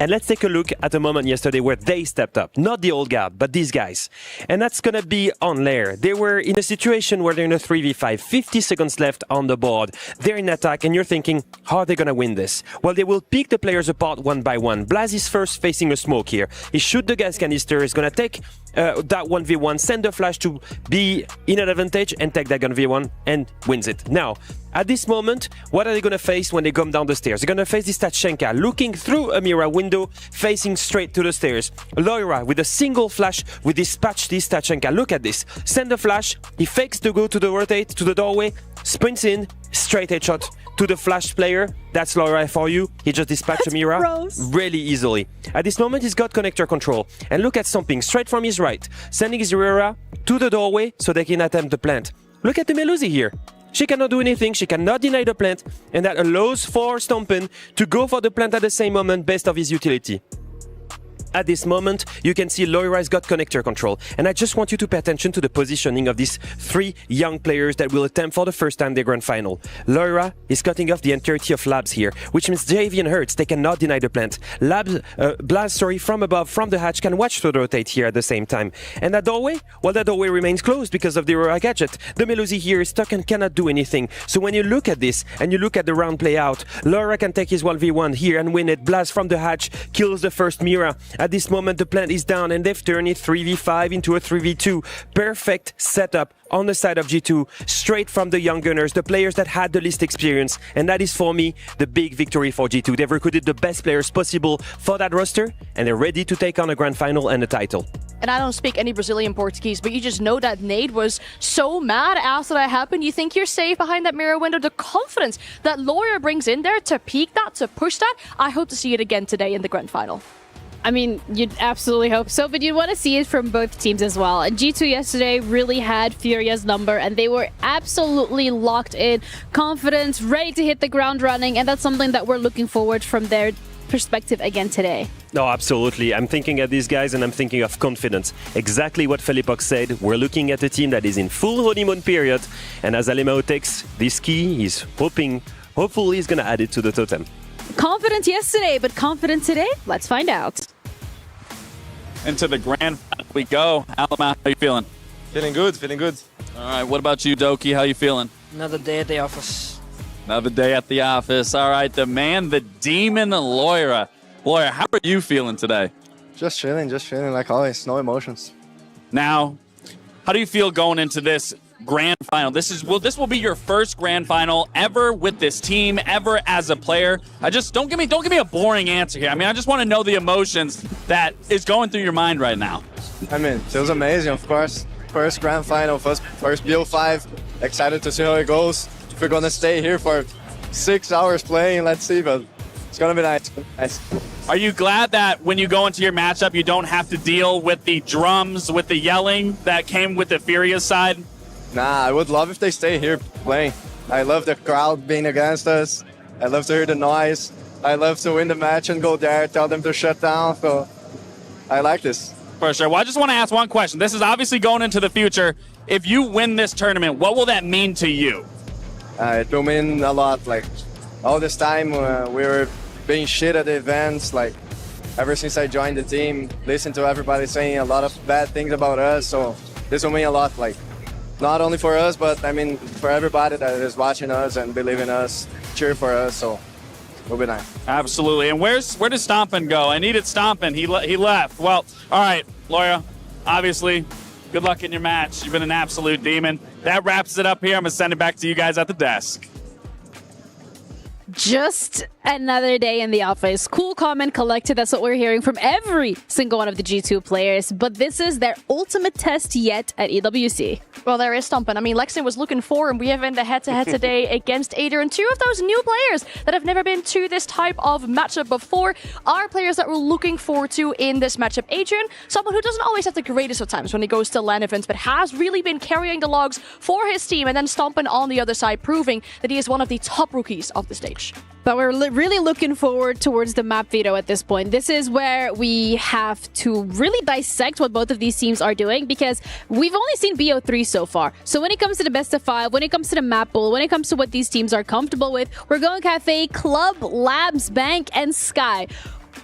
Speaker 2: And let's take a look at a moment yesterday where they stepped up. Not the old guard, but these guys. And that's going to be on Lair. They were in a situation where they're in a 3v5, 50 seconds left on the board. They're in attack, and you're thinking, how are they going to win this? Well, they will pick the players apart one by one. Blaz is first facing a smoke here. He shoot the gas canister, he's going to take that 1v1, send the flash to be in an advantage and take that 1v1 and wins it. Now, at this moment, what are they going to face when they come down the stairs? They're going to face this Tachenka looking through a mirror window, facing straight to the stairs. Loira with a single flash will dispatch this Tachenka. Look at this. Send the flash. He fakes to go to the rotate, to the doorway, sprints in, straight headshot to the flash player. That's Loira for you. He just dispatched a mirror really easily. At this moment, he's got connector control. And look at something straight from his right, sending his Rira to the doorway so they can attempt the plant. Look at the Melusi here. She cannot do anything, she cannot deny the plant, and that allows for Stompen to go for the plant at the same moment based on his utility. At this moment, you can see Loira's got connector control, and I just want you to pay attention to the positioning of these 3 young players that will attempt for the first time the grand final. Loira is cutting off the entirety of Labs here, which means JV and Hertz, they cannot deny the plant. Blaz, from above, from the hatch, can watch the rotate here at the same time. And that doorway? Well, that doorway remains closed because of the Aurora gadget. The Melusi here is stuck and cannot do anything. So when you look at this, and you look at the round play out, Loira can take his 1v1 here and win it. Blaz from the hatch kills the first Mira. At this moment, the plant is down, and they've turned it 3v5 into a 3v2. Perfect setup on the side of G2, straight from the young gunners, the players that had the least experience. And that is, for me, the big victory for G2. They've recruited the best players possible for that roster, and they're ready to take on a grand final and a title.
Speaker 15: And I don't speak any Brazilian Portuguese, but you just know that Nate was so mad after that happened. You think you're safe behind that mirror window. The confidence that Lawyer brings in there to peak that, to push that, I hope to see it again today in the grand final.
Speaker 19: I mean, you'd absolutely hope so, but you'd want to see it from both teams as well. And G2 yesterday really had Furia's number, and they were absolutely locked in, confident, ready to hit the ground running, and that's something that we're looking forward from their perspective again today.
Speaker 2: No, absolutely. I'm thinking of these guys and I'm thinking of confidence. Exactly what Felipox said. We're looking at a team that is in full honeymoon period, and as Alemao takes this key, he's hopefully he's going to add it to the totem.
Speaker 19: Confident yesterday, but confident today? Let's find out.
Speaker 11: Into the grand final we go. Alamau, how you feeling?
Speaker 5: Feeling good, feeling good.
Speaker 11: All right, what about you, Doki? How you feeling?
Speaker 16: Another day at the office.
Speaker 11: Another day at the office. All right, the man, the demon, Loira. Loira, how are you feeling today?
Speaker 5: Just chilling like always. No emotions.
Speaker 11: Now, how do you feel going into this grand final? This will be your first grand final ever with this team, ever as a player. Don't give me a boring answer here. I mean, I just want to know the emotions that is going through your mind right now.
Speaker 5: I mean, it feels amazing, of course. First grand final, first BO5. Excited to see how it goes. If we're gonna stay here for 6 hours playing, let's see, but it's gonna be nice.
Speaker 11: Are you glad that when you go into your matchup, you don't have to deal with the drums, with the yelling that came with the Furia side?
Speaker 5: Nah, I would love if they stay here playing. I love the crowd being against us. I love to hear the noise. I love to win the match and go there, tell them to shut down. So I like this.
Speaker 11: For sure. Well, I just want to ask one question. This is obviously going into the future. If you win this tournament, what will that mean to you?
Speaker 5: It will mean a lot. Like, all this time we were being shit at the events. Like, ever since I joined the team, listen to everybody saying a lot of bad things about us. So this will mean a lot. Like, not only for us, but I mean for everybody that is watching us and believe in us, cheer for us. So Will be nice.
Speaker 11: Absolutely. And where does Stompin go? I needed Stompin. He left. Well, all right, Laura, obviously, good luck in your match. You've been an absolute demon. That wraps it up here. I'm going to send it back to you guys at the desk.
Speaker 19: Just another day in the office. Cool, calm, and collected. That's what we're hearing from every single one of the G2 players. But this is their ultimate test yet at EWC.
Speaker 15: Well, there is Stompin. I mean, Lexington was looking for him. We have in the head-to-head today against Ader. And two of those new players that have never been to this type of matchup before are players that we're looking forward to in this matchup. Adrian, someone who doesn't always have the greatest of times when he goes to LAN events, but has really been carrying the logs for his team. And then Stompin on the other side, proving that he is one of the top rookies of the stage.
Speaker 19: But we're really looking forward towards the map veto at this point. This is where we have to really dissect what both of these teams are doing, because we've only seen BO3 so far. So when it comes to the best of 5, when it comes to the map pool, when it comes to what these teams are comfortable with, we're going Cafe, Club, Labs, Bank, and Sky.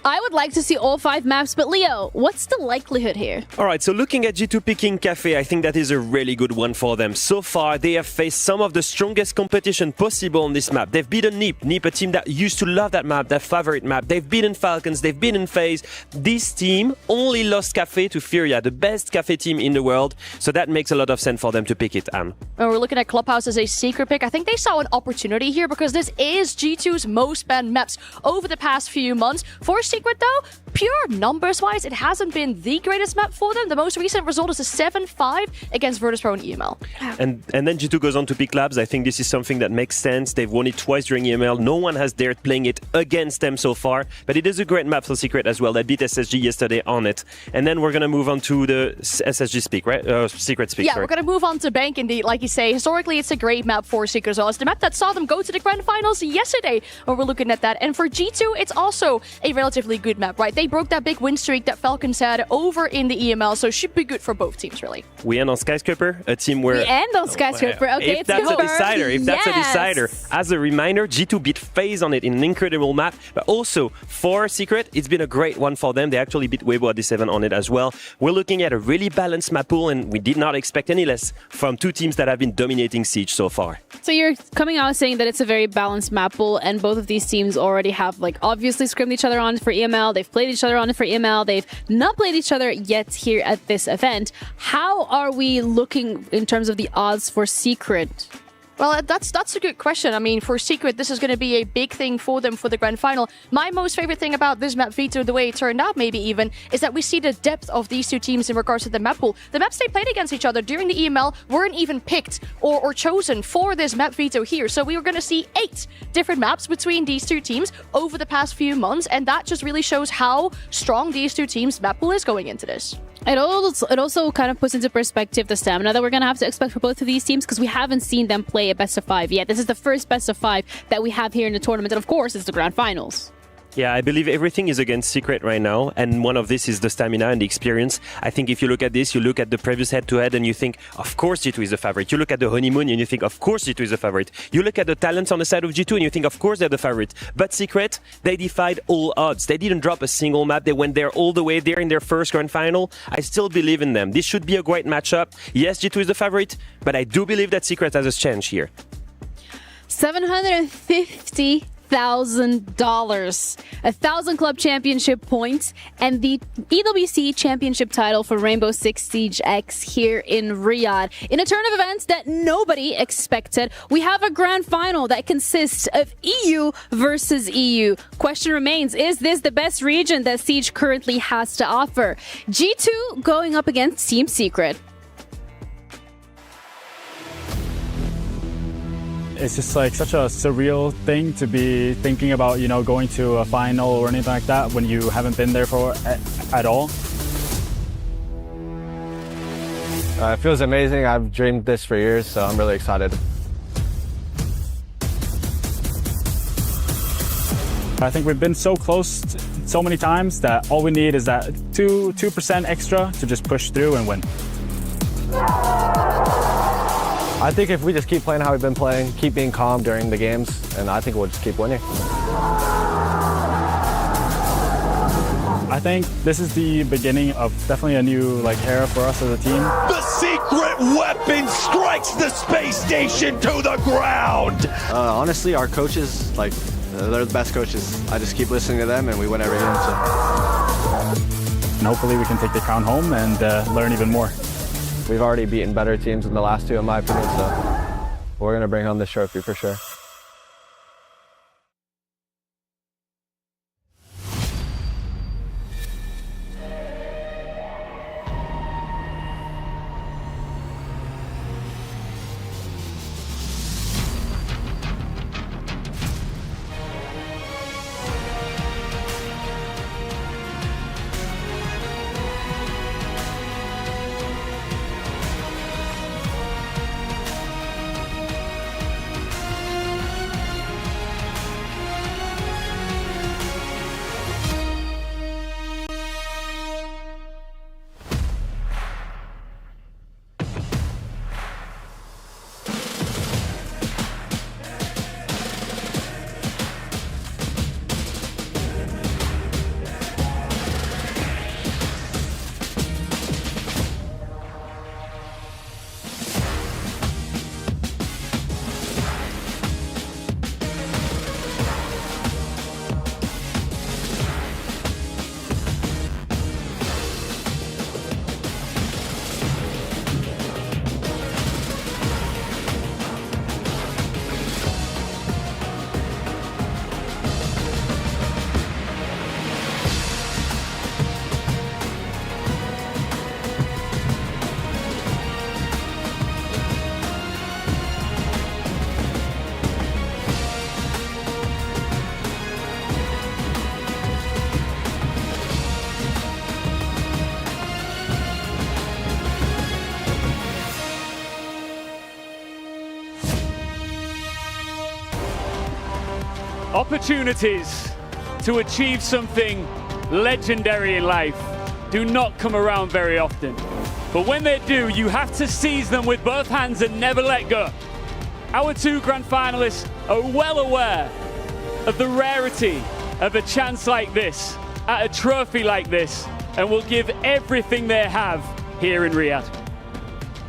Speaker 19: I would like to see all 5 maps, but Leo, what's the likelihood here?
Speaker 2: All right, so looking at G2 picking Cafe, I think that is a really good one for them. So far, they have faced some of the strongest competition possible on this map. They've beaten NiP, a team that used to love that map, their favorite map. They've beaten Falcons, they've beaten FaZe. This team only lost Cafe to Furia, the best Cafe team in the world. So that makes a lot of sense for them to pick it, Anne.
Speaker 15: When we're looking at Clubhouse as a secret pick, I think they saw an opportunity here because this is G2's most banned maps over the past few months. For Secret, though, pure numbers-wise, it hasn't been the greatest map for them. The most recent result is a 7-5 against Virtus.pro and EML.
Speaker 2: And then G2 goes on to pick Labs. I think this is something that makes sense. They've won it twice during EML. No one has dared playing it against them so far. But it is a great map for Secret as well. They beat SSG yesterday on it. And then we're going to move on to the SSG speak, right? Secret speak,
Speaker 15: Yeah,
Speaker 2: sorry.
Speaker 15: we're going to move on to Bank indeed. Like you say, historically, it's a great map for Secret as well. It's the map that saw them go to the grand finals yesterday when we're looking at that. And for G2, it's also a relatively good map, right? They broke that big win streak that Falcons had over in the EML, so it should be good for both teams, really.
Speaker 2: We end on Skyscraper, a team where...
Speaker 19: We end on Skyscraper. Okay,
Speaker 2: if that's a decider, as a reminder, G2 beat FaZe on it in an incredible map, but also for Secret, it's been a great one for them. They actually beat Weibo at D7 on it as well. We're looking at a really balanced map pool, and we did not expect any less from two teams that have been dominating Siege so far.
Speaker 19: So you're coming out saying that it's a very balanced map pool, and both of these teams already have, like, obviously scrimmed each other on for EML. They've played each other on for EML. They've not played each other yet here at this event. How are we looking in terms of the odds for Secret?
Speaker 15: Well, that's a good question. I mean, for Secret, this is going to be a big thing for them for the grand final. My most favorite thing about this map veto, the way it turned out maybe even, is that we see the depth of these two teams in regards to the map pool. The maps they played against each other during the EML weren't even picked or chosen for this map veto here. So we were going to see 8 different maps between these two teams over the past few months, and that just really shows how strong these two teams' map pool is going into this.
Speaker 19: It also kind of puts into perspective the stamina that we're going to have to expect for both of these teams, because we haven't seen them play a best of 5 yet. This is the first best of 5 that we have here in the tournament, and of course, it's the grand finals.
Speaker 2: Yeah, I believe everything is against Secret right now, and one of this is the stamina and the experience. I think if you look at this, you look at the previous head-to-head and you think, of course G2 is the favorite. You look at the honeymoon and you think, of course G2 is the favorite. You look at the talents on the side of G2 and you think, of course they're the favorite. But Secret, they defied all odds. They didn't drop a single map. They went there all the way there in their first grand final. I still believe in them. This should be a great matchup. Yes, G2 is the favorite, but I do believe that Secret has a chance here.
Speaker 19: $750,000, 1,000 club championship points, and the EWC championship title for Rainbow Six Siege X here in Riyadh. In a turn of events that nobody expected, we have a grand final that consists of EU versus EU. Question remains, is this the best region that Siege currently has to offer? G2 going up against Team Secret.
Speaker 6: It's just like such a surreal thing to be thinking about, you know, going to a final or anything like that when you haven't been there for at all.
Speaker 10: It feels amazing. I've dreamed this for years, so I'm really excited.
Speaker 6: I think we've been so close so many times that all we need is that 2% extra to just push through and win.
Speaker 10: I think if we just keep playing how we've been playing, keep being calm during the games, and I think we'll just keep winning.
Speaker 6: I think this is the beginning of definitely a new era for us as a team.
Speaker 21: The secret weapon strikes the space station to the ground.
Speaker 10: Honestly, our coaches They're the best coaches. I just keep listening to them, and we win every game. So.
Speaker 3: And hopefully we can take the crown home and learn even more.
Speaker 10: We've already beaten better teams than the last two, in my opinion, so we're going to bring home this trophy for sure.
Speaker 17: Opportunities to achieve something legendary in life do not come around very often. But when they do, you have to seize them with both hands and never let go. Our two grand finalists are well aware of the rarity of a chance like this, at a trophy like this, and will give everything they have here in Riyadh.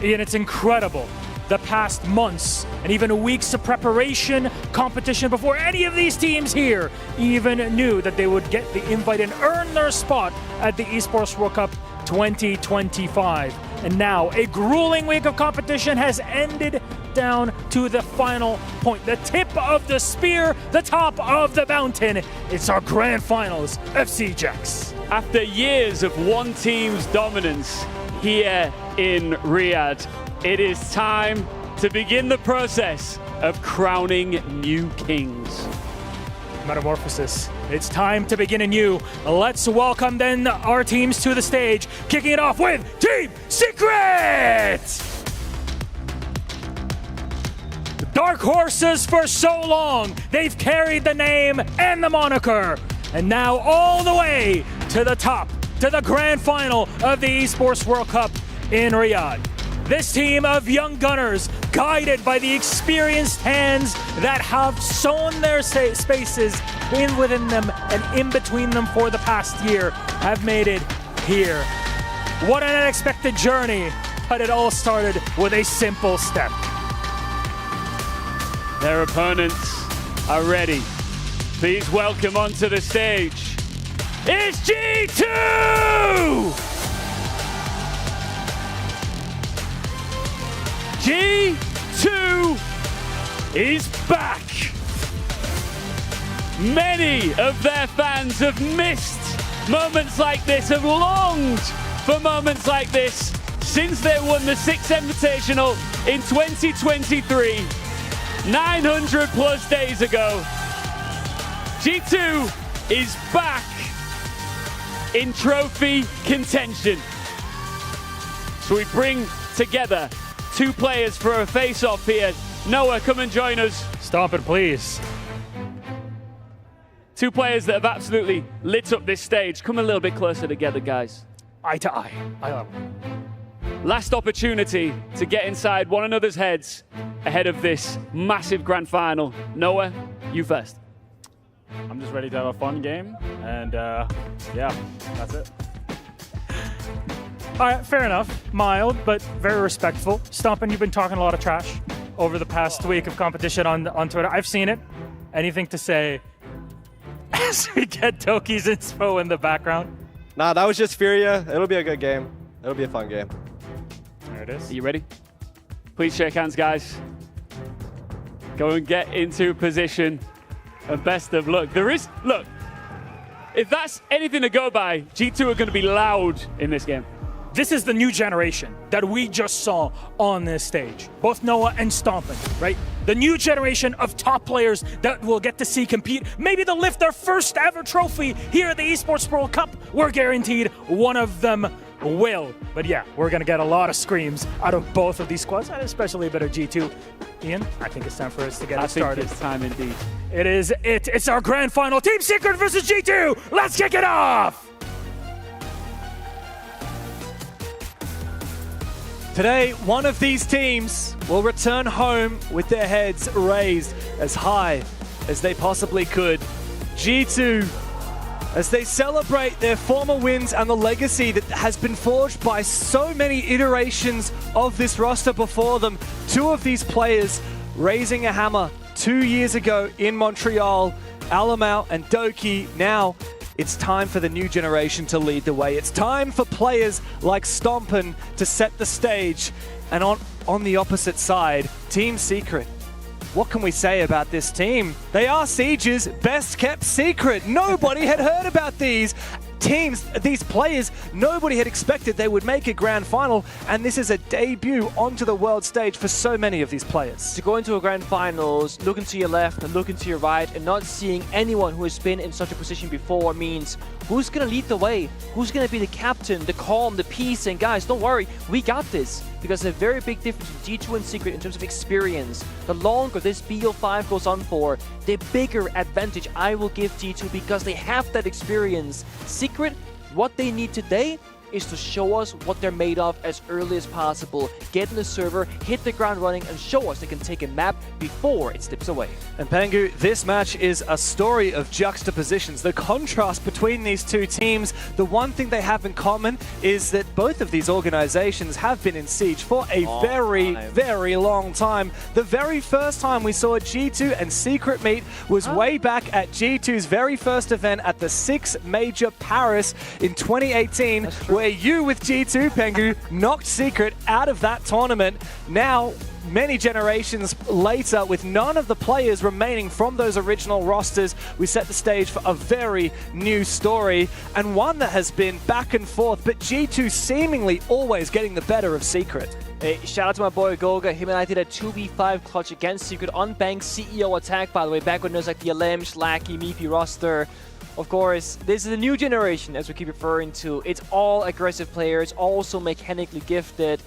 Speaker 12: Ian, it's incredible. The past months and even weeks of preparation, competition before any of these teams here even knew that they would get the invite and earn their spot at the Esports World Cup 2025. And now a grueling week of competition has ended down to the final point. The tip of the spear, the top of the mountain. It's our grand finals, FC Jax.
Speaker 17: After years of one team's dominance here in Riyadh, it is time to begin the process of crowning new kings.
Speaker 12: Metamorphosis. It's time to begin anew. Let's welcome then our teams to the stage, kicking it off with Team Secret! The Dark Horses for so long. They've carried the name and the moniker. And now all the way to the top, to the grand final of the Esports World Cup in Riyadh. This team of young gunners, guided by the experienced hands that have sown their spaces within them and in between them for the past year, have made it here. What an unexpected journey, but it all started with a simple step.
Speaker 17: Their opponents are ready. Please welcome onto the stage, it's G2! G2 is back. Many of their fans have missed moments like this, have longed for moments like this since they won the 6th Invitational in 2023, 900 plus days ago. G2 is back in trophy contention. So we bring together two players for a face-off here. Noah, come and join us.
Speaker 12: Stop it, please.
Speaker 17: Two players that have absolutely lit up this stage. Come a little bit closer together, guys.
Speaker 12: Eye to eye.
Speaker 17: Last opportunity to get inside one another's heads ahead of this massive grand final. Noah, you first.
Speaker 3: I'm just ready to have a fun game, and yeah, that's it.
Speaker 12: All right, fair enough. Mild, but very respectful. Stompin', you've been talking a lot of trash over the past week of competition on Twitter. I've seen it. Anything to say
Speaker 4: as we get Doki's inspo in the background.
Speaker 10: Nah, that was just Furia. It'll be a good game. It'll be a fun game.
Speaker 4: There it is.
Speaker 17: Are you ready? Please shake hands, guys. Go and get into position. And best of luck. Look, if that's anything to go by, G2 are going to be loud in this game.
Speaker 12: This is the new generation that we just saw on this stage. Both Noah and Stompin, right? The new generation of top players that we'll get to see compete. Maybe they'll lift their first ever trophy here at the Esports World Cup. We're guaranteed one of them will. But yeah, we're going to get a lot of screams out of both of these squads, and especially a bit of G2. Ian, I think it's time for us to get it started.
Speaker 17: I think it's time indeed.
Speaker 12: It's our grand final. Team Secret versus G2. Let's kick it off.
Speaker 7: Today, one of these teams will return home with their heads raised as high as they possibly could. G2, as they celebrate their former wins and the legacy that has been forged by so many iterations of this roster before them. Two of these players raising a hammer 2 years ago in Montreal, Alamau and Doki. Now, it's time for the new generation to lead the way. It's time for players like Stompin to set the stage. And on the opposite side, Team Secret. What can we say about this team? They are Siege's best kept secret. Nobody had heard about these teams, these players. Nobody had expected they would make a grand final, and this is a debut onto the world stage for so many of these players.
Speaker 8: To go into a grand finals, looking to your left and looking to your right and not seeing anyone who has been in such a position before means who's going to lead the way? Who's going to be the captain, the calm, the peace? And guys, don't worry, we got this. Because there's a very big difference between G2 and Secret in terms of experience. The longer this BO5 goes on for, the bigger advantage I will give G2 because they have that experience. Secret, what they need today is to show us what they're made of as early as possible. Get in the server, hit the ground running, and show us they can take a map before it slips away.
Speaker 7: And Pengu, this match is a story of juxtapositions. The contrast between these two teams, the one thing they have in common is that both of these organizations have been in Siege for a very long time. The very first time we saw G2 and Secret meet was way back at G2's very first event at the 6 Major Paris in 2018, where you with G2, Pengu, knocked Secret out of that tournament. Now, many generations later, with none of the players remaining from those original rosters, we set the stage for a very new story, and one that has been back and forth, but G2 seemingly always getting the better of Secret.
Speaker 8: Hey, shout out to my boy Goga. Him and I did a 2v5 clutch against Secret on Bank CEO attack, by the way, back when it was like the LM, Schlacky, Meepy roster. Of course, this is a new generation, as we keep referring to. It's all aggressive players, also mechanically gifted.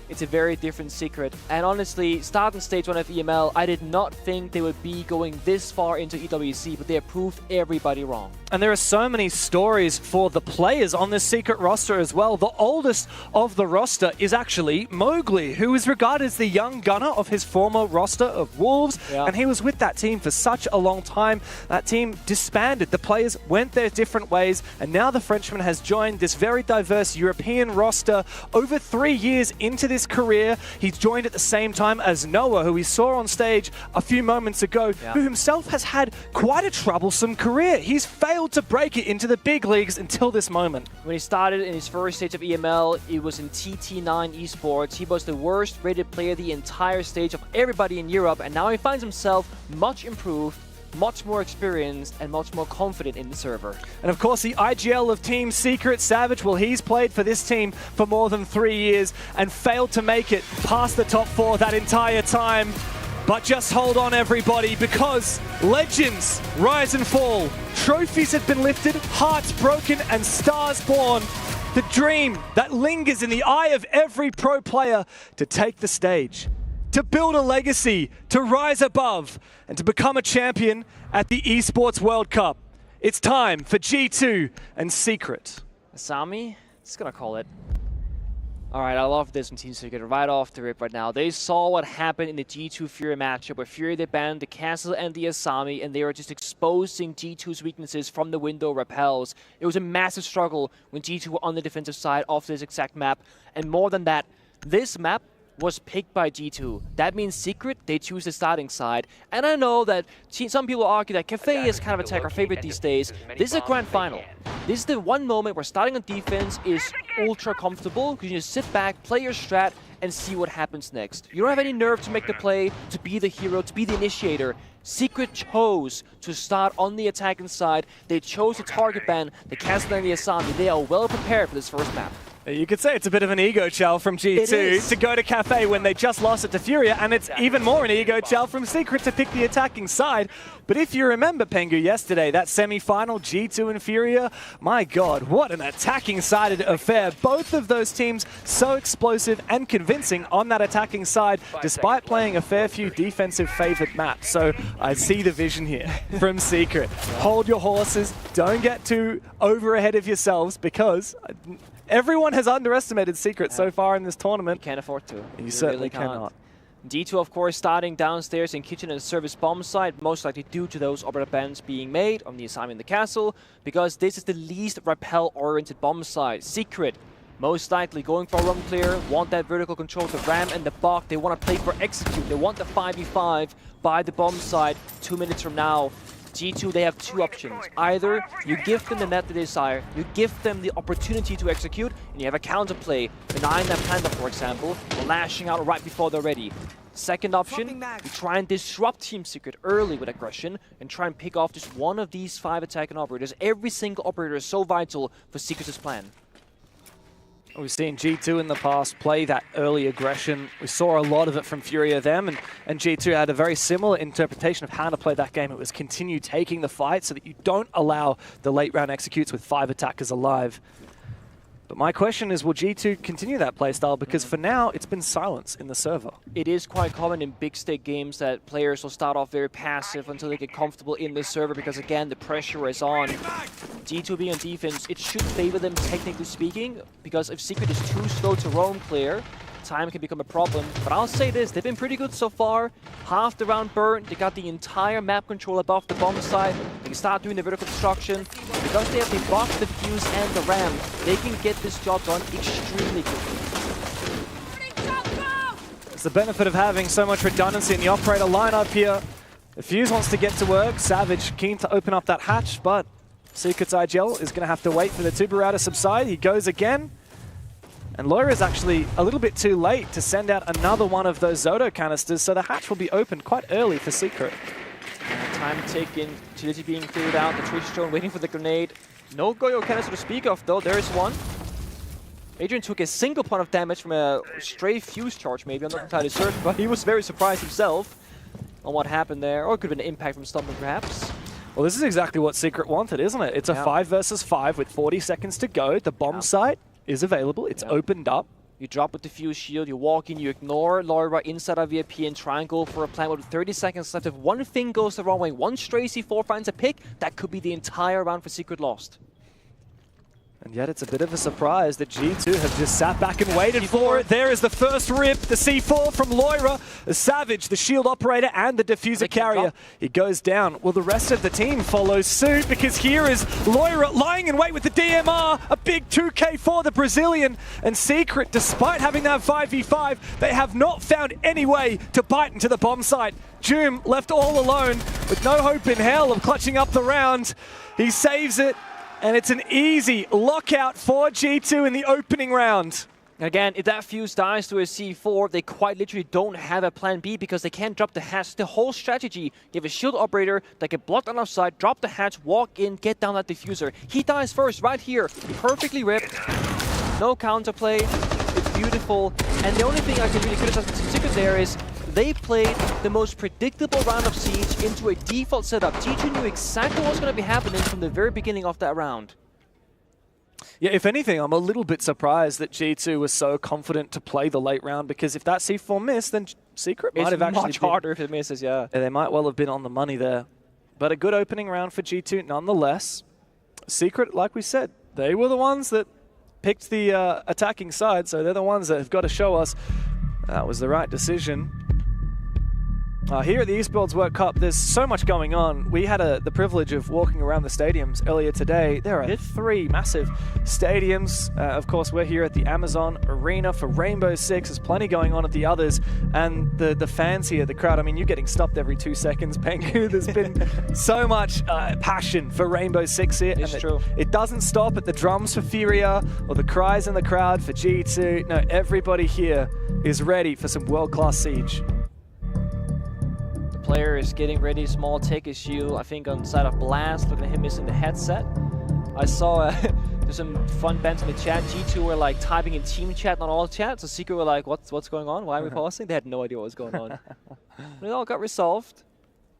Speaker 8: It's a very different Secret. And honestly, starting stage 1 of EML, I did not think they would be going this far into EWC, but they have proved everybody wrong.
Speaker 7: And there are so many stories for the players on this Secret roster as well. The oldest of the roster is actually Mowgli, who is regarded as the young gunner of his former roster of Wolves. Yeah. And he was with that team for such a long time. That team disbanded. The players went their different ways. And now the Frenchman has joined this very diverse European roster over 3 years into this career. He's joined at the same time as Noah, who we saw on stage a few moments ago, who himself has had quite a troublesome career. He's failed to break it into the big leagues until this moment.
Speaker 8: When he started in his first stage of EML, it was in TT9 Esports. He was the worst rated player the entire stage of everybody in Europe, and now he finds himself much improved, much more experienced, and much more confident in the server.
Speaker 7: And of course, the IGL of Team Secret, Savage, well, he's played for this team for more than 3 years and failed to make it past the top 4 that entire time. But just hold on, everybody, because legends rise and fall. Trophies have been lifted, hearts broken, and stars born. The dream that lingers in the eye of every pro player to take the stage, to build a legacy, to rise above, and to become a champion at the Esports World Cup. It's time for G2 and Secret.
Speaker 8: Asami, just gonna call it. All right, I love this from Team Secret right off the rip right now. They saw what happened in the G2 Furia matchup, where Furia, they banned the Castle and the Asami, and they were just exposing G2's weaknesses from the window repels. It was a massive struggle when G2 were on the defensive side of this exact map. And more than that, this map was picked by G2. That means Secret, they choose the starting side. And I know that some people argue that Cafe is kind of attacker favorite these days. This is a grand final. This is the one moment where starting on defense is ultra comfortable because you just sit back, play your strat, and see what happens next. You don't have any nerve to make the play, to be the hero, to be the initiator. Secret chose to start on the attacking side. They chose to target ban the Cancel and the Asami. They are well prepared for this first map.
Speaker 7: You could say it's a bit of an ego chow from G2 to go to Cafe when they just lost it to Furia, and it's even more an ego chow from Secret to pick the attacking side. But if you remember, Pengu, yesterday, that semi-final, G2 and Furia, my God, what an attacking-sided affair. Both of those teams so explosive and convincing on that attacking side, despite playing a fair few defensive-favored maps. So I see the vision here from Secret. Hold your horses, don't get too over ahead of yourselves, because everyone has underestimated Secret so far in this tournament.
Speaker 8: You can't afford to.
Speaker 7: You certainly cannot.
Speaker 8: D2, of course, starting downstairs in kitchen and service bomb side, most likely due to those operator bans being made on the assignment in the castle, because this is the least rappel-oriented bomb side. Secret, most likely going for a run clear, want that vertical control to ram and the bug. They want to play for execute. They want the 5v5 by the bomb side 2 minutes from now. G2, they have two options. Either you give them the net they desire, you give them the opportunity to execute, and you have a counterplay, denying that panda, for example, or lashing out right before they're ready. Second option, you try and disrupt Team Secret early with aggression and try and pick off just one of these 5 attacking operators. Every single operator is so vital for Secret's plan.
Speaker 7: We've seen G2 in the past play that early aggression. We saw a lot of it from Furia them, and G2 had a very similar interpretation of how to play that game. It was continue taking the fight so that you don't allow the late round executes with 5 attackers alive. But my question is, will G2 continue that playstyle? Because for now, it's been silence in the server.
Speaker 8: It is quite common in big stake games that players will start off very passive until they get comfortable in the server, because again, the pressure is on. G2 being on defense, it should favor them technically speaking, because if Secret is too slow to roam clear, time can become a problem. But I'll say this, they've been pretty good so far. Half the round burnt, they got the entire map control above the bomb side. They can start doing the vertical destruction. Because they have the box, the fuse, and the ram, they can get this job done extremely quickly.
Speaker 7: It's the benefit of having so much redundancy in the operator lineup here. The fuse wants to get to work. Savage keen to open up that hatch, but Secret's IGL is going to have to wait for the Tubarão to subside. He goes again. And Loira is actually a little bit too late to send out another one of those Zoto canisters, so the hatch will be opened quite early for Secret.
Speaker 8: Time taken, utility being cleared out, the Twitch drone waiting for the grenade. No Goyo canister to speak of though, there is one. Adrian took a single point of damage from a stray fuse charge maybe, I'm not entirely certain, but he was very surprised himself on what happened there, or it could have been an impact from Stumpman perhaps.
Speaker 7: Well, this is exactly what Secret wanted, isn't it? It's a 5 versus 5 with 40 seconds to go. The bomb site is available, it's opened up.
Speaker 8: You drop with the fuse shield, you walk in, you ignore Loira inside of VIP and try and go for a plan with 30 seconds left. If one thing goes the wrong way, one stray C4 finds a pick, that could be the entire round for Secret lost.
Speaker 7: And yet it's a bit of a surprise that G2 have just sat back and waited for it. There is the first rip, the C4 from Loira. The Savage, the shield operator, and the diffuser carrier. He goes down. Well, the rest of the team follows suit, because here is Loira lying in wait with the DMR. A big 2K for the Brazilian. And Secret, despite having that 5v5, they have not found any way to bite into the bomb site. Joom left all alone with no hope in hell of clutching up the round. He saves it. And it's an easy lockout for G2 in the opening round.
Speaker 8: Again, if that fuse dies to a C4, they quite literally don't have a plan B, because they can't drop the hatch. The whole strategy, you have a shield operator that can block on our side, drop the hatch, walk in, get down that diffuser. He dies first, right here, perfectly ripped. No counterplay, it's beautiful. And the only thing I can really criticize with Secret there is they played the most predictable round of Siege into a default setup. G2 knew exactly what was going to be happening from the very beginning of that round.
Speaker 7: Yeah, if anything, I'm a little bit surprised that G2 was so confident to play the late round, because if that C4 missed, then Secret might have actually
Speaker 8: much harder if it misses, yeah.
Speaker 7: They might well have been on the money there. But a good opening round for G2 nonetheless. Secret, like we said, they were the ones that picked the attacking side, so they're the ones that have got to show us that was the right decision. Here at the Esports World Cup, there's so much going on. We had the privilege of walking around the stadiums earlier today. There are 3 massive stadiums. Of course, we're here at the Amazon Arena for Rainbow Six. There's plenty going on at the others. And the fans here, the crowd, I mean, you're getting stopped every 2 seconds, Pengu. There's been so much passion for Rainbow Six here.
Speaker 8: It's true.
Speaker 7: It doesn't stop at the drums for Furia or the cries in the crowd for G2. No, everybody here is ready for some world-class Siege.
Speaker 8: Player is getting ready, small take issue, I think on the side of Blast, looking at him missing the headset. I saw there's some fun bands in the chat. G2 were like typing in team chat, not all chat, so Secret were like, what's going on? Why are we pausing? They had no idea what was going on. It all got resolved.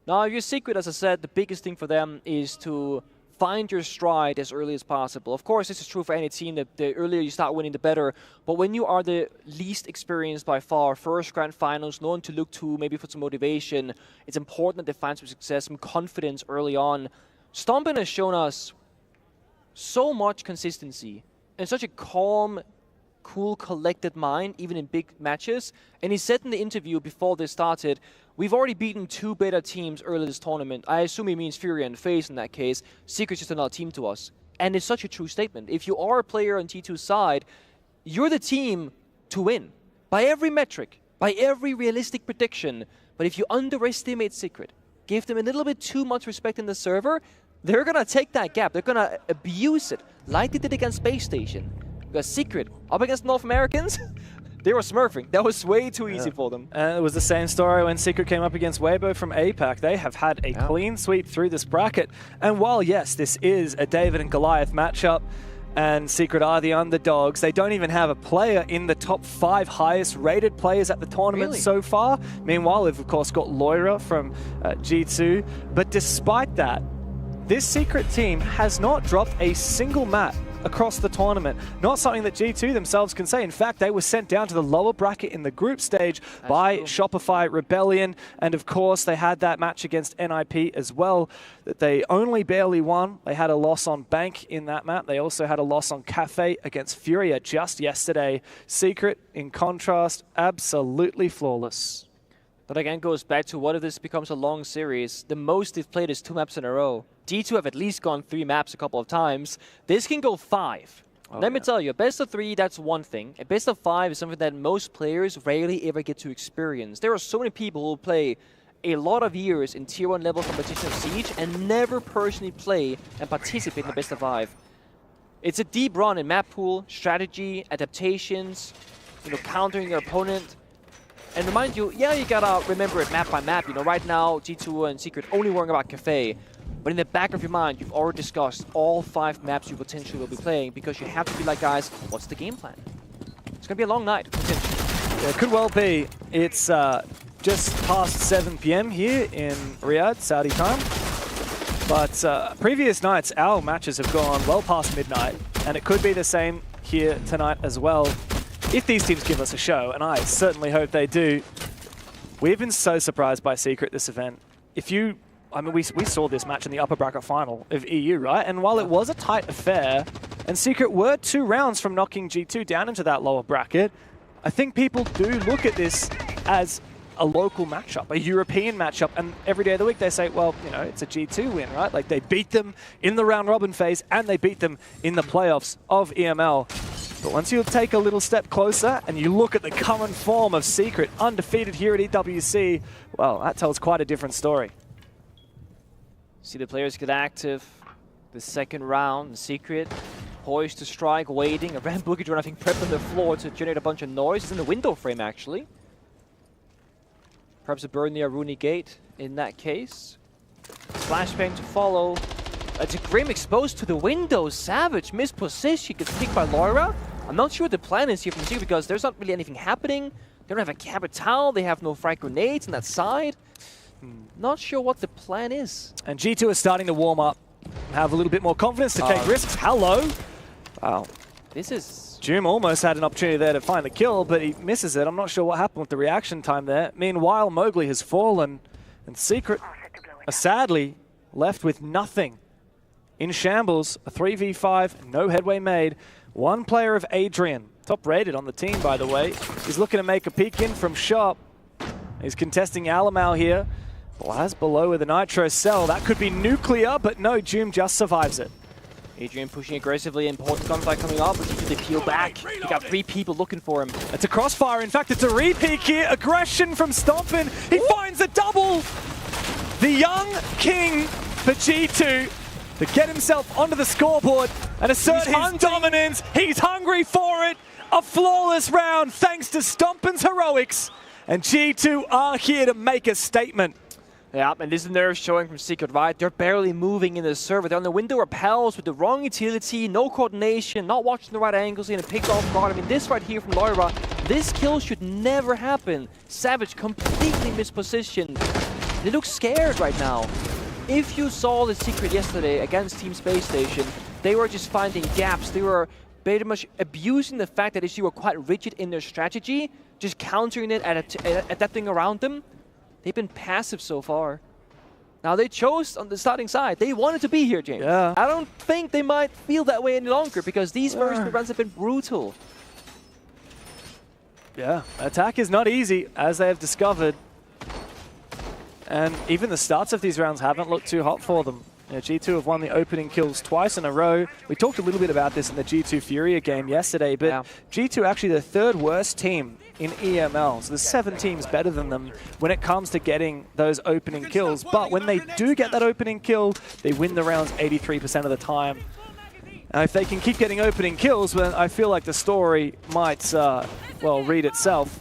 Speaker 8: Now, your Secret, as I said, the biggest thing for them is to find your stride as early as possible. Of course, this is true for any team, that the earlier you start winning, the better. But when you are the least experienced by far, first grand finals, no one to look to, maybe for some motivation, it's important that they find some success, some confidence early on. Stompen has shown us so much consistency and such a calm, cool, collected mind, even in big matches. And he said in the interview before this started, we've already beaten 2 better teams early this tournament. I assume he means Furia and FaZe in that case. Secret's just another team to us. And it's such a true statement. If you are a player on T2's side, you're the team to win. By every metric, by every realistic prediction. But if you underestimate Secret, give them a little bit too much respect in the server, they're going to take that gap. They're going to abuse it, like they did against Space Station. Because Secret, up against North Americans, they were smurfing. That was way too easy for them.
Speaker 7: And it was the same story when Secret came up against Weibo from APAC. They have had a clean sweep through this bracket. And while, yes, this is a David and Goliath matchup, and Secret are the underdogs, they don't even have a player in the top 5 highest rated players at the tournament so far. Meanwhile, they've, of course, got Loira from G2. But despite that, this Secret team has not dropped a single map across the tournament. Not something that G2 themselves can say. In fact, they were sent down to the lower bracket in the group stage by Shopify Rebellion. And of course, they had that match against NIP as well that they only barely won. They had a loss on Bank in that map. They also had a loss on Cafe against Furia just yesterday. Secret, in contrast, absolutely flawless.
Speaker 8: That again goes back to what if this becomes a long series. The most they've played is 2 maps in a row. G2 have at least gone 3 maps a couple of times. This can go 5. Let me tell you, a best of 3, that's one thing. A best of 5 is something that most players rarely ever get to experience. There are so many people who play a lot of years in tier 1 level competition of Siege and never personally play and participate in the best of 5. It's a deep run in map pool, strategy, adaptations, countering your opponent. And remind you, you gotta remember it map by map. Right now, G2 and Secret only worrying about Cafe. But in the back of your mind, you've already discussed all 5 maps you potentially will be playing, because you have to be like, guys, what's the game plan? It's gonna be a long night, potentially.
Speaker 7: Yeah, it could well be. It's just past 7 p.m. here in Riyadh, Saudi time. But previous nights, our matches have gone well past midnight, and it could be the same here tonight as well, if these teams give us a show, and I certainly hope they do. We've been so surprised by Secret this event. We saw this match in the upper bracket final of EU, right? And while it was a tight affair, and Secret were 2 rounds from knocking G2 down into that lower bracket, I think people do look at this as a local matchup, a European matchup, and every day of the week they say, well, it's a G2 win, right? Like, they beat them in the round robin phase, and they beat them in the playoffs of EML. But once you take a little step closer and you look at the current form of Secret, undefeated here at EWC, well, that tells quite a different story.
Speaker 8: See the players get active. The second round, Secret, poised to strike, waiting. A Ram Boogie Drone, I think, prepped on the floor to generate a bunch of noise. It's in the window frame, actually. Perhaps a burn near Rooney Gate in that case. Flashbang to follow. It's a Grim exposed to the window. Savage, misposition, gets picked by Loira. I'm not sure what the plan is here from Secret, because there's not really anything happening. They don't have a Capital, they have no frag grenades on that side. Not sure what the plan is.
Speaker 7: And G2 is starting to warm up, have a little bit more confidence to take risks. Hello. Wow.
Speaker 8: This is...
Speaker 7: Jum almost had an opportunity there to find the kill, but he misses it. I'm not sure what happened with the reaction time there. Meanwhile, Mowgli has fallen, and Secret are sadly left with nothing. In shambles, a 3v5, no headway made. One player of Adrian, top rated on the team, by the way, is looking to make a peek in from Shop. He's contesting Alamau here. Blaz below with a Nitro Cell. That could be nuclear, but no, Doom just survives it.
Speaker 8: Adrian pushing aggressively, important gunfight coming up, but they peel back. He got 3 people looking for him.
Speaker 7: It's a crossfire. In fact, it's a repeat here. Aggression from Stompin. He finds a double. The young king for G2 to get himself onto the scoreboard and assert his dominance. He's hungry for it. A flawless round thanks to Stompin's heroics. And G2 are here to make a statement.
Speaker 8: Yeah, and this is nerve showing from Secret, right? They're barely moving in the server. They're on the window repels with the wrong utility, no coordination, not watching the right angles, and a pick off guard. I mean, this right here from Loira, this kill should never happen. Savage completely mispositioned. They look scared right now. If you saw the Secret yesterday against Team Space Station, they were just finding gaps. They were pretty much abusing the fact that they were quite rigid in their strategy, just countering it, adapting around them. They've been passive so far. Now they chose on the starting side. They wanted to be here, James.
Speaker 7: Yeah.
Speaker 8: I don't think they might feel that way any longer because these first 2 runs have been brutal.
Speaker 7: Yeah, attack is not easy, as they have discovered. And even the starts of these rounds haven't looked too hot for them. You know, G2 have won the opening kills twice in a row. We talked a little bit about this in the G2 Furia game yesterday, but yeah. G2 actually the 3rd worst team in EML. So there's 7 teams better than them when it comes to getting those opening kills. But when they do get that opening kill, they win the rounds 83% of the time. Now, if they can keep getting opening kills, then I feel like the story might, well, read itself.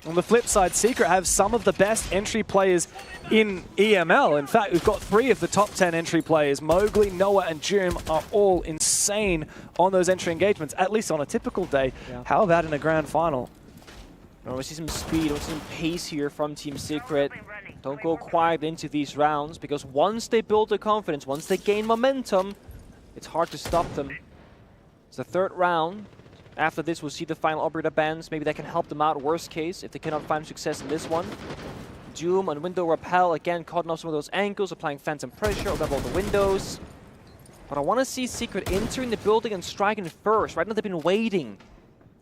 Speaker 7: On the flip side, Secret have some of the best entry players in EML. In fact, we've got 3 of the top 10 entry players. Mowgli, Noah, and Doom are all insane on those entry engagements, at least on a typical day. Yeah. How about in a grand final?
Speaker 8: I want to see some speed, I want to see some pace here from Team Secret. Don't go quiet into these rounds, because once they build their confidence, once they gain momentum, it's hard to stop them. It's the 3rd round. After this, we'll see the final operator bans. Maybe that can help them out, worst case, if they cannot find success in this one. Doom on window repel, again, cutting off some of those angles, applying phantom pressure over all the windows. But I want to see Secret entering the building and striking first. Right now, they've been waiting.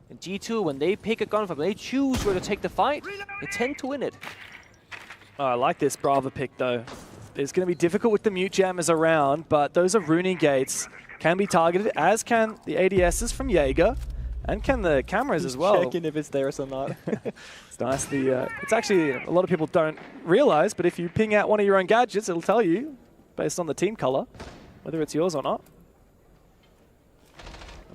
Speaker 8: And G2, when they pick a gunfight, when they choose where to take the fight, they tend to win it.
Speaker 7: Oh, I like this Brava pick, though. It's going to be difficult with the mute jammers around, but those are Rooney gates. Can be targeted, as can the ADSs from Jaeger. And can the cameras as well.
Speaker 8: Checking if it's theirs or not.
Speaker 7: It's nice. It's actually, a lot of people don't realize, but if you ping out one of your own gadgets, it'll tell you, based on the team color, whether it's yours or not.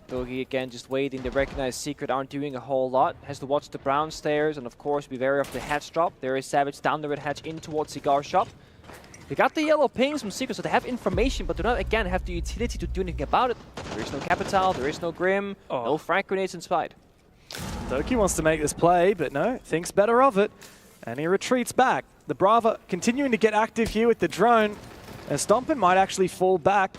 Speaker 8: Dogi again just waiting. They recognize Secret aren't doing a whole lot. Has to watch the brown stairs and of course be wary of the hatch drop. There is Savage down the red hatch in towards Cigar Shop. They got the yellow pings from Secret, so they have information, but do not, again, have the utility to do anything about it. There is no Capital, there is no Grim, no frag grenades inside.
Speaker 7: Doki wants to make this play, but no, thinks better of it, and he retreats back. The Brava continuing to get active here with the drone, and Stompin might actually fall back.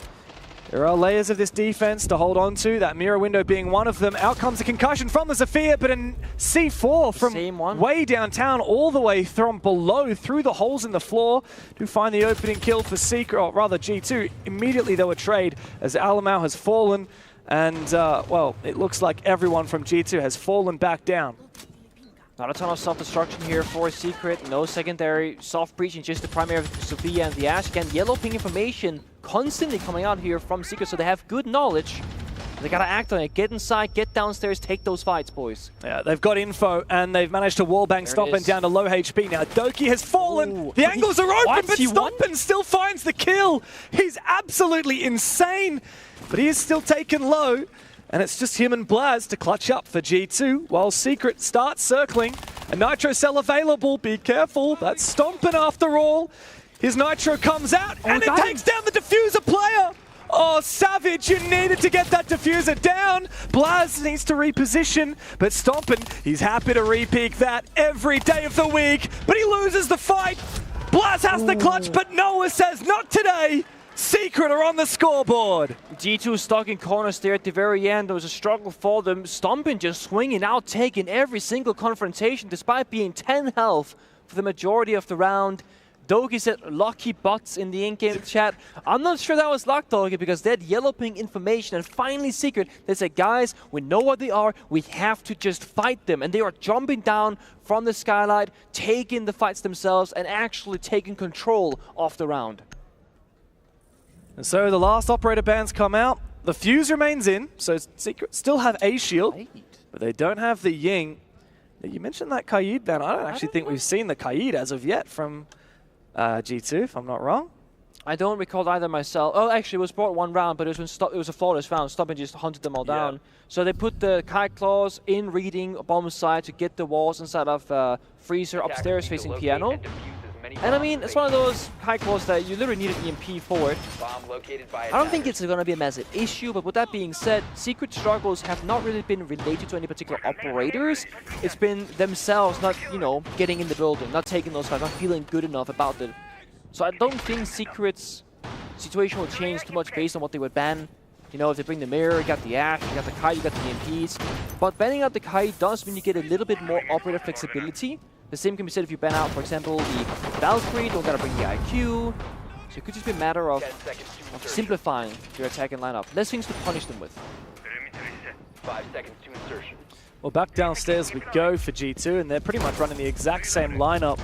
Speaker 7: There are layers of this defense to hold on to, that mirror window being one of them. Out comes a concussion from the Zephyr, but a C4 from way downtown all the way from below through the holes in the floor to find the opening kill for Secret, or rather G2. Immediately though a trade as Alamau has fallen, and well, it looks like everyone from G2 has fallen back down.
Speaker 8: Not a ton of self-destruction here for Secret. No secondary soft breaching, just the primary of Sophia and the Ash. Again, yellow ping information constantly coming out here from Secret, so they have good knowledge. They gotta act on it. Get inside, get downstairs, take those fights, boys.
Speaker 7: Yeah, they've got info, and they've managed to wallbang Stompin down to low HP. Now, Doki has fallen. The angles are open, but Stompin still finds the kill. He's absolutely insane, but he is still taken low. And it's just him and Blaz to clutch up for G2 while Secret starts circling. A Nitro Cell available. Be careful. That's Stompin after all. His Nitro comes out and it takes down the Diffuser player. Oh, Savage, you needed to get that Diffuser down. Blaz needs to reposition, but Stompin, he's happy to re-peak that every day of the week. But he loses the fight. Blaz has the clutch, but Noah says not today. Secret are on the scoreboard.
Speaker 8: G2 stuck in corners there at the very end. There was a struggle for them. Stompin just swinging out, taking every single confrontation despite being 10 health for the majority of the round. Dogi said lucky bots in the in-game chat. I'm not sure that was luck, Dogi, because they had yellow ping information, and finally Secret, they said, guys, we know what they are, we have to just fight them. And they are jumping down from the skylight, taking the fights themselves, and actually taking control of the round.
Speaker 7: And so the last operator bans come out. The Fuse remains in, so Secret still have a shield, but they don't have the Ying. You mentioned that Kaid ban. I don't actually think we've seen the Kaid as of yet from G2, if I'm not wrong.
Speaker 8: I don't recall either myself. Oh, actually, it was brought one round, but it was a flawless round. Stubborn just hunted them all down. So they put the Kite Claws in reading bomb side to get the walls inside of Freezer upstairs facing Piano. And I mean, it's one of those Kite Claws that you literally need an EMP for it. I don't think it's going to be a massive issue, but with that being said, Secret struggles have not really been related to any particular operators. It's been themselves not, you know, getting in the building, not taking those fights, not feeling good enough about it. So I don't think Secret's situation will change too much based on what they would ban. You know, if they bring the mirror, you got the Ash, you got the Kite, you got the EMPs. But banning out the Kite does mean you get a little bit more operator flexibility. The same can be said if you ban out, for example, the Valkyrie, don't gotta bring the IQ. So it could just be a matter of simplifying your attacking lineup. Less things to punish them with.
Speaker 1: 5 seconds to insertion.
Speaker 7: Well, back downstairs we go for G2, and they're pretty much running the exact same lineup.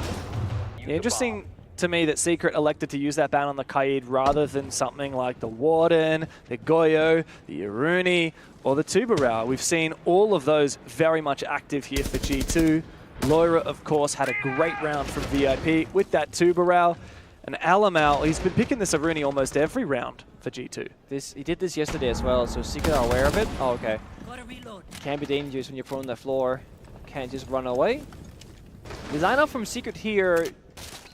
Speaker 7: Interesting to me that Secret elected to use that ban on the Kaid rather than something like the Warden, the Goyo, the Iruni, or the Tubarao. We've seen all of those very much active here for G2. Loira, of course, had a great round from VIP with that Tubarao. And Alamal, he's been picking this Iruni almost every round for G2.
Speaker 8: He did this yesterday as well, so Secret are aware of it. Oh, okay. Can be dangerous when you're prone on the floor. Can't just run away. The lineup from Secret here,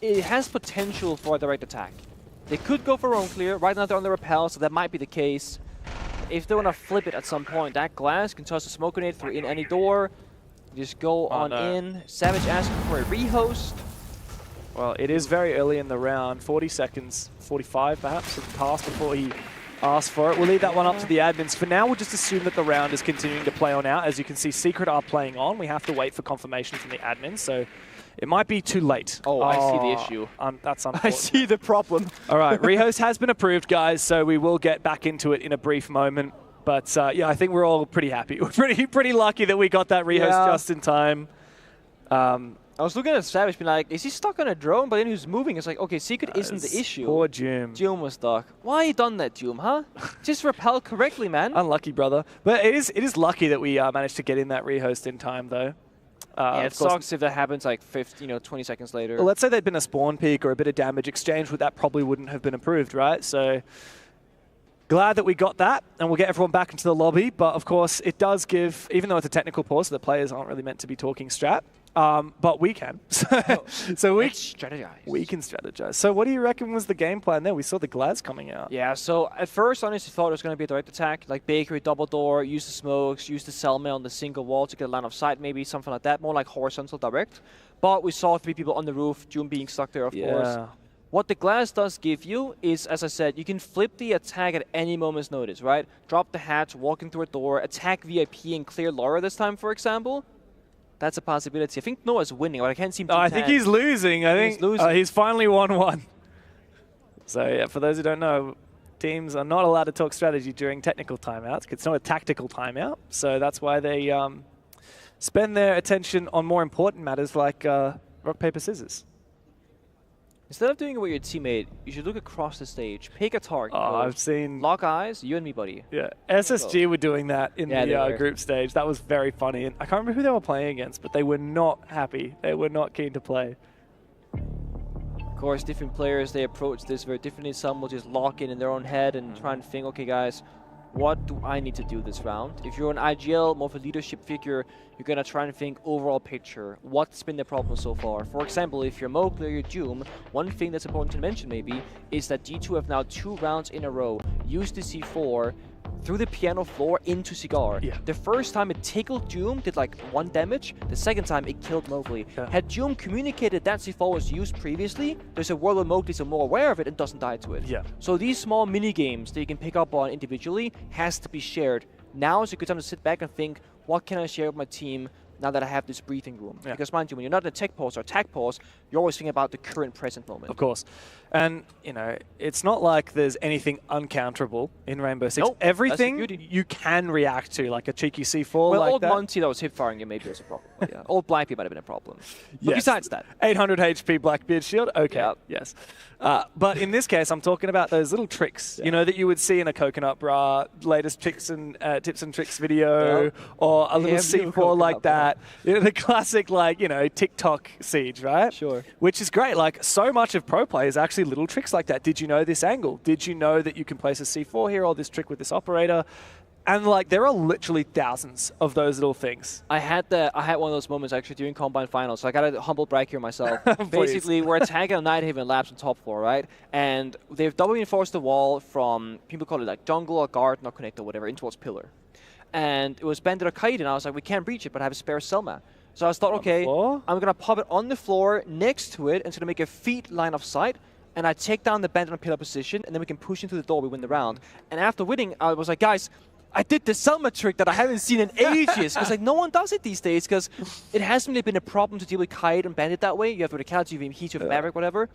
Speaker 8: it has potential for a direct attack. They could go for roam clear. Right now they're on the repel, so that might be the case. If they want to flip it at some point, that glass can toss a smoke grenade through in any door. Just go on in. Savage asking for a rehost.
Speaker 7: Well, it is very early in the round. 40 seconds, 45 perhaps, have passed before he asked for it. We'll leave that one up to the admins. For now, we'll just assume that the round is continuing to play on out. As you can see, Secret are playing on. We have to wait for confirmation from the admins, so it might be too late.
Speaker 8: Oh, I see the issue.
Speaker 7: That's unfortunate.
Speaker 8: I see the problem.
Speaker 7: All right, rehost has been approved, guys, so we will get back into it in a brief moment. But yeah, I think we're all pretty happy. We're pretty lucky that we got that rehost just in time.
Speaker 8: I was looking at Savage, being like, is he stuck on a drone? But then he was moving. It's like, okay, Secret isn't the issue.
Speaker 7: Poor Jum.
Speaker 8: Jum was stuck. Why you done that, Jum, huh? Just repel correctly, man.
Speaker 7: Unlucky, brother. But it is lucky that we managed to get in that rehost in time, though.
Speaker 8: Yeah, it sucks if that happens like 20 seconds later.
Speaker 7: Well, let's say there'd been a spawn peak or a bit of damage exchange, that probably wouldn't have been approved, right? So glad that we got that, and we'll get everyone back into the lobby. But of course, it does give, even though it's a technical pause, so the players aren't really meant to be talking strat, but we can. So we can strategize. So what do you reckon was the game plan there? We saw the Glads coming out.
Speaker 8: Yeah, so at first, honestly, thought it was going to be a direct attack, like Bakery, double door, use the smokes, use the Selma on the single wall to get a line of sight, maybe something like that, more like horizontal direct. But we saw 3 people on the roof, June being stuck there, of course. What the glass does give you is, as I said, you can flip the attack at any moment's notice, right? Drop the hatch, walk into a door, attack VIP and clear Laura this time, for example. That's a possibility. I think Noah's winning, but I can't seem to
Speaker 7: I think he's losing. I think he's finally won one. So yeah, for those who don't know, teams are not allowed to talk strategy during technical timeouts. It's not a tactical timeout. So that's why they spend their attention on more important matters like rock, paper, scissors.
Speaker 8: Instead of doing it with your teammate, you should look across the stage. Pick a target.
Speaker 7: I've seen...
Speaker 8: Lock eyes, you and me, buddy.
Speaker 7: Yeah, SSG were doing that in the group stage. That was very funny. And I can't remember who they were playing against, but they were not happy. They were not keen to play.
Speaker 8: Of course, different players, they approach this very differently. Some will just lock in their own head and try and think, okay, guys, what do I need to do this round? If you're an IGL, more of a leadership figure, you're going to try and think overall picture. What's been the problem so far? For example, if you're Moke or you're Doom, one thing that's important to mention maybe is that G2 have now 2 rounds in a row used the C4 through the piano floor into Cigar. The first time it tickled Doom, did like 1 damage. The second time it killed Mowgli. Had Doom communicated that C4 was used previously, there's a world where Mowgli is more aware of it and doesn't die to it. So these small mini games that you can pick up on individually has to be shared. Now is a good time to sit back and think, what can I share with my team now that I have this breathing room. Because mind you, when you're not in a tech pause or attack pause, you're always thinking about the current present moment.
Speaker 7: Of course. And, you know, it's not like there's anything uncounterable in Rainbow Six.
Speaker 8: Nope,
Speaker 7: everything you can react to, like a cheeky C4
Speaker 8: well,
Speaker 7: like
Speaker 8: old
Speaker 7: that.
Speaker 8: Monty that was hip firing you maybe was a problem. But yeah, old Blackbeard might have been a problem. But besides that.
Speaker 7: 800 HP Blackbeard shield, okay, yes. But in this case, I'm talking about those little tricks, you know, that you would see in a Coconut Bra, latest tips and tricks video, or a little C4 like that. You know, the classic, like, you know, TikTok siege, right?
Speaker 8: Sure.
Speaker 7: Which is great. Like, so much of pro play is actually little tricks like that. Did you know this angle? Did you know that you can place a C4 here or this trick with this operator? And like, there are literally thousands of those little things.
Speaker 8: I had one of those moments actually during Combine Finals. So I got a humble brag here myself. Basically, we're attacking on Nighthaven Labs on top floor, right? And they've double reinforced the wall from, people call it like jungle or guard, not connect or whatever, in towards pillar. And it was Bandit or Kite, and I was like, we can't breach it, but I have a spare Selma. So I thought, okay, I'm going to pop it on the floor next to it, and it's going to make a feet line of sight. And I take down the Bandit on pillar position, and then we can push into the door, we win the round. And after winning, I was like, guys, I did the Selma trick that I haven't seen in ages. Because like, no one does it these days, because it hasn't really been a problem to deal with Kite and Bandit that way. You have verticality, you have heat, you have Maverick, whatever.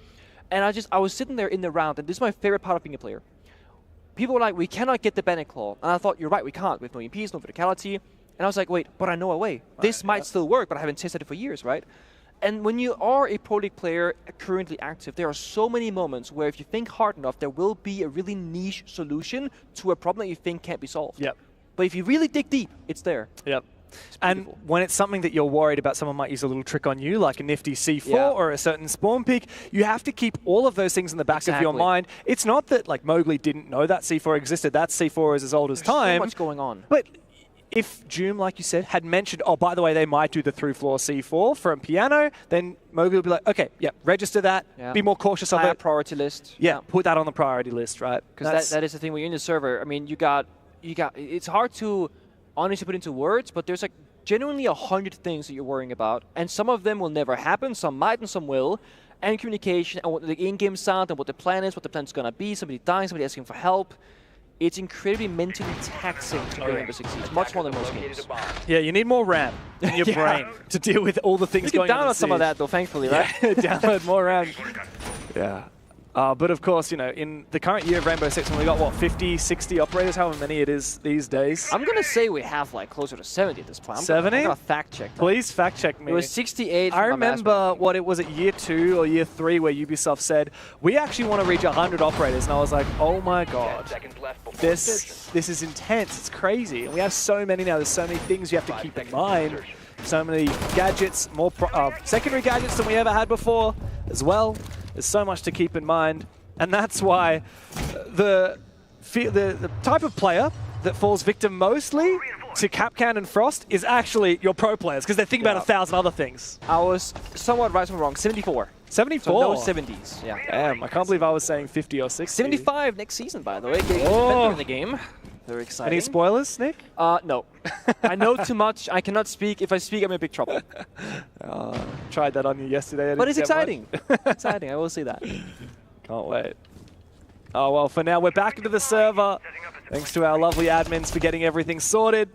Speaker 8: And I was sitting there in the round, and this is my favorite part of being a player. People were like, we cannot get the Bandit Claw. And I thought, you're right, we can't. We have no EMPs, no verticality. And I was like, wait, but I know a way. This might still work, but I haven't tested it for years, right? And when you are a Pro League player currently active, there are so many moments where if you think hard enough, there will be a really niche solution to a problem that you think can't be solved.
Speaker 7: Yep.
Speaker 8: But if you really dig deep, it's there.
Speaker 7: Yep. And when it's something that you're worried about, someone might use a little trick on you, like a nifty C4 or a certain spawn pick, you have to keep all of those things in the back of your mind. It's not that like Mowgli didn't know that C4 existed. That C4 is as old as time.
Speaker 8: So much going on.
Speaker 7: But if Joom, like you said, had mentioned, oh, by the way, they might do the through-floor C4 from Piano, then Mowgli would be like, okay, register that, be more cautious of it.
Speaker 8: Priority list.
Speaker 7: Yeah, put that on the priority list, right?
Speaker 8: Because that is the thing when you're in the server. I mean, you got. It's hard to honestly put into words, but there's like genuinely 100 things that you're worrying about, and some of them will never happen, some might, and some will. And communication, and what the in-game sound, and what the plan is, what the plan's gonna be. Somebody dying, somebody asking for help. It's incredibly mentally taxing to play Rainbow Six Siege, much more than most games.
Speaker 7: Yeah, you need more RAM in your brain to deal with all the things going on.
Speaker 8: You can download some of that, though, thankfully, right?
Speaker 7: Download more RAM. Yeah. But of course, you know, in the current year of Rainbow Six, when we got, what, 50, 60 operators, however many it is these days?
Speaker 8: I'm going to say we have, like, closer to 70 at this point.
Speaker 7: 70?
Speaker 8: I'm going to fact check that.
Speaker 7: Please fact check me.
Speaker 8: It was 68.
Speaker 7: I remember what it was at year 2 or year 3 where Ubisoft said, we actually want to reach 100 operators. And I was like, oh my God, this is intense. It's crazy. And we have so many now. There's so many things you have to keep in mind. So many gadgets, more secondary gadgets than we ever had before as well. There's so much to keep in mind, and that's why the type of player that falls victim mostly to Capcan and Frost is actually your pro players, because they think about 1,000 other things.
Speaker 8: I was somewhat right or wrong. 74.
Speaker 7: 74?
Speaker 8: So no 70s. Yeah.
Speaker 7: Damn, I can't believe I was saying 50 or 60.
Speaker 8: 75 next season, by the way. Getting better in the game. Very exciting.
Speaker 7: Any spoilers, Nick?
Speaker 8: No. I know too much. I cannot speak. If I speak, I'm in big trouble.
Speaker 7: Tried that on you yesterday.
Speaker 8: But it's exciting. Exciting, I will say that.
Speaker 7: Can't wait. Oh, well, for now, we're back into the server. Thanks to our lovely admins for getting everything sorted.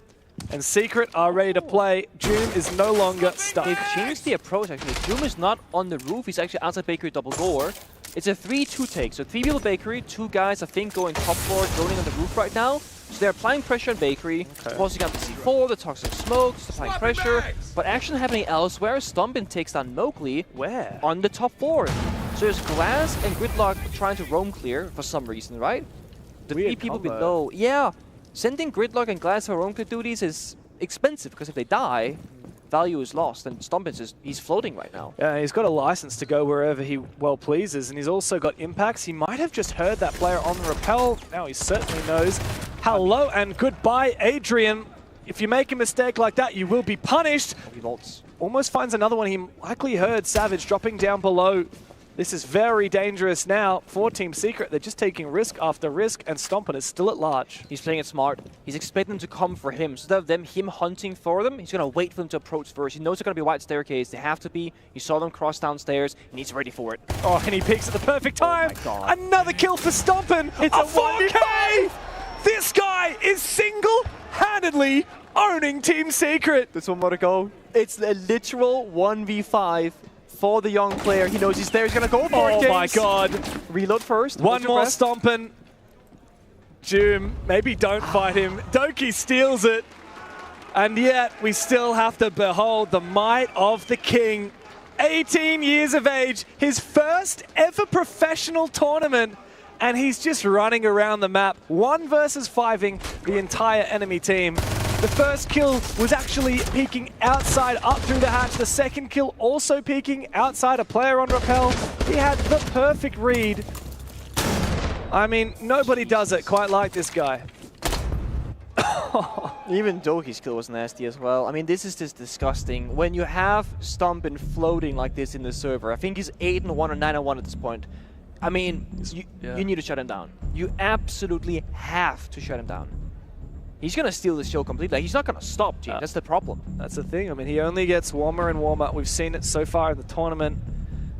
Speaker 7: And Secret are ready to play. Joom is no longer stuck.
Speaker 8: They've changed the approach, actually. Joom is not on the roof. He's actually outside Bakery double door. It's a 3-2 take. So 3 people Bakery, 2 guys, I think, going top floor, droning on the roof right now. So they're applying pressure on Bakery, forcing out the C4, the toxic smoke, applying pressure. But action happening elsewhere. Stompin takes down Mowgli.
Speaker 7: Where?
Speaker 8: On the top floor. So there's Glass and Gridlock trying to roam clear for some reason, right? The 3 people below. Yeah. Sending Gridlock and Glass for roam clear duties is expensive, because if they die, value is lost, and Stompin he's floating right now.
Speaker 7: Yeah, he's got a license to go wherever he well pleases, and he's also got impacts. He might have just heard that player on the rappel. Now he certainly knows. Hello and goodbye, Adrian. If you make a mistake like that, you will be punished.
Speaker 8: He vaults.
Speaker 7: Almost finds another one. He likely heard Savage dropping down below. This is very dangerous now for Team Secret. They're just taking risk after risk, and Stompin is still at large.
Speaker 8: He's playing it smart. He's expecting them to come for him. So instead of him hunting for them, he's going to wait for them to approach first. He knows they're going to be wide staircase. They have to be. He saw them cross downstairs, and he's ready for it.
Speaker 7: Oh, and he peeks at the perfect time.
Speaker 8: Oh my God.
Speaker 7: Another kill for Stompin. It's a 4K! This guy is single-handedly owning Team Secret.
Speaker 8: This one more to go. It's a literal 1v5 for the young player. He knows he's there. He's going to go for it.
Speaker 7: Oh my god.
Speaker 8: Reload first.
Speaker 7: One more stomping. Joom, maybe don't fight him. Doki steals it. And yet, we still have to behold the might of the king. 18 years of age, his first ever professional tournament, and he's just running around the map, 1 versus 5ing the entire enemy team. The first kill was actually peeking outside up through the hatch. The second kill also peeking outside a player on rappel. He had the perfect read. I mean, nobody does it quite like this guy.
Speaker 8: Even Doki's kill was nasty as well. I mean, this is just disgusting. When you have Stumpin floating like this in the server, I think he's 8-1 or 9-1 at this point. I mean, you need to shut him down. You absolutely have to shut him down. He's going to steal the show completely. Like, he's not going to stop, Gene. That's the problem.
Speaker 7: That's the thing. I mean, he only gets warmer and warmer. We've seen it so far in the tournament.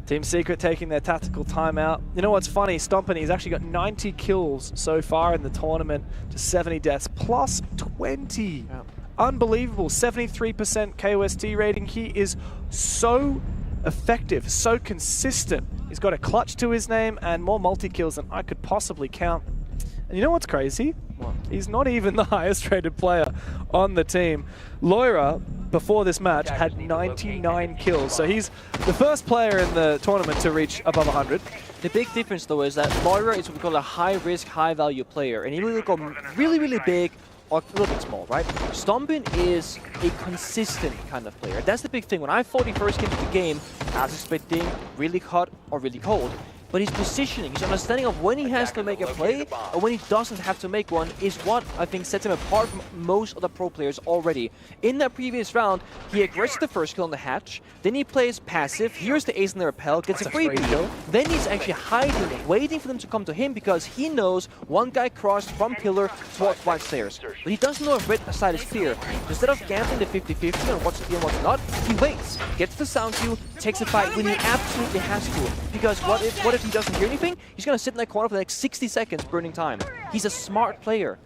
Speaker 7: Team Secret taking their tactical timeout. You know what's funny? Stompin, he's actually got 90 kills so far in the tournament to 70 deaths, plus 20. Yeah. Unbelievable. 73% KOST rating. He is so effective, so consistent. He's got a clutch to his name and more multi-kills than I could possibly count. And you know what's crazy? What? He's not even the highest rated player on the team. Loira, before this match, had 99 kills. So he's the first player in the tournament to reach above 100.
Speaker 8: The big difference, though, is that Loira is what we call a high-risk, high-value player. And he will go really, really big or a little bit small, right? Stompin is a consistent kind of player. That's the big thing. When I thought he first came to the game, I was expecting really hot or really cold. But his positioning, his understanding of when he has to make a play and when he doesn't have to make one is what I think sets him apart from most of the pro players already. In that previous round, he aggressed the first kill on the hatch, then he plays passive, here's the ace in the rappel, gets a free kill, then he's actually hiding, waiting for them to come to him because he knows one guy crossed from pillar towards white stairs. But he doesn't know if red side is clear. Instead of gambling the 50-50 on what's clear and what's not, he waits, gets the sound cue, takes a fight when he absolutely has to. Because what if he doesn't hear anything? He's going to sit in that corner for the next 60 seconds, burning time. He's a smart player.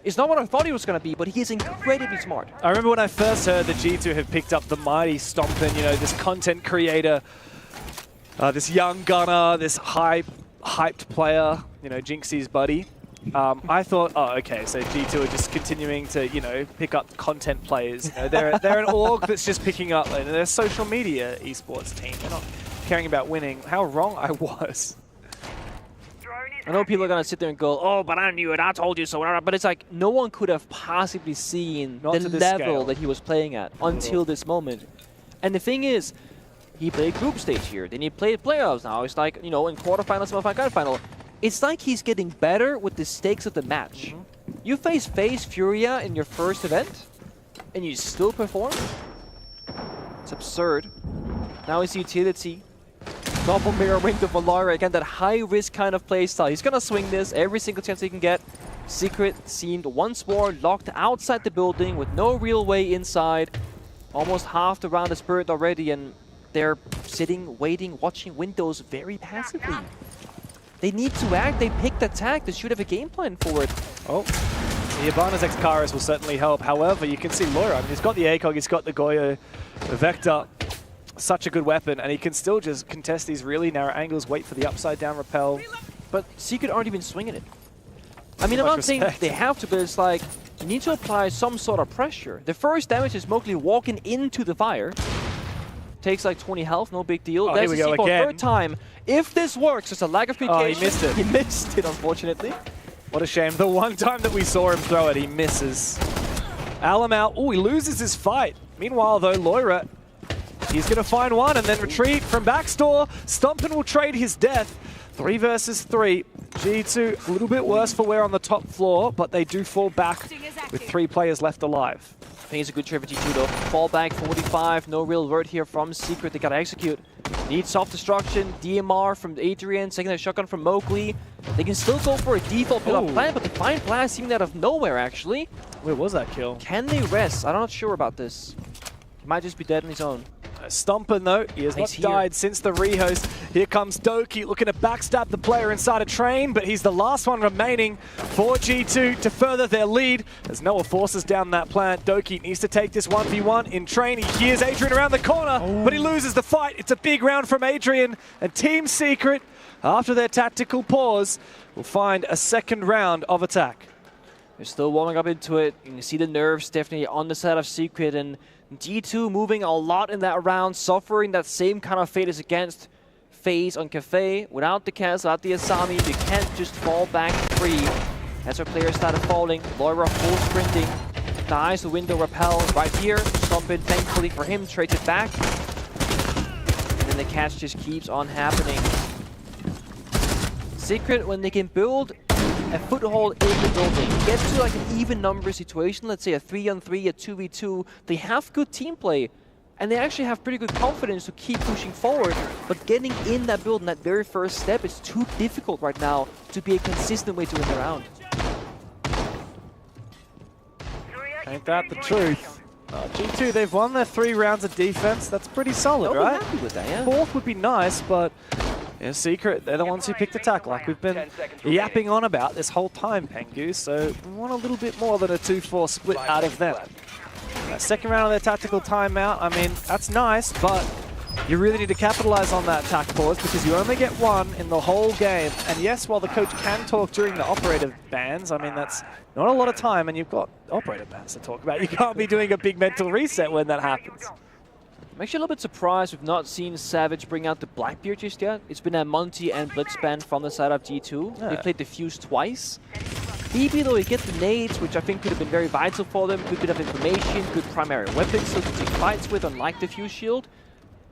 Speaker 8: It's not what I thought he was going to be, but he is incredibly smart.
Speaker 7: I remember when I first heard that G2 had picked up the mighty Stompin, you know, this content creator, this young gunner, this hyped player, you know, Jinxie's buddy. I thought, oh, okay, so G2 are just continuing to, you know, pick up content players. You know, they're an org that's just picking up, like, they're a social media esports team. They're not caring about winning. How wrong I was.
Speaker 8: I know people are going to sit there and go, oh, but I knew it, I told you so. But it's like, no one could have possibly seen the level that he was playing at until this moment. And the thing is, he played group stage here, then he played playoffs now. It's like, you know, in quarterfinals, semifinal, grand final. It's like he's getting better with the stakes of the match. You face Furia in your first event, and you still perform? It's absurd. Now his utility. Double mirror wing to Valora. Again, that high-risk kind of playstyle. He's gonna swing this every single chance he can get. Secret seemed once more locked outside the building with no real way inside. Almost half the round is burned already, and they're sitting, waiting, watching windows very passively. They need to act. They picked attack. They should have a game plan for it.
Speaker 7: Oh, the Ibanez X-Karis will certainly help. However, you can see Loira. I mean, he's got the ACOG, he's got the Goyo, the Vector. Such a good weapon, and he can still just contest these really narrow angles, wait for the upside down rappel.
Speaker 8: But Secret aren't even swinging it. I mean, I'm not saying they have to, but it's like, you need to apply some sort of pressure. The first damage is mostly walking into the fire. Takes like 20 health, no big deal.
Speaker 7: Oh,
Speaker 8: That's
Speaker 7: here we go again.
Speaker 8: Third time. If this works, it's a lag of communication.
Speaker 7: Oh, he missed it.
Speaker 8: He missed it, unfortunately.
Speaker 7: What a shame. The one time that we saw him throw it, he misses. Alamau, oh, he loses his fight. Meanwhile, though, Loira, he's going to find one and then retreat from backstore. Stompin will trade his death. 3 versus 3. G2 a little bit worse for wear on the top floor, but they do fall back with 3 players left alive.
Speaker 8: I think it's a good trade for G2 though. Fall back 45, no real word here from Secret. They gotta execute. Need soft destruction, DMR from Adrian, second a shotgun from Mowgli. They can still go for a default build-up plan, but they find blast even out of nowhere actually.
Speaker 7: Where was that kill?
Speaker 8: Can they rest? I'm not sure about this. He might just be dead on his own.
Speaker 7: Stomper, though, he has not died since the rehost. Here comes Doki looking to backstab the player inside a train, but he's the last one remaining for G2 to further their lead. As Noah forces down that plant, Doki needs to take this 1v1 in train. He hears Adrian around the corner, but he loses the fight. It's a big round from Adrian, and Team Secret, after their tactical pause, will find a second round of attack.
Speaker 8: They're still warming up into it. You can see the nerves definitely on the side of Secret, and G2 moving a lot in that round, suffering that same kind of fate as against FaZe on Cafe. Without the cancel, without the Asami, you can't just fall back free. As our players started falling, Loira full sprinting, dies the window repel right here. Stompin, thankfully for him, trades it back. And then the catch just keeps on happening. Secret, when they can build a foothold in the building, get to like an even number situation, let's say a 3-on-3, a 2v2, they have good team play, and they actually have pretty good confidence to keep pushing forward, but getting in that build in that very first step is too difficult right now to be a consistent way to win the round.
Speaker 7: Ain't that the truth? G2, they've won their 3 rounds of defense. That's pretty solid, right?
Speaker 8: Happy with that, yeah.
Speaker 7: 4th would be nice, but Secret, they're the ones who picked attack, like we've been yapping on about this whole time, Pengu, so we want a little bit more than a 2-4 split out of them. That second round of their tactical timeout, I mean, that's nice, but you really need to capitalize on that attack pause because you only get 1 in the whole game. And yes, while the coach can talk during the operator bans, I mean, that's not a lot of time, and you've got operator bans to talk about. You can't be doing a big mental reset when that happens.
Speaker 8: I'm actually a little bit surprised we've not seen Savage bring out the Blackbeard just yet. It's been a Monty and Blitz ban from the side of G2.
Speaker 7: Yeah.
Speaker 8: They played Diffuse twice. BB, though, he get the nades, which I think could have been very vital for them. Good bit of information, good primary weapons so to take fights with, unlike Diffuse Shield.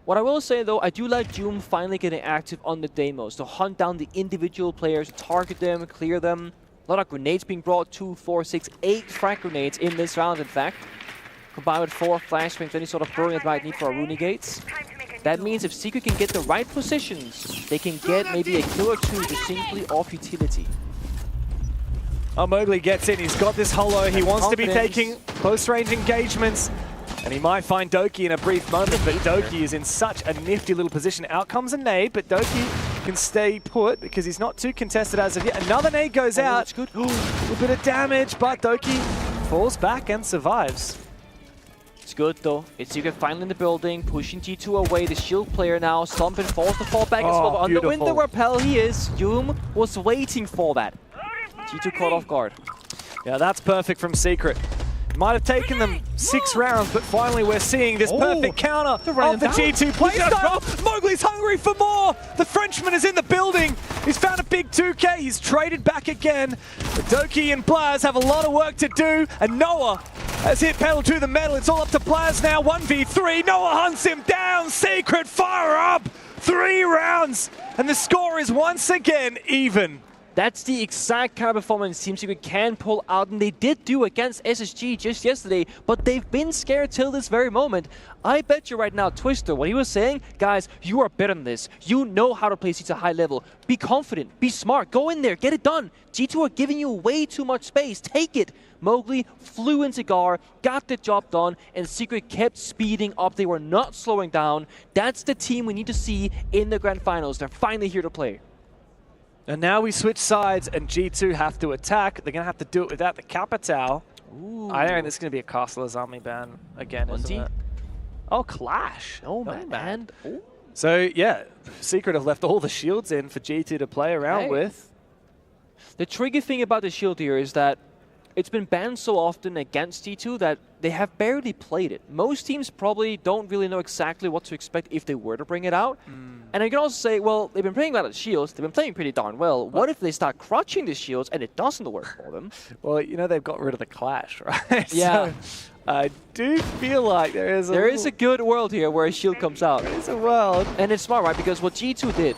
Speaker 8: What I will say, though, I do like Doom finally getting active on the demos to hunt down the individual players, target them, clear them. A lot of grenades being brought, 2, 4, 6, 8 frag grenades in this round, in fact. Combined with 4 flashbangs, any sort of burn that might need for our Runegates. That means if Secret can get the right positions, they can get maybe a kill or 2 just simply off utility.
Speaker 7: Oh, Mowgli gets in. He's got this holo. He wants to be taking close-range engagements. And he might find Doki in a brief moment, but Doki is in such a nifty little position. Out comes a nade, but Doki can stay put because he's not too contested as of yet. Another nade goes out. That's
Speaker 8: good.
Speaker 7: A little bit of damage, but Doki falls back and survives.
Speaker 8: It's good, though. It's Secret finally in the building, pushing G2 away. The shield player now. Stompin forced to fall back as well. But on the window repel, he is. Doom was waiting for that. G2 caught off guard.
Speaker 7: Yeah, that's perfect from Secret. Might have taken them 6 rounds, but finally we're seeing this perfect counter of the G2 playstyle. Mowgli's hungry for more. The Frenchman is in the building. He's found a big 2K. He's traded back again. But Doki and Blaz have a lot of work to do, and Noah has hit pedal to the metal. It's all up to Blaz now. 1v3. Noah hunts him down. Secret fire up. 3 rounds, and the score is once again even.
Speaker 8: That's the exact kind of performance Team Secret can pull out, and they did do against SSG just yesterday, but they've been scared till this very moment. I bet you right now, Twister, what he was saying, guys, you are better than this. You know how to play Seeds at high level. Be confident, be smart, go in there, get it done. G2 are giving you way too much space, take it. Mowgli flew into Gar, got the job done, and Secret kept speeding up. They were not slowing down. That's the team we need to see in the grand finals. They're finally here to play.
Speaker 7: And now we switch sides, and G2 have to attack. They're going to have to do it without the Capital. I think this is going to be a Castle Azami ban again, isn't it? Oh, Clash.
Speaker 8: Oh, man.
Speaker 7: So, yeah, Secret have left all the shields in for G2 to play around with.
Speaker 8: The tricky thing about the shield here is that it's been banned so often against G2 that they have barely played it. Most teams probably don't really know exactly what to expect if they were to bring it out. And you can also say, well, they've been playing out of the shields, they've been playing pretty darn well. What if they start crutching the shields and it doesn't work for them?
Speaker 7: Well, you know, they've got rid of the Clash, right?
Speaker 8: Yeah.
Speaker 7: So I do feel like there is
Speaker 8: a good world here where a shield comes out.
Speaker 7: There is a world.
Speaker 8: And it's smart, right? Because what G2 did,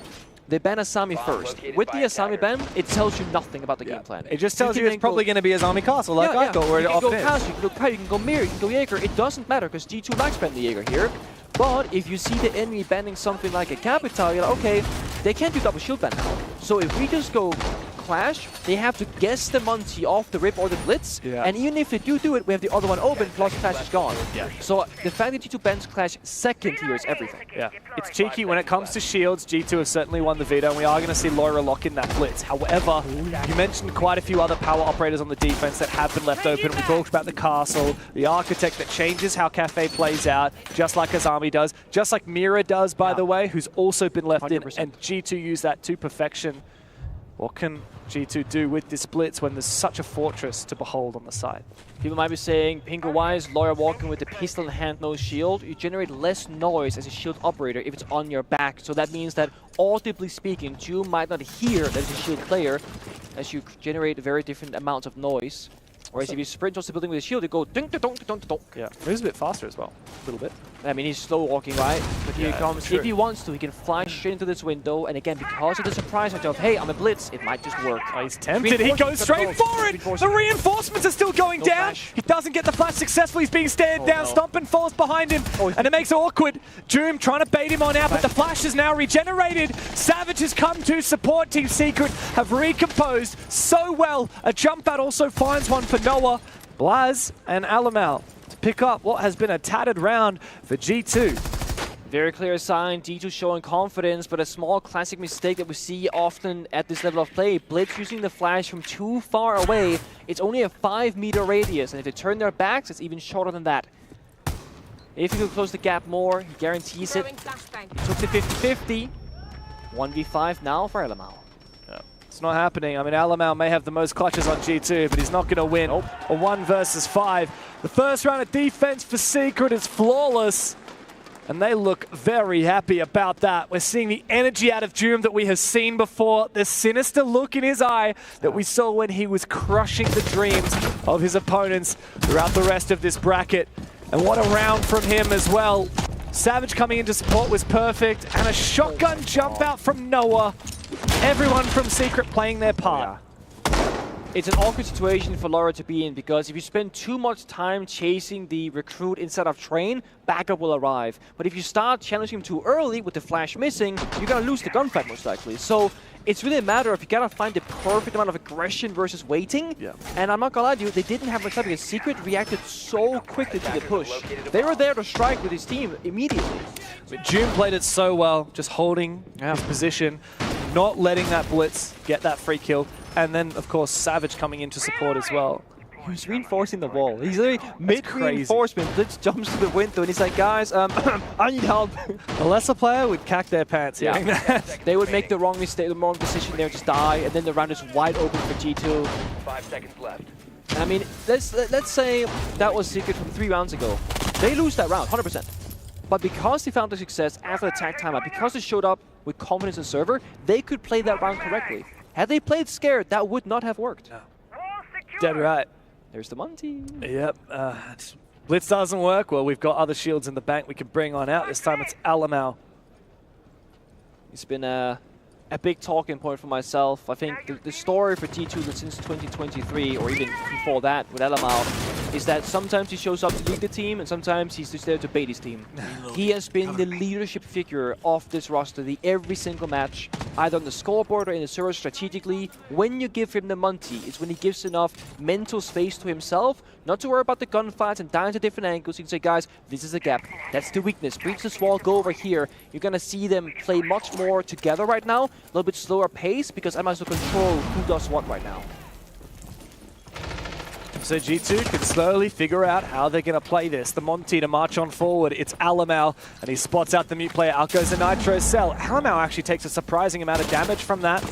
Speaker 8: they ban Asami first. With the Asami ban, it tells you nothing about the game plan.
Speaker 7: It just tells you it's probably going to be Asami Castle, like I thought, where it often is.
Speaker 8: You can go Castle, you can go Kite, you can go Mirror, you can go Jaeger. It doesn't matter because G2 likes banning the Jaeger here. But if you see the enemy banning something like a Capital, you're like, okay, they can't do double shield ban now. So if we just go clash, they have to guess the Monty off the rip or the blitz.
Speaker 7: Yeah.
Speaker 8: And even if they do it, we have the other one open, plus clash is gone.
Speaker 7: Yeah.
Speaker 8: So the fact that G2 bans clash second here is everything.
Speaker 7: Yeah, it's cheeky when it comes to shields. G2 have certainly won the veto, and we are going to see Loira lock in that blitz. However, you mentioned quite a few other power operators on the defense that have been left open. We talked about the castle, the architect that changes how Cafe plays out, just like Azami does, just like Mira does, by the way, who's also been left 100%. In, and G2 use that to perfection. What can G2 do with this blitz when there's such a fortress to behold on the side?
Speaker 8: People might be saying, Pingo, why is Loira walking with the pistol in hand, no shield? You generate less noise as a shield operator if it's on your back. So that means that, audibly speaking, you might not hear that it's a shield player, as you generate very different amounts of noise. Whereas if you sprint towards the building with a shield, you go ding ding dong dong dong.
Speaker 7: Yeah, moves a bit faster as well, a little bit.
Speaker 8: I mean, he's slow walking, right? But here he comes.
Speaker 7: True.
Speaker 8: If he wants to, he can fly straight into this window. And again, because of the surprise of, hey, I'm a blitz, it might just work.
Speaker 7: Oh, he's tempted. He goes straight for it. The reinforcements are still going down.
Speaker 8: Flash.
Speaker 7: He doesn't get the flash successfully. He's being stared down. Stompin falls behind him. And it makes it awkward. Doom trying to bait him on out, but the flash is now regenerated. Savage has come to support. Team Secret have recomposed so well. A jump out also finds one for Noah. Blaz and Alamal to pick up what has been a tattered round for G2.
Speaker 8: Very clear sign, G2 showing confidence, but a small classic mistake that we see often at this level of play. Blitz using the flash from too far away. It's only a 5-meter radius, and if they turn their backs, it's even shorter than that. If he can close the gap more, he guarantees it. He took the 50-50. 1v5 now for Alamal.
Speaker 7: It's not happening. I mean, Alamal may have the most clutches on G2, but he's not going to win a 1 versus 5. The first round of defense for Secret is flawless, and they look very happy about that. We're seeing the energy out of Doom that we have seen before, the sinister look in his eye that we saw when he was crushing the dreams of his opponents throughout the rest of this bracket. And what a round from him as well. Savage coming into support was perfect, and a shotgun jump out from Noah. Everyone from Secret playing their part.
Speaker 8: It's an awkward situation for Loira to be in, because if you spend too much time chasing the recruit instead of train, backup will arrive. But if you start challenging him too early with the flash missing, you're going to lose the gunfight most likely. So it's really a matter of you got to find the perfect amount of aggression versus waiting.
Speaker 7: Yeah.
Speaker 8: And I'm not going to lie to you, they didn't have much time because Secret reacted so quickly to the push. They were there to strike with his team immediately.
Speaker 7: But June played it so well, just holding his position, not letting that blitz get that free kill. And then, of course, Savage coming in to support as well.
Speaker 8: He was reinforcing the wall. He's literally mid-reinforcement. Blitz jumps to the window and he's like, guys, I need help.
Speaker 7: A lesser player would cack their pants hearing that.
Speaker 8: They would make the wrong mistake, the wrong decision there, just die, and then the round is wide open for G2.
Speaker 1: 5 seconds left.
Speaker 8: I mean, let's say that was Secret from 3 rounds ago. They lose that round, 100%. But because they found the success after the tag timeout, because they showed up with confidence in server, they could play that round correctly. Had they played scared, that would not have worked.
Speaker 7: No. Dead right.
Speaker 8: There's the Monty.
Speaker 7: Yep. Blitz doesn't work. Well, we've got other shields in the bank we can bring on out. This time it's Alamal.
Speaker 8: It's been a big talking point for myself. I think the story for G2 since 2023, or even before that with Alamal, is that sometimes he shows up to lead the team and sometimes he's just there to bait his team. He has been the leadership figure of this roster every single match, either on the scoreboard or in the server strategically. When you give him the Monty, it's when he gives enough mental space to himself, not to worry about the gunfights and down to different angles. You can say, guys, this is a gap. That's the weakness. Breach this wall, go over here. You're going to see them play much more together right now, a little bit slower pace, because I must control who does what right now.
Speaker 7: So G2 can slowly figure out how they're going to play this. The Monty to march on forward. It's Alamal, and he spots out the mute player. Out goes the Nitro Cell. Alamal actually takes a surprising amount of damage from that.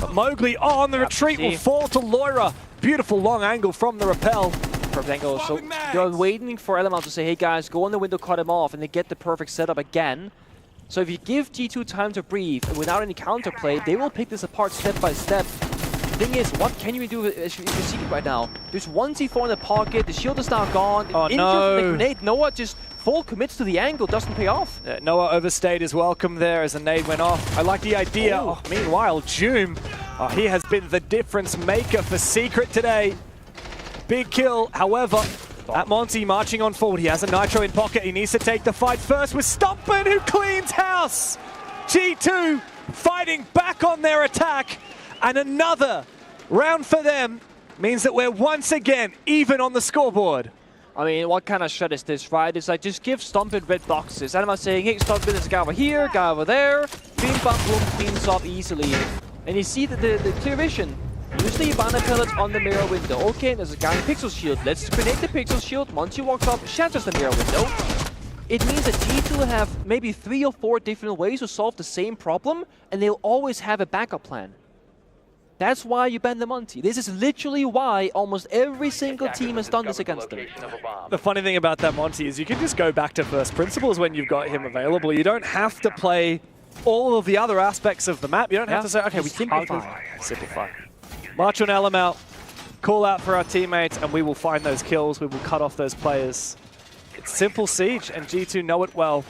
Speaker 7: But Mowgli on the retreat will fall to Loira. Beautiful long angle from the rappel.
Speaker 8: Perfect angle. So they're waiting for Alamal to say, hey guys, go on the window, cut him off, and they get the perfect setup again. So if you give G2 time to breathe, and without any counterplay, they will pick this apart step by step. The thing is, what can you do if you're Secret right now? There's one C4 in the pocket, the shield is now gone.
Speaker 7: Oh no!
Speaker 8: The grenade. Noah just full commits to the angle, doesn't pay off.
Speaker 7: Noah overstayed his welcome there as the nade went off. I like the idea. Oh, meanwhile, Joom, he has been the difference maker for Secret today. Big kill, however. At Monty marching on forward, he has a Nitro in pocket. He needs to take the fight first with Stompin, who cleans house. G2 fighting back on their attack. And another round for them means that we're once again even on the scoreboard.
Speaker 8: I mean, what kind of shot is this, right? It's like, just give Stompin red boxes. And I'm saying, hey, Stompin, there's a guy over here, guy over there. Beam bump boom cleans up easily. And you see the clear vision. Use the Ivana pellets on the mirror window. Okay, there's a guy in Pixel Shield. Let's grenade the Pixel Shield. Once you walk up, shatters the mirror window. It means that G2 have maybe 3 or 4 different ways to solve the same problem, and they'll always have a backup plan. That's why you ban the Monty. This is literally why almost every single team has done this against them.
Speaker 7: The funny thing about that Monty is you can just go back to first principles when you've got him available. You don't have to play all of the other aspects of the map. You don't have to say, okay, we simplify. Simplify. March on Alamau, call out for our teammates, and we will find those kills. We will cut off those players. It's simple Siege, and G2 know it well.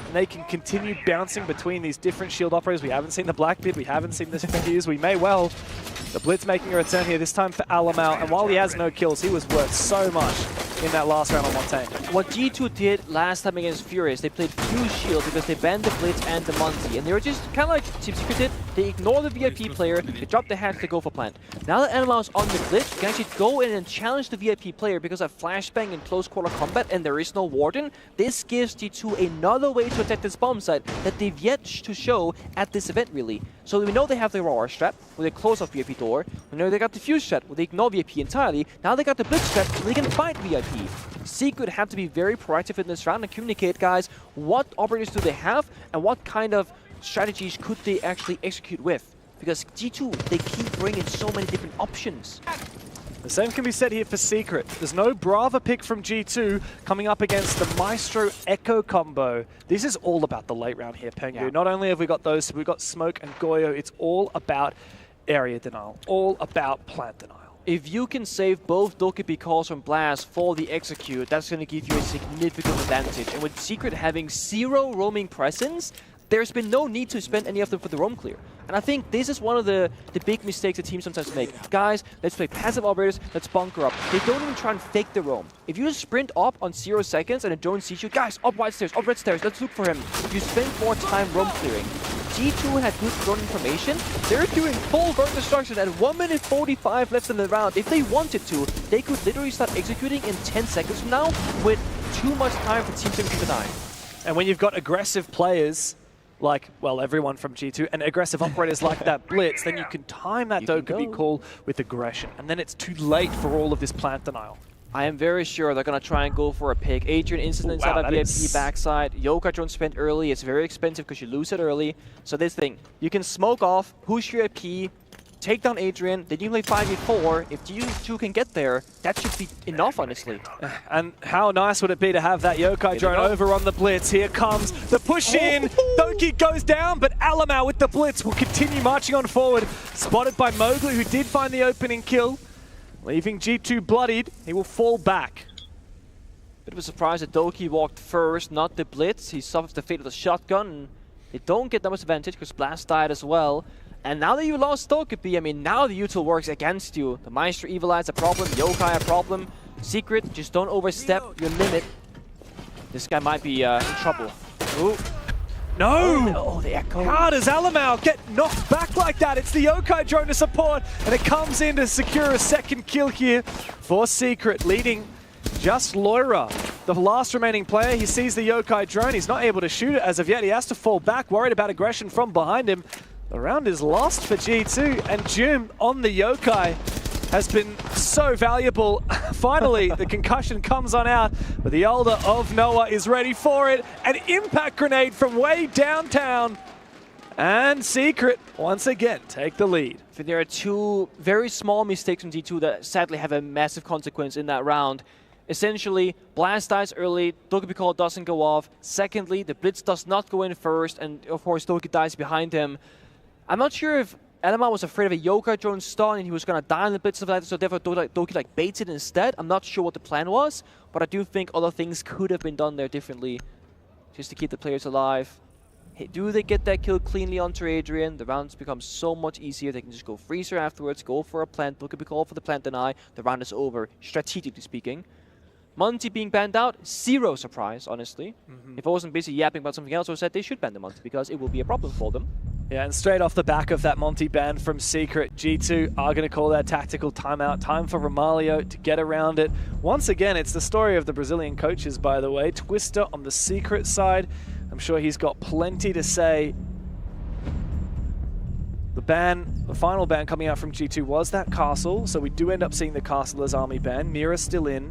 Speaker 7: And they can continue bouncing between these different shield operators. We haven't seen the Blackbeard, we haven't seen this Fuse. We may well. The Blitz making a return here, this time for Alamau. And while he has no kills, he was worth so much in that last round on Montaigne.
Speaker 8: What G2 did last time against Furia is they played few shields because they banned the Blitz and the Monty. And they were just kind of like Team Secret did. They ignore the VIP player, they drop the hatch, they go for plant. Now that Alamau is on the Blitz, you can actually go in and challenge the VIP player because of flashbang in close quarter combat and there is no Warden. This gives G2 another way to attack this bomb site that they've yet to show at this event, really. So we know they have the Aurora strat, where they close off VIP door. We know they got the Fuse strat, where they ignore VIP entirely. Now they got the Blitz strat, where they can fight VIP. Secret have to be very proactive in this round and communicate, guys, what operators do they have and what kind of strategies could they actually execute with. Because G2, they keep bringing so many different options.
Speaker 7: The same can be said here for Secret. There's no Brava pick from G2 coming up against the Maestro Echo combo. This is all about the late round here, Pengu. Yeah. Not only have we got those, we've got Smoke and Goyo. It's all about area denial, all about plant denial.
Speaker 8: If you can save both Dokkaebi calls from Blast for the execute, that's going to give you a significant advantage. And with Secret having 0 roaming presence, there's been no need to spend any of them for the roam clear. And I think this is one of the big mistakes that teams sometimes make. Guys, let's play passive operators, let's bunker up. They don't even try and fake the roam. If you just sprint up on 0 seconds and a drone sees you, guys, up white stairs, up red stairs, let's look for him. You spend more time roam clearing. G2 had good drone information. They're doing full burn destruction at 1 minute 45 left in the round. If they wanted to, they could literally start executing in 10 seconds from now with too much time for Team 7 to die.
Speaker 7: And when you've got aggressive players, like, well, everyone from G2, and aggressive operators like that Blitz, then you can time that Dokkaebi call with aggression. And then it's too late for all of this plant denial.
Speaker 8: I am very sure they're going to try and go for a pick. Adrian instant inside of VIP backside. Yokai drone spent early. It's very expensive because you lose it early. So this thing, you can smoke off, push your IP, take down Adrian, then you play 5v4. If you two can get there, that should be enough, honestly.
Speaker 7: And how nice would it be to have that Yokai drone over on the Blitz? Here comes the push in. Doki goes down, but Alamau with the Blitz will continue marching on forward. Spotted by Mowgli, who did find the opening kill. Leaving G2 bloodied, he will fall back.
Speaker 8: Bit of a surprise that Doki walked first, not the Blitz. He suffers the fate of the shotgun. And they don't get that much advantage because Blast died as well. And now that you lost Dokkaebi, I mean, now the util works against you. The Maestro Evil Eye's a problem, Yokai a problem. Secret, just don't overstep your limit. This guy might be in trouble. Ooh.
Speaker 7: No!
Speaker 8: Oh, the echo.
Speaker 7: How does Alamau get knocked back like that? It's the Yokai drone to support, and it comes in to secure a second kill here for Secret, leading just Loira, the last remaining player. He sees the Yokai drone. He's not able to shoot it as of yet. He has to fall back, worried about aggression from behind him. The round is lost for G2, and Jim on the Yokai has been so valuable. Finally, the concussion comes on out, but the Elder of Noah is ready for it. An impact grenade from way downtown. And Secret, once again, take the lead.
Speaker 8: There are 2 very small mistakes from G2 that sadly have a massive consequence in that round. Essentially, Blast dies early, Dokkaebi call doesn't go off. Secondly, the Blitz does not go in first, and of course Doki dies behind him. I'm not sure if Alamau was afraid of a Yokai drone stun and he was going to die in the Blitz and stuff like that, so therefore Doki baits it instead. I'm not sure what the plan was, but I do think other things could have been done there differently just to keep the players alive. Hey, do they get that kill cleanly onto Adrian? The rounds become so much easier. They can just go Freezer afterwards, go for a plant, Dokkaebi call for the plant deny. The round is over, strategically speaking. Monty being banned out, 0 surprise, honestly. If I wasn't busy yapping about something else, I would have said they should ban the Monty because it will be a problem for them.
Speaker 7: Yeah, and straight off the back of that Monty ban from Secret, G2 are going to call that tactical timeout. Time for Romalio to get around it. Once again, it's the story of the Brazilian coaches, by the way. Twister on the Secret side. I'm sure he's got plenty to say. The final ban coming out from G2 was that Castle, so we do end up seeing the Castle as army ban. Mira still in.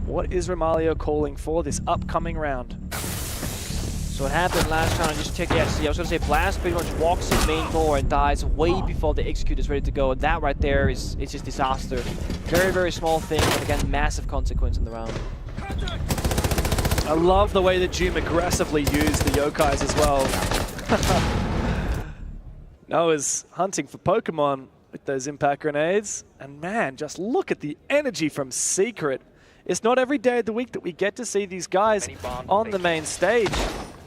Speaker 7: What is Romalio calling for this upcoming round?
Speaker 8: So what happened last round, just check the SC. I was going to say Blast pretty much walks in main door and dies way before the execute is ready to go. And that right there is just disaster. Very, very small thing, but again, massive consequence in the round.
Speaker 7: I love the way that Jum aggressively used the Yokais as well. Noah's hunting for Pokemon with those impact grenades. And man, just look at the energy from Secret. It's not every day of the week that we get to see these guys on the main stage.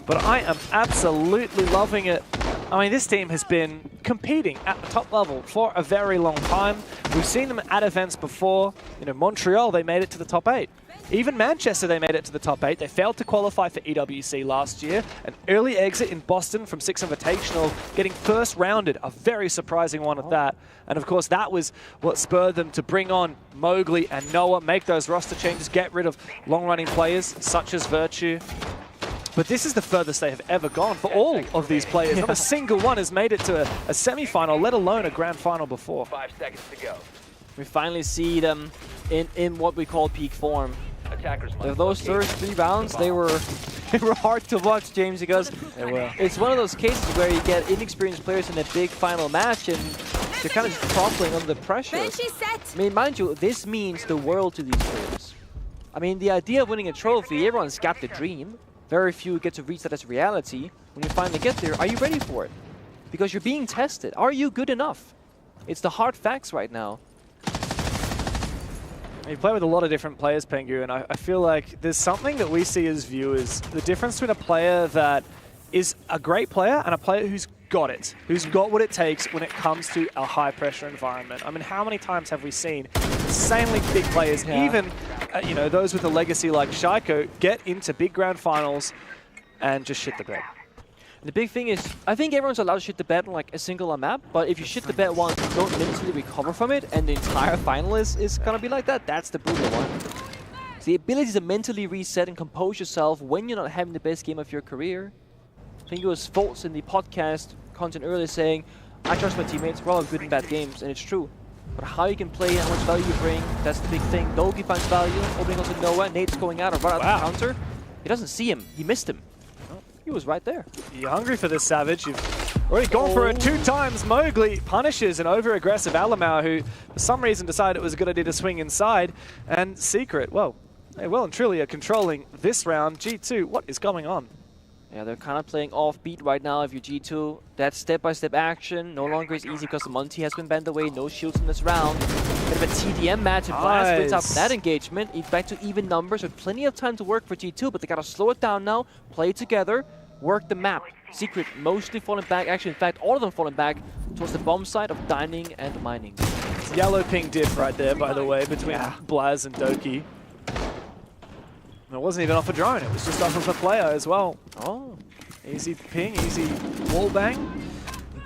Speaker 7: But I am absolutely loving it. I mean, this team has been competing at the top level for a very long time. We've seen them at events before. You know, Montreal, they made it to the top 8. Even Manchester, they made it to the top 8. They failed to qualify for EWC last year. An early exit in Boston from 6 Invitational, getting first rounded, a very surprising one at that. And of course, that was what spurred them to bring on Mowgli and Noah, make those roster changes, get rid of long-running players such as Virtue. But this is the furthest they have ever gone for all of these players. Not a single one has made it to a semi-final, let alone a grand final before.
Speaker 1: 5 seconds to go.
Speaker 8: We finally see them in what we call peak form. Those first 3 rounds, they were hard to watch, James, because it's one of those cases where you get inexperienced players in a big final match and they're kind of just crumbling under the pressure. I mean, mind you, this means the world to these players. I mean, the idea of winning a trophy, everyone's got the dream. Very few get to reach that as reality. When you finally get there, are you ready for it? Because you're being tested. Are you good enough? It's the hard facts right now.
Speaker 7: You play with a lot of different players, Pengu, and I feel like there's something that we see as viewers, the difference between a player that is a great player and a player who's got it, who's got what it takes when it comes to a high-pressure environment. I mean, how many times have we seen insanely big players, even you know, those with a legacy like Shaiko, get into big grand finals and just shit the bed?
Speaker 8: The big thing is, I think everyone's allowed to shit the bed on like a single map, but if you shit the bed once, you don't mentally recover from it, and the entire final is gonna be like that, that's the brutal one. It's the ability to mentally reset and compose yourself when you're not having the best game of your career. I think it was Foltz in the podcast content earlier saying, I trust my teammates, we're all good and bad games, and it's true. But how you can play, how much value you bring, that's the big thing. Dogi finds value, opening onto Noah, Nate's going out and right out the counter. He doesn't see him, he missed him. He was right there.
Speaker 7: You're hungry for this, Savage. You've already gone for it 2 times. Mowgli punishes an over-aggressive Alamau who, for some reason, decided it was a good idea to swing inside. And Secret, well, they well and truly are controlling this round. G2, what is going on?
Speaker 8: Yeah, they're kind of playing offbeat right now if you're G2. That step-by-step action no longer is easy because the Monty has been banned away. No shields in this round. Bit of a TDM match. And Blast wins up that engagement. Back to even numbers with plenty of time to work for G2, but they got to slow it down now, play together, work the map. Secret mostly falling back. Actually, in fact, all of them falling back towards the bomb side of dining and mining.
Speaker 7: It's yellow ping diff right there, by the way, between Blaz and Doki. And it wasn't even off a drone, it was just off of a player as well.
Speaker 8: Oh.
Speaker 7: Easy ping, easy wall bang.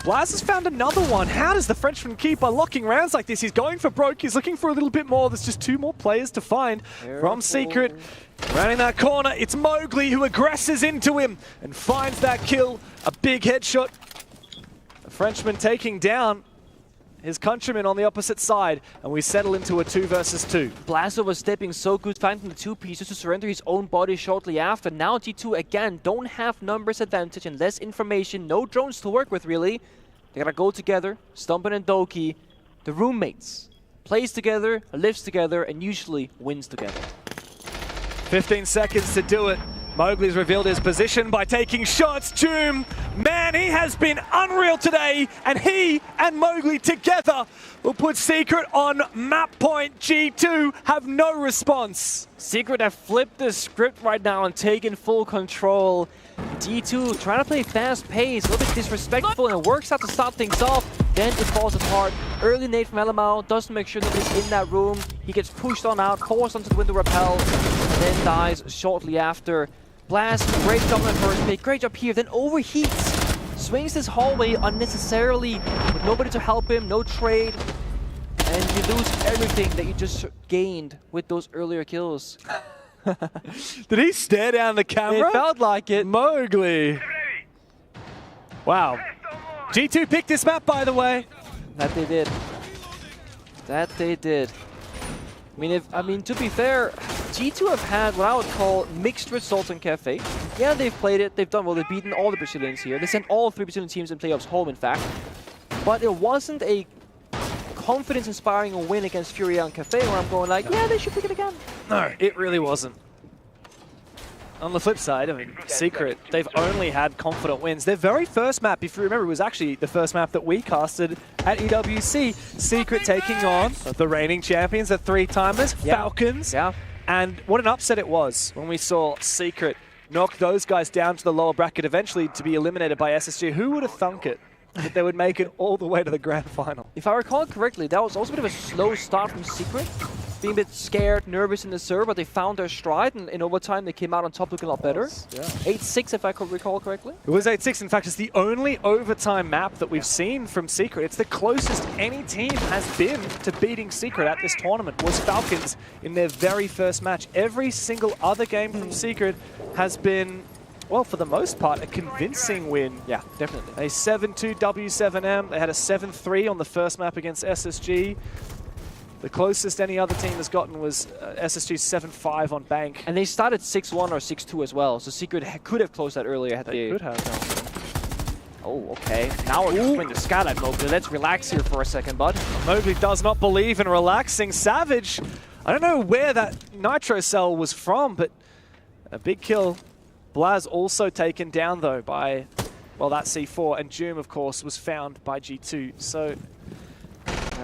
Speaker 7: Blaz has found another one. How does the Frenchman keep unlocking rounds like this? He's going for broke, he's looking for a little bit more. There's just 2 more players to find from Secret. Rounding that corner, it's Mowgli who aggresses into him and finds that kill. A big headshot. The Frenchman taking down his countryman on the opposite side, and we settle into a 2 versus 2.
Speaker 8: Blaster was stepping so good, finding the 2 pieces to surrender his own body shortly after. Now G2 again don't have numbers advantage and less information, no drones to work with really. They gotta go together, Stumpin and Doki, the roommates. Plays together, lives together, and usually wins together.
Speaker 7: 15 seconds to do it. Mowgli's revealed his position by taking shots. Jum, man, he has been unreal today, and he and Mowgli together will put Secret on map point. G2 have no response.
Speaker 8: Secret have flipped the script right now and taken full control. G2 trying to play fast pace, a little bit disrespectful, and it works out to start things off. Then it falls apart. Early nade from Elamau doesn't make sure nobody's in that room. He gets pushed on out, forced onto the window rappel, and then dies shortly after. Blast, great job on the first pick, great job here, then overheats. swings this hallway unnecessarily with nobody to help him, no trade, and you lose everything that you just gained with those earlier kills.
Speaker 7: Did he stare down the camera?
Speaker 8: It felt like it.
Speaker 7: Mowgli. Wow. G2 picked this map, by the way.
Speaker 8: That they did. That they did. I mean, to be fair, G2 have had what I would call mixed results in Cafe. Yeah, they've played it. They've done well. They've beaten all the Brazilians here. They sent all 3 Brazilian teams in playoffs home, in fact. But it wasn't a confidence-inspiring win against Furia and Cafe where I'm going like, yeah, they should pick it again.
Speaker 7: No, it really wasn't. On the flip side, I mean, Secret, they've only had confident wins. Their very first map, if you remember, was actually the first map that we casted at EWC. Secret taking on the reigning champions, the 3-timers, Falcons.
Speaker 8: Yeah.
Speaker 7: And what an upset it was when we saw Secret knock those guys down to the lower bracket, eventually to be eliminated by SSG. Who would have thunk it? That they would make it all the way to the grand final.
Speaker 8: If I recall correctly, that was also a bit of a slow start from Secret. Being a bit scared, nervous in the server, but they found their stride, and in overtime they came out on top looking a lot better.
Speaker 7: Yeah.
Speaker 8: 8-6 if I could recall correctly.
Speaker 7: It was 8-6. In fact, it's the only overtime map that we've seen from Secret. It's the closest any team has been to beating Secret at this tournament, was Falcons in their very first match. Every single other game from Secret has been, well, for the most part, a convincing win.
Speaker 8: Yeah, definitely.
Speaker 7: A 7-2 W7M. They had a 7-3 on the first map against SSG. The closest any other team has gotten was SSG's 7-5 on Bank.
Speaker 8: And they started 6-1 or 6-2 as well, so Secret could have closed that earlier had they...
Speaker 7: could have.
Speaker 8: Oh, okay. Now we're going to win the skylight, Mowgli. Let's relax here for a second, bud.
Speaker 7: Mowgli does not believe in relaxing. Savage, I don't know where that Nitro Cell was from, but a big kill. Blaz also taken down, though, by, well, that C4. And Joom, of course, was found by G2. So...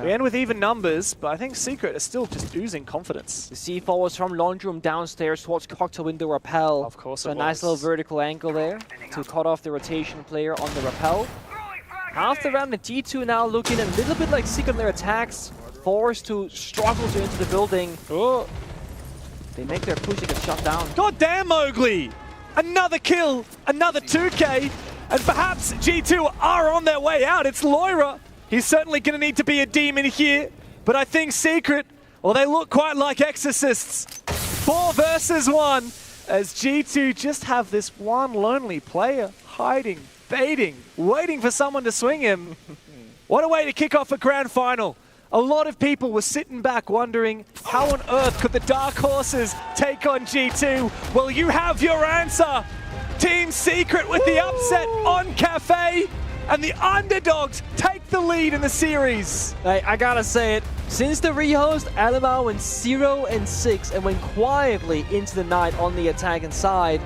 Speaker 7: we end with even numbers, but I think Secret is still just oozing confidence.
Speaker 8: The C4 was from Laundry Room downstairs towards Cocktail Window Rappel.
Speaker 7: Of course,
Speaker 8: so
Speaker 7: it
Speaker 8: a nice little vertical angle there to cut off the rotation player on the Rappel. Half the round, the G2 now looking a little bit like Secret in their attacks, forced to struggle to enter the building.
Speaker 7: Oh.
Speaker 8: They make their push, they get shut down.
Speaker 7: God damn, Mowgli! Another kill, another 2K, and perhaps G2 are on their way out. It's Loira. He's certainly going to need to be a demon here, but I think Secret, well, they look quite like exorcists. 4 versus 1, as G2 just have this one lonely player hiding, baiting, waiting for someone to swing him. What a way to kick off a grand final. A lot of people were sitting back wondering, how on earth could the Dark Horses take on G2? Well, you have your answer. Team Secret with the upset on Cafe. And the underdogs take the lead in the series.
Speaker 8: Hey, I gotta say it. Since the rehost, Alamau went 0-6 and went quietly into the night on the attacking side.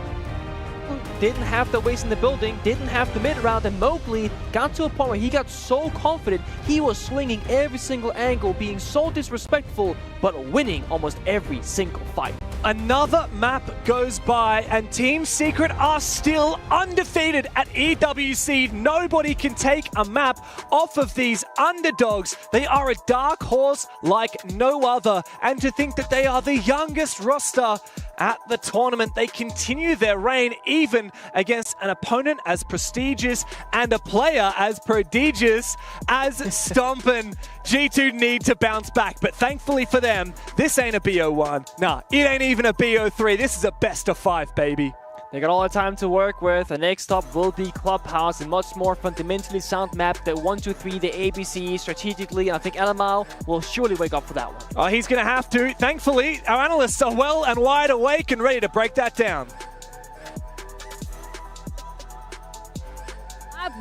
Speaker 8: Didn't have the waste in the building, didn't have the mid-round, and Mowgli got to a point where he got so confident he was swinging every single angle, being so disrespectful, but winning almost every single fight.
Speaker 7: Another map goes by, and Team Secret are still undefeated at EWC. Nobody can take a map off of these underdogs. They are a dark horse like no other, and to think that they are the youngest roster at the tournament, they continue their reign even against an opponent as prestigious and a player as prodigious as Stompin'. G2 need to bounce back, but thankfully for them, this ain't a BO1. Nah, it ain't even a BO3. This is a best of 5, baby.
Speaker 8: They got all the time to work with. The next stop will be Clubhouse, a much more fundamentally sound map than 1-2-3, the ABC strategically. And I think Elamal will surely wake up for that one.
Speaker 7: Oh, he's going to have to. Thankfully, our analysts are well and wide awake and ready to break that down.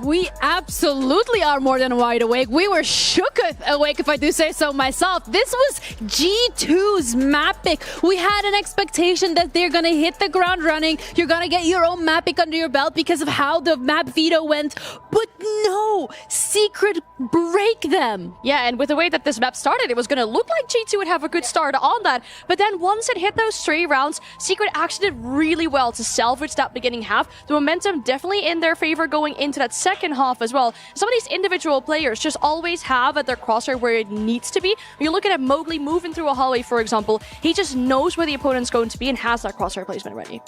Speaker 19: We absolutely are more than wide awake. We were shooketh awake, if I do say so myself. This was G2's map pick. We had an expectation that they're going to hit the ground running. You're going to get your own map pick under your belt because of how the map veto went. But no, Secret break them.
Speaker 15: Yeah, and with the way that this map started, it was going to look like G2 would have a good start on that. But then once it hit those 3 rounds, Secret actually did really well to salvage that beginning half. The momentum definitely in their favor going into that second half as well. Some of these individual players just always have at their crosshair where it needs to be. When you're looking at Mowgli moving through a hallway, for example, he just knows where the opponent's going to be and has that crosshair placement ready.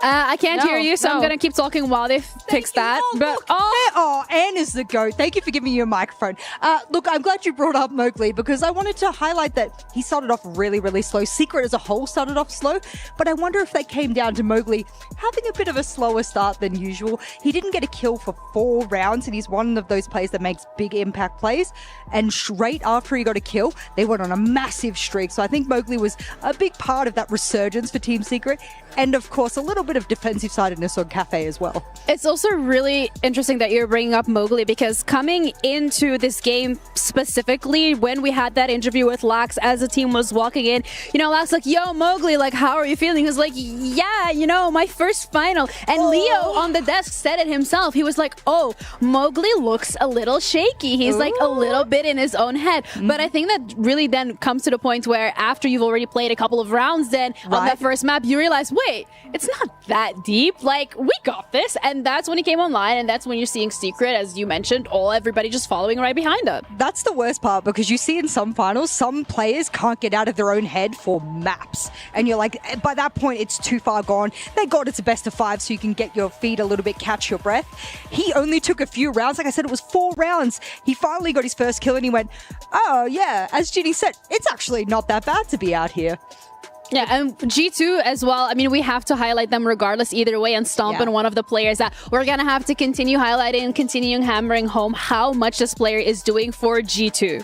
Speaker 19: I can't hear you, so I'm going to keep talking while they fix that.
Speaker 18: Anne is the GOAT. Thank you for giving me a microphone. Look, I'm glad you brought up Mowgli because I wanted to highlight that he started off really, really slow. Secret as a whole started off slow, but I wonder if that came down to Mowgli having a bit of a slower start than usual. He didn't get a kill for 4 rounds, and he's one of those players that makes big impact plays. And straight after he got a kill, they went on a massive streak. So I think Mowgli was a big part of that resurgence for Team Secret. And of course, a little bit of defensive sidedness on Cafe as well.
Speaker 19: It's also really interesting that you're bringing up Mowgli because coming into this game specifically, when we had that interview with Lax as the team was walking in, Lax like, yo, Mowgli, like, how are you feeling? He was like, yeah, my first final. And Leo on the desk said it himself. He was like, oh, Mowgli looks a little shaky. He's like a little bit in his own head. But I think that really then comes to the point where after you've already played a couple of rounds then on that first map, you realize, wait, it's not that deep. Like, we got this. And that's when he came online, and that's when you're seeing Secret, as you mentioned, everybody just following right behind him.
Speaker 18: That's the worst part because you see in some finals, some players can't get out of their own head for maps. And you're like, by that point, it's too far gone. Thank God it's a best of 5 so you can get your feet a little bit, catch your breath. He only took a few rounds. Like I said, it was 4 rounds. He finally got his first kill and he went, oh, yeah, as Ginny said, it's actually not that bad to be out here.
Speaker 19: Yeah, and G2 as well. I mean, we have to highlight them regardless either way. And Stompin, one of the players that we're going to have to continue highlighting and continuing hammering home how much this player is doing for G2.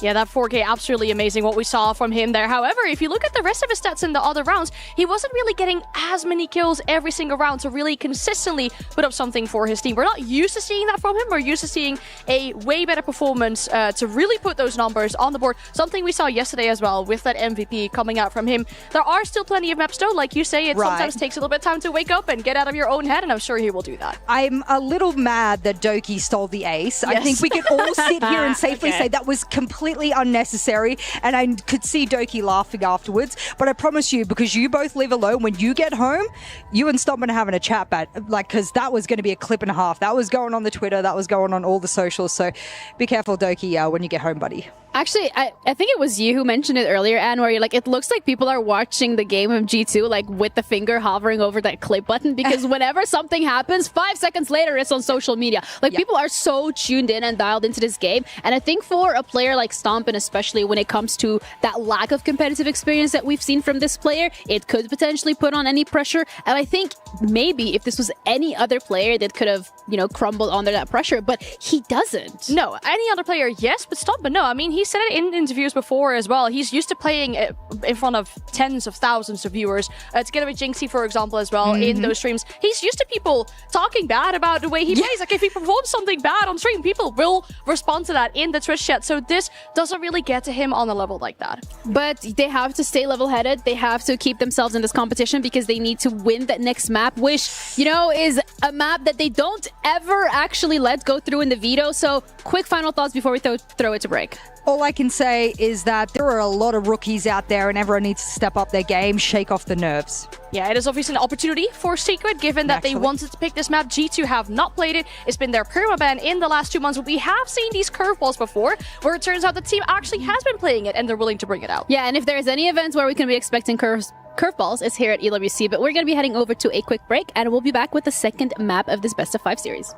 Speaker 15: Yeah, that 4K, absolutely amazing what we saw from him there. However, if you look at the rest of his stats in the other rounds, he wasn't really getting as many kills every single round to really consistently put up something for his team. We're not used to seeing that from him. We're used to seeing a way better performance to really put those numbers on the board. Something we saw yesterday as well with that MVP coming out from him. There are still plenty of maps though. Like you say, it sometimes takes a little bit of time to wake up and get out of your own head, and I'm sure he will do that.
Speaker 18: I'm a little mad that Doki stole the ace. Yes. I think we can all sit here and safely say that was completely unnecessary, and I could see Doki laughing afterwards, but I promise you, because you both live alone, when you get home, you and Stompin are having a chat because that was going to be a clip and a half. That was going on the Twitter, that was going on all the socials, so be careful, Doki, when you get home, buddy.
Speaker 19: Actually, I think it was you who mentioned it earlier, Anne, where you're like, it looks like people are watching the game of G2 like with the finger hovering over that clip button, because whenever something happens, 5 seconds later, it's on social media. Like, people are so tuned in and dialed into this game. And I think for a player like Stompin, especially when it comes to that lack of competitive experience that we've seen from this player, it could potentially put on any pressure. And I think maybe if this was any other player that could have, crumbled under that pressure, but he doesn't.
Speaker 15: No, any other player, yes, but Stompin, no. I mean, he said it in interviews before as well. He's used to playing in front of tens of thousands of viewers, together with Gen.G, for example, as well, in those streams. He's used to people talking bad about the way he plays. Like, if he performs something bad on stream, people will respond to that in the Twitch chat. So this doesn't really get to him on a level like that.
Speaker 19: But they have to stay level-headed. They have to keep themselves in this competition because they need to win that next map, which, is a map that they don't ever actually let go through in the veto. So quick final thoughts before we throw it to break.
Speaker 18: All I can say is that there are a lot of rookies out there and everyone needs to step up their game, shake off the nerves.
Speaker 15: Yeah, it is obviously an opportunity for Secret, given that they wanted to pick this map. G2 have not played it. It's been their permaban in the last 2 months. But we have seen these curveballs before, where it turns out the team actually has been playing it and they're willing to bring it out.
Speaker 19: Yeah, and if there's any events where we can be expecting curveballs, it's here at EWC. But we're going to be heading over to a quick break, and we'll be back with the second map of this Best of 5 series.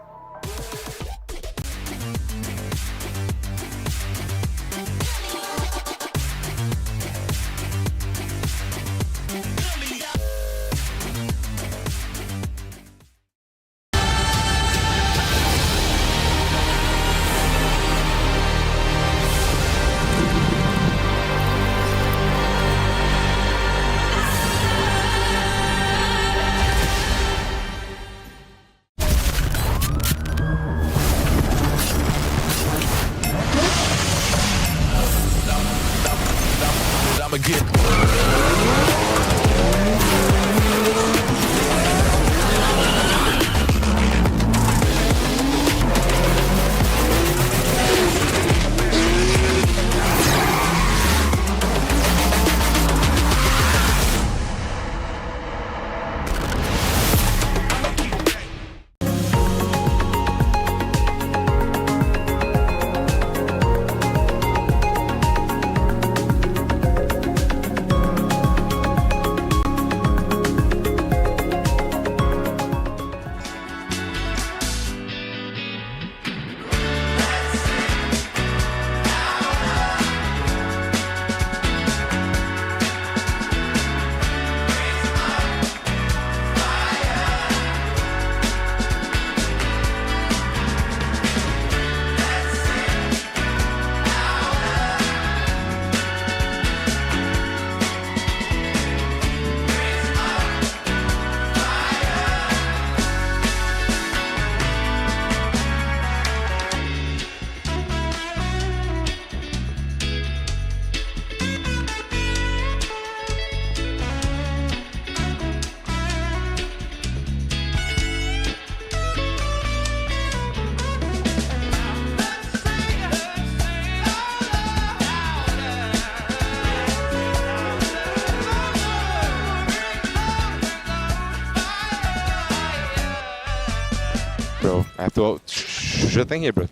Speaker 9: bro. I have to shoot thing here, bro.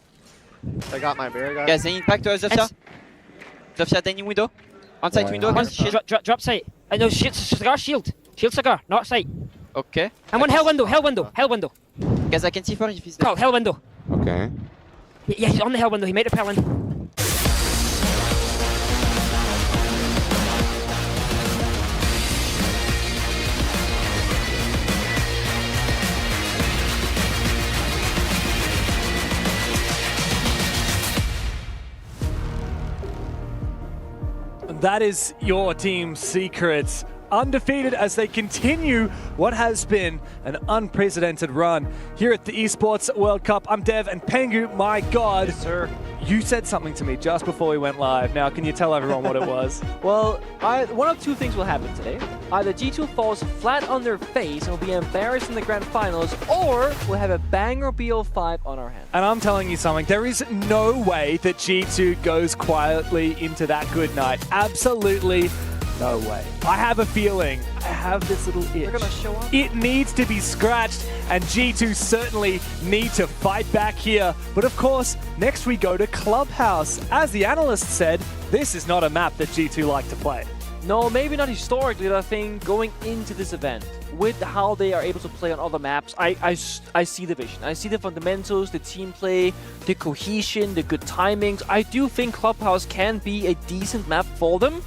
Speaker 5: I got my mirror, guys.
Speaker 22: Guys, they need back to us, Zofia. Zofia, dining window. On site window,
Speaker 16: One,
Speaker 22: guys. Shield.
Speaker 16: drop site. No, cigar shield. Shield cigar, not sight.
Speaker 22: Okay.
Speaker 16: And one hell window, hell window, hell window.
Speaker 22: Guys, I can see for if he's there.
Speaker 16: Oh, hell window.
Speaker 9: Okay.
Speaker 16: Yeah, he's on the hell window. He made a hell window.
Speaker 7: That is your team's secrets. Undefeated as they continue what has been an unprecedented run here at the Esports World Cup. I'm Dev, and Pengu, my God.
Speaker 8: Yes, sir.
Speaker 7: You said something to me just before we went live. Now, can you tell everyone what it was?
Speaker 8: Well, one of two things will happen today. Either G2 falls flat on their face and will be embarrassed in the grand finals, or we'll have a banger BO5 on our hands.
Speaker 7: And I'm telling you something, there is no way that G2 goes quietly into that good night. Absolutely no way. I have a feeling, I have this little itch.
Speaker 8: They're gonna show up.
Speaker 7: It needs to be scratched, and G2 certainly need to fight back here. But of course, next we go to Clubhouse. As the analyst said, this is not a map that G2 like to play.
Speaker 8: No, maybe not historically, but I think going into this event, with how they are able to play on other maps, I see the vision. I see the fundamentals, the team play, the cohesion, the good timings. I do think Clubhouse can be a decent map for them,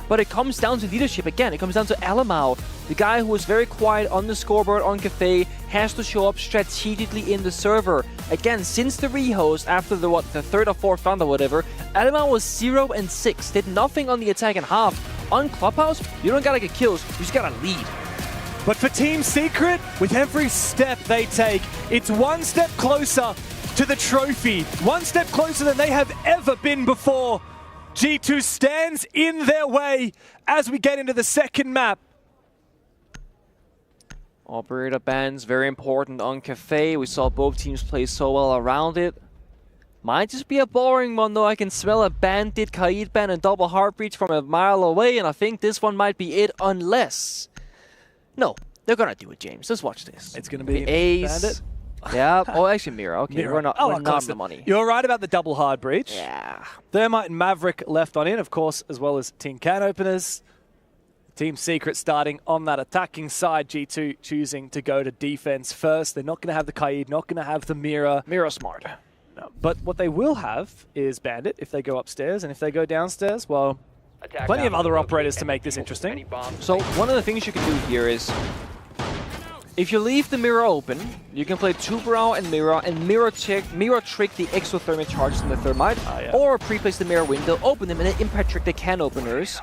Speaker 8: but it comes down to leadership again. It comes down to Alamau, the guy who was very quiet on the scoreboard on Cafe, has to show up strategically in the server. Again, since the rehost after the third or fourth round or whatever, Alamau was 0-6, did nothing on the attack in half. On Clubhouse, you don't gotta get kills, you just gotta lead.
Speaker 7: But for Team Secret, with every step they take, it's one step closer to the trophy. One step closer than they have ever been before. G2 stands in their way as we get into the second map.
Speaker 8: Operator bans, very important on Cafe. We saw both teams play so well around it. Might just be a boring one though. I can smell a Bandit, Kaid ban, and double heartbeats from a mile away, and I think this one might be it unless... No, they're gonna do it, James. Let's watch this.
Speaker 7: It's gonna be
Speaker 8: Ace.
Speaker 7: Bandit.
Speaker 8: Yeah. Oh, actually, Mira. Okay,
Speaker 7: Mira.
Speaker 8: we're not
Speaker 7: close
Speaker 8: on the money.
Speaker 7: You're right about the double hard breach.
Speaker 8: Yeah.
Speaker 7: Thermite and Maverick left on in, of course, as well as Team Can openers. Team Secret starting on that attacking side. G2 choosing to go to defense first. They're not going to have the Kaid, not going to have the Mira.
Speaker 8: Mira smart.
Speaker 7: No. But what they will have is Bandit if they go upstairs, and if they go downstairs, well, plenty of other operators to make this interesting.
Speaker 8: So one of the things you can do here is, if you leave the mirror open, you can play Tuberao and mirror trick the exothermic charges in the thermite, or pre-place the mirror window, open them, and then impact trick the can openers,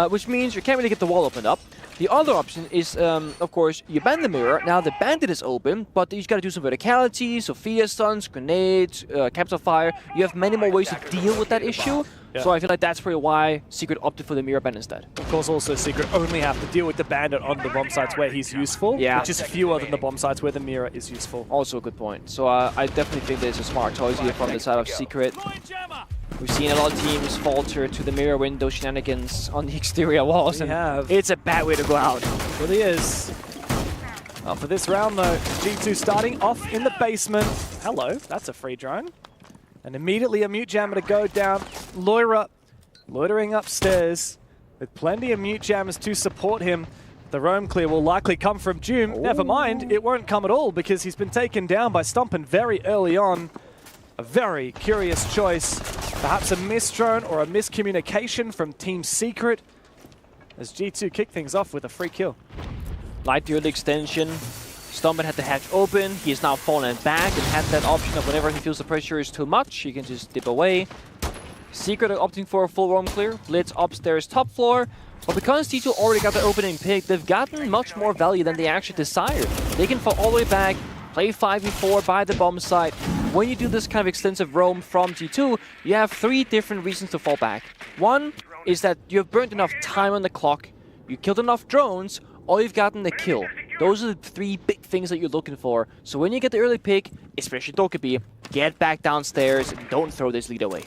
Speaker 8: which means you can't really get the wall opened up. The other option is, of course, you ban the mirror. Now the bandit is open, but you got to do some verticality, Sophia stuns, grenades, capital fire. You have many more ways to deal with that issue.
Speaker 7: Yeah.
Speaker 8: So I feel like that's probably why Secret opted for the mirror ban instead.
Speaker 7: Of course, also Secret only have to deal with the bandit on the bomb sites where he's useful, which is fewer than the bomb sites where the mirror is useful.
Speaker 8: Also a good point. So I definitely think there's a smart choice here from the side of Secret. We've seen a lot of teams falter to the mirror window shenanigans on the exterior walls, and it's a bad way to go out.
Speaker 7: It really is. Well, for this round though, G2 starting off in the basement. Hello, that's a free drone. And immediately a mute jammer to go down. Loira loitering upstairs with plenty of mute jammers to support him. The roam clear will likely come from Doom. Never mind, it won't come at all because he's been taken down by Stompen very early on. A very curious choice. Perhaps a missed drone or a miscommunication from Team Secret as G2 kick things off with a free kill.
Speaker 8: Light the early extension. Stompen had the hatch open. He is now fallen back and had that option of whenever he feels the pressure is too much, he can just dip away. Secret are opting for a full roam clear. Blitz upstairs top floor. But because G2 already got the opening pick, they've gotten much more value than they actually desired. They can fall all the way back, play 5v4 by the bomb site. When you do this kind of extensive roam from G2, you have 3 different reasons to fall back. One is that you have burnt enough time on the clock, you killed enough drones, or you've gotten the kill. Those are the 3 big things that you're looking for. So when you get the early pick, especially Dokkaebi, get back downstairs and don't throw this lead away.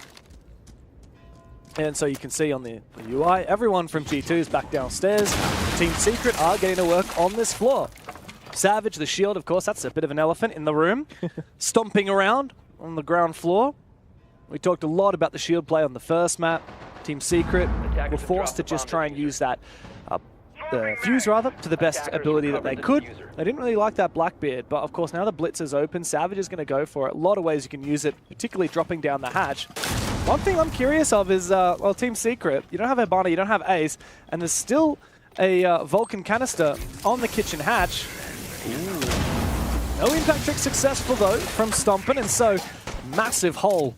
Speaker 7: And so you can see on the UI, everyone from G2 is back downstairs. Team Secret are getting to work on this floor. Savage, the shield, of course, that's a bit of an elephant in the room. Stomping around on the ground floor. We talked a lot about the shield play on the first map. Team Secret were forced to just try and use that, the fuse rather, to the best ability that they could. They didn't really like that Blackbeard, but of course now the Blitz is open, Savage is going to go for it. A lot of ways you can use it, particularly dropping down the hatch. One thing I'm curious of is, well, Team Secret, you don't have Hibana, you don't have Ace, and there's still a Vulcan canister on the kitchen hatch. Ooh. No impact trick successful though from Stompin', and so massive hole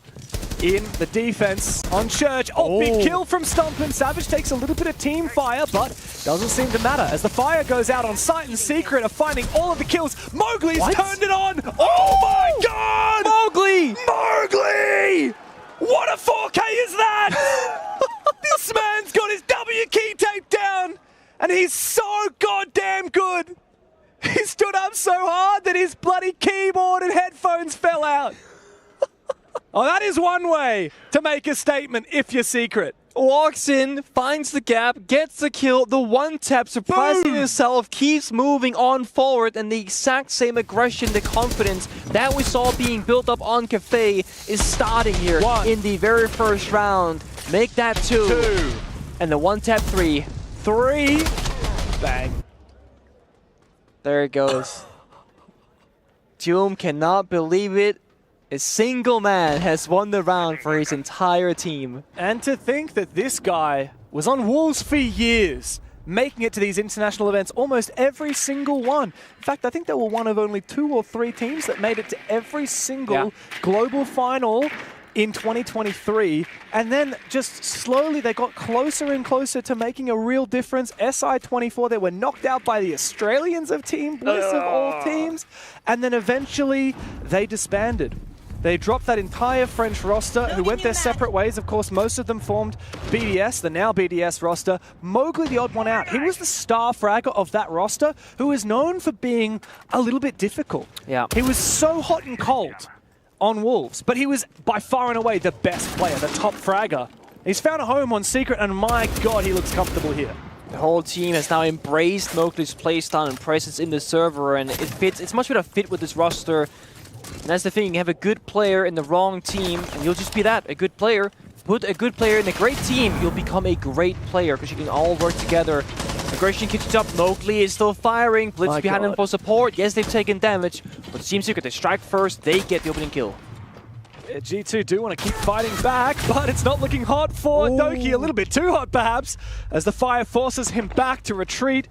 Speaker 7: in the defense on Church. Oh, big kill from Stompin'. Savage takes a little bit of team fire, but doesn't seem to matter as the fire goes out on site, and Secret are finding all of the kills. Mowgli's turned it on. Oh my god!
Speaker 8: Mowgli!
Speaker 7: Mowgli! What a 4K is that? This man's got his W key taped down, and he's so goddamn good. He stood up so hard that his bloody keyboard and headphones fell out. Oh, that is one way to make a statement if you're Secret.
Speaker 8: Walks in, finds the gap, gets the kill, the one-tap, surprising himself, keeps moving on forward, and the exact same aggression, the confidence that we saw being built up on Cafe is starting here in the very first round. Make that two. And the one-tap three. Bang. There it goes. Doom cannot believe it. A single man has won the round for his entire team.
Speaker 7: And to think that this guy was on Wolves for years, making it to these international events, almost every single one. In fact, I think they were one of only 2 or 3 teams that made it to every single global final in 2023. And then just slowly they got closer and closer to making a real difference. SI24, they were knocked out by the Australians of Team Bliss of all teams. And then eventually they disbanded. They dropped that entire French roster who went their separate ways. Of course, most of them formed BDS, the now BDS roster. Mowgli, the odd one out. He was the star fragger of that roster who is known for being a little bit difficult.
Speaker 8: Yeah.
Speaker 7: He was so hot and cold on Wolves, but he was by far and away the best player, the top fragger. He's found a home on Secret, and my god, he looks comfortable here.
Speaker 8: The whole team has now embraced Mowgli's playstyle and presence in the server, and it fits. It's much better fit with this roster. And that's the thing, you have a good player in the wrong team, and you'll just be that, a good player. Put a good player in a great team, you'll become a great player, because you can all work together. Aggression keeps up, Mowgli is still firing, Blitz behind him for support. Yes, they've taken damage, but Team Secret, they strike first, they get the opening kill.
Speaker 7: G2 do want to keep fighting back, but it's not looking hot for Doki. A little bit too hot, perhaps, as the fire forces him back to retreat.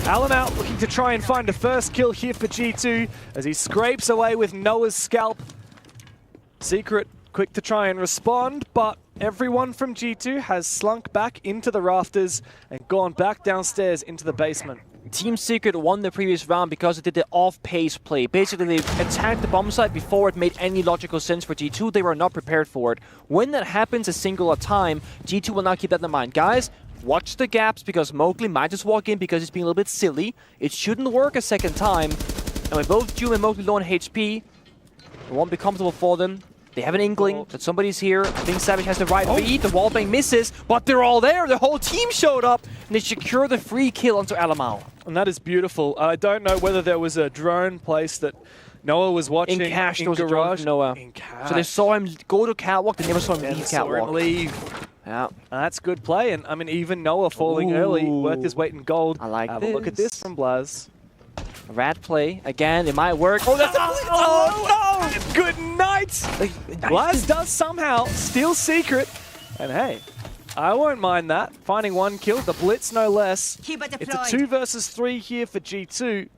Speaker 7: Alamau looking to try and find a first kill here for G2 as he scrapes away with Noah's scalp. Secret quick to try and respond, but everyone from G2 has slunk back into the rafters and gone back downstairs into the basement.
Speaker 8: Team Secret won the previous round because it did the off-pace play. Basically, they attacked the bomb site before it made any logical sense for G2. They were not prepared for it. When that happens a single time, G2 will now keep that in mind. Guys, watch the gaps because Mowgli might just walk in because he's being a little bit silly. It shouldn't work a second time. And with both Doom and Mowgli low on HP, it won't be comfortable for them. They have an inkling that somebody's here. I think Savage has the right beat. The wallbang misses, but they're all there. The whole team showed up, and they secure the free kill onto Alamau.
Speaker 7: And that is beautiful. I don't know whether there was a drone placed that Noah was watching.
Speaker 8: In cash, there was a drone from Noah.
Speaker 7: In cash.
Speaker 8: So they saw him go to catwalk, they never saw him leave catwalk. Yeah.
Speaker 7: That's good play, and I mean, even Noah falling early, worth his weight in gold.
Speaker 8: I like
Speaker 7: Have
Speaker 8: this.
Speaker 7: a look at this from Blaz.
Speaker 8: Rat play. Again, it might work.
Speaker 7: Oh, that's no! Good night! Blaz does somehow steal Secret, and hey, I won't mind that. Finding one kill, the Blitz no less. It's a 2 versus 3 here for G2.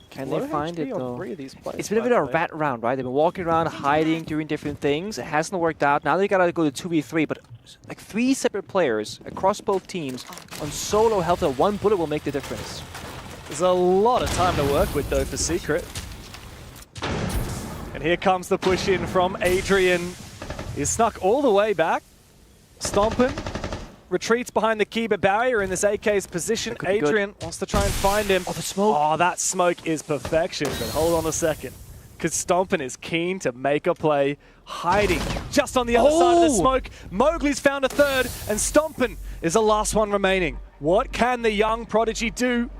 Speaker 8: Can they find it though?
Speaker 7: It's
Speaker 8: It's been a bit of a rat round, right? They've been walking around, hiding, doing different things. It hasn't worked out. Now they gotta go to 2v3, but like 3 separate players across both teams on solo health that one bullet will make the difference.
Speaker 7: There's a lot of time to work with though for Secret. And here comes the push in from Adrian. He's snuck all the way back. Stompin' retreats behind the Kiba barrier in this AK's position. Adrian wants to try and find him.
Speaker 8: Oh, the smoke.
Speaker 7: Oh, that smoke is perfection, but hold on a second. Because Stompin' is keen to make a play, hiding just on the other side of the smoke. Mowgli's found a third, and Stompin' is the last one remaining. What can the young prodigy do?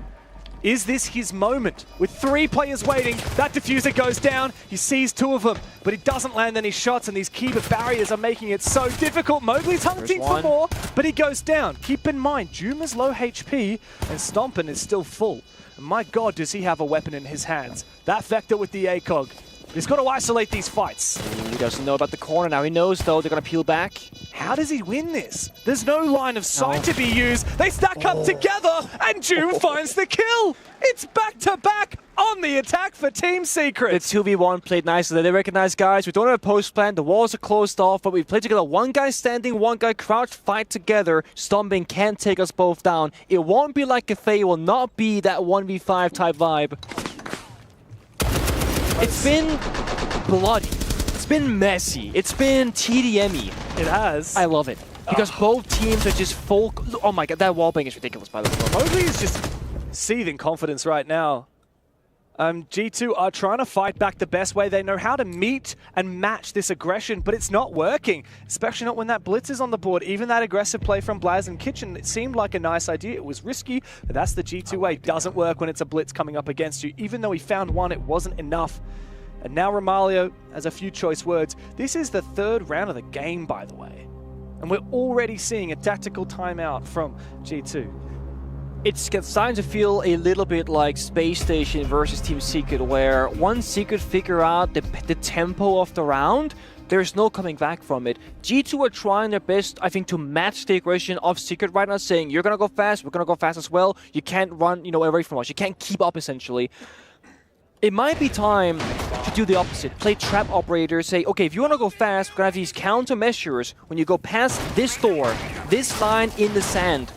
Speaker 7: Is this his moment? With 3 players waiting, that diffuser goes down. He sees 2 of them, but he doesn't land any shots, and these Kiba barriers are making it so difficult. Mowgli's hunting for more, but he goes down. Keep in mind, Doom is low HP, and Stompin is still full. And my god, does he have a weapon in his hands. That Vector with the ACOG. He's got to isolate these fights.
Speaker 8: He doesn't know about the corner now. He knows, though, they're going to peel back.
Speaker 7: How does he win this? There's no line of sight to be used. They stack up together, and Doom finds the kill. It's back-to-back on the attack for Team Secret.
Speaker 8: The 2v1 played nicely. They recognize, guys, we don't have a post plan. The walls are closed off, but we play together. One guy standing, one guy crouched, fight together. Stomping can't take us both down. It won't be like Cathay. It will not be that 1v5 type vibe. It's been bloody. It's been messy. It's been TDM-y.
Speaker 7: It has.
Speaker 8: I love it. Because both teams are just full... Oh my god, that wallbang is ridiculous, by the way.
Speaker 7: Mowgli is just seething confidence right now. G2 are trying to fight back the best way. They know how to meet and match this aggression, but it's not working. Especially not when that blitz is on the board. Even that aggressive play from Blaz and Kitchen, it seemed like a nice idea. It was risky, but that's the G2 way. Doesn't work when it's a blitz coming up against you. Even though he found one, it wasn't enough. And now Romalio has a few choice words. This is the 3rd round of the game, by the way. And we're already seeing a tactical timeout from G2.
Speaker 8: It's starting to feel a little bit like Space Station versus Team Secret, where once Secret figure out the tempo of the round, there's no coming back from it. G2 are trying their best, I think, to match the aggression of Secret right now, saying, you're going to go fast, we're going to go fast as well. You can't run, away from us. You can't keep up, essentially. It might be time to do the opposite. Play trap operator, say, okay, if you want to go fast, we're going to have these countermeasures. When you go past this door, this line in the sand,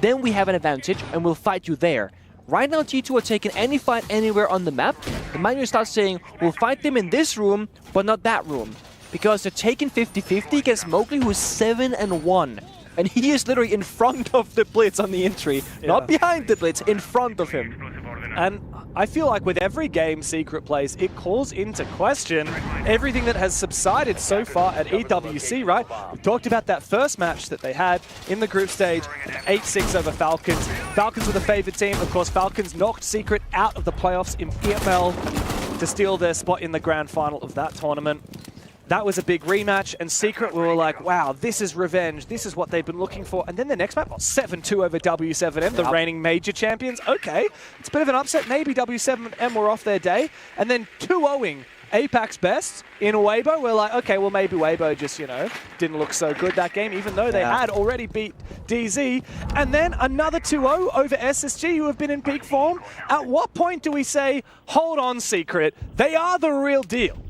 Speaker 8: then we have an advantage, and we'll fight you there. Right now, G2 are taking any fight anywhere on the map. The manager starts saying, we'll fight them in this room, but not that room. Because they're taking 50-50 against Mowgli, who's 7-1. And he is literally in front of the blitz on the entry. Yeah. Not behind the blitz, in front of him.
Speaker 7: And I feel like with every game Secret plays, it calls into question everything that has subsided so far at EWC, right? We talked about that first match that they had in the group stage, 8-6 over Falcons. Falcons were the favorite team. Of course, Falcons knocked Secret out of the playoffs in EML to steal their spot in the grand final of that tournament. That was a big rematch, and Secret we were like, wow, this is revenge. This is what they've been looking for. And then the next map, 7-2 over W7M, the reigning major champions. Okay, it's a bit of an upset. Maybe W7M were off their day. And then 2-0ing Apex Best in Weibo. We're like, okay, well, maybe Weibo just, didn't look so good that game, even though they had already beat DZ. And then another 2-0 over SSG, who have been in peak form. At what point do we say, hold on, Secret, they are the real deal?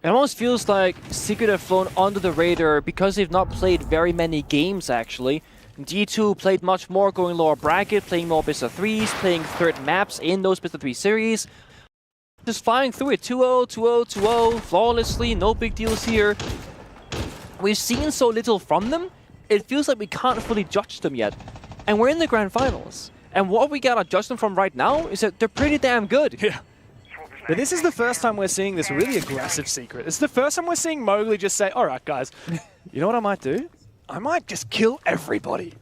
Speaker 8: It almost feels like Secret have flown under the radar because they've not played very many games, actually. G2 played much more, going lower bracket, playing more best of 3s, playing 3rd maps in those best of 3 series. Just flying through it, 2-0, 2-0, 2-0, flawlessly, no big deals here. We've seen so little from them, it feels like we can't fully judge them yet. And we're in the grand finals. And what we gotta judge them from right now is that they're pretty damn good.
Speaker 7: Yeah. But this is the first time we're seeing this really aggressive Secret. It's the first time we're seeing Mowgli just say, all right, guys, you know what I might do? I might just kill everybody.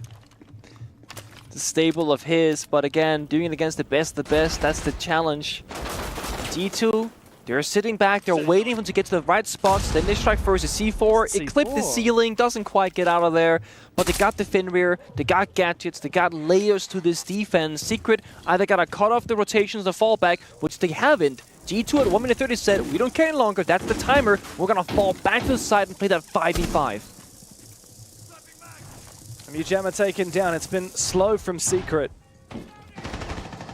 Speaker 8: It's a staple of his, but again, doing it against the best of the best, that's the challenge. G2, they're sitting back, they're waiting for him to get to the right spots, then they strike first a C4, it clipped the ceiling, doesn't quite get out of there, but they got the Fenrir, they got gadgets, they got layers to this defense. Secret either gotta cut off the rotations or fall back, which they haven't. G2 at 1 minute 30 said, we don't care any longer, that's the timer, we're gonna fall back to the side and play that 5v5.
Speaker 7: Mujama taken down, it's been slow from Secret.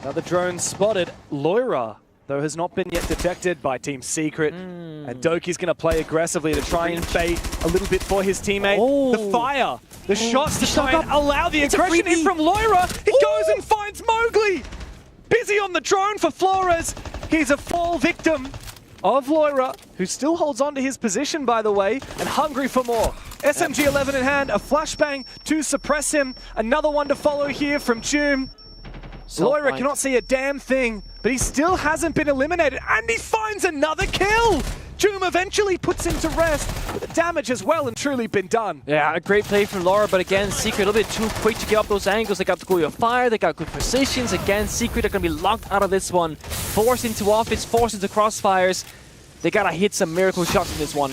Speaker 7: Another drone spotted. Loira, though, has not been yet detected by Team Secret. And Doki's going to play aggressively to try and bait a little bit for his teammate. The fire, the shots to try and allow the aggression in from Loira. He goes and finds Mowgli. Busy on the drone for Flores. He's a fall victim of Loira, who still holds on to his position, by the way, and hungry for more. SMG 11 in hand, a flashbang to suppress him. Another one to follow here from Doom. Loira cannot see a damn thing, but he still hasn't been eliminated, and he finds another kill! Joom eventually puts him to rest, but the damage has well and truly been done.
Speaker 8: Yeah, a great play from Laura, but again, Secret a little bit too quick to get up those angles. They got the Goyo Fire, they got good positions. Again, Secret are going to be locked out of this one. Forced into offense, forced into crossfires. They got to hit some miracle shots in this one.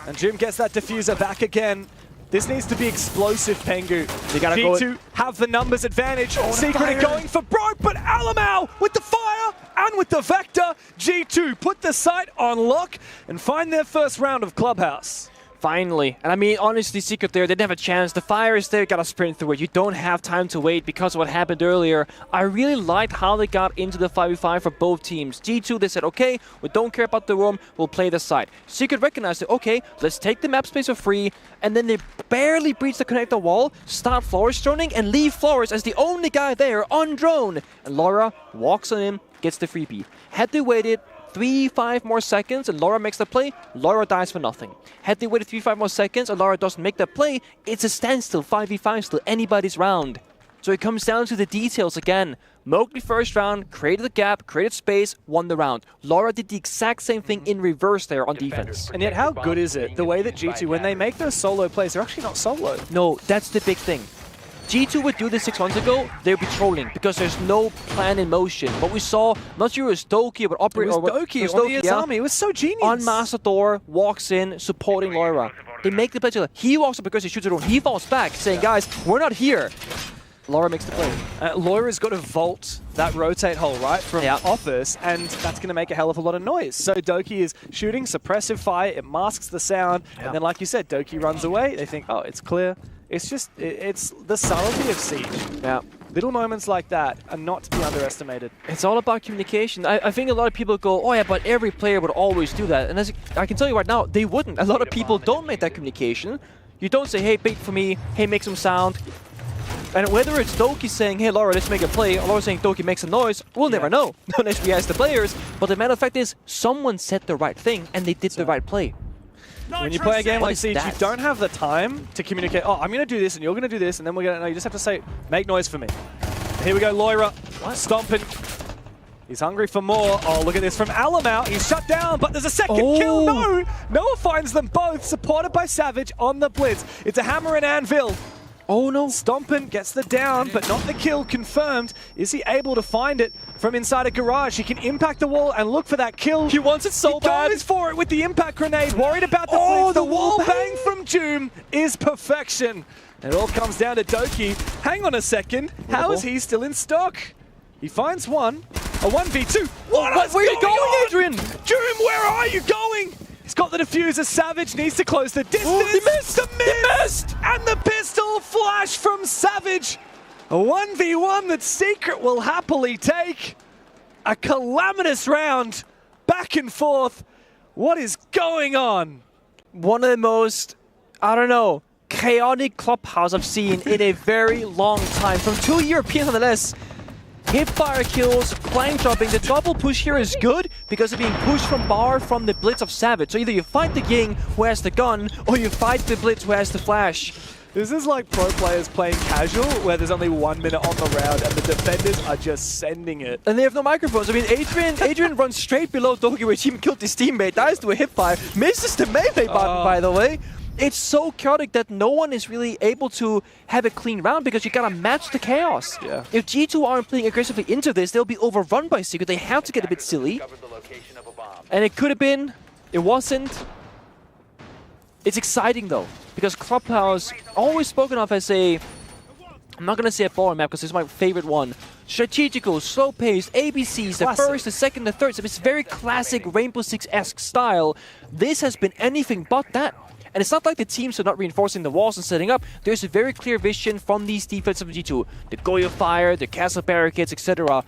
Speaker 7: And Joom gets that diffuser back again. This needs to be explosive, Pengu.
Speaker 8: They gotta
Speaker 7: G2 have the numbers advantage. Secret are going for broke, but Alamau with the fire and with the vector. G2 put the site on lock and find their first round of Clubhouse.
Speaker 8: Finally. And I mean, honestly, Secret there, they didn't have a chance. The fire is there, gotta sprint through it. You don't have time to wait because of what happened earlier. I really liked how they got into the 5v5 for both teams. G2, they said, okay, we don't care about the roam, we'll play the side. Secret recognized it, okay, let's take the map space for free, and then they barely breach the connector wall, start Flores droning, and leave Flores as the only guy there on drone. And Laura walks on him, gets the freebie. Had they waited 3-5 more seconds and Laura makes the play, Laura dies for nothing. Had they waited 3-5 more seconds and Laura doesn't make that play, it's a standstill, 5v5 still, anybody's round. So it comes down to the details again. Mowgli first round, created the gap, created space, won the round. Laura did the exact same thing in reverse there on defense.
Speaker 7: And yet how good is it, the way that G2, when they make those solo plays, they're actually not solo.
Speaker 8: No, that's the big thing. G2 would do this 6 months ago, they'd be trolling because there's no plan in motion. What we saw, I'm not sure it was Doki, but Operator.
Speaker 7: It was Doki on the Asami, it was so genius.
Speaker 8: On Master Door, walks in, supporting Laura. They make the play together. He walks up because he shoots it on. He falls back, saying, guys, we're not here. Laura makes the play.
Speaker 7: Laura's got to vault that rotate hole, right, from office, and that's going to make a hell of a lot of noise. So Doki is shooting, suppressive fire, it masks the sound, and then like you said, Doki runs away, they think, oh, it's clear. It's just, it's the subtlety of Siege.
Speaker 8: Yeah.
Speaker 7: Little moments like that are not to be underestimated.
Speaker 8: It's all about communication. I think a lot of people go, oh yeah, but every player would always do that. And as I can tell you right now, they wouldn't. A lot of people don't make that communication. You don't say, hey, bait for me, hey, make some sound. And whether it's Doki saying, hey, Laura, let's make a play, or Laura saying, Doki, make some noise, we'll never know, unless we ask the players. But the matter of fact is, someone said the right thing, and they did the right play.
Speaker 7: When you play a game like Siege, you don't have the time to communicate, oh, I'm going to do this, and you're going to do this, and then we're going to, no, you just have to say, make noise for me. Here we go, Loira, stomping. He's hungry for more. Oh, look at this from Alamau. He's shut down, but there's a second kill. No! Noah finds them both, supported by Savage on the blitz. It's a hammer and anvil. Oh no, Stompin gets the down, but not the kill confirmed. Is he able to find it from inside a garage? He can impact the wall and look for that kill.
Speaker 8: He wants it so bad.
Speaker 7: He goes for it with the impact grenade, worried about the blitz. The wall bang from Joom is perfection. It all comes down to Doki. Hang on a second, how is he still in stock? He finds one, a 1v2. Where are you going, Adrian? Joom, where are you going? He's got the diffuser. Savage needs to close the distance. Oh, he missed! He missed! And the pistol flash from Savage. A 1v1 that Secret will happily take. A calamitous round. Back and forth. What is going on?
Speaker 8: One of the most, I don't know, chaotic clubhouse I've seen in a very long time. From 2 Europeans nonetheless. Hipfire kills, flank dropping. The double push here is good because they're being pushed from bar from the blitz of Savage. So either you fight the Ying who has the gun, or you fight the blitz who has the flash.
Speaker 7: This is like pro players playing casual, where there's only 1 minute on the round and the defenders are just sending it.
Speaker 8: And they have no microphones. I mean, Adrian runs straight below Doki, where he killed his teammate, dies to a hipfire, misses the melee button, by the way. It's so chaotic that no one is really able to have a clean round because you gotta match the chaos.
Speaker 7: Yeah.
Speaker 8: If G2 aren't playing aggressively into this, they'll be overrun by Secret. They have to get a bit silly. And it could have been, it wasn't. It's exciting though, because Clubhouse, always spoken of as a, I'm not gonna say a baller map because it's my favorite one. Strategical, slow-paced, ABCs, the first, the second, the third. So it's very classic Rainbow Six-esque style. This has been anything but that. And it's not like the teams are not reinforcing the walls and setting up. There's a very clear vision from these defensive G2. The Goyo Fire, the castle barricades, etc.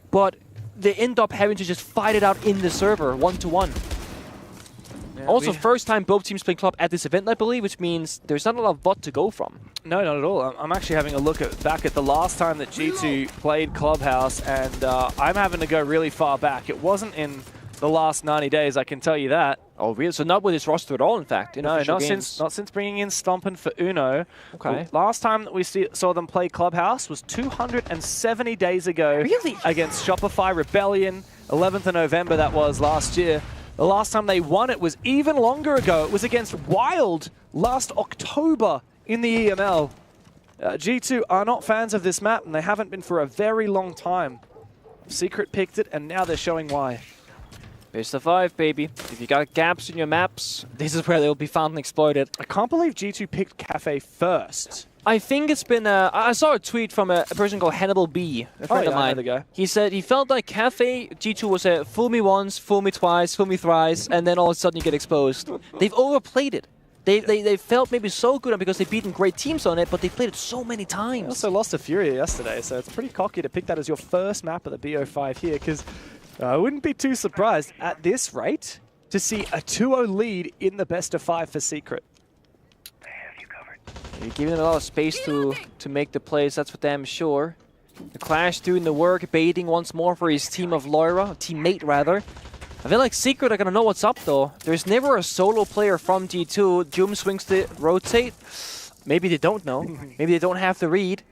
Speaker 8: But they end up having to just fight it out in the server, 1-to-1. Yeah, also, first time both teams playing club at this event, I believe, which means there's not a lot of VOD to go from.
Speaker 7: No, not at all. I'm actually having a look back at the last time that G2 played Clubhouse, and I'm having to go really far back. It wasn't in the last 90 days, I can tell you that.
Speaker 8: Oh, really? So not with his roster at all, in fact?
Speaker 7: No, not since bringing in Stompin for Uno.
Speaker 8: Okay.
Speaker 7: The last time that we saw them play Clubhouse was 270 days ago.
Speaker 8: Really?
Speaker 7: Against Shopify Rebellion. 11th of November, that was last year. The last time they won it was even longer ago. It was against Wild last October in the EML. G2 are not fans of this map, and they haven't been for a very long time. Secret picked it, and now they're showing why.
Speaker 8: Best of 5, baby. If you got gaps in your maps, this is where they'll be found and exploited.
Speaker 7: I can't believe G2 picked Cafe first.
Speaker 8: I think it's been... I saw a tweet from a person called Hannibal B, a friend of mine.
Speaker 7: I know the guy.
Speaker 8: He said he felt like Cafe G2 was a fool me once, fool me twice, fool me thrice, and then all of a sudden you get exposed. They've overplayed it. They felt maybe so good because they've beaten great teams on it, but they played it so many times.
Speaker 7: They also lost to Furia yesterday, so it's pretty cocky to pick that as your first map of the BO5 here, because I wouldn't be too surprised at this rate to see a 2-0 lead in the best of 5 for Secret.
Speaker 8: You're giving it a lot of space to make the plays, that's for damn sure. The Clash doing the work, baiting once more for his team of Loira, teammate rather. I feel like Secret are gonna know what's up though. There's never a solo player from G2. Jum swings the rotate. Maybe they don't know. Maybe they don't have the read.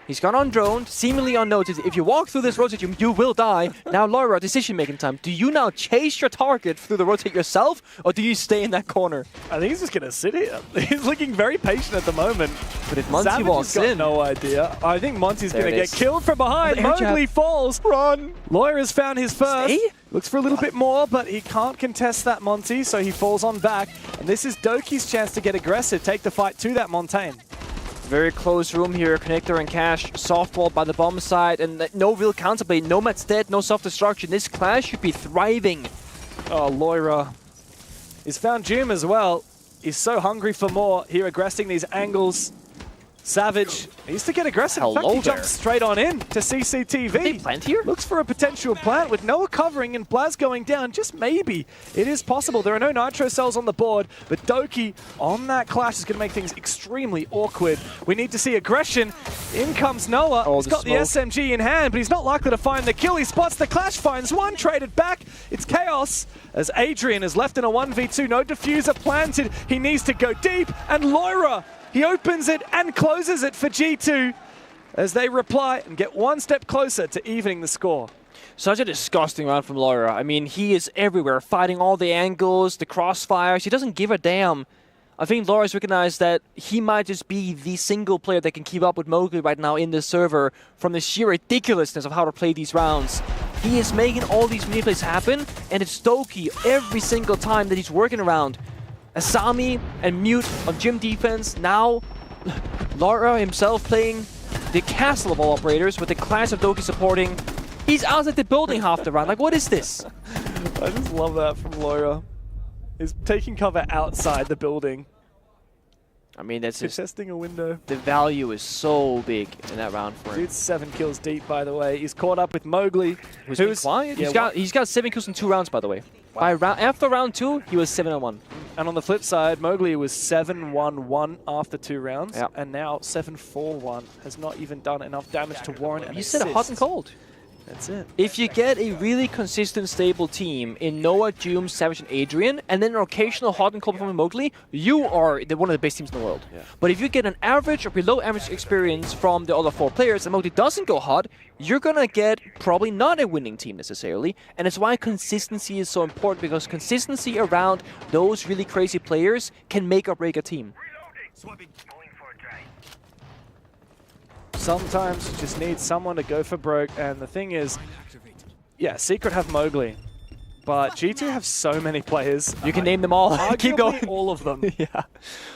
Speaker 8: He's gone on drone, seemingly unnoticed. If you walk through this rotate, you will die. Now Loira, decision-making time. Do you now chase your target through the rotate yourself, or do you stay in that corner?
Speaker 7: I think he's just gonna sit here. He's looking very patient at the moment.
Speaker 8: But if Monty walks in,
Speaker 7: no idea. I think Monty's
Speaker 8: There
Speaker 7: gonna
Speaker 8: it
Speaker 7: get
Speaker 8: is.
Speaker 7: killed from behind. Mowgli falls. Run. Loira's found his first.
Speaker 8: Stay?
Speaker 7: Looks for a little bit more, but he can't contest that Monty, so he falls on back. And this is Doki's chance to get aggressive, take the fight to that Montaigne.
Speaker 8: Very close room here, Connector and Cash, softball by the bomb side, and no real counterplay. Nomad's dead, no self-destruction. This Clash should be thriving.
Speaker 7: Oh, Loira. He's found Jim as well. He's so hungry for more here, aggressing these angles. Savage needs to get aggressive. In fact, he jumps straight on in to CCTV.
Speaker 8: Did they plant here?
Speaker 7: Looks for a potential plant with Noah covering and Blaz going down. Just maybe. It is possible. There are no nitro cells on the board, but Doki on that Clash is going to make things extremely awkward. We need to see aggression. In comes Noah. He's got the SMG in hand, but he's not likely to find the kill. He spots the Clash, finds one, traded back. It's chaos as Adrian is left in a 1v2. No diffuser planted. He needs to go deep, and Loira, he opens it and closes it for G2 as they reply and get one step closer to evening the score.
Speaker 8: Such a disgusting round from Loira. I mean, he is everywhere, fighting all the angles, the crossfires. He doesn't give a damn. I think Loira's recognized that he might just be the single player that can keep up with Mowgli right now in this server from the sheer ridiculousness of how to play these rounds. He is making all these mini plays happen, and it's Doki every single time that he's working around. Asami and Mute on gym defense. Now, Loira himself playing the castle of all operators with the Clash of Doki supporting. He's outside the building half the round. Like, what is this?
Speaker 7: I just love that from Loira. He's taking cover outside the building.
Speaker 8: I mean, that's just...
Speaker 7: testing a window.
Speaker 8: The value is so big in that round for him.
Speaker 7: Dude's 7 kills deep, by the way. He's caught up with Mowgli.
Speaker 8: Who's quiet? Yeah, he's got 7 kills in 2 rounds, by the way. Wow. After round 2, he was 7-1.
Speaker 7: And on the flip side, Mowgli was 7-1-1 after 2 rounds, and now 7-4-1. Has not even done enough damage to warrant an assist.
Speaker 8: You said hot and cold.
Speaker 7: That's it.
Speaker 8: If you get a really consistent, stable team in Noah, Jum, Savage, and Adrian, and then an occasional hot and cold from Mowgli, you are one of the best teams in the world. Yeah. But if you get an average or below average experience from the other 4 players and Mowgli doesn't go hot, you're gonna get probably not a winning team necessarily. And it's why consistency is so important, because consistency around those really crazy players can make or break a team.
Speaker 7: Sometimes you just need someone to go for broke, and the thing is, yeah, Secret have Mowgli, but G2 have so many players.
Speaker 8: You can name them all. Keep going.
Speaker 7: All of them.
Speaker 8: Yeah.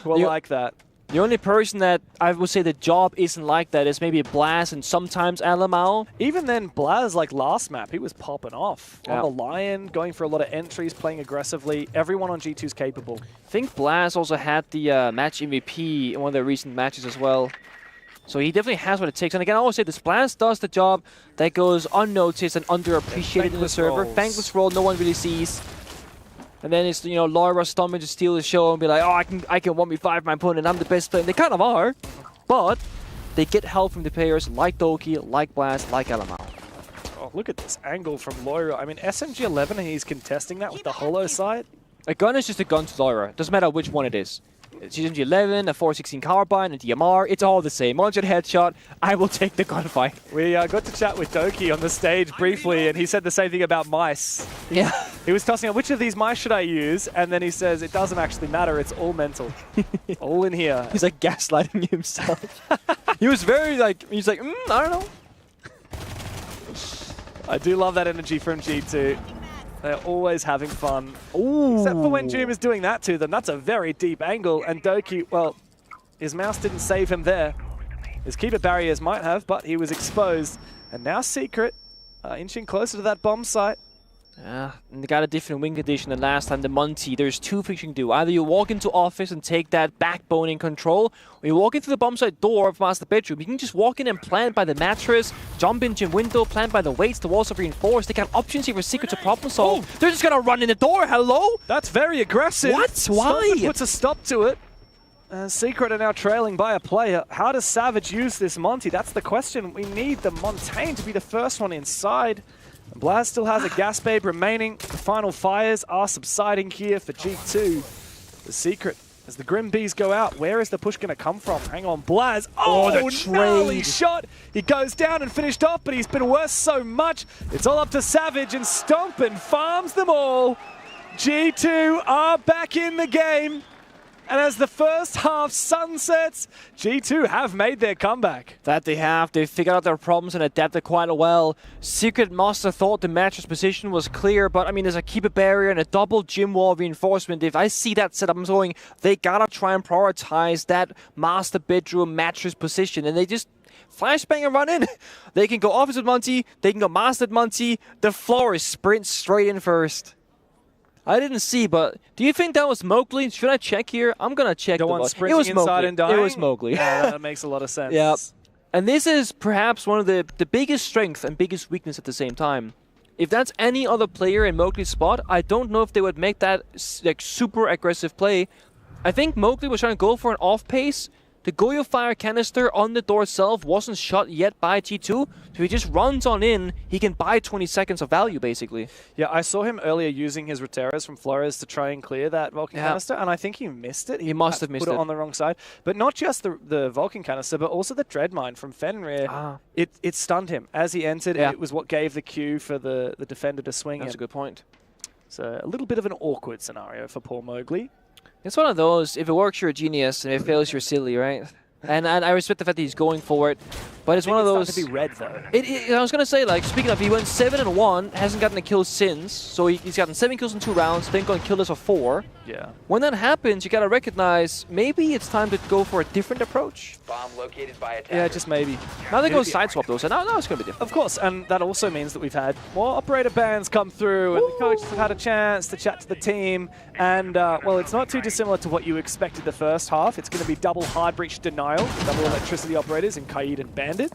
Speaker 7: Well, like that.
Speaker 8: The only person that I would say the job isn't like that is maybe Blaz and sometimes Alamao.
Speaker 7: Even then, Blaz, like last map, he was popping off. On the Lion, going for a lot of entries, playing aggressively. Everyone on G2 is capable.
Speaker 8: I think Blaz also had the match MVP in one of the recent matches as well. So he definitely has what it takes. And again, I always say this, Blaz does the job that goes unnoticed and underappreciated in the server. Thankless roll, no one really sees. And then it's, you know, Loira stumbling to steal the show and be like, oh, I can 1v5 my opponent, I'm the best player. And they kind of are, but they get help from the players like Doki, like Blaz, like Alamao.
Speaker 7: Oh, look at this angle from Loira. I mean, SMG11, and he's contesting that with the hollow side.
Speaker 8: A gun is just a gun to Loira. Doesn't matter which one it is. It's SMG11, a 416 carbine, a DMR. It's all the same. One-shot headshot. I will take the gunfight.
Speaker 7: We got to chat with Doki on the stage briefly, and he said the same thing about mice.
Speaker 8: Yeah.
Speaker 7: He was tossing up, which of these mice should I use? And then he says, it doesn't actually matter, it's all mental. All in here.
Speaker 8: He's like gaslighting himself. He was very like, he's like, I don't know.
Speaker 7: I do love that energy from G2. They're always having fun. Ooh. Except for when Joom is doing that to them. That's a very deep angle. And Doki, well, his mouse didn't save him there. His keeper barriers might have, but he was exposed. And now Secret inching closer to that bomb site.
Speaker 8: And they got a different win condition than last time. The Monty, there's two things you can do. Either you walk into office and take that backbone in control, or you walk into the bomb site door of master bedroom. You can just walk in and plant by the mattress, jump into window, plant by the weights. The walls are reinforced. They got options here for Secret to problem solve. They're just gonna run in the door. Hello?
Speaker 7: That's very aggressive.
Speaker 8: What? Why?
Speaker 7: Stomper puts a stop to it. Secret are now trailing by a player. How does Savage use this Monty? That's the question. We need the Montaigne to be the first one inside. Blaz still has a gas babe remaining. The final fires are subsiding here for G2. The Secret, as the Grim Bees go out, where is the push going to come from? Hang on, Blaz. Oh,
Speaker 8: the
Speaker 7: gnarly
Speaker 8: trade.
Speaker 7: shot. He goes down and finished off, but he's been worse so much. It's all up to Savage, and Stompin farms them all. G2 are back in the game. And as the first half sunsets, G2 have made their comeback.
Speaker 8: That they have. They've figured out their problems and adapted quite well. Secret must have thought the mattress position was clear, but I mean, there's a keeper barrier and a double gym wall reinforcement. If I see that setup, I'm going, they gotta try and prioritize that master bedroom mattress position, and they just flashbang and run in. They can go office with Monty, they can go master with Monty. The floor is sprint straight in first. I didn't see, but do you think that was Mowgli? Should I check here? I'm going to check.
Speaker 7: The one sprinting inside
Speaker 8: Mowgli.
Speaker 7: and dying?
Speaker 8: It was Mowgli.
Speaker 7: Yeah, that makes a lot of sense.
Speaker 8: Yeah. And this is perhaps one of the biggest strength and biggest weakness at the same time. If that's any other player in Mowgli's spot, I don't know if they would make that like super aggressive play. I think Mowgli was trying to go for an off pace. The Goyo fire canister on the door itself wasn't shot yet by G2, so he just runs on in. He can buy 20 seconds of value, basically.
Speaker 7: Yeah, I saw him earlier using his Roteras from Flores to try and clear that Vulcan canister, and I think he missed it.
Speaker 8: He must have missed
Speaker 7: it on the wrong side. But not just the Vulcan canister, but also the Dreadmine from Fenrir. It stunned him. As he entered, it was what gave the cue for the defender to swing.
Speaker 8: That's a good point.
Speaker 7: So a little bit of an awkward scenario for poor Mowgli.
Speaker 8: It's one of those, if it works, you're a genius, and if it fails, you're silly, right? And I respect the fact that he's going for it, but it's one of those.
Speaker 7: To be red though.
Speaker 8: I was gonna say, like, speaking of, he went 7-1, hasn't gotten a kill since, so he's gotten 7 kills in 2 rounds, then got killed us of 4.
Speaker 7: Yeah.
Speaker 8: When that happens, you gotta recognize maybe it's time to go for a different approach.
Speaker 1: Bomb located by attacker.
Speaker 7: Yeah, just maybe.
Speaker 8: Now they go side swap though, so now it's gonna be different.
Speaker 7: Of course, and that also means that we've had more operator bans come through, and the coaches have had a chance to chat to the team. And well, it's not too dissimilar to what you expected the first half. It's going to be double hard breach denial, double electricity operators in Kaid and Bandit.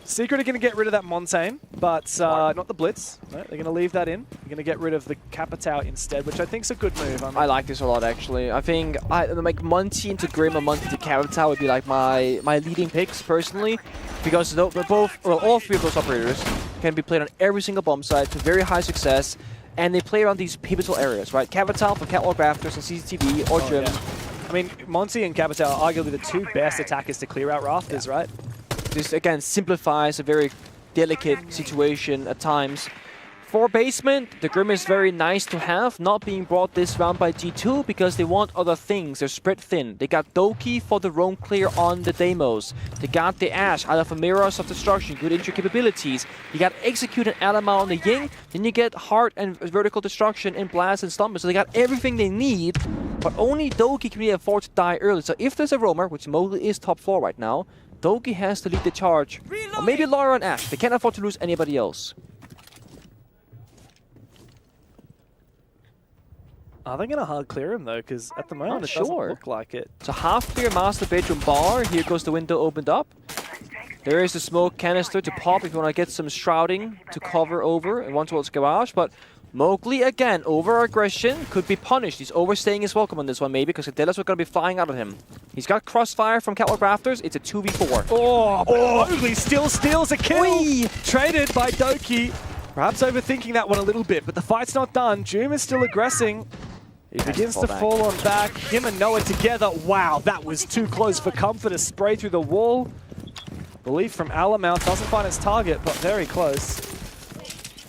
Speaker 7: Secret are going to get rid of that Montaigne, but not the Blitz. No, they're going to leave that in. They're going to get rid of the Capitao instead, which I think is a good move.
Speaker 8: I like this a lot, actually. I think like Monty into Grim or Monty to Capitao would be like my leading picks, personally, because all 3 of those operators can be played on every single bomb site to very high success, and they play around these pivotal areas, right? Capitao for Catwalk Rafters and CCTV or Gym.
Speaker 7: Yeah. I mean, Monty and Capitao are arguably the 2 best attackers to clear out Rafters, right?
Speaker 8: This, again, simplifies a very delicate situation at times. For basement, the Grim is very nice to have, not being brought this round by G2 because they want other things. They're spread thin. They got Doki for the roam clear on the demos. They got the Ash, either for Mirrors of Destruction, good entry capabilities. You got Execute and Alama on the Ying, then you get Heart and Vertical Destruction in Blast and Stomper. So they got everything they need, but only Doki can really afford to die early. So if there's a roamer, which Mowgli is top floor right now, Doki has to lead the charge. Or maybe Lara and Ash. They can't afford to lose anybody else.
Speaker 7: Are they going to hard clear him though? Because at the moment it doesn't look like it.
Speaker 8: It's a half clear master bedroom bar. Here goes the window opened up. There is the smoke canister to pop if you want to get some shrouding to cover over and one towards garage. But Mowgli again, over aggression, could be punished. He's overstaying his welcome on this one maybe because Cadelas are going to be flying out of him. He's got crossfire from Catwalk Rafters. It's a 2v4.
Speaker 7: Oh, Mowgli still steals a kill. Whee! Traded by Doki. Perhaps overthinking that one a little bit, but the fight's not done. Joom is still aggressing. He begins to fall on back. Him and Noah together. Wow, that was too close for comfort to spray through the wall. Belief from Alamount doesn't find its target, but very close.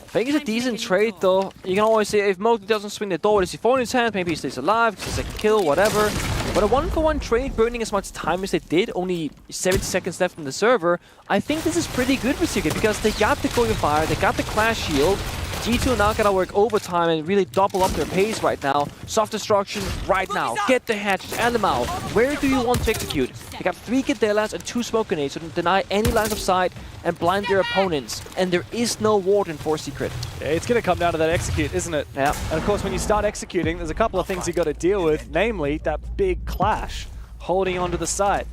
Speaker 8: I think it's a decent trade though. You can always say if Mowgli doesn't swing the door with his C4 in his hand, maybe he stays alive, gets a second kill, whatever. But a 1-for-1 trade, burning as much time as they did, only 70 seconds left in the server, I think this is pretty good for Secret because they got the Going Fire, they got the Clash Shield. G2 now gotta work overtime and really double up their pace right now. Soft destruction right now. Get the hatches, Alamau. Where do you want to execute? They got 3 Cadellas and 2 smoke grenades to deny any lines of sight and blind their opponents. And there is no Warden for Secret.
Speaker 7: Yeah, it's going to come down to that execute, isn't it?
Speaker 8: Yeah.
Speaker 7: And of course, when you start executing, there's a couple of things you got to deal with, namely that big Clash holding onto the site.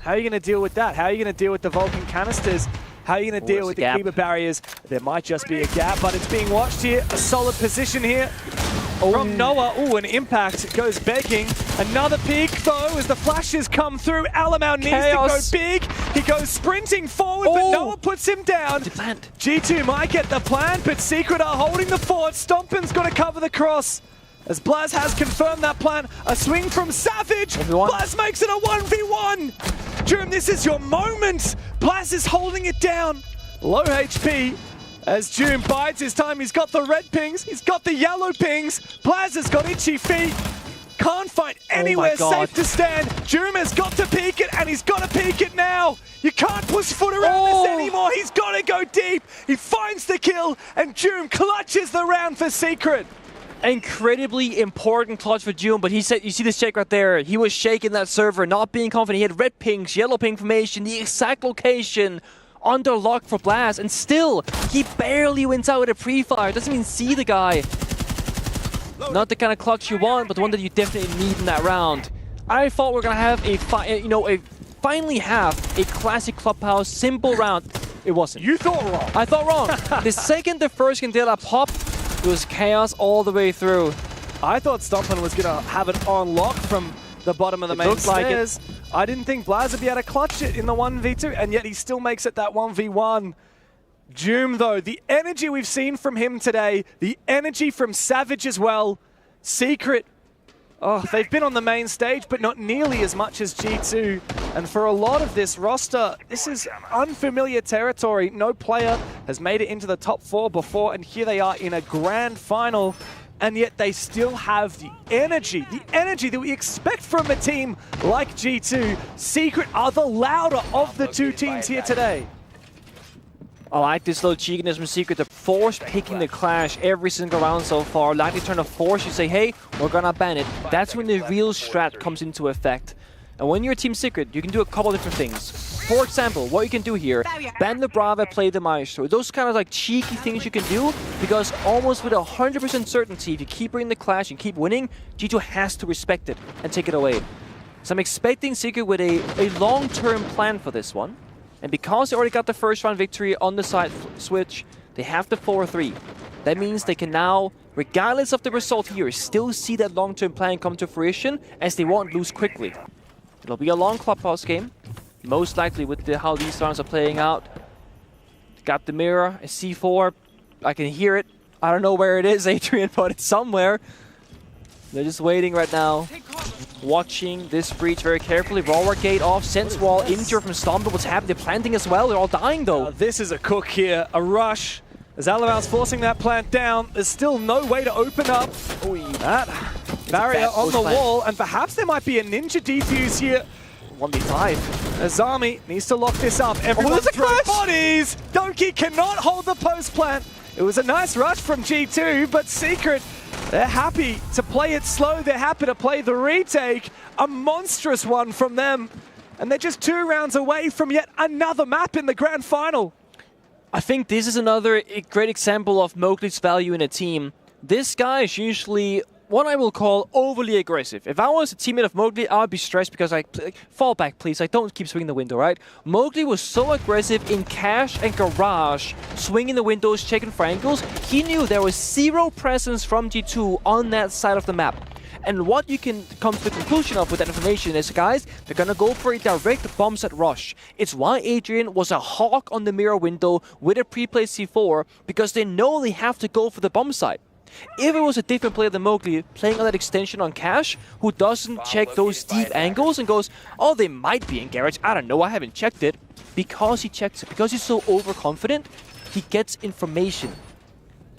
Speaker 7: How are you going to deal with that? How are you going to deal with the Vulcan canisters? How are you going to deal with the Keeper barriers? There might just be a gap, but it's being watched here. A solid position here from Noah. Oh, an impact goes begging. Another peek, though, as the flashes come through. Alamau needs to go big. He goes sprinting forward, but Noah puts him down. G2 might get the plant, but Secret are holding the fort. Stompin's got to cover the cross. As Blaz has confirmed that plan, a swing from Savage. Blaz makes it a 1v1. Jerem, this is your moment. Blaz is holding it down. Low HP as Jerem bides his time. He's got the red pings. He's got the yellow pings. Blaz has got itchy feet. Can't find anywhere safe to stand. Jerem has got to peek it, and he's got to peek it now. You can't push foot around this anymore. He's got to go deep. He finds the kill, and Jerem clutches the round for Secret.
Speaker 8: Incredibly important clutch for June, but he said, you see this check right there, he was shaking that server, not being confident. He had red pings, yellow ping formation, the exact location under lock for Blast, and still, he barely wins out with a pre-fire, doesn't even see the guy. Not the kind of clutch you want, but the one that you definitely need in that round. I thought we were gonna have finally have a classic Clubhouse simple round. It wasn't.
Speaker 7: You thought wrong.
Speaker 8: I thought wrong. The second the first Candela popped, it was chaos all the way through.
Speaker 7: I thought Stompin was going to have it on lock from the bottom of the main stairs. I didn't think Blaz would be able to clutch it in the 1v2, and yet he still makes it that 1v1. Joom, though, the energy we've seen from him today, the energy from Savage as well. Secret, they've been on the main stage, but not nearly as much as G2. And for a lot of this roster, this is unfamiliar territory. No player has made it into the top 4 before, and here they are in a grand final. And yet they still have the energy that we expect from a team like G2. Secret are the louder of the two teams here today.
Speaker 8: I like this little cheekiness from Secret. They're force picking the Clash every single round so far. Like they turn to force, you say, hey, we're gonna ban it. That's when the real strat comes into effect. And when you're Team Secret, you can do a couple different things. For example, what you can do here, ban the Brava, play the Maestro. Those kind of like cheeky things you can do, because almost with 100% certainty, if you keep bringing the Clash and keep winning, G2 has to respect it and take it away. So I'm expecting Secret with a long-term plan for this one. And because they already got the first round victory on the side switch, they have the 4-3. That means they can now, regardless of the result here, still see that long-term plan come to fruition, as they won't lose quickly. It'll be a long Clubhouse game, most likely with how these rounds are playing out. Got the mirror, a C4, I can hear it. I don't know where it is, Adrian, but it's somewhere. They're just waiting right now, watching this breach very carefully. Rawar gate off, Sense Wall, injured from Stompin. What's happening? They're planting as well, they're all dying though.
Speaker 7: This is a cook here, a rush. As Alamau's forcing that plant down, there's still no way to open up that barrier on the wall, and perhaps there might be a ninja defuse here.
Speaker 8: 1v5.
Speaker 7: Azami needs to lock this up. Everyone's throwing bodies! Donkey cannot hold the post plant. It was a nice rush from G2, but Secret, they're happy to play it slow. They're happy to play the retake. A monstrous one from them. And they're just 2 rounds away from yet another map in the grand final.
Speaker 8: I think this is another great example of Mowgli's value in a team. This guy is usually what I will call overly aggressive. If I was a teammate of Mowgli, I would be stressed because fall back please, don't keep swinging the window, right? Mowgli was so aggressive in Cache and Garage, swinging the windows, checking for angles. He knew there was 0 presence from G2 on that side of the map. And what you can come to the conclusion of with that information is, guys, they're gonna go for a direct bomb set rush. It's why Adrian was a hawk on the mirror window with a pre-placed C4, because they know they have to go for the bomb site. If it was a different player than Mowgli playing on that extension on Cache, who doesn't check those deep angles and goes, oh, they might be in garage, I don't know, I haven't checked it. Because he checks it, because he's so overconfident, he gets information.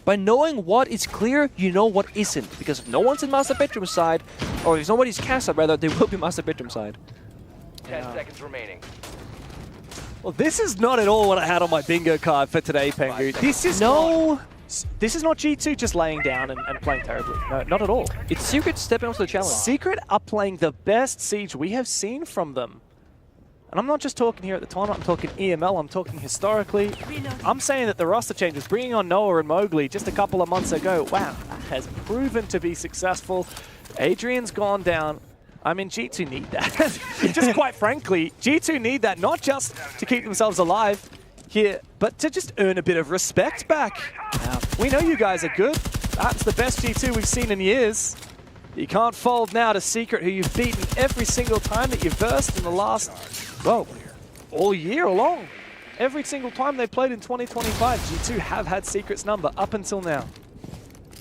Speaker 8: By knowing what is clear, you know what isn't. Because if no one's in master bedroom side, or if nobody's castle rather, there will be master bedroom side.
Speaker 1: 10 seconds remaining.
Speaker 7: Well, this is not at all what I had on my bingo card for today, Pengu. This is This is not G2 just laying down and playing terribly. No, not at all.
Speaker 8: It's Secret stepping up to the challenge.
Speaker 7: Secret are playing the best Siege we have seen from them. And I'm not just talking here at the tournament, I'm talking EML, I'm talking historically. I'm saying that the roster changes, bringing on Noah and Mowgli just a couple of months ago, wow, that has proven to be successful. Adrian's gone down. I mean, G2 need that. Just quite frankly, G2 need that not just to keep themselves alive here, but to just earn a bit of respect back. We know you guys are good. That's the best G2 we've seen in years. You can't fold now to Secret, who you've beaten every single time that you've versed in the last, well, all year long. Every single time they played in 2025, G2 have had Secret's number up until now.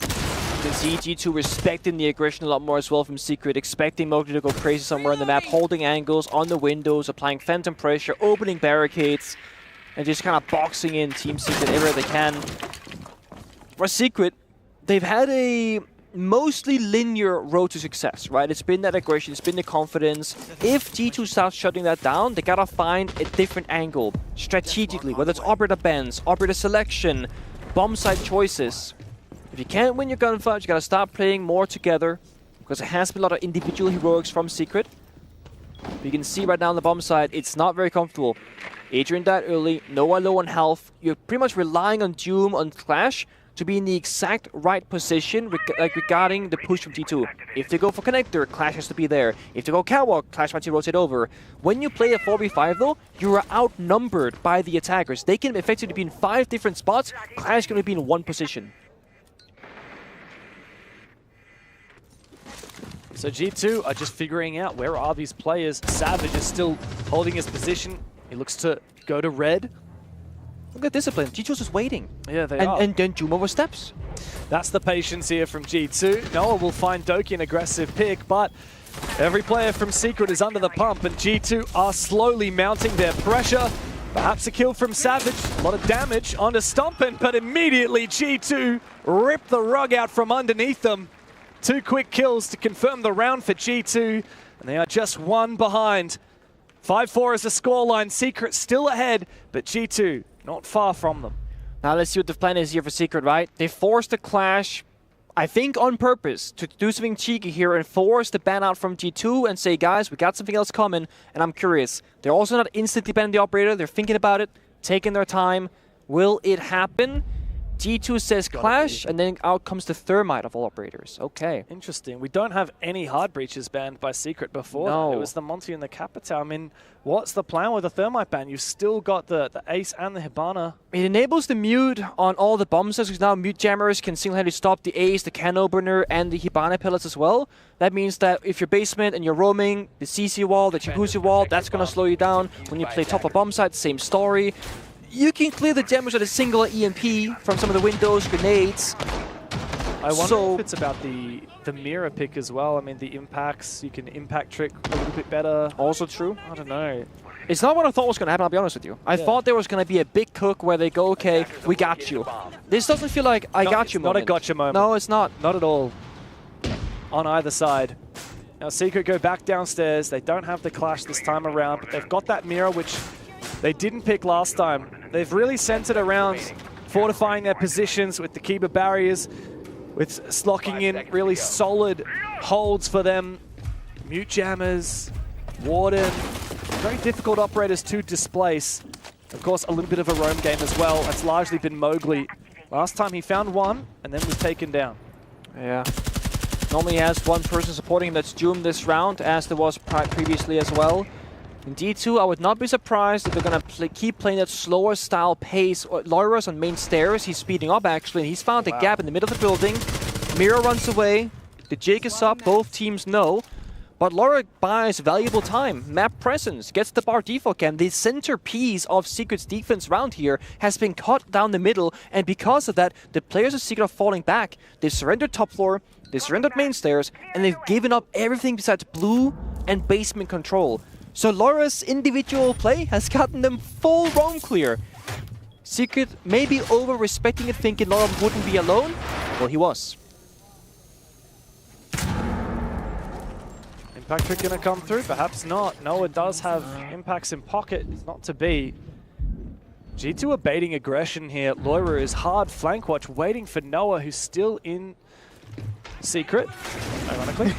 Speaker 8: You can see G2 respecting the aggression a lot more as well from Secret, expecting Mowgli to go crazy somewhere on the map, holding angles on the windows, applying phantom pressure, opening barricades, and just kind of boxing in Team Secret everywhere they can. For Secret, they've had a mostly linear road to success, right? It's been that aggression, it's been the confidence. If G2 starts shutting that down, they gotta find a different angle, strategically, whether it's operator bans, operator selection, bomb site choices. If you can't win your gunfight, you gotta start playing more together, because there has been a lot of individual heroics from Secret. But you can see right now on the bomb side, it's not very comfortable. Adrian died early, Noah low on health. You're pretty much relying on Doom, on Clash, to be in the exact right position regarding the push from G2. If they go for connector, Clash has to be there. If they go catwalk, Clash might rotate over. When you play a 4v5 though, you are outnumbered by the attackers. They can effectively be in 5 different spots, Clash can only be in one position.
Speaker 7: So G2 are just figuring out where are these players. Savage is still holding his position. He looks to go to red.
Speaker 8: Look at discipline. G2's just waiting.
Speaker 7: Yeah, they are.
Speaker 8: And then Doom oversteps.
Speaker 7: That's the patience here from G2. Noah will find Doki an aggressive pick, but every player from Secret is under the pump, and G2 are slowly mounting their pressure. Perhaps a kill from Savage. A lot of damage onto Stompin', but immediately G2 rip the rug out from underneath them. 2 quick kills to confirm the round for G2, and they are just 1 behind. 5-4 is the scoreline. Secret still ahead, but G2 not far from them.
Speaker 8: Now let's see what the plan is here for Secret, right? They forced the Clash, I think on purpose, to do something cheeky here and force the ban out from G2 and say, guys, we got something else coming, and I'm curious. They're also not instantly banning the operator. They're thinking about it, taking their time. Will it happen? G2 says Clash, and then out comes the Thermite of all operators. Okay.
Speaker 7: Interesting. We don't have any hard breaches banned by Secret before.
Speaker 8: No.
Speaker 7: It was the Monty and the Capita. I mean, what's the plan with the Thermite ban? You've still got the Ace and the Hibana.
Speaker 8: It enables the mute on all the bomb sets, because now mute jammers can single-handedly stop the Ace, the can opener, and the Hibana pellets as well. That means that if you're basement and you're roaming, the CC wall, the Jacuzzi wall, that's going to slow you down. When you play top of bomb site, same story. You can clear the damage with a single EMP from some of the windows, grenades.
Speaker 7: I wonder if it's about the mirror pick as well. I mean, the impacts, you can impact trick a little bit better.
Speaker 8: Also true.
Speaker 7: I don't know.
Speaker 8: It's not what I thought was going to happen, I'll be honest with you. I thought there was going to be a big cook where they go, okay, we got you. This doesn't feel like I got you moment.
Speaker 7: Not a gotcha moment.
Speaker 8: No, it's not.
Speaker 7: Not at all. On either side. Now, Secret go back downstairs. They don't have the Clash this time around, but they've got that mirror, which they didn't pick last time. They've really centered around fortifying their positions with the Kiba barriers, with locking in really solid holds for them. Mute jammers, Warden, very difficult operators to displace. Of course, a little bit of a roam game as well. That's largely been Mowgli. Last time he found one and then was taken down.
Speaker 8: Yeah. Normally he has one person supporting him. That's Doom this round, as there was previously as well. In D2, I would not be surprised if they're going to keep playing that slower style pace. Loira's on main stairs. He's speeding up, actually, and he's found a gap in the middle of the building. Mira runs away. The jig is up. Both teams know. But Loira buys valuable time. Map presence. Gets the bar default cam. The centerpiece of Secret's defense round here has been cut down the middle. And because of that, the players of Secret are falling back. They've surrendered top floor. They've surrendered main stairs. And they've given up everything besides blue and basement control. So Loira's individual play has gotten them full roam clear. Secret maybe over-respecting it, thinking Laura wouldn't be alone. Well, he was.
Speaker 7: Impact pick gonna come through? Perhaps not. Noah does have impacts in pocket. It's not to be. G2 are baiting aggression here. Loira is hard flank watch, waiting for Noah, who's still in Secret, ironically.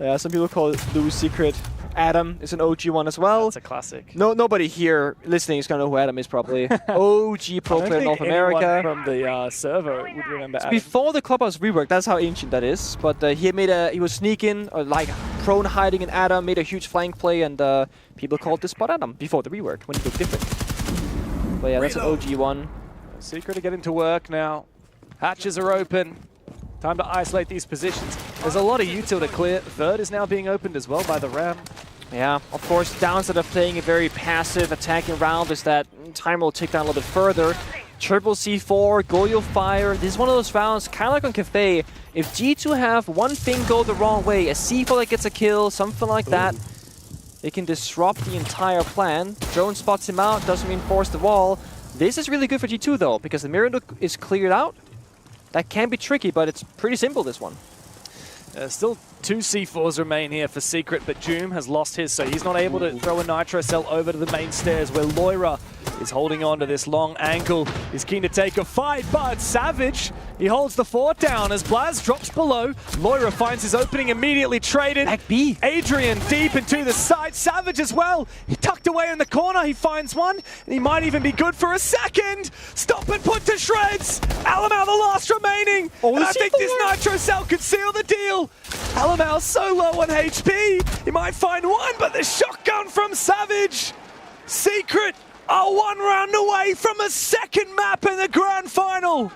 Speaker 8: Yeah, some people call it Lou's Secret. Adam is an OG one as well.
Speaker 7: That's a classic.
Speaker 8: Nobody here listening is gonna know who Adam is probably. OG pro player in North America.
Speaker 7: From the server would remember
Speaker 8: It's
Speaker 7: Adam.
Speaker 8: before the clubhouse rework, that's how ancient that is. But he was sneaking, or like prone hiding in Adam, made a huge flank play, and people called this spot Adam before the rework when he looked different. But yeah, that's an OG one.
Speaker 7: Secret are getting to work now. Hatches are open. Time to isolate these positions. There's a lot of util to clear. Vert is now being opened as well by the Ram.
Speaker 8: Yeah, of course, downside of playing a very passive attacking round is that time will tick down a little bit further. Triple C4, Goyo Fire. This is one of those rounds, kind of like on Cafe. If G2 have one thing go the wrong way, a C4 that gets a kill, something like that, they can disrupt the entire plan. Drone spots him out, doesn't reinforce the wall. This is really good for G2 though, because the mirror look is cleared out. That can be tricky, but it's pretty simple, this one.
Speaker 7: Still 2 C4s remain here for Secret, but Joom has lost his, so he's not able to throw a Nitro Cell over to the main stairs, where Loira is holding on to this long ankle. He's keen to take a fight, but Savage, he holds the fort down as Blaz drops below. Loira finds his opening, immediately traded.
Speaker 8: Back B.
Speaker 7: Adrian deep into the side. Savage as well. He tucked away in the corner. He finds one, and he might even be good for a second. Stop and put to shreds. Alamau, the last remaining. And I think this Nitro Cell could seal the deal. Alamau so low on HP. He might find one, but the shotgun from Savage. Secret are 1 round away from a second map in the grand final.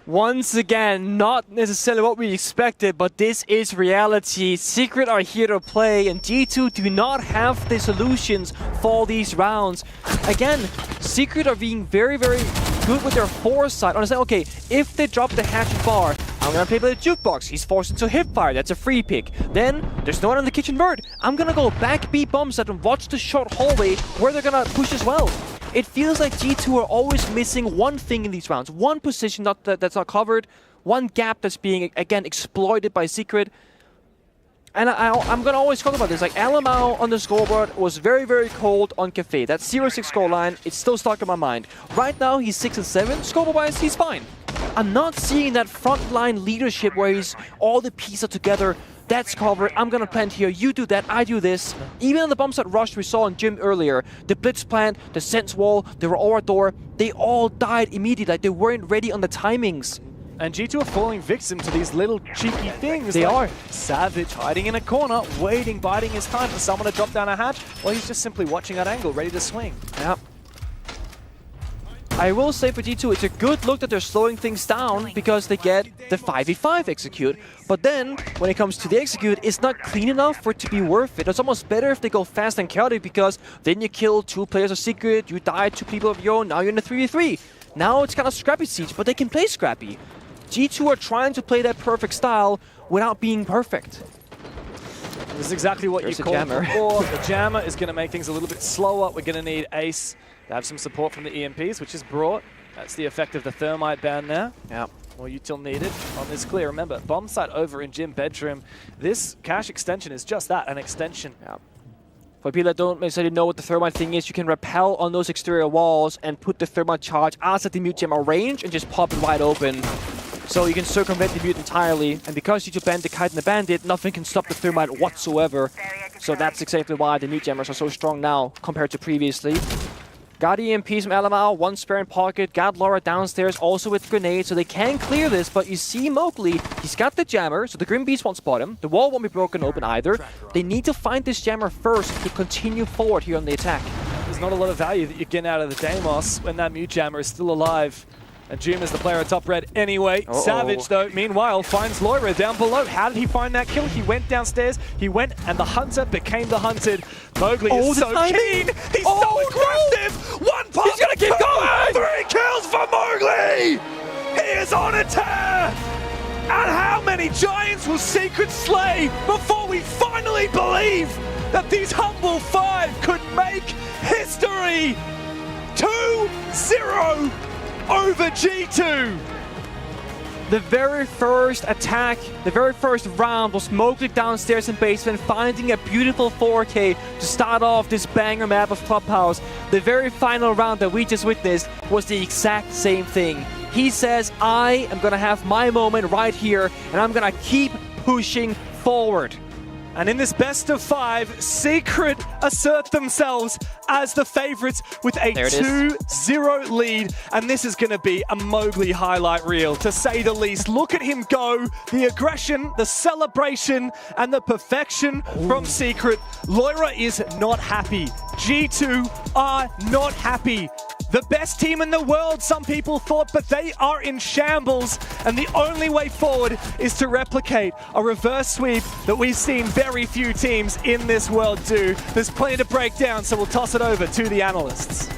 Speaker 8: Once again, not necessarily what we expected, but this is reality. Secret are here to play, and G2 do not have the solutions for these rounds. Again, Secret are being very, very good with their foresight. Understand, okay, if they drop the hatchet bar, I'm gonna play by the jukebox. He's forced into hipfire. That's a free pick. Then there's no one in the kitchen bird. I'm gonna go back B bomb set and watch the short hallway where they're gonna push as well. It feels like G2 are always missing one thing in these rounds. One position that's not covered. One gap that's being, again, exploited by Secret. And I'm going to always talk about this. Like, Alamau on the scoreboard was very, very cold on Cafe. That 0-6 scoreline, it's still stuck in my mind. Right now, he's 6-7. Scoreboard-wise, he's fine. I'm not seeing that frontline leadership where he's all the pieces are together. That's covered. I'm gonna plant here. You do that. I do this. Even on the bomb site rush we saw in gym earlier, the blitz plant, the sense wall, the Aura door, they all died immediately. Like, they weren't ready on the timings.
Speaker 7: And G2 are falling victim to these little cheeky things.
Speaker 8: They
Speaker 7: like are. Savage hiding in a corner, waiting, biding his time for someone to drop down a hatch, or he's just simply watching that angle, ready to swing.
Speaker 8: Yeah. I will say for G2, it's a good look that they're slowing things down because they get the 5v5 execute. But then, when it comes to the execute, it's not clean enough for it to be worth it. It's almost better if they go fast and chaotic because then you kill 2 players of Secret, you die 2 people of your own, now you're in a 3v3. Now it's kind of scrappy siege, but they can play scrappy. G2 are trying to play that perfect style without being perfect.
Speaker 7: This is exactly what you called before. The jammer is going to make things a little bit slower. We're going to need Ace to have some support from the EMPs, which is brought. That's the effect of the thermite ban there.
Speaker 8: Yeah.
Speaker 7: More util needed on this clear. Remember, bomb site over in gym bedroom. This cache extension is just that, an extension.
Speaker 8: Yeah. For people that don't necessarily know what the thermite thing is, you can rappel on those exterior walls and put the thermite charge outside the mute jammer range and just pop it wide open. So you can circumvent the mute entirely, and because you banned the Kite and the Bandit, nothing can stop the thermite whatsoever. So that's exactly why the mute jammers are so strong now compared to previously. Got EMPs from Alamau, 1 spare in pocket, got Laura downstairs also with grenades, so they can clear this, but you see Mowgli, he's got the jammer, so the Grim Beast won't spot him, the wall won't be broken open either. They need to find this jammer first to continue forward here on the attack.
Speaker 7: There's not a lot of value that you're getting out of the Deimos when that mute jammer is still alive. And Joom is the player at top red anyway. Savage, though, meanwhile, finds Loira down below. How did he find that kill? He went downstairs, he went, and the hunter became the hunted. Mowgli is so keen! He's so aggressive! 1 pop!
Speaker 8: He's gonna keep going!
Speaker 21: 3 kills for Mowgli! He is on a tear!
Speaker 7: And how many giants will Secret slay before we finally believe that these humble 5 could make history?
Speaker 21: 2-0 over G2.
Speaker 8: The very first attack, the very first round was Mowgli downstairs in basement finding a beautiful 4K to start off this banger map of Clubhouse. The very final round that we just witnessed was the exact same thing. He says, I am gonna have my moment right here and I'm gonna keep pushing forward.
Speaker 7: And in this best of 5, Secret assert themselves as the favorites with a 2-0 lead. And this is going to be a Mowgli highlight reel, to say the least. Look at him go. The aggression, the celebration, and the perfection from Secret. Loira is not happy. G2 are not happy. The best team in the world, some people thought, but they are in shambles. And the only way forward is to replicate a reverse sweep that we've seen very few teams in this world do. There's plenty to break down, so we'll toss it over to the analysts.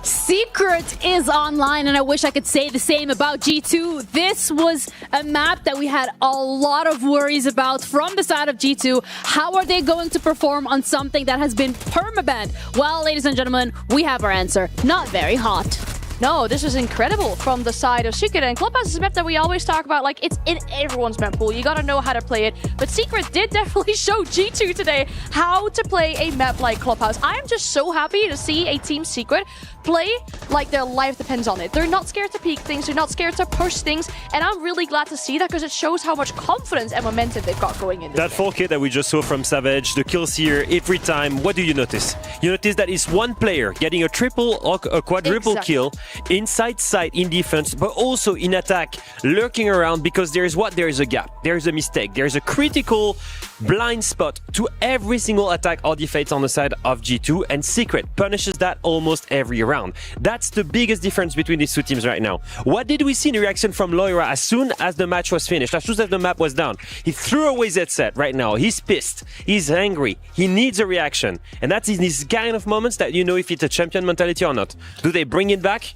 Speaker 19: Secret is online, and I wish I could say the same about G2. This was a map that we had a lot of worries about from the side of G2. How are they going to perform on something that has been permabanned? Well, ladies and gentlemen, we have our answer. Not very hot.
Speaker 15: No, this is incredible from the side of Secret. And Clubhouse is a map that we always talk about, like, it's in everyone's map pool. You gotta know how to play it. But Secret did definitely show G2 today how to play a map like Clubhouse. I am just so happy to see a Team Secret play like their life depends on it. They're not scared to peek things, they're not scared to push things, and I'm really glad to see that because it shows how much confidence and momentum they've got going in this
Speaker 2: That 4K that we just saw from Savage, the kills here every time, what do you notice? You notice that it's one player getting a triple or a quadruple kill inside site in defense, but also in attack, lurking around because there is a gap, there is a mistake, there is a critical blind spot to every single attack or defense on the side of G2, and Secret punishes that almost every round. That's the biggest difference between these two teams right now. What did we see in reaction from Loira as soon as the match was finished, as soon as the map was down? He threw away his headset right now. He's pissed. He's angry. He needs a reaction. And that's in these kind of moments that you know if it's a champion mentality or not. Do they bring it back?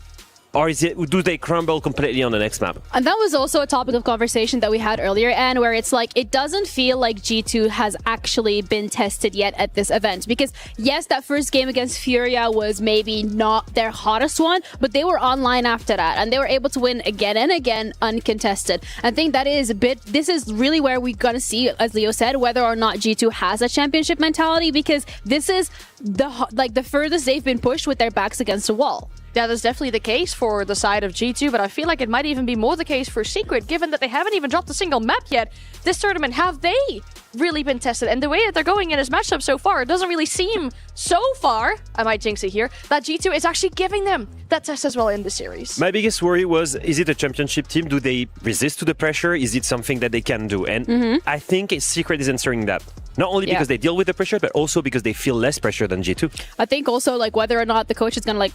Speaker 2: Or do they crumble completely on the next map?
Speaker 19: And that was also a topic of conversation that we had earlier, and where it's like, it doesn't feel like G2 has actually been tested yet at this event. Because yes, that first game against Furia was maybe not their hottest one, but they were online after that, and they were able to win again and again uncontested. I think that is this is really where we're gonna see, as Leo said, whether or not G2 has a championship mentality, because this is the furthest they've been pushed with their backs against the wall.
Speaker 15: That is definitely the case for the side of G2, but I feel like it might even be more the case for Secret, given that they haven't even dropped a single map yet this tournament. Have they really been tested? And the way that they're going in this matchup so far, it doesn't really seem so far, I might jinx it here, that G2 is actually giving them that test as well in the series.
Speaker 2: My biggest worry was, is it a championship team? Do they resist to the pressure? Is it something that they can do? And I think Secret is answering that. Not only because they deal with the pressure, but also because they feel less pressure than G2.
Speaker 19: I think also, like, whether or not the coach is gonna, like,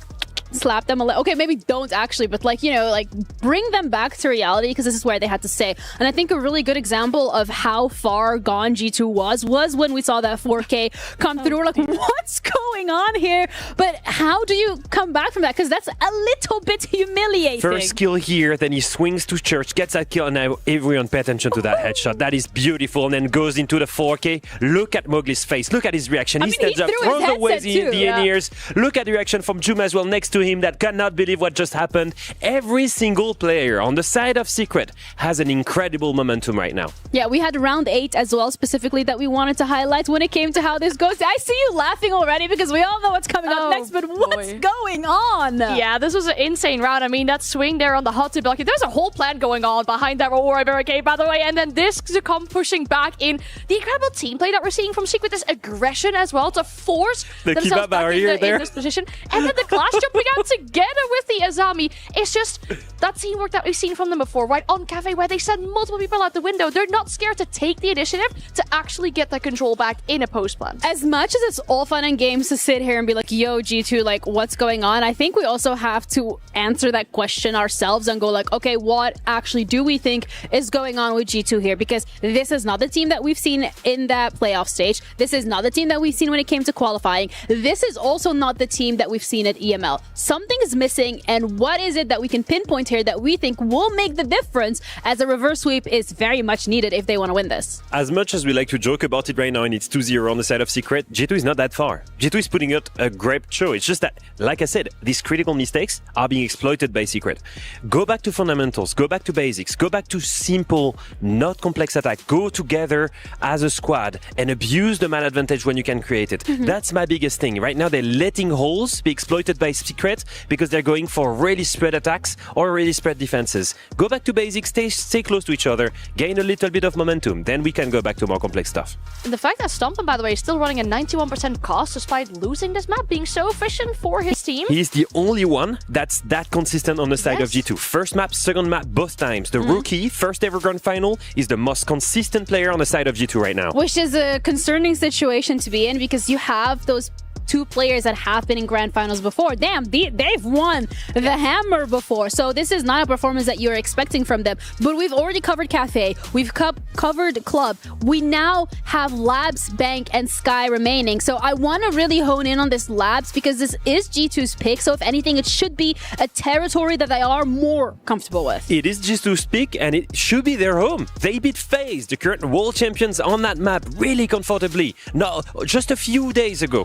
Speaker 19: slap them a little. Okay, maybe don't actually, but like, you know, like bring them back to reality, because this is where they had to stay. And I think a really good example of how far gone G2 was when we saw that 4K come through. We're like, what's going on here? But how do you come back from that? Because that's a little bit humiliating.
Speaker 2: First kill here, then he swings to Church, gets that kill, and now everyone pay attention to that headshot. That is beautiful, and then goes into the 4K. Look at Mowgli's face. Look at his reaction. He stands up, throws away the in-ears. Look at the reaction from Juma as well next to him, that cannot believe what just happened. Every single player on the side of Secret has an incredible momentum right now.
Speaker 19: Yeah, we had round 8 as well, specifically, that we wanted to highlight when it came to how this goes. I see you laughing already because we all know what's coming up next, but what's going on?
Speaker 15: Yeah, this was an insane round. I mean, that swing there on the hot tip block, there's a whole plan going on behind that Aurora barricade, by the way, and then this to come pushing back in. The incredible team play that we're seeing from Secret, this aggression as well to force themselves back in this position, and then the clash jumping out together with the Azami. It's just that teamwork that we've seen from them before, right? On Cafe, where they send multiple people out the window. They're not scared to take the initiative to actually get the control back in a post plan.
Speaker 19: As much as it's all fun and games to sit here and be like, yo, G2, like, what's going on? I think we also have to answer that question ourselves and go like, okay, what actually do we think is going on with G2 here? Because this is not the team that we've seen in that playoff stage. This is not the team that we've seen when it came to qualifying. This is also not the team that we've seen at EML. something is missing, and what is it that we can pinpoint here that we think will make the difference, as a reverse sweep is very much needed if they want to win this?
Speaker 2: As much as we like to joke about it right now and it's 2-0 on the side of Secret, G2 is not that far. G2 is putting out a great show. It's just that, like I said, these critical mistakes are being exploited by Secret. Go back to fundamentals, go back to basics, go back to simple, not complex attack. Go together as a squad and abuse the man advantage when you can create it. That's my biggest thing. Right now they're letting holes be exploited by Secret because they're going for really spread attacks or really spread defenses. Go back to basics, stay close to each other, gain a little bit of momentum, then we can go back to more complex stuff.
Speaker 15: The fact that Stompin, by the way, is still running a 91% cost despite losing this map, being so efficient for his team.
Speaker 2: He's the only one that's that consistent on the side of G2. First map, second map, both times. The rookie, first ever grand final, is the most consistent player on the side of G2 right now.
Speaker 19: Which is a concerning situation to be in, because you have those two players that have been in grand finals before. Damn, they've won the hammer before. So this is not a performance that you're expecting from them. But we've already covered Cafe. We've covered Club. We now have Labs, Bank, and Sky remaining. So I want to really hone in on this Labs because this is G2's pick. So if anything, it should be a territory that they are more comfortable with.
Speaker 2: It is G2's pick and it should be their home. They beat FaZe, the current world champions, on that map really comfortably. No, just a few days ago.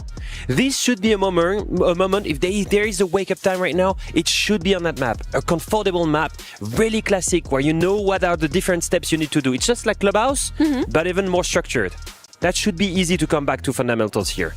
Speaker 2: This should be a moment. If there is a wake-up time right now, it should be on that map. A comfortable map, really classic, where you know what are the different steps you need to do. It's just like Clubhouse, but even more structured. That should be easy to come back to fundamentals here.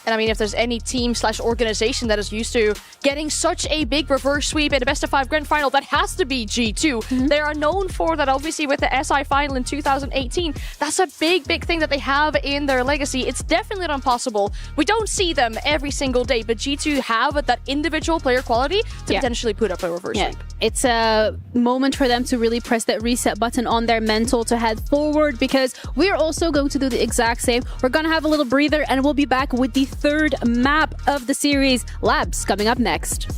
Speaker 15: And I mean, if there's any team/organization that is used to getting such a big reverse sweep in a best-of-5 grand final, that has to be G2. They are known for that, obviously, with the SI final in 2018. That's a big thing that they have in their legacy. It's definitely not impossible. We don't see them every single day, but G2 have that individual player quality to potentially put up a reverse sweep.
Speaker 19: It's a moment for them to really press that reset button on their mental to head forward, because we're also going to do the exact same. We're going to have a little breather and we'll be back with the third map of the series, Labs, coming up next.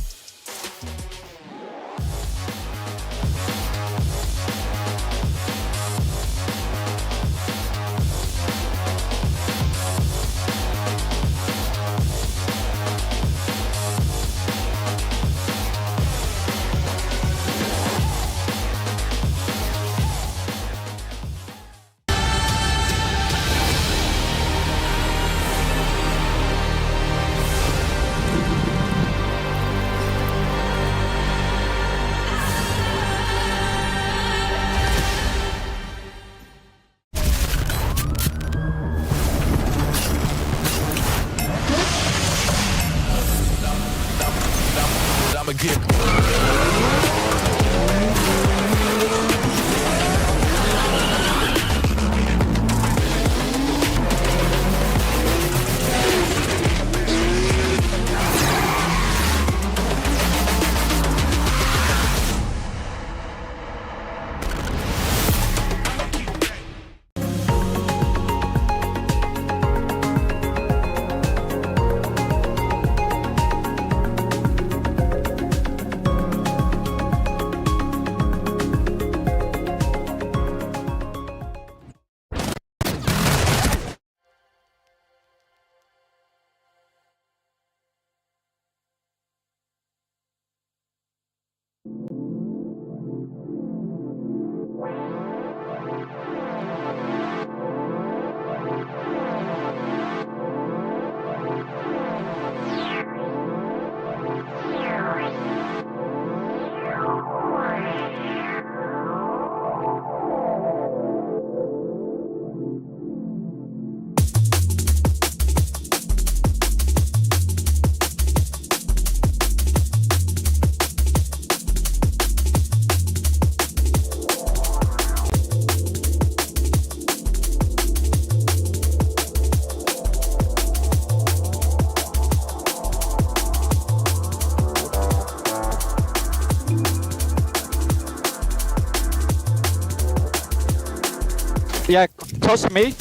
Speaker 13: Yeah, close to me.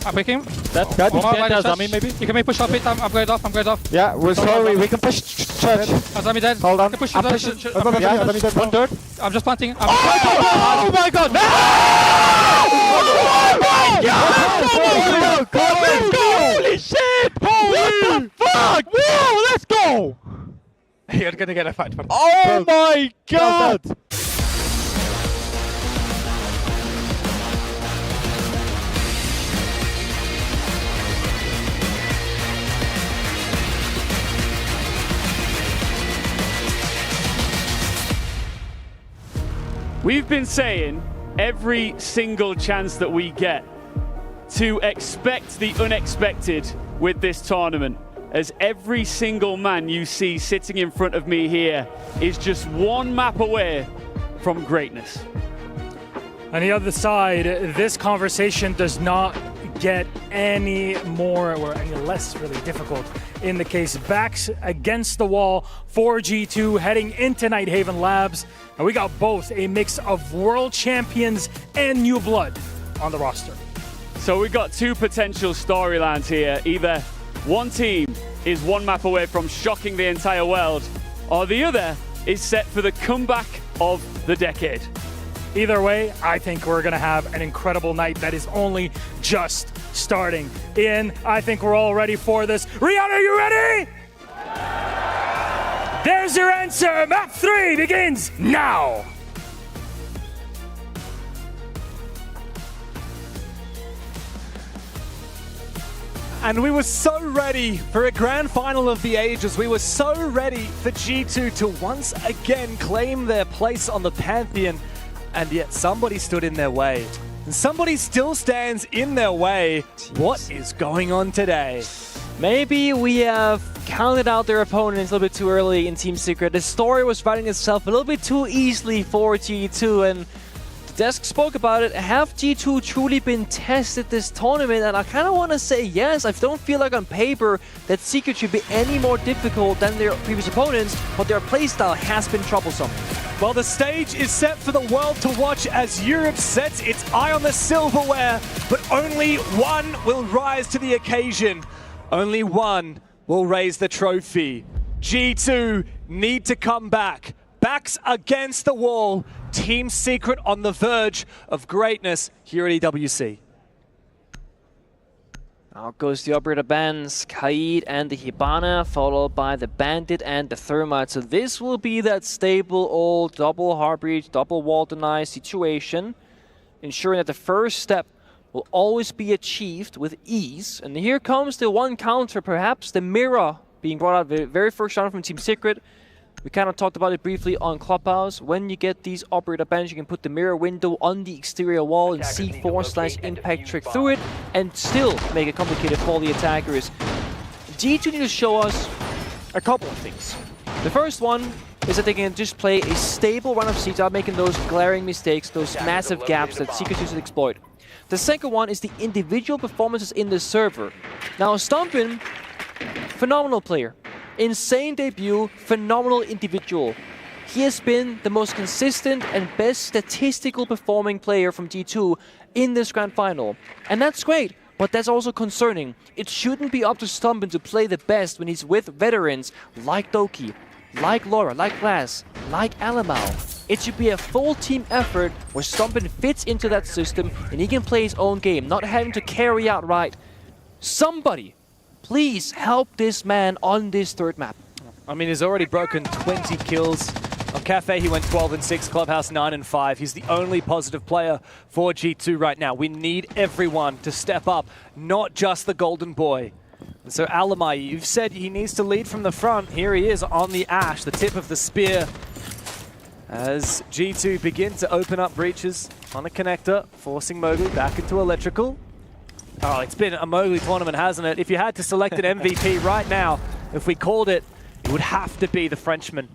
Speaker 3: I'm picking.
Speaker 13: That
Speaker 3: Azami maybe?
Speaker 13: You can push off it. I'm going off. Yeah, we're slowly. We can push church.
Speaker 3: Azami dead.
Speaker 13: Hold on.
Speaker 3: Push
Speaker 13: I'm pushing. Yeah, one third.
Speaker 3: I'm just planting.
Speaker 13: Oh my god! No! Oh my god! Holy shit! Holy fuck! Whoa, let's go! You're gonna get a fight for
Speaker 11: Oh my god! We've been saying every single chance that we get to expect the unexpected with this tournament, as every single man you see sitting in front of me here is just one map away from greatness.
Speaker 4: On the other side, this conversation does not get any more or any less really difficult. In the case, backs against the wall for G2 heading into Nighthaven Labs. And we got both a mix of world champions and new blood on the roster.
Speaker 17: So we got two potential storylines here. Either one team is one map away from shocking the entire world, or the other is set for the comeback of the decade.
Speaker 4: Either way, I think we're going to have an incredible night that is only just starting. Ian, I think we're all ready for this. Riyadh, are you ready? There's your answer. Map 3 begins now.
Speaker 7: And we were so ready for a grand final of the ages. We were so ready for G2 to once again claim their place on the Pantheon. And yet somebody stood in their way. And somebody still stands in their way. What is going on today?
Speaker 8: Maybe we have counted out their opponents a little bit too early in Team Secret. The story was writing itself a little bit too easily for G2, and the desk spoke about it. Have G2 truly been tested this tournament? And I kind of want to say yes. I don't feel like on paper that Secret should be any more difficult than their previous opponents, but their playstyle has been troublesome.
Speaker 7: Well, the stage is set for the world to watch as Europe sets its eye on the silverware, but only one will rise to the occasion. Only one will raise the trophy. G2 need to come back. Backs against the wall. Team Secret on the verge of greatness here at EWC.
Speaker 8: Out goes the operator bands, Kaid and the Hibana, followed by the Bandit and the Thermite. So this will be that stable old double Heartbreach, double wall deny situation, ensuring that the first step will always be achieved with ease. And here comes the one counter, perhaps the mirror being brought out the very first round from Team Secret. We kind of talked about it briefly on Clubhouse. When you get these operator bands, you can put the mirror window on the exterior wall and C4/impact trick through it and still make it complicated for the attackers. G2 need to show us a couple of things. The first one is that they can just play a stable run of siege without making those glaring mistakes, those massive gaps that Secret used to exploit. The second one is the individual performances in the server. Now, Stumpin, phenomenal player. Insane debut, phenomenal individual. He has been the most consistent and best statistical performing player from G2 in this grand final. And that's great, but that's also concerning. It shouldn't be up to Stumpin to play the best when he's with veterans like Doki, like Laura, like Glass, like Alamau. It should be a full team effort where Stumpin fits into that system and he can play his own game, not having to carry out right. Somebody, please help this man on this third map.
Speaker 7: I mean, he's already broken 20 kills. On Cafe, he went 12-6, Clubhouse 9-5. He's the only positive player for G2 right now. We need everyone to step up, not just the Golden Boy. And so Alamai, you've said he needs to lead from the front. Here he is on the Ash, the tip of the spear. As G2 begin to open up breaches on a connector, forcing Mowgli back into electrical. Oh, it's been a Mowgli tournament, hasn't it? If you had to select an MVP right now, if we called it, it would have to be the Frenchman.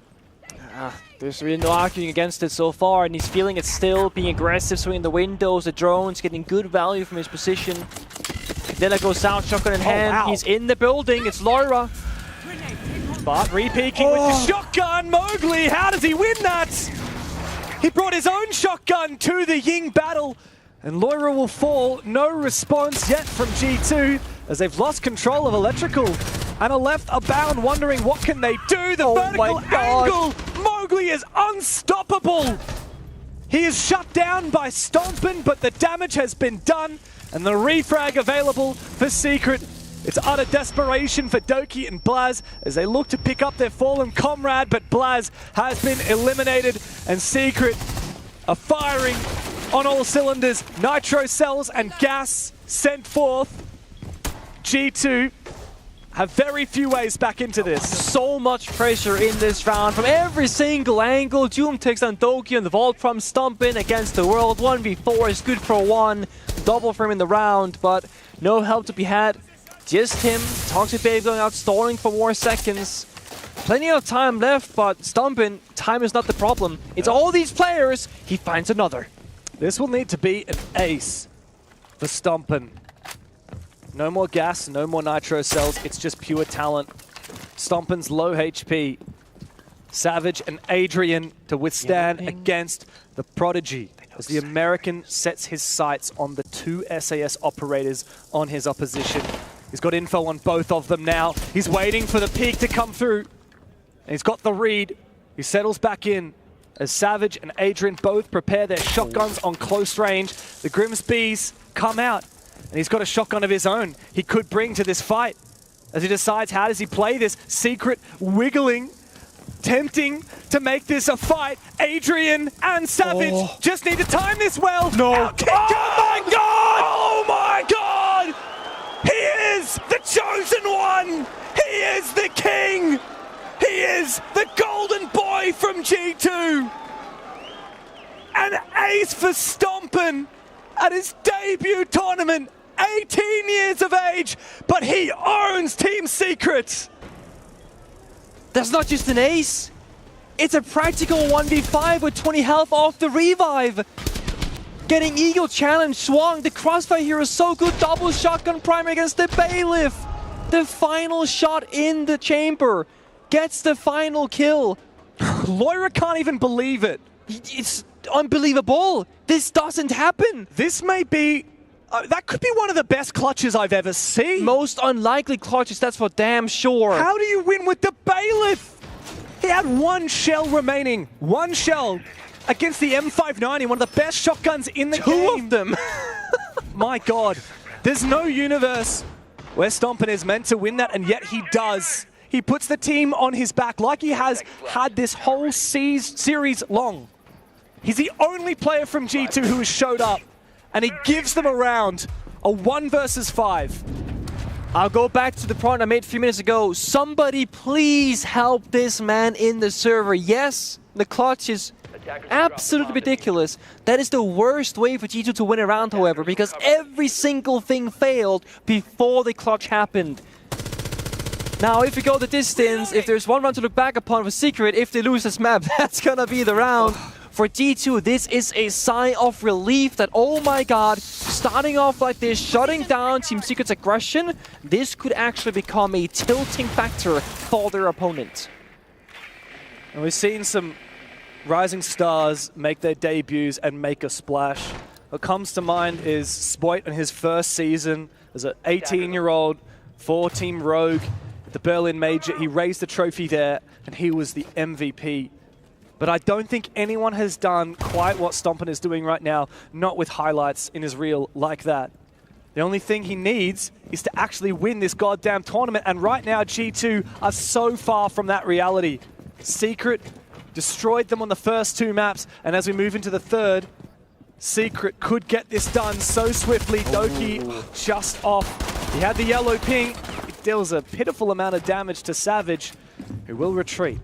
Speaker 8: There's really no arguing against it so far, and he's feeling it still, being aggressive, swinging the windows, the drones, getting good value from his position. Then it goes sound shotgun in hand.
Speaker 7: Wow.
Speaker 8: He's in the building. It's Lyra.
Speaker 7: But re-peeking with the shotgun. Mowgli, how does he win that? He brought his own shotgun to the Ying battle. And Lyra will fall. No response yet from G2 as they've lost control of electrical and are left abound wondering what can they do. The vertical angle. Mowgli is unstoppable. He is shut down by Stompin, but the damage has been done and the refrag available for Secret. It's utter desperation for Doki and Blaz as they look to pick up their fallen comrade, but Blaz has been eliminated and Secret are firing on all cylinders. Nitro cells and gas sent forth. G2 have very few ways back into this.
Speaker 8: So much pressure in this round from every single angle. Doom takes on Doki and the Vault from Stumpin against the world. 1v4 is good for one. Double for him in the round, but no help to be had. Just him. Toxic Babe going out, stalling for more seconds. Plenty of time left, but Stumpin, time is not the problem. It's all these players. He finds another.
Speaker 7: This will need to be an ace for Stumpin. No more gas, no more nitro cells. It's just pure talent. Stumpin's low HP. Savage and Adrian to withstand against the Prodigy as the American sets his sights on the two SAS operators on his opposition. He's got info on both of them now. He's waiting for the peak to come through. And he's got the read. He settles back in as Savage and Adrian both prepare their shotguns on close range. The Grimsby's come out. And he's got a shotgun of his own he could bring to this fight. As he decides how does he play this. Secret wiggling, tempting to make this a fight. Adrian and Savage just need to time this well.
Speaker 8: No.
Speaker 7: Oh my God! Oh my God! He is the chosen one! He is the king! He is the golden boy from G2! An ace for Stumpin at his debut tournament. 18 years of age, but he owns Team Secret.
Speaker 8: That's not just an ace. It's a practical 1v5 with 20 health off the revive. Getting Eagle challenge swung. The crossfire here is so good. Double shotgun primer against the Bailiff. The final shot in the chamber gets the final kill.
Speaker 7: Loira can't even believe it.
Speaker 8: It's unbelievable. This doesn't happen.
Speaker 7: This may be... that could be one of the best clutches I've ever seen.
Speaker 8: Most unlikely clutches, that's for damn sure.
Speaker 7: How do you win with the Bailiff? He had one shell remaining. One shell against the M590, one of the best shotguns in the game.
Speaker 8: Two of them.
Speaker 7: My God. There's no universe where Stumpin is meant to win that, and yet he does. He puts the team on his back like he has had this whole series long. He's the only player from G2 who has showed up, and he gives them a round, a 1 versus 5.
Speaker 8: I'll go back to the point I made a few minutes ago. Somebody please help this man in the server. Yes, the clutch is absolutely ridiculous. That is the worst way for G2 to win a round, however, because every single thing failed before the clutch happened. Now, if we go the distance, if there's one round to look back upon for Secret, if they lose this map, that's gonna be the round. For G2, this is a sigh of relief that, oh my God, starting off like this, shutting down Team Secret's aggression, this could actually become a tilting factor for their opponent.
Speaker 7: And we've seen some rising stars make their debuts and make a splash. What comes to mind is Spoit in his first season as an 18-year-old for Team Rogue at the Berlin Major. He raised the trophy there, and he was the MVP. But I don't think anyone has done quite what Stumpin is doing right now, not with highlights in his reel like that. The only thing he needs is to actually win this goddamn tournament, and right now G2 are so far from that reality. Secret destroyed them on the first 2 maps, and as we move into the third, Secret could get this done so swiftly. Doki just off. He had the yellow ping. It deals a pitiful amount of damage to Savage, who will retreat.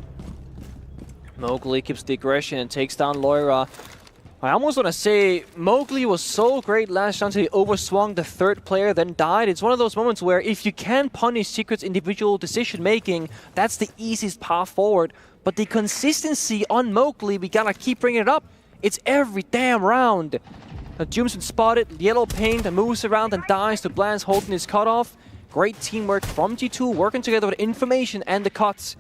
Speaker 8: Mowgli keeps the aggression and takes down Loira. I almost want to say Mowgli was so great last round until he overswung the third player, then died. It's one of those moments where if you can punish Secret's individual decision making, that's the easiest path forward. But the consistency on Mowgli, we gotta keep bringing it up. It's every damn round. Doom's been spotted, yellow paint, and moves around and dies to Blan's holding his cutoff. Great teamwork from G2, working together with information and the cuts.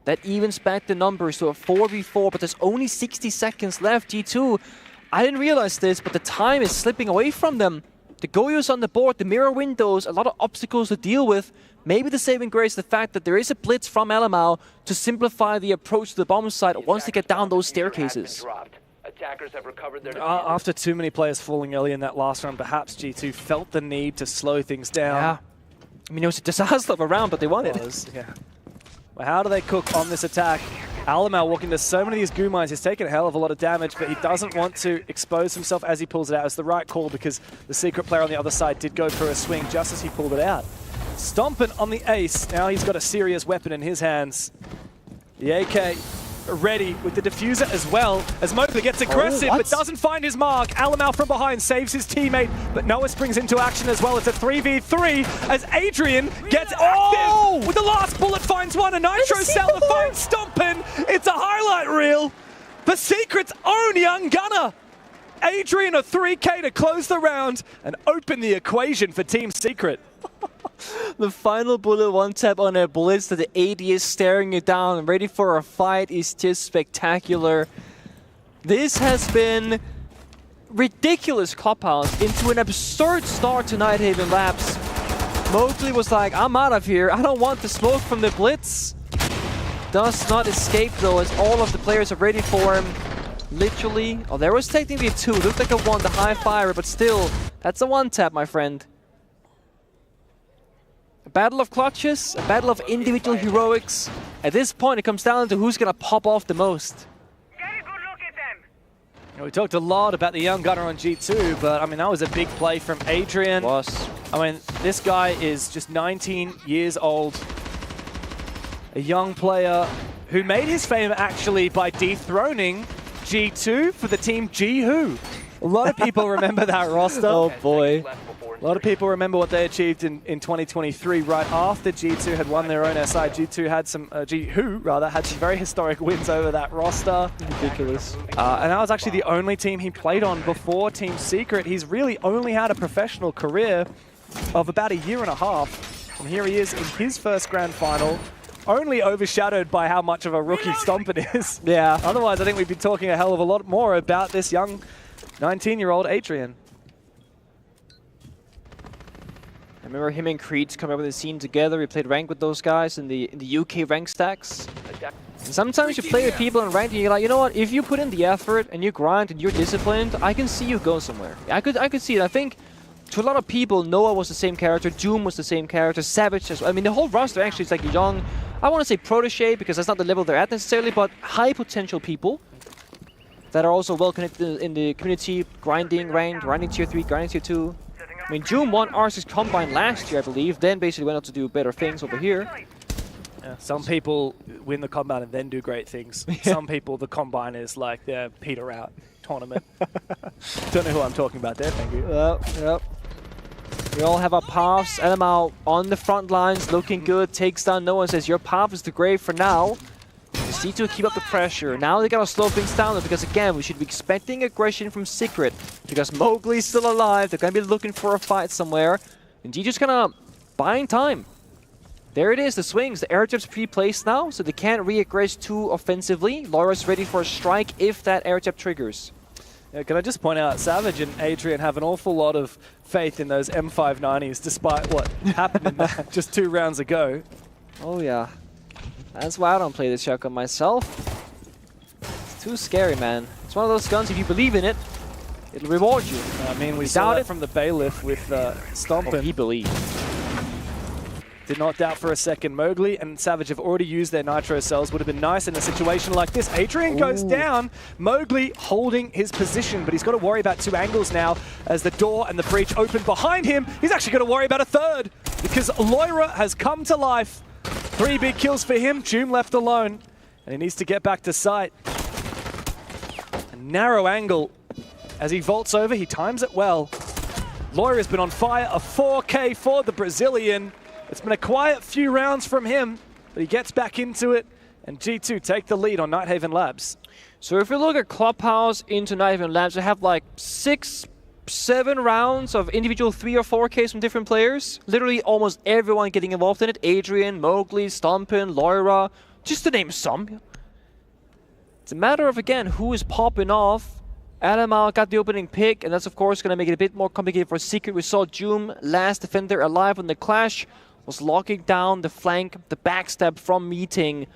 Speaker 8: That evens back the numbers to a 4v4, but there's only 60 seconds left. G2, I didn't realize this, but the time is slipping away from them. The Goyo's on the board, the mirror windows, a lot of obstacles to deal with. Maybe the saving grace is the fact that there is a blitz from LMAO to simplify the approach to the bomb site once they get down those staircases.
Speaker 7: After too many players falling early in that last round, perhaps G2 felt the need to slow things down.
Speaker 8: I mean, it was a disaster of a round, but they won it.
Speaker 7: Yeah. Well, how do they cook on this attack? Alamal walking into so many of these goo mines. He's taken a hell of a lot of damage, but he doesn't want to expose himself as he pulls it out. It's the right call because the secret player on the other side did go for a swing just as he pulled it out. Stompin on the ace. Now he's got a serious weapon in his hands. The AK ready with the diffuser as well as Mowgli gets aggressive but doesn't find his mark. Alamal from behind saves his teammate, but Noah springs into action as well. It's a 3v3 as Adrian gets active with the last bullet, finds one. A Nitro Cell finds Stompin. It's a highlight reel for Secret's own young gunner. Adrian a 3K to close the round and open the equation for Team Secret.
Speaker 8: The final bullet one tap on a blitz that the AD is staring it down and ready for a fight is just spectacular. This has been ridiculous Clubhouse into an absurd start to Nighthaven Labs. Mowgli was like, I'm out of here. I don't want the smoke from the blitz. Does not escape though as all of the players are ready for him. Literally. Oh, there was technically a 2. Looked like a 1, the high fire, but still, that's a 1 tap, my friend. A battle of clutches, a battle of individual heroics. At this point, it comes down to who's going to pop off the most.
Speaker 7: We talked a lot about the young gunner on G2, but I mean, that was a big play from Adrian. I mean, this guy is just 19 years old. A young player who made his fame actually by dethroning G2 for the team G Who. A lot of people remember that roster.
Speaker 8: Oh boy.
Speaker 7: A lot of people remember what they achieved in 2023 right after G2 had won their own SI. G2 had some, G Who rather, had some very historic wins over that roster.
Speaker 8: Ridiculous.
Speaker 7: And that was actually the only team he played on before Team Secret. He's really only had a professional career of about a year and a half. And here he is in his first grand final, only overshadowed by how much of a rookie Stompin is.
Speaker 8: Yeah.
Speaker 7: Otherwise, I think we'd be talking a hell of a lot more about this young 19-year-old Adrian.
Speaker 8: I remember him and Creed coming up with the scene together. We played rank with those guys in the UK rank stacks. And sometimes you play with people in rank and you're like, you know what? If you put in the effort and you grind and you're disciplined, I can see you go somewhere. I could see it. I think to a lot of people, Noah was the same character, Doom was the same character, Savage as well. I mean, the whole roster actually is like young. I want to say protege because that's not the level they're at necessarily, but high potential people that are also well connected in the community, grinding ranked, grinding tier 3, grinding tier 2. I mean, Doom won R6 Combine last year, I believe, then basically went on to do better things over here.
Speaker 7: Yeah, some people win the Combine and then do great things. Some people, the Combine is like their peter out tournament. Don't know who I'm talking about there, thank you.
Speaker 8: Yep. We all have our paths. Alamal on the front lines, looking good, takes down Noah and says, your path is the grave for now. Just need to keep up the pressure. Now they gotta slow things down because again, we should be expecting aggression from Secret because Mowgli's still alive. They're gonna be looking for a fight somewhere. And G just kinda buying time. There it is, the swings. The air jab's pre-placed now, so they can't re-aggress too offensively. Laura's ready for a strike if that air jab triggers.
Speaker 7: Yeah, can I just point out, Savage and Adrian have an awful lot of faith in those M590s despite what happened in that just 2 rounds ago.
Speaker 8: Oh yeah. That's why I don't play this shotgun myself. It's too scary, man. It's one of those guns, if you believe in it, it'll reward you.
Speaker 7: I mean, we saw it from the Bailiff with Stompin.
Speaker 8: Oh, he believed.
Speaker 7: Did not doubt for a second. Mowgli and Savage have already used their Nitro Cells. Would have been nice in a situation like this. Adrian goes down. Mowgli holding his position, but he's got to worry about 2 angles now as the door and the breach open behind him. He's actually got to worry about a 3rd because Loira has come to life. 3 big kills for him. Joom left alone, and he needs to get back to sight. A narrow angle as he vaults over. He times it well. Loira's been on fire. A 4K for the Brazilian. It's been a quiet few rounds from him, but he gets back into it, and G2 take the lead on Nighthaven Labs.
Speaker 8: So if you look at Clubhouse into Nighthaven Labs, they have like 6, 7 rounds of individual 3 or 4Ks from different players. Literally almost everyone getting involved in it. Adrian, Mowgli, Stompin, Loira, just to name some. It's a matter of, again, who is popping off. Alamal got the opening pick, and that's of course going to make it a bit more complicated for Secret. We saw Joom, last defender alive on the clash, was locking down the flank, the backstab from meeting.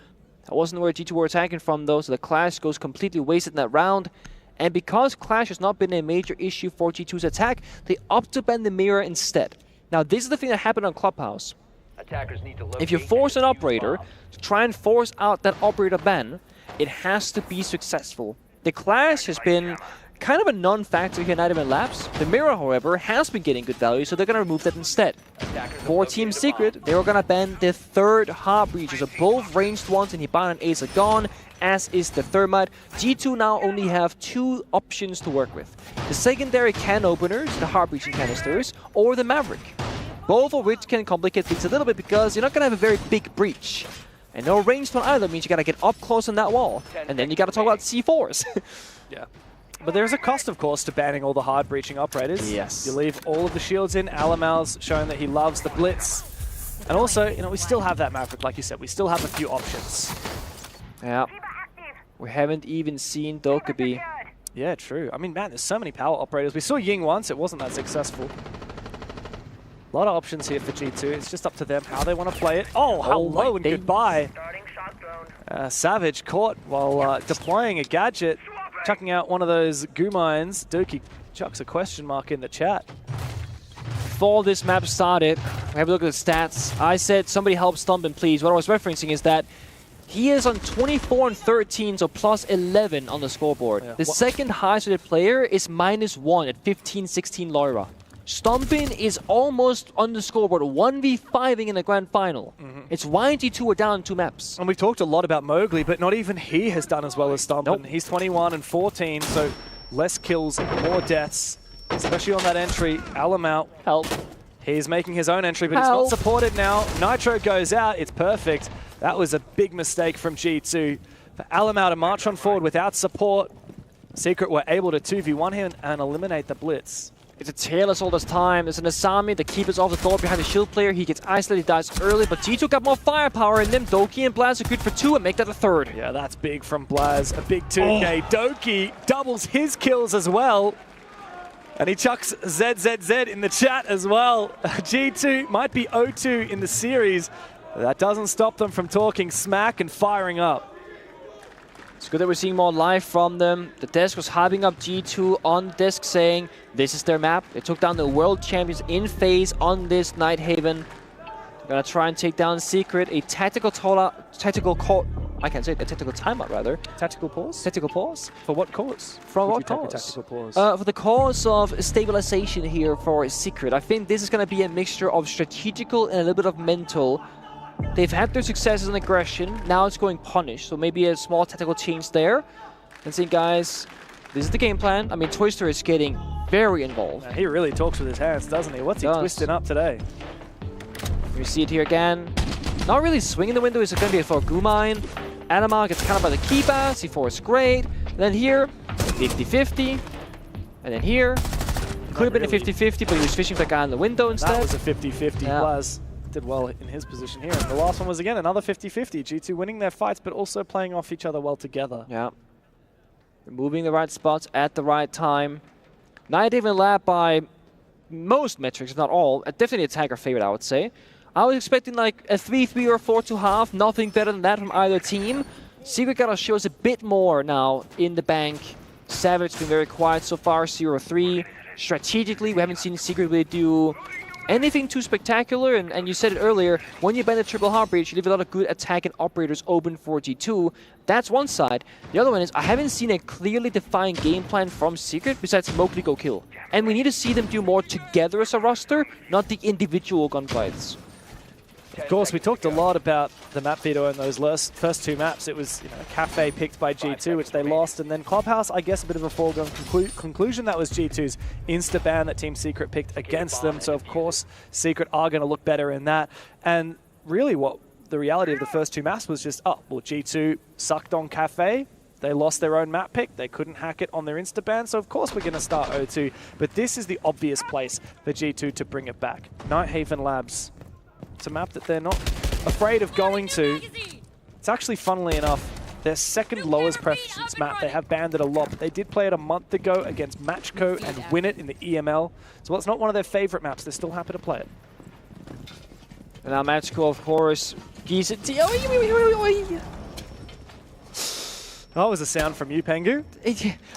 Speaker 8: That wasn't where G2 were attacking from though, so the clash goes completely wasted in that round. And because clash has not been a major issue for G2's attack, they opt to bend the mirror instead. Now this is the thing that happened on Clubhouse.
Speaker 1: Attackers need to
Speaker 8: If you force an operator to try and force out that operator ban, it has to be successful. The Clash has been kind of a non-factor here in Night Event Labs. The Mirror, however, has been getting good value, so they're going to remove that instead. For Team Secret, they were going to ban the third Heart Breacher, so both ranged ones in Hibana and Ace are gone, as is the Thermite. G2 now only have 2 options to work with. The secondary can openers, the Heart Breaching canisters, or the Maverick. Both of which can complicate things a little bit because you're not going to have a very big breach. And no ranged one either means you got to get up close on that wall. And then you got to talk about C4s.
Speaker 7: Yeah. But there's a cost, of course, to banning all the hard breaching operators.
Speaker 8: Yes.
Speaker 7: You leave all of the shields in. Alamal's showing that he loves the blitz. And also, you know, we still have that Maverick, like you said. We still have a few options.
Speaker 8: Yeah. We haven't even seen Dokkaebi.
Speaker 7: Yeah, true. I mean, man, there's so many power operators. We saw Ying once. It wasn't that successful. A lot of options here for G2. It's just up to them how they want to play it. Oh, hello and goodbye. Savage caught while deploying a gadget, chucking out one of those goo mines. Dookie chucks a question mark in the chat.
Speaker 8: Before this map started, we have a look at the stats. I said, somebody help Stumpin, please. What I was referencing is that he is on 24 and 13, so plus 11 on the scoreboard.
Speaker 7: Yeah.
Speaker 8: The second highest rated player is -1 at 15-16 Loira. Stumpin is almost on the scoreboard, 1v5ing in the grand final. It's why G2 are down 2 maps.
Speaker 7: And we've talked a lot about Mowgli, but not even he has done as well as Stumpin. Nope. He's 21 and 14, so less kills, more deaths, especially on that entry. Alam out.
Speaker 8: Help.
Speaker 7: He's making his own entry, but it's not supported now. Nitro goes out. It's perfect. That was a big mistake from G2. For Alam out to march on forward without support, Secret were able to 2v1 him and eliminate the blitz.
Speaker 8: It's a tailless all this time. There's an Asami that keeps off the door behind the shield player. He gets isolated, dies early, but G2 got more firepower, and then Doki and Blaz are good for 2 and make that a 3rd.
Speaker 7: Yeah, that's big from Blaz. A big 2K. Doki doubles his kills as well. And he chucks ZZZ in the chat as well. G2 might be 0-2 in the series. That doesn't stop them from talking smack and firing up.
Speaker 8: It's good that we're seeing more live from them. The desk was hyping up G2 on desk saying this is their map. They took down the world champions in phase on this Nighthaven. They're gonna try and take down Secret. A tactical timeout rather.
Speaker 7: Tactical pause?
Speaker 8: Tactical pause?
Speaker 7: For what cause?
Speaker 8: From what cause?
Speaker 7: Tactical pause?
Speaker 8: For the cause of stabilization here for Secret. I think this is gonna be a mixture of strategical and a little bit of mental. They've had their successes in aggression, now it's going punish, so maybe a small tactical change there. And saying, guys, this is the game plan. I mean, Twister is getting very involved.
Speaker 7: He really talks with his hands, doesn't he? What's he twisting up today?
Speaker 8: We see it here again. Not really swinging the window, it's going to be for Gumine. Anima gets kind of by the key pass, C4 is great. And then here, 50-50. And then here, could have been a 50-50, but he was fishing for the guy in the window instead.
Speaker 7: That was a 50-50. Yeah. Blaz did well in his position here. And the last one was, again, another 50-50. G2 winning their fights, but also playing off each other well together.
Speaker 8: Yeah. They're moving the right spots at the right time. Nighthaven Lab by most metrics, if not all, definitely a Tiger favorite, I would say. I was expecting like a 3-3 or 4-2-half, nothing better than that from either team. Secret gotta show us a bit more now in the bank. Savage been very quiet so far, 0-3. Strategically, we haven't seen Secret really do anything too spectacular, and you said it earlier, when you ban the triple heart breach, you leave a lot of good attack and operators open for G2. That's one side. The other one is, I haven't seen a clearly defined game plan from Secret besides Mowgli go kill. And we need to see them do more together as a roster, not the individual gunfights.
Speaker 7: Of course, we talked a lot about the map veto in those first 2 maps. It was Cafe picked by G2, which they lost, and then Clubhouse, I guess a bit of a foregone conclusion. That was G2's insta-ban that Team Secret picked against them. So, of course, Secret are going to look better in that. And really what the reality of the first 2 maps was just, well, G2 sucked on Cafe. They lost their own map pick. They couldn't hack it on their insta-ban. So, of course, we're going to start 0-2. But this is the obvious place for G2 to bring it back. Nighthaven Labs. It's a map that they're not afraid of going to. It's actually, funnily enough, their second lowest preference map. They have banned it a lot, but they did play it a month ago against Matchco and win it in the EML. So while it's not one of their favorite maps, they're still happy to play it.
Speaker 8: And now Matchco, of course, Geese it.
Speaker 7: That was a sound from you, Pengu.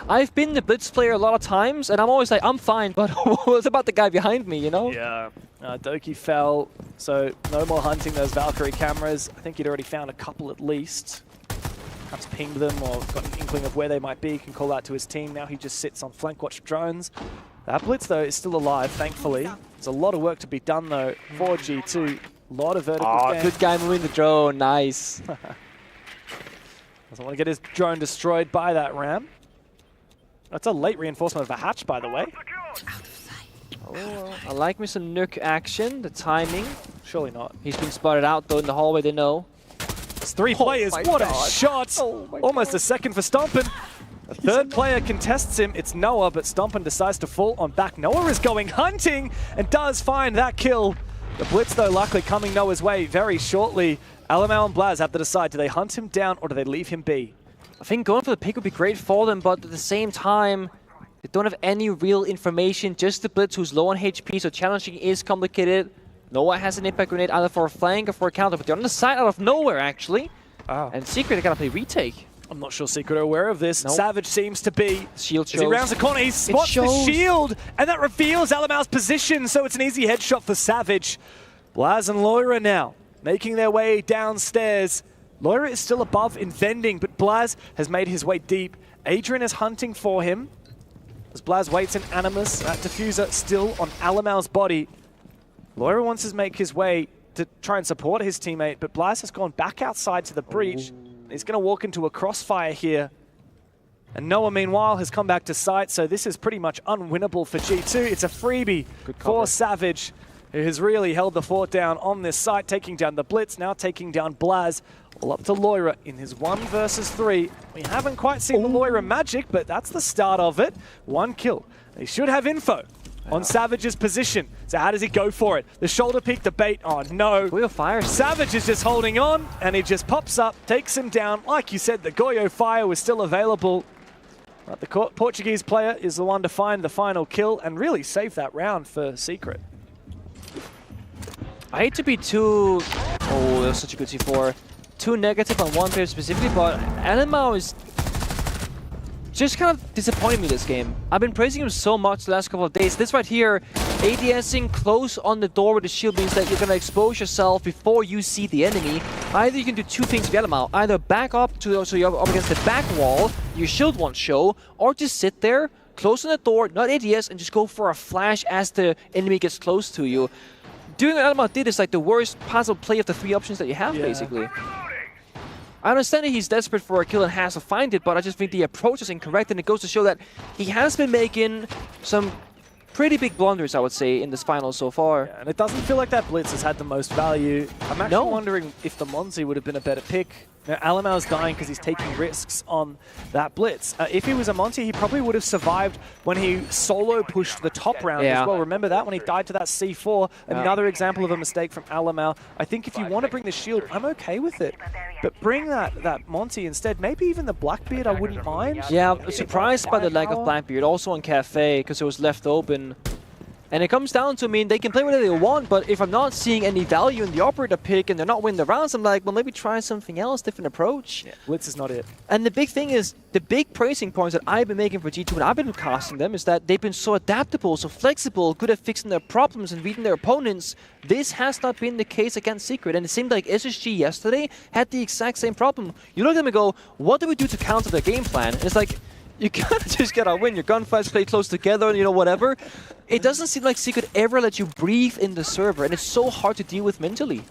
Speaker 8: I've been the Blitz player a lot of times, and I'm always like, I'm fine, but what about the guy behind me, you know?
Speaker 7: Yeah. Doki fell, so no more hunting those Valkyrie cameras. I think he'd already found a couple at least. Perhaps pinged them or got an inkling of where they might be, can call out to his team. Now he just sits on flank watch drones. That blitz, though, is still alive, thankfully. There's a lot of work to be done, though, for G2. A lot of vertical
Speaker 8: Oh, good guy moving the drone. Nice.
Speaker 7: Doesn't want to get his drone destroyed by that ram. That's a late reinforcement of a hatch, by the way.
Speaker 8: Oh, I like me some Nuke action. The timing.
Speaker 7: Surely not.
Speaker 8: He's been spotted out, though, in the hallway. They know.
Speaker 7: It's 3 players. What a shot. Almost a second for Stompin. A third player contests him. It's Noah, but Stompin decides to fall on back. Noah is going hunting and does find that kill. The blitz, though, luckily coming Noah's way very shortly. Alamau and Blaz have to decide, do they hunt him down or do they leave him be?
Speaker 8: I think going for the pick would be great for them, but at the same time, they don't have any real information. Just the blitz who's low on HP, so challenging is complicated. Noah has an impact grenade either for a flank or for a counter, but they're on the side out of nowhere, actually.
Speaker 7: Oh.
Speaker 8: And Secret, they gotta play retake.
Speaker 7: I'm not sure Secret are aware of this. Nope. Savage seems to be.
Speaker 8: Shield shows.
Speaker 7: As he rounds the corner, he spots the shield, and that reveals Alamau's position, so it's an easy headshot for Savage. Blaz and Loira now making their way downstairs. Loira is still above in vending, but Blaz has made his way deep. Adrian is hunting for him. As Blaz waits in Animus, that diffuser still on Alamau's body. Loira wants to make his way to try and support his teammate, but Blaz has gone back outside to the breach. He's going to walk into a crossfire here. And Noah, meanwhile, has come back to site, so this is pretty much unwinnable for G2. It's a freebie for Savage, who has really held the fort down on this site, taking down the Blitz, now taking down Blaz. All up to Loira in his 1 versus 3. We haven't quite seen the Loira magic, but that's the start of it. 1 kill. They should have info on Savage's position. So how does he go for it? The shoulder peek, the bait. Oh no.
Speaker 8: Goyo fire.
Speaker 7: Savage is just holding on, and he just pops up, takes him down. Like you said, the Goyo fire was still available. But the Portuguese player is the one to find the final kill and really save that round for Secret.
Speaker 8: I hate to be too... Oh, that was such a good C4. Too negative on one player specifically, but Alamau is just kind of disappointing me this game. I've been praising him so much the last couple of days. This right here, ADSing close on the door with the shield means that you're going to expose yourself before you see the enemy. Either you can do 2 things with Alamau. Either back up so you're up against the back wall, your shield won't show, or just sit there, close on the door, not ADS, and just go for a flash as the enemy gets close to you. Doing what Alamau did is like the worst possible play of the 3 options that you have, basically. I understand that he's desperate for a kill and has to find it, but I just think the approach is incorrect, and it goes to show that he has been making some pretty big blunders, I would say, in this final so far.
Speaker 7: Yeah, and it doesn't feel like that Blitz has had the most value. I'm actually wondering if the Monzi would have been a better pick. Now, Alamau's dying because he's taking risks on that Blitz. If he was a Monty, he probably would have survived when he solo pushed the top round as well. Remember that when he died to that C4? Another example of a mistake from Alamau. I think if you want to bring the shield, I'm okay with it. But bring that Monty instead. Maybe even the Blackbeard, I wouldn't mind.
Speaker 8: Yeah, I'm surprised by the lack of Blackbeard. Also on Cafe, because it was left open. And it comes down to, I mean, they can play whatever they want, but if I'm not seeing any value in the operator pick and they're not winning the rounds, I'm like, well, maybe try something else, different approach.
Speaker 7: Yeah, Blitz is not it.
Speaker 8: And the big thing is, the big praising points that I've been making for G2 when I've been casting them is that they've been so adaptable, so flexible, good at fixing their problems and reading their opponents. This has not been the case against Secret, and it seemed like SSG yesterday had the exact same problem. You look at them and go, what do we do to counter their game plan? And it's like, you can't just get a win. Your gunfights play close together, you know, whatever. It doesn't seem like Secret ever let you breathe in the server, and it's so hard to deal with mentally.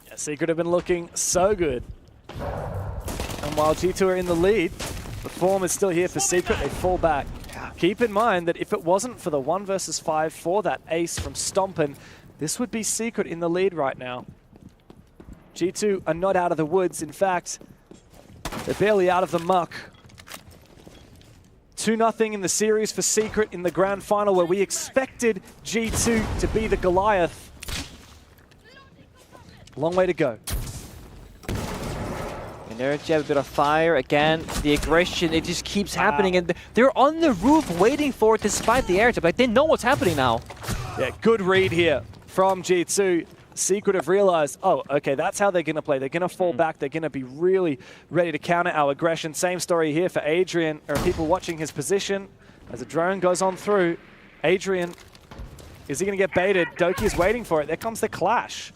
Speaker 7: Yeah, Secret have been looking so good. And while G2 are in the lead, the form is still here for Secret. They fall back. Keep in mind that if it wasn't for the 1 versus 5 for that ace from Stompin, this would be Secret in the lead right now. G2 are not out of the woods. In fact, they're barely out of the muck. 2-0 in the series for Secret in the grand final, where we expected G2 to be the Goliath. Long way to go.
Speaker 8: And there you have a bit of fire. Again, the aggression, it just keeps happening. And they're on the roof waiting for it despite the air tip. Like, they know what's happening now.
Speaker 7: Yeah, good read here from G2. Secret have realized, oh, okay, that's how they're going to play. They're going to fall back. They're going to be really ready to counter our aggression. Same story here for Adrian, or people watching his position. As a drone goes on through, Adrian Is he going to get baited? Doki is waiting for it. There comes the clash.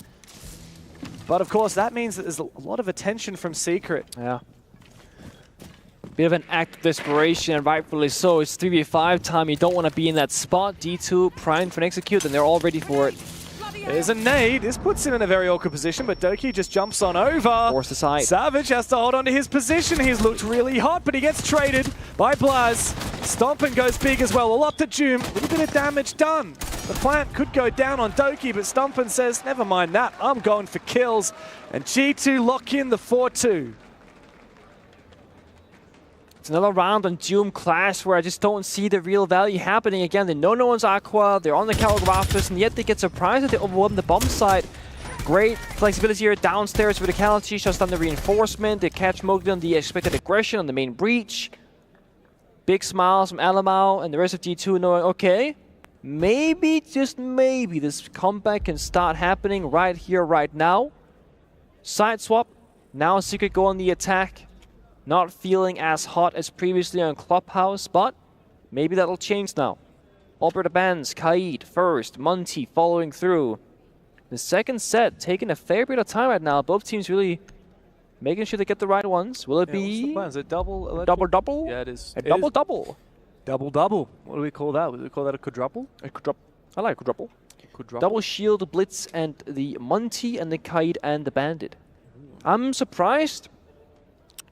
Speaker 7: But of course, that means that there's a lot of attention from Secret.
Speaker 8: Yeah. Bit of an act of desperation, and rightfully so. It's 3v5 time. You don't want to be in that spot. D2 primed for an execute, and they're all ready for it.
Speaker 7: There's a nade. This puts him in a very awkward position, but Doki just jumps on over.
Speaker 8: Force aside.
Speaker 7: Savage has to hold on to his position. He's looked really hot, but he gets traded by Blaz. Stompin goes big as well. All up to Doom. A little bit of damage done. The plant could go down on Doki, but Stompin says, never mind that. I'm going for kills. And G2 lock in the 4-2.
Speaker 8: It's another round on Doom Clash where I just don't see the real value happening again. They know no one's Aqua, they're on the Calc rafters, and yet they get surprised that they overwhelm the bomb site. Great flexibility here downstairs with the Verticality, shuts down the reinforcement. They catch Mowgli on the expected aggression on the main breach. Big smiles from Alamau and the rest of G2 knowing, okay, maybe, just maybe, this comeback can start happening right here, right now. Side swap, now Secret go on the attack. Not feeling as hot as previously on Clubhouse, but maybe that'll change now. Alberta Bands, Kaid first, Monty following through. The second set taking a fair bit of time right now. Both teams really making sure they get the right ones. Will it be?
Speaker 7: Is it double?
Speaker 8: Double?
Speaker 7: Yeah, it is.
Speaker 8: A double?
Speaker 7: Double. What do we call that? Would we call that a quadruple?
Speaker 8: A quadruple. I like quadruple.
Speaker 7: Quadruple.
Speaker 8: Double shield, blitz, and the Monty and the Kaid and the Bandit. I'm surprised.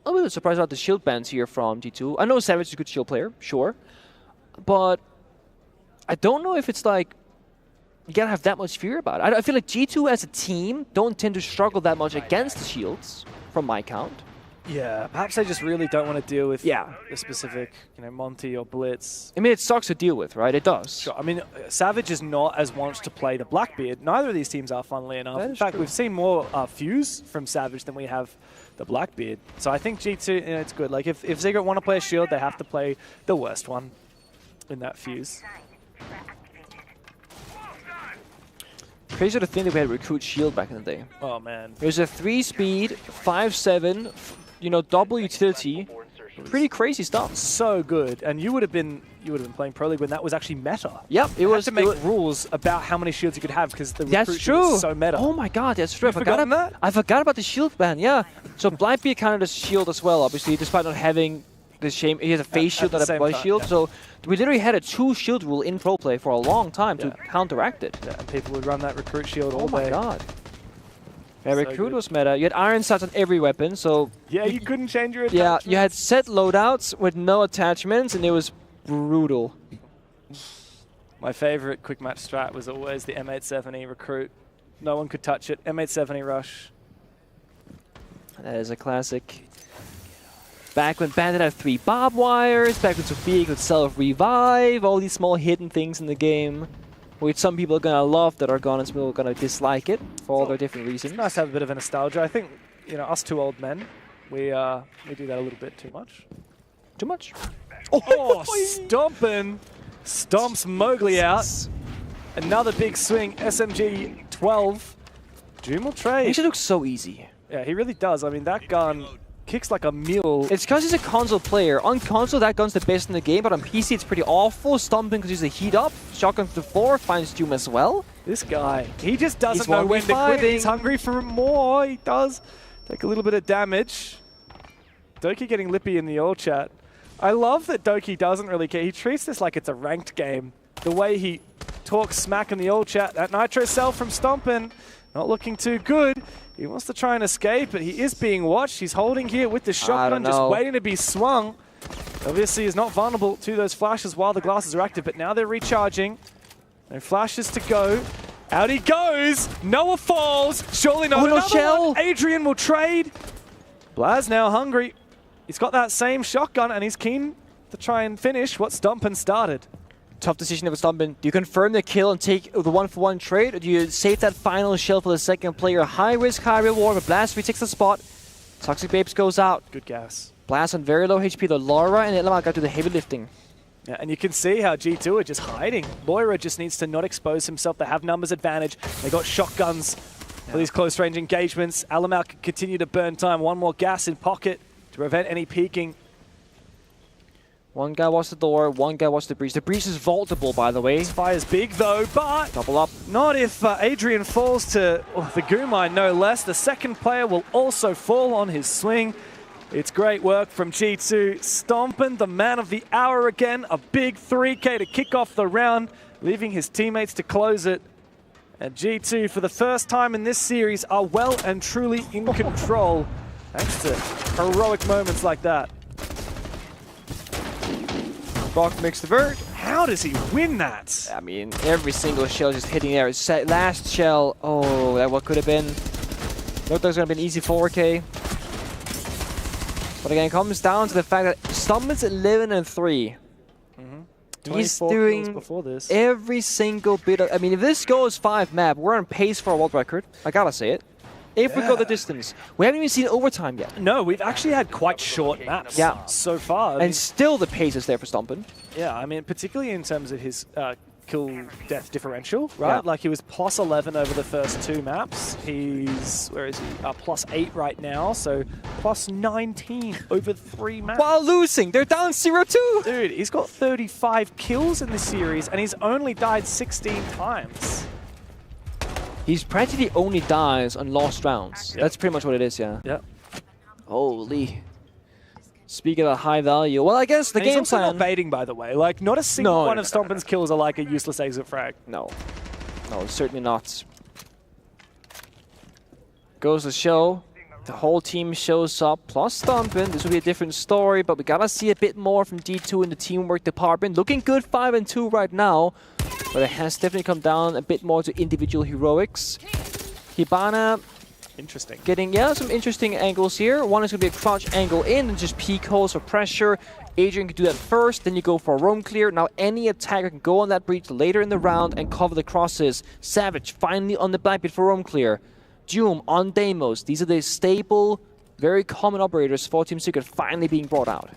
Speaker 8: I'm a little surprised about the shield bans here from G2. I know Savage is a good shield player, sure. But I don't know if it's like you gotta have that much fear about it. I feel like G2 as a team don't tend to struggle that much against the shields, from my count.
Speaker 7: Yeah, perhaps they just really don't want to deal with the specific, Monty or Blitz.
Speaker 8: I mean, it sucks to deal with, right? It does.
Speaker 7: Sure. I mean, Savage is not as wants to play the Blackbeard. Neither of these teams are, funnily enough. In fact, we've seen more Fuse from Savage than we have the Blackbeard. So I think G2, it's good. Like, if Secret want to play a shield, they have to play the worst one in that Fuse.
Speaker 8: Crazy to think that we had Recruit Shield back in the day.
Speaker 7: Oh, man.
Speaker 8: It was a 3-speed, 5-7, double utility. Pretty crazy stuff.
Speaker 7: So good. And you would have been playing Pro League when that was actually meta.
Speaker 8: Yep,
Speaker 7: it was to make rules about how many shields you could have because the
Speaker 8: That's true.
Speaker 7: Was so meta.
Speaker 8: Oh my god, that's true.
Speaker 7: I
Speaker 8: forgot about the shield ban. Yeah. So Blackbeard counted as shield as well, obviously, despite not having the shame. He has a face shield, not a body shield. Yeah. So we literally had a 2-shield rule in pro play for a long time to counteract it.
Speaker 7: Yeah, and people would run that Recruit shield all day.
Speaker 8: Oh my god. Yeah, so Recruit was meta. You had iron sights on every weapon, so...
Speaker 7: Yeah, you couldn't change your attachments.
Speaker 8: Yeah, you had set loadouts with no attachments, and it was brutal.
Speaker 7: My favorite quick match strat was always the M870 Recruit. No one could touch it. M870 Rush.
Speaker 8: That is a classic. Back when Bandit had 3 barbed wires, back when Sophia could self-revive, all these small hidden things in the game, which some people are going to love that are gone and some people are going to dislike it for all their different reasons.
Speaker 7: It's nice to have a bit of a nostalgia. I think, us 2 old men, we do that a little bit too much.
Speaker 8: Too much?
Speaker 7: Oh, Stompin' stomps Mowgli out. Another big swing, SMG 12. Doom will trade.
Speaker 8: He just looks so easy.
Speaker 7: Yeah, he really does. I mean, that gun kicks like a mule.
Speaker 8: It's because he's a console player. On console, that gun's the best in the game, but on PC, it's pretty awful. Stomping because he's a heat up. Shotgun to the floor, finds Doom as well.
Speaker 7: This guy, he just doesn't know when to quit. He's hungry for more. He does take a little bit of damage. Doki getting lippy in the all chat. I love that Doki doesn't really care. He treats this like it's a ranked game. The way he talks smack in the all chat. That Nitro cell from Stompin', not looking too good. He wants to try and escape, but he is being watched. He's holding here with the shotgun, just waiting to be swung. Obviously, he's not vulnerable to those flashes while the glasses are active, but now they're recharging. No flashes to go. Out he goes. Noah falls. Surely not.
Speaker 8: No shell.
Speaker 7: Adrian will trade. Blaz now hungry. He's got that same shotgun, and he's keen to try and finish what Stompin' started.
Speaker 8: Tough decision of Stompin'. Do you confirm the kill and take the 1-for-1 trade, or do you save that final shell for the second player? High risk, high reward, but Blast retakes the spot. Toxic Babes goes out.
Speaker 7: Good gas.
Speaker 8: Blast on very low HP, the Laura and Elamar got to the heavy lifting.
Speaker 7: Yeah, and you can see how G2 are just hiding. Moira just needs to not expose himself. They have numbers advantage. They got shotguns for these close range engagements. Alamau can continue to burn time. One more gas in pocket to prevent any peeking.
Speaker 8: One guy watched the door, one guy watched the breach. The breach is vaultable, by the way.
Speaker 7: This fire's big, though, but...
Speaker 8: Double up.
Speaker 7: Not if Adrian falls to the Goomine, no less. The second player will also fall on his swing. It's great work from G2. Stompin, the man of the hour again. A big 3K to kick off the round, leaving his teammates to close it. And G2, for the first time in this series, are well and truly in control, thanks to heroic moments like that.
Speaker 8: Brock makes the vert.
Speaker 7: How does he win that?
Speaker 8: I mean, every single shell just hitting there. Last shell, oh, that what could have been. Looked like it was going to be an easy 4K. But again, it comes down to the fact that Stumpman's 11-3. He's doing
Speaker 7: before this.
Speaker 8: Every single bit of... I mean, if this goes 5 map, we're on pace for a world record. I gotta say it. If we go the distance. We haven't even seen overtime yet.
Speaker 7: No, we've actually had quite short maps so far.
Speaker 8: And still the pace is there for Stumpin.
Speaker 7: Yeah, I mean, particularly in terms of his kill-death differential, right? Like, he was plus 11 over the first 2 maps. He's, where is he? Plus 8 right now, so plus 19 over 3 maps.
Speaker 8: While losing, they're down 0-2.
Speaker 7: Dude, he's got 35 kills in this series, and he's only died 16 times.
Speaker 8: He's practically only dies on lost rounds.
Speaker 7: Yep.
Speaker 8: That's pretty much what it is, yeah.
Speaker 7: Yep.
Speaker 8: Holy. Speaking of high value, well, I guess the game
Speaker 7: he's also
Speaker 8: plan...
Speaker 7: not baiting, by the way. Like, not a single one of Stompin's kills are like a useless exit frag.
Speaker 8: No. No, certainly not. Goes to show. The whole team shows up, plus Stompin. This will be a different story, but we gotta see a bit more from D2 in the teamwork department. Looking good 5-2 right now, but it has definitely come down a bit more to individual heroics. Hibana...
Speaker 7: Interesting.
Speaker 8: Getting, some interesting angles here. One is going to be a crouch angle in and just peek holes for pressure. Adrian can do that first, then you go for a roam clear. Now any attacker can go on that breach later in the round and cover the crosses. Savage finally on the Blackbeard for roam clear. Doom on Deimos. These are the stable, very common operators for Team Secret finally being brought out.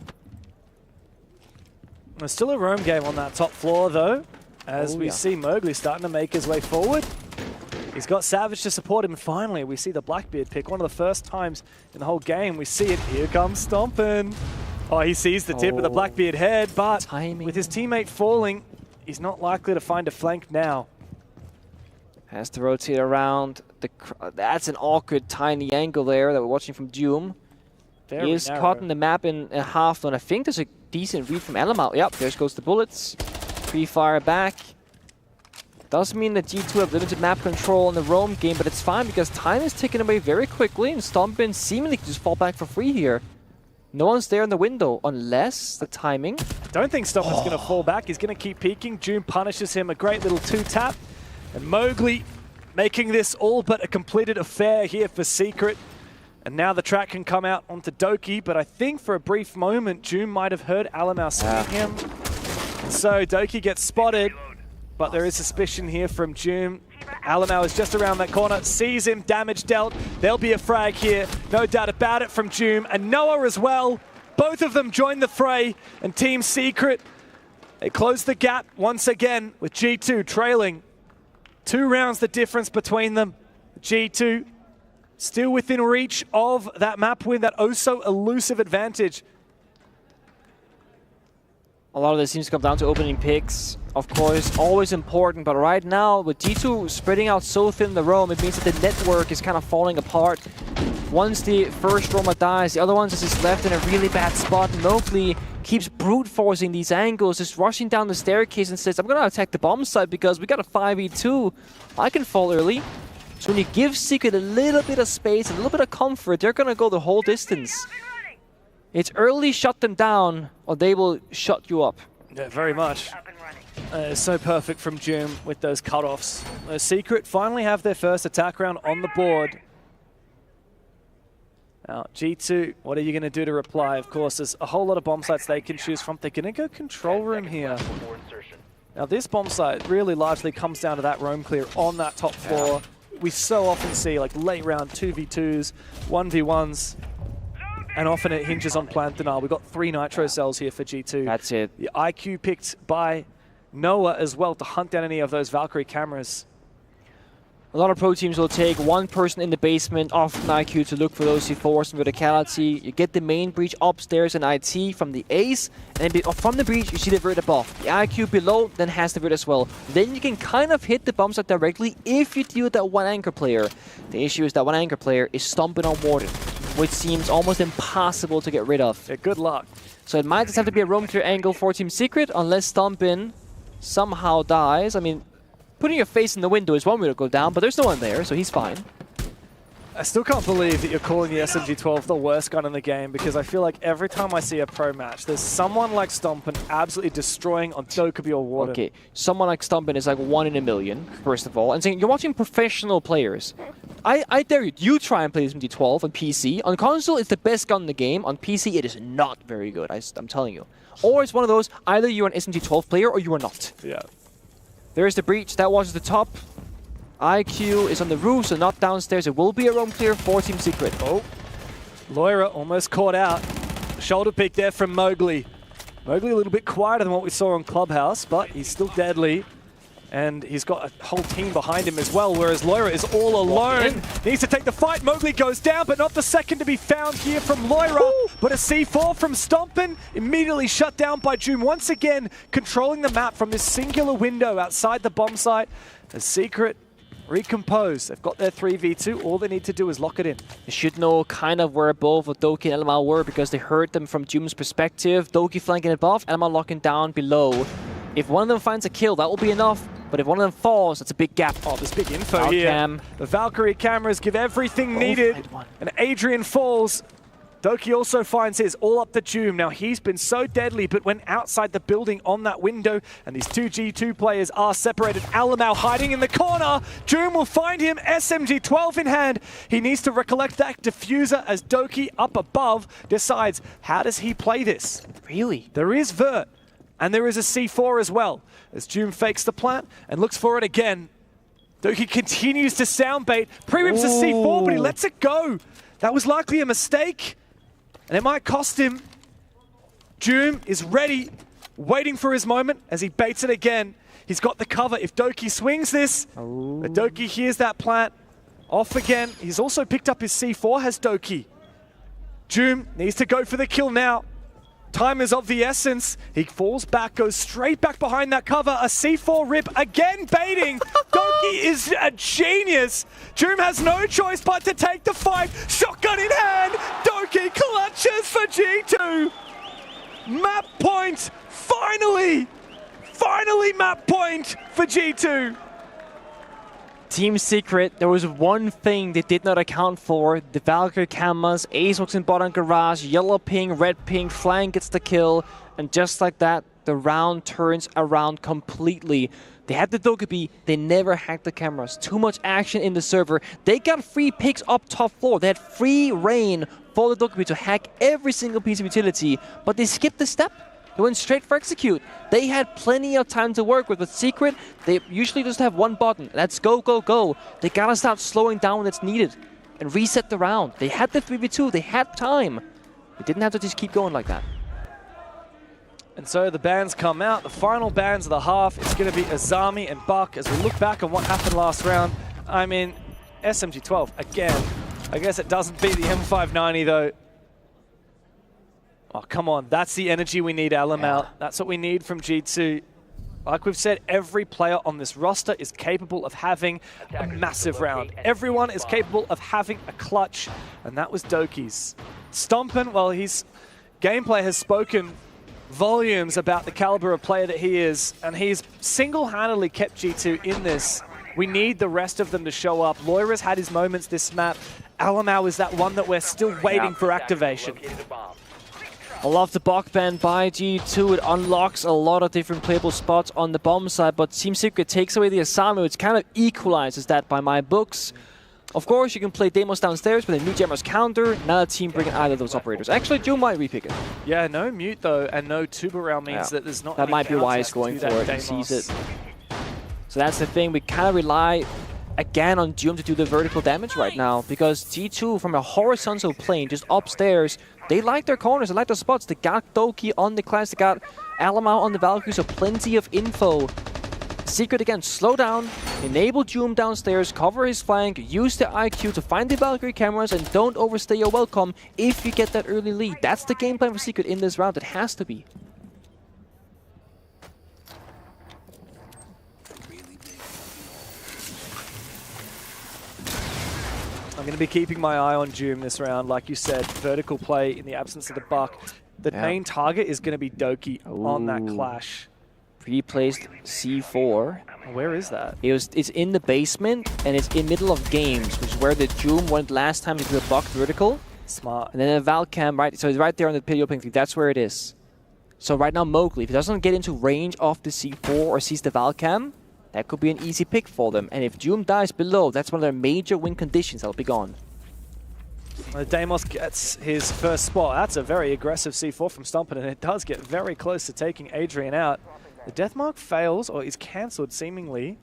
Speaker 7: There's still a roam game on that top floor, though, as we see Mowgli starting to make his way forward. He's got Savage to support him. Finally, we see the Blackbeard pick. One of the first times in the whole game we see it. Here comes Stompin. Oh, he sees the tip of the Blackbeard head, but with his teammate falling, he's not likely to find a flank now.
Speaker 8: Has to rotate around. That's an awkward, tiny angle there that we're watching from Doom. He is caught in the map in a half, and I think there's a decent read from Elamau. Yep, there goes the bullets. Pre-fire back. Does mean that G2 have limited map control in the roam game, but it's fine because time is taken away very quickly, and Stompin seemingly can just fall back for free here. No one's there in the window, unless the timing.
Speaker 7: Don't think Stompin's going to fall back. He's going to keep peeking. June punishes him. A great little 2-tap. And Mowgli making this all but a completed affair here for Secret. And now the track can come out onto Doki, but I think for a brief moment, June might have heard Alamau seeing him. So Doki gets spotted. But there is suspicion here from Doom. Alamau is just around that corner, sees him, damage dealt. There'll be a frag here, no doubt about it from Doom. And Noah as well. Both of them join the fray. And Team Secret, they close the gap once again with G2 trailing. 2 rounds the difference between them. G2 still within reach of that map win, that oh so elusive advantage.
Speaker 8: A lot of this seems to come down to opening picks. Of course, always important, but right now, with G2 spreading out so thin in the roam, it means that the network is kind of falling apart. Once the first roamer dies, the other ones is just left in a really bad spot. Mowgli keeps brute forcing these angles, just rushing down the staircase and says, I'm going to attack the bomb site because we got a 5v2. I can fall early. So when you give Secret a little bit of space, a little bit of comfort, they're going to go the whole distance. It's early shut them down, or they will shut you up.
Speaker 7: Yeah, very much. So perfect from Jim with those cutoffs. Secret finally have their first attack round on the board. Now, G2, what are you going to do to reply? Of course, there's a whole lot of bomb sites they can choose from. They're going to go control room here. Now, this bomb site really largely comes down to that roam clear on that top floor. We so often see like late round 2v2s, 1v1s. And often it hinges on plant denial. We've got 3 nitro cells here for G2.
Speaker 8: That's it.
Speaker 7: The IQ picked by Noah as well to hunt down any of those Valkyrie cameras.
Speaker 8: A lot of pro teams will take one person in the basement, often IQ, to look for those C4s and verticality. You get the main breach upstairs in IT from the ace, and then from the breach you see the vert above. The IQ below then has the vert as well. Then you can kind of hit the bomb site directly if you deal with that one anchor player. The issue is that one anchor player is stomping on Warden, which seems almost impossible to get rid of.
Speaker 7: Yeah, good luck.
Speaker 8: So it might just have to be a roam clear angle for Team Secret, unless Stompin somehow dies. I mean, putting your face in the window is one way to go down, but there's no one there, so he's fine.
Speaker 7: I still can't believe that you're calling the SMG-12 the worst gun in the game, because I feel like every time I see a pro match, there's someone like Stompin absolutely destroying on Dokkaebi or Warden.
Speaker 8: Okay, someone like Stompin is like 1 in a million, first of all. And saying you're watching professional players. I dare you, you try and play the SMG-12 on PC. On console, it's the best gun in the game. On PC, it is not very good, I'm telling you. Or it's one of those, either you're an SMG-12 player or you are not.
Speaker 7: Yeah.
Speaker 8: There's the breach, that was the top. IQ is on the roof, so not downstairs. It will be a roam clear for Team Secret.
Speaker 7: Oh, Loira almost caught out. Shoulder pick there from Mowgli. Mowgli a little bit quieter than what we saw on Clubhouse, but he's still deadly. And he's got a whole team behind him as well, whereas Loira is all alone. Needs to take the fight. Mowgli goes down, but not the second to be found here from Loira. But a C4 from Stompin, immediately shut down by Joom. Once again, controlling the map from this singular window outside the bomb site. A Secret recompose. They've got their 3v2. All they need to do is lock it in.
Speaker 8: They should know kind of where both Doki and Elma were, because they heard them from Joom's perspective. Doki flanking above, Elma locking down below. If one of them finds a kill, that will be enough. But if one of them falls, that's a big gap.
Speaker 7: Oh, there's big info here. The Valkyrie cameras give everything needed. And Adrian falls. Doki also finds his, all up the Joom. Now, he's been so deadly, but went outside the building on that window, and these two G2 players are separated. Alamau hiding in the corner. Joom will find him, SMG-12 in hand. He needs to recollect that diffuser as Doki up above decides, how does he play this?
Speaker 8: Really?
Speaker 7: There is Vert, and there is a C4 as well, as Joom fakes the plant and looks for it again. Doki continues to sound bait, pre-rips a C4, but he lets it go. That was likely a mistake, and it might cost him. Joom is ready, waiting for his moment as he baits it again. He's got the cover if Doki swings this. But Doki hears that plant. Off again. He's also picked up his C4, has Doki. Joom needs to go for the kill now. Time is of the essence. He falls back, goes straight back behind that cover. A C4 rip, again baiting. Doki is a genius. Joom has no choice but to take the fight. Shotgun in hand. Doki clutches for G2. Map point, finally. Finally map point for G2.
Speaker 8: Team Secret, there was one thing they did not account for. The Valkyrie cameras, Ace walks in bottom garage, yellow ping, red ping, flank gets the kill. And just like that, the round turns around completely. They had the Dokkaebi, they never hacked the cameras. Too much action in the server. They got free picks up top floor. They had free reign for the Dokkaebi to hack every single piece of utility, but they skipped the step. They went straight for execute. They had plenty of time to work with. With Secret, they usually just have one button. Let's go, go, go. They gotta start slowing down when it's needed and reset the round. They had the 3v2. They had time. They didn't have to just keep going like that.
Speaker 7: And so the bans come out. The final bans of the half is going to be Azami and Buck. As we look back on what happened last round, I mean, SMG-12, again, I guess it doesn't beat the M590 though. Oh, come on. That's the energy we need, Alamau. Yeah. That's what we need from G2. Like we've said, every player on this roster is capable of having a massive round. Everyone is capable of having a clutch, and that was Doki's. Stompin, well, his gameplay has spoken volumes about the caliber of player that he is, and he's single-handedly kept G2 in this. We need the rest of them to show up. Loira's had his moments this map. Alamau is that one that we're still waiting for activation.
Speaker 8: I love the block ban by G2. It unlocks a lot of different playable spots on the bomb side, but Team Secret takes away the Asami, which kind of equalizes that by my books. Of course, you can play Demos downstairs with a new Jammers counter. Now the team bringing either of those operators. Actually, Joe might repick it.
Speaker 7: Yeah, no mute though, and no Tubarel means that there's not.
Speaker 8: That might be why he's going for it. He sees it. So that's the thing. We kind of rely again on Doom to do the vertical damage right now, because G2 from a horizontal plane just upstairs, they like their corners, they like their spots. They got Doki on the class, they got Alamau on the Valkyrie, so plenty of info. Secret again, slow down, enable Doom downstairs, cover his flank, use the IQ to find the Valkyrie cameras, and don't overstay your welcome if you get that early lead. That's the game plan for Secret in this round. It has to be.
Speaker 7: I'm going to be keeping my eye on Doom this round. Like you said, vertical play in the absence of the Buck. The main target is going to be Doki on that clash.
Speaker 8: Pre-placed C4.
Speaker 7: Where is that?
Speaker 8: It's in the basement, and it's in middle of games, which is where the Doom went last time into the Buck vertical.
Speaker 7: Smart.
Speaker 8: And then a Valcam, right? So it's right there on the pity opening. That's where it is. So right now, Mowgli, if he doesn't get into range of the C4 or sees the Valcam, that could be an easy pick for them. And if Doom dies below, that's one of their major win conditions that'll be gone.
Speaker 7: Deimos gets his first spot. That's a very aggressive C4 from Stompen, and it does get very close to taking Adrian out. The Deathmark fails, or is cancelled seemingly.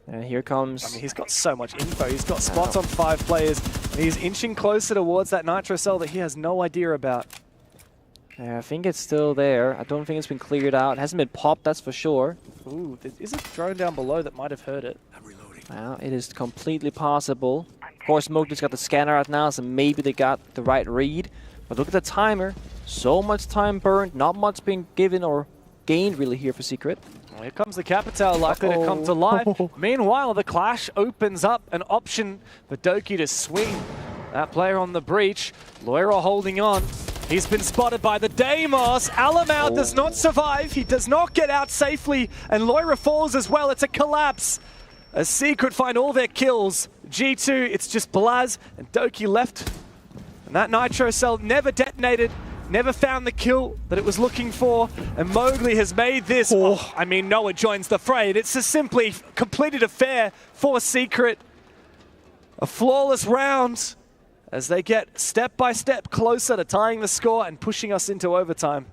Speaker 8: And here comes...
Speaker 7: I mean, he's got so much info. He's got spots on 5 players, and he's inching closer towards that Nitro cell that he has no idea about.
Speaker 8: Yeah, I think it's still there. I don't think it's been cleared out. It hasn't been popped, that's for sure.
Speaker 7: Ooh, there is a drone down below that might have heard it.
Speaker 8: Well, it is completely possible. Of course, Mowgli's got the scanner out now, so maybe they got the right read. But look at the timer. So much time burned, not much being given or gained really here for Secret.
Speaker 7: Well, here comes the Capital, likely to come to life. Meanwhile, the clash opens up an option for Doki to swing that player on the breach. Loira holding on. He's been spotted by the Deimos. Alamau does not survive. He does not get out safely. And Loira falls as well. It's a collapse. As Secret find all their kills. G2, it's just Blaz and Doki left. And that Nitro cell never detonated. Never found the kill that it was looking for. And Mowgli has made this. Oh, I mean, Noah joins the fray. It's a simply completed affair for Secret. A flawless round as they get step by step closer to tying the score and pushing us into overtime.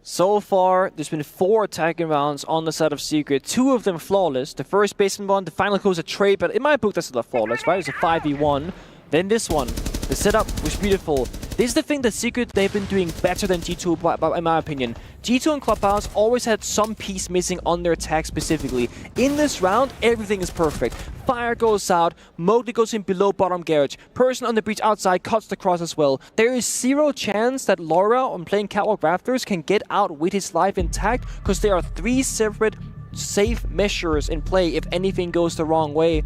Speaker 8: So far, there's been 4 attacking rounds on the side of Secret. 2 of them flawless. The first basement one, the final close a trade, but in my book, that's not flawless, right? It's a 5v1. Then this one. The setup was beautiful. This is the thing that Secret, they've been doing better than G2, in my opinion. G2 and Clubhouse always had some piece missing on their attack specifically. In this round, everything is perfect. Fire goes out, Mowgli goes in below bottom garage. Person on the breach outside cuts the cross as well. There is 0 chance that Laura on playing Catwalk Rafters can get out with his life intact, because there are 3 separate safe measures in play if anything goes the wrong way.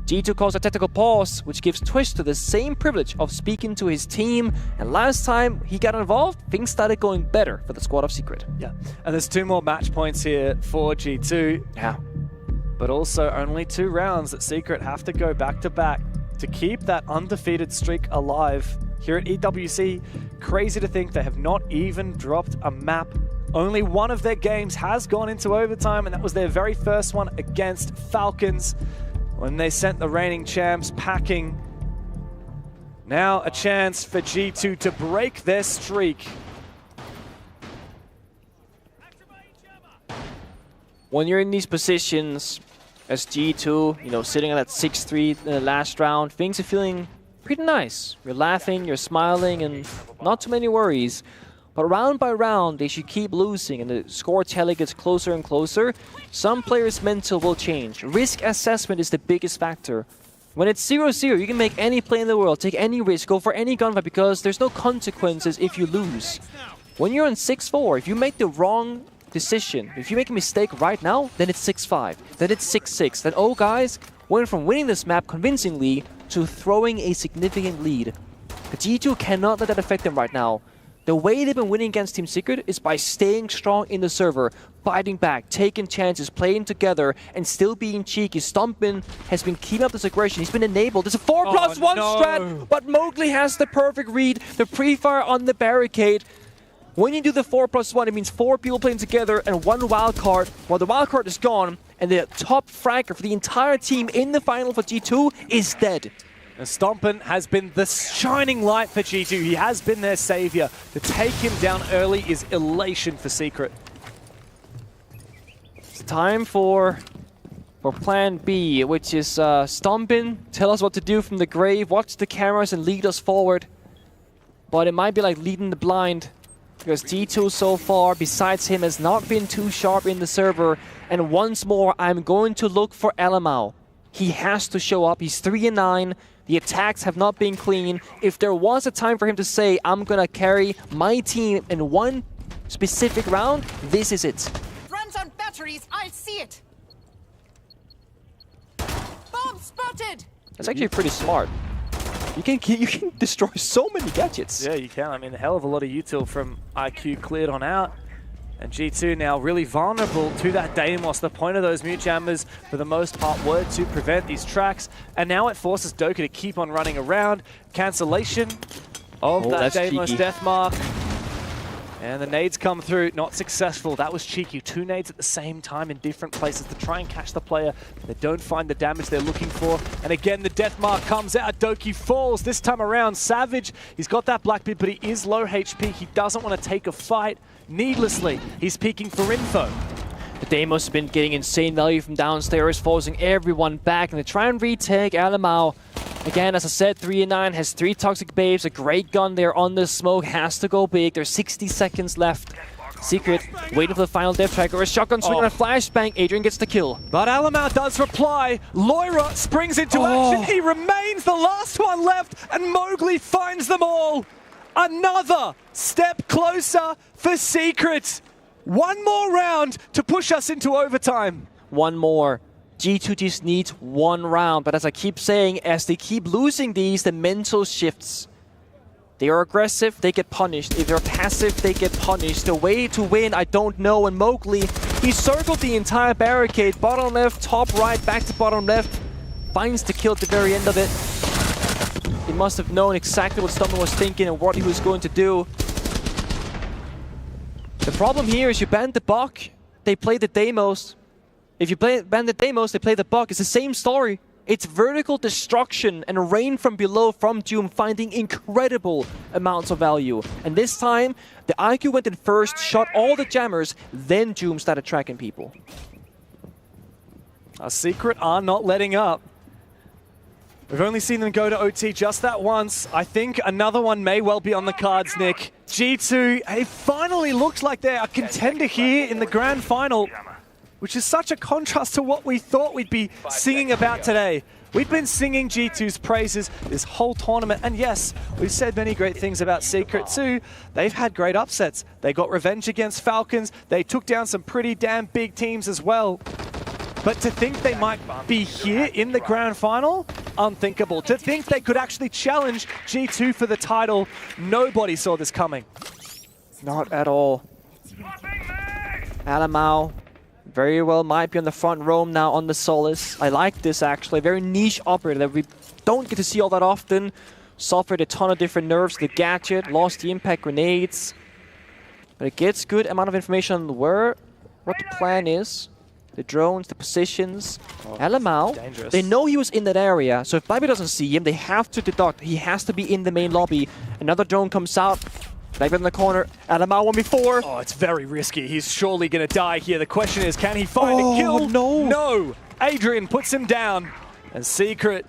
Speaker 8: G2 calls a tactical pause, which gives Twist to the same privilege of speaking to his team. And last time he got involved, things started going better for the squad of Secret.
Speaker 7: Yeah, and there's 2 more match points here for G2.
Speaker 8: Yeah.
Speaker 7: But also only 2 rounds that Secret have to go back-to-back to keep that undefeated streak alive. Here at EWC, crazy to think they have not even dropped a map. Only one of their games has gone into overtime, and that was their very first one against Falcons, when they sent the reigning champs packing. Now a chance for G2 to break their streak.
Speaker 8: When you're in these positions as G2, sitting at that 6-3 in the last round, things are feeling pretty nice. You're laughing, you're smiling, and not too many worries. But round by round, they should keep losing, and the score tally gets closer and closer. Some players' mental will change. Risk assessment is the biggest factor. When it's 0-0, you can make any play in the world, take any risk, go for any gunfight, because there's no consequences if you lose. When you're on 6-4, if you make the wrong decision, if you make a mistake right now, then it's 6-5, then it's 6-6. Then, oh guys, went from winning this map convincingly to throwing a significant lead. The G2 cannot let that affect them right now. The way they've been winning against Team Secret is by staying strong in the server, fighting back, taking chances, playing together, and still being cheeky. Stompen has been keeping up this aggression. He's been enabled. There's a 4+1 strat, but Mowgli has the perfect read. The pre-fire on the barricade. When you do the 4+1, it means 4 people playing together and 1 wildcard. Well, the wildcard is gone, and the top fragger for the entire team in the final for G2 is dead.
Speaker 7: And Stompen has been the shining light for G2. He has been their savior. To take him down early is elation for Secret.
Speaker 8: It's time for plan B, which is Stompen, tell us what to do from the grave, watch the cameras and lead us forward. But it might be like leading the blind. Because G2 so far, besides him, has not been too sharp in the server. And once more, I'm going to look for Elamau. He has to show up. He's 3-9. The attacks have not been clean. If there was a time for him to say, I'm going to carry my team in one specific round, this is it.
Speaker 14: Runs on batteries, I see it. Bomb spotted.
Speaker 8: That's actually pretty smart. You can destroy so many gadgets.
Speaker 7: Yeah, you can. I mean, a hell of a lot of util from IQ cleared on out. And G2 now really vulnerable to that Deimos. The point of those mute jammers, for the most part, were to prevent these tracks. And now it forces Doka to keep on running around. Cancellation of that Deimos death mark. And the nades come through, not successful. That was cheeky. 2 nades at the same time in different places to try and catch the player. They don't find the damage they're looking for. And again, the death mark comes out. Doki falls. This time around, Savage, he's got that black bit, but he is low HP. He doesn't want to take a fight needlessly. He's peeking for info.
Speaker 8: The Deimos has been getting insane value from downstairs, forcing everyone back. And they try and retake Elamau. Again, as I said, 3-9 has 3 toxic babes, a great gun there on the smoke, has to go big. There's 60 seconds left. Secret, waiting for the final death tracker. A shotgun swing and a flashbang. Adrian gets the kill.
Speaker 7: But Elamau does reply. Loira springs into action. He remains the last one left, and Mowgli finds them all. Another step closer for Secret. One more round to push us into overtime.
Speaker 8: One more. G2 just needs one round, but as I keep saying, as they keep losing these, the mental shifts. They are aggressive, they get punished. If they're passive, they get punished. The way to win, I don't know. And Mowgli, he circled the entire barricade. Bottom left, top right, back to bottom left. Finds the kill at the very end of it. He must have known exactly what Stumble was thinking and what he was going to do. The problem here is you ban the Buck, they play the Deimos. If you ban the Deimos, they play the Buck. It's the same story. It's vertical destruction and rain from below from Doom, finding incredible amounts of value. And this time, the IQ went in first, shot all the jammers, then Doom started tracking people.
Speaker 7: A Secret are not letting up. We've only seen them go to OT just that once. I think another one may well be on the cards, Nick. G2, it finally looks like they're a contender here in the grand final, which is such a contrast to what we thought we'd be singing about today. We've been singing G2's praises this whole tournament, and yes, we've said many great things about Secret too. They've had great upsets. They got revenge against Falcons. They took down some pretty damn big teams as well. But to think they might be here in the grand final, unthinkable. To think they could actually challenge G2 for the title, nobody saw this coming.
Speaker 8: Not at all. Elamau very well might be on the front row now on the Solace. I like this actually, very niche operator that we don't get to see all that often. Suffered a ton of different nerfs, the gadget, lost the impact grenades. But it gets good amount of information on what the plan is. The drones, the positions. Elamau, they know he was in that area, so if Blackbeard doesn't see him, they have to deduct. He has to be in the main lobby. Another drone comes out. Blackbeard in the corner. Elamau 1v4.
Speaker 7: Oh, it's very risky. He's surely going to die here. The question is, can he find a kill? No. Adrian puts him down. And Secret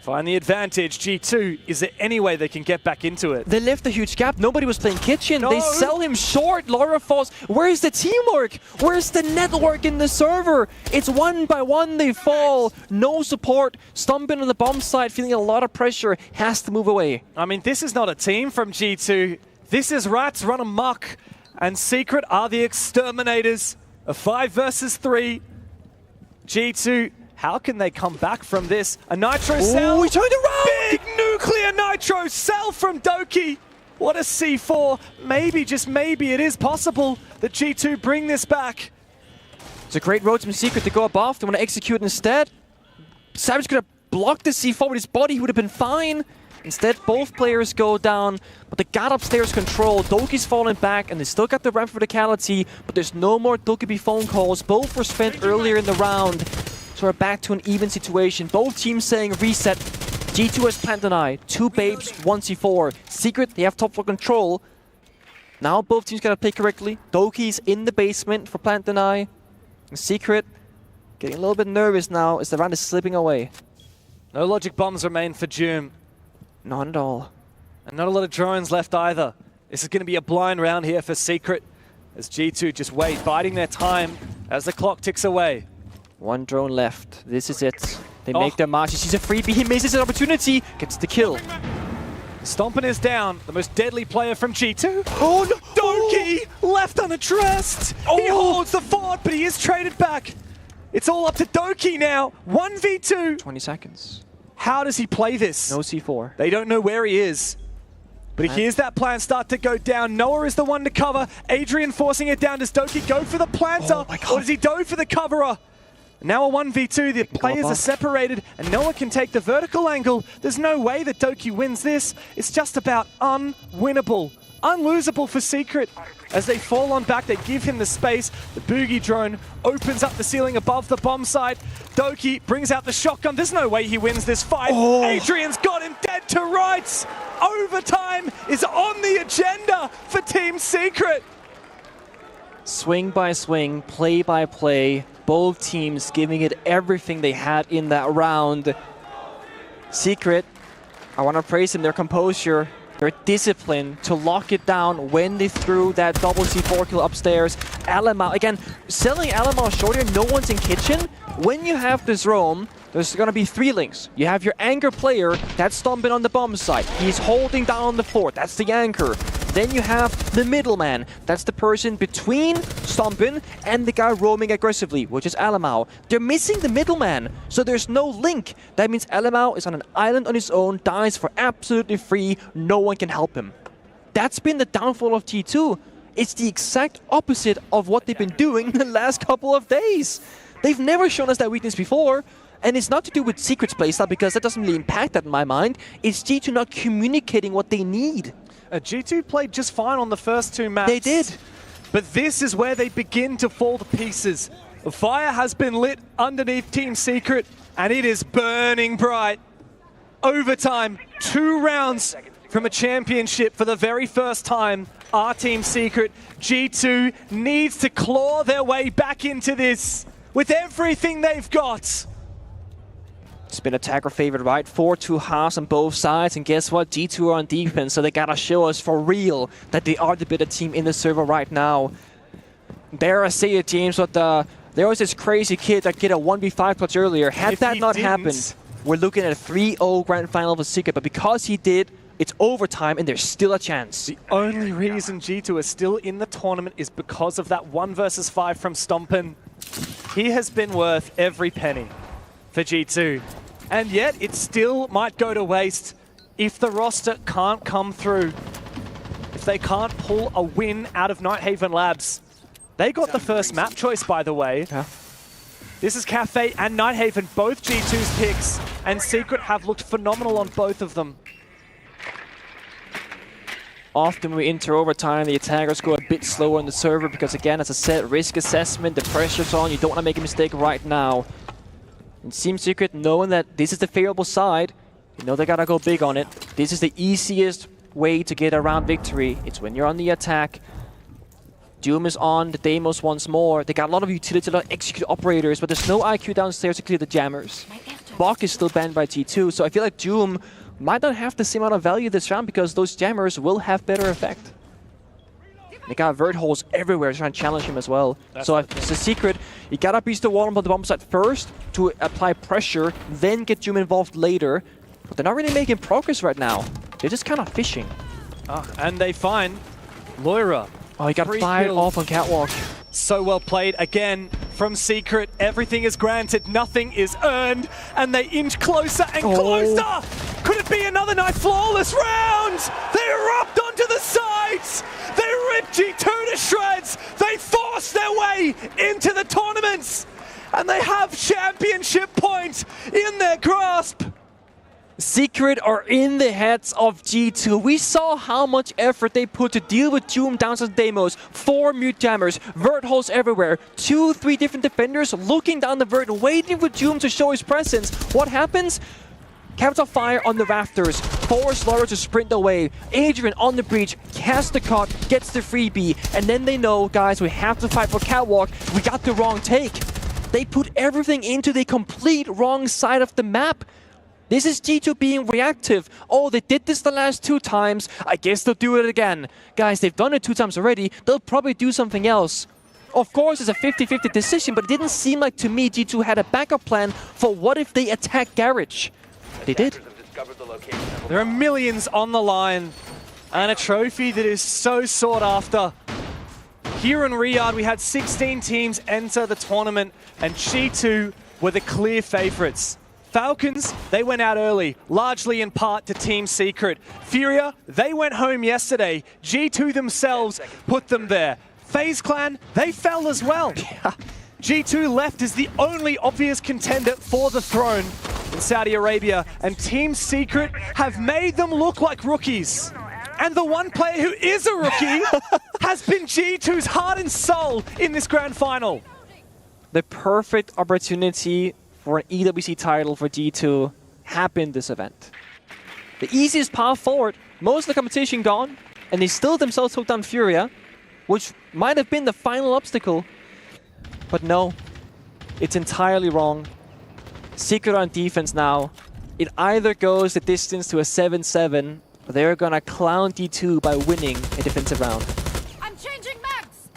Speaker 7: find the advantage. G2, is there any way they can get back into it?
Speaker 8: They left a huge gap. Nobody was playing Kitchen. No. They sell him short. Laura falls. Where's the teamwork? Where's the network in the server? It's one by one they fall. No support. Stumpin on the bomb side, feeling a lot of pressure. Has to move away.
Speaker 7: I mean, this is not a team from G2. This is Rats run amok. And Secret are the exterminators. A 5 versus 3. G2, how can they come back from this? A Nitro cell.
Speaker 8: Oh, he turned around!
Speaker 7: Big nuclear Nitro cell from Doki. What a C4. Maybe, just maybe, it is possible that G2 bring this back.
Speaker 8: It's a great road from Secret to go above. They want to execute instead. Savage could have blocked the C4 with his body. He would have been fine. Instead, both players go down, but they got upstairs control. Doki's falling back, and they still got the ramp for verticality, but there's no more Dokkaebi phone calls. Both were spent earlier in the round. So we're back to an even situation. Both teams saying reset. G2 has plant deny. 2 babes, 1 C4. Secret, they have top floor control. Now both teams gotta play correctly. Doki's in the basement for plant deny. And Secret getting a little bit nervous now as the round is slipping away.
Speaker 7: No logic bombs remain for Doom.
Speaker 8: Not at all.
Speaker 7: And not a lot of drones left either. This is going to be a blind round here for Secret as G2 just wait, biding their time as the clock ticks away.
Speaker 8: One drone left. This is it. They make their march. He sees a freebie. He misses an opportunity. Gets the kill.
Speaker 7: Stompin is down. The most deadly player from G2. Oh no! Doki left unaddressed. He holds the fort, but he is traded back. It's all up to Doki now. 1v2.
Speaker 8: 20 seconds.
Speaker 7: How does he play this?
Speaker 8: No C4.
Speaker 7: They don't know where he is. But he hears that plan start to go down. Noah is the one to cover. Adrian forcing it down. Does Doki go for the planter? Or does he go for the coverer? Now a 1v2. The players are separated and Noah can take the vertical angle. There's no way that Doki wins this. It's just about unwinnable. Unlosable for Secret. As they fall on back, they give him the space. The boogie drone opens up the ceiling above the bomb site. Doki brings out the shotgun. There's no way he wins this fight. Adrian's got him dead to rights. Overtime is on the agenda for Team Secret.
Speaker 8: Swing by swing, play by play, both teams giving it everything they had in that round. Secret, I want to praise them, their composure, their discipline to lock it down when they threw that double C4 kill upstairs. Alamau, again, selling Alamau short here, no one's in kitchen. When you have this roam, there's going to be 3 links. You have your anchor player, that's stomping on the bomb site. He's holding down the fort, that's the anchor. Then you have the middleman. That's the person between Stompin and the guy roaming aggressively, which is Alamau. They're missing the middleman, so there's no link. That means Alamau is on an island on his own, dies for absolutely free, no one can help him. That's been the downfall of T2. It's the exact opposite of what they've been doing in the last couple of days. They've never shown us that weakness before. And it's not to do with Secret's playstyle, because that doesn't really impact that in my mind. It's G2 not communicating what they need.
Speaker 7: G2 played just fine on the first 2 maps.
Speaker 8: They did.
Speaker 7: But this is where they begin to fall to pieces. The fire has been lit underneath Team Secret, and it is burning bright. Overtime, 2 rounds from a championship for the very first time. Our Team Secret, G2, needs to claw their way back into this with everything they've got.
Speaker 8: It's been attacker favored, right? 4-2 halves on both sides, and guess what? G2 are on defense, so they gotta show us for real that they are the better team in the server right now. Dare I say it, James, but there was this crazy kid that did a 1v5 clutch earlier. Had that not happened, we're looking at a 3-0 grand final for Secret, but because he did, it's overtime and there's still a chance.
Speaker 7: The only reason G2 is still in the tournament is because of that 1 versus 5 from Stompin. He has been worth every penny for G2. And yet, it still might go to waste if the roster can't come through. If they can't pull a win out of Nighthaven Labs. They got the first map choice, by the way.
Speaker 8: Yeah.
Speaker 7: This is Cafe and Nighthaven, both G2's picks. And Secret have looked phenomenal on both of them.
Speaker 8: Often when we enter overtime, the attackers go a bit slower on the server because, again, as I said, risk assessment, the pressure's on. You don't want to make a mistake right now. And Team Secret, knowing that this is the favorable side, you know they gotta go big on it. This is the easiest way to get around victory. It's when you're on the attack. Doom is on the Deimos once more. They got a lot of utility, a lot of execute operators, but there's no IQ downstairs to clear the jammers. Bok is still banned by T2, so I feel like Doom might not have the same amount of value this round because those jammers will have better effect. They got vert holes everywhere trying to challenge him as well. So if it's a Secret, you gotta breach the wall on the bomb site first to apply pressure, then get Doom involved later. But they're not really making progress right now. They're just kind of fishing.
Speaker 7: And they find Loira.
Speaker 8: Oh, he got fired off on Catwalk.
Speaker 7: So well played again from Secret. Everything is granted, nothing is earned, and they inch closer and closer. Could it be another night flawless round? They erupt onto the sides. They rip G2 to shreds. They force their way into the tournaments, and they have championship points in their grasp.
Speaker 8: Secret are in the heads of G2. We saw how much effort they put to deal with Doom downstairs Deimos. 4 mute jammers, vert holes everywhere, 2-3 different defenders looking down the vert, waiting for Doom to show his presence. What happens? Capital fire on the rafters, force Laura to sprint away. Adrian on the breach, casts the cut, gets the freebie, and then they know, guys, we have to fight for Catwalk. We got the wrong take. They put everything into the complete wrong side of the map. This is G2 being reactive. Oh, they did this the last 2 times. I guess they'll do it again. Guys, they've done it 2 times already. They'll probably do something else. Of course, it's a 50-50 decision, but it didn't seem like to me G2 had a backup plan for what if they attack Garage. They did.
Speaker 7: There are millions on the line and a trophy that is so sought after. Here in Riyadh, we had 16 teams enter the tournament, and G2 were the clear favorites. Falcons, they went out early, largely in part to Team Secret. Furia, they went home yesterday. G2 themselves put them there. FaZe Clan, they fell as well. G2 left as the only obvious contender for the throne in Saudi Arabia, and Team Secret have made them look like rookies. And the one player who is a rookie has been G2's heart and soul in this grand final.
Speaker 8: The perfect opportunity for an EWC title for G2 happened this event. The easiest path forward, most of the competition gone, and they still themselves took down Furia, which might have been the final obstacle. But no, it's entirely wrong. Secret on defense now. It either goes the distance to a 7-7, or they're gonna clown D2 by winning a defensive round.
Speaker 14: I'm changing mags.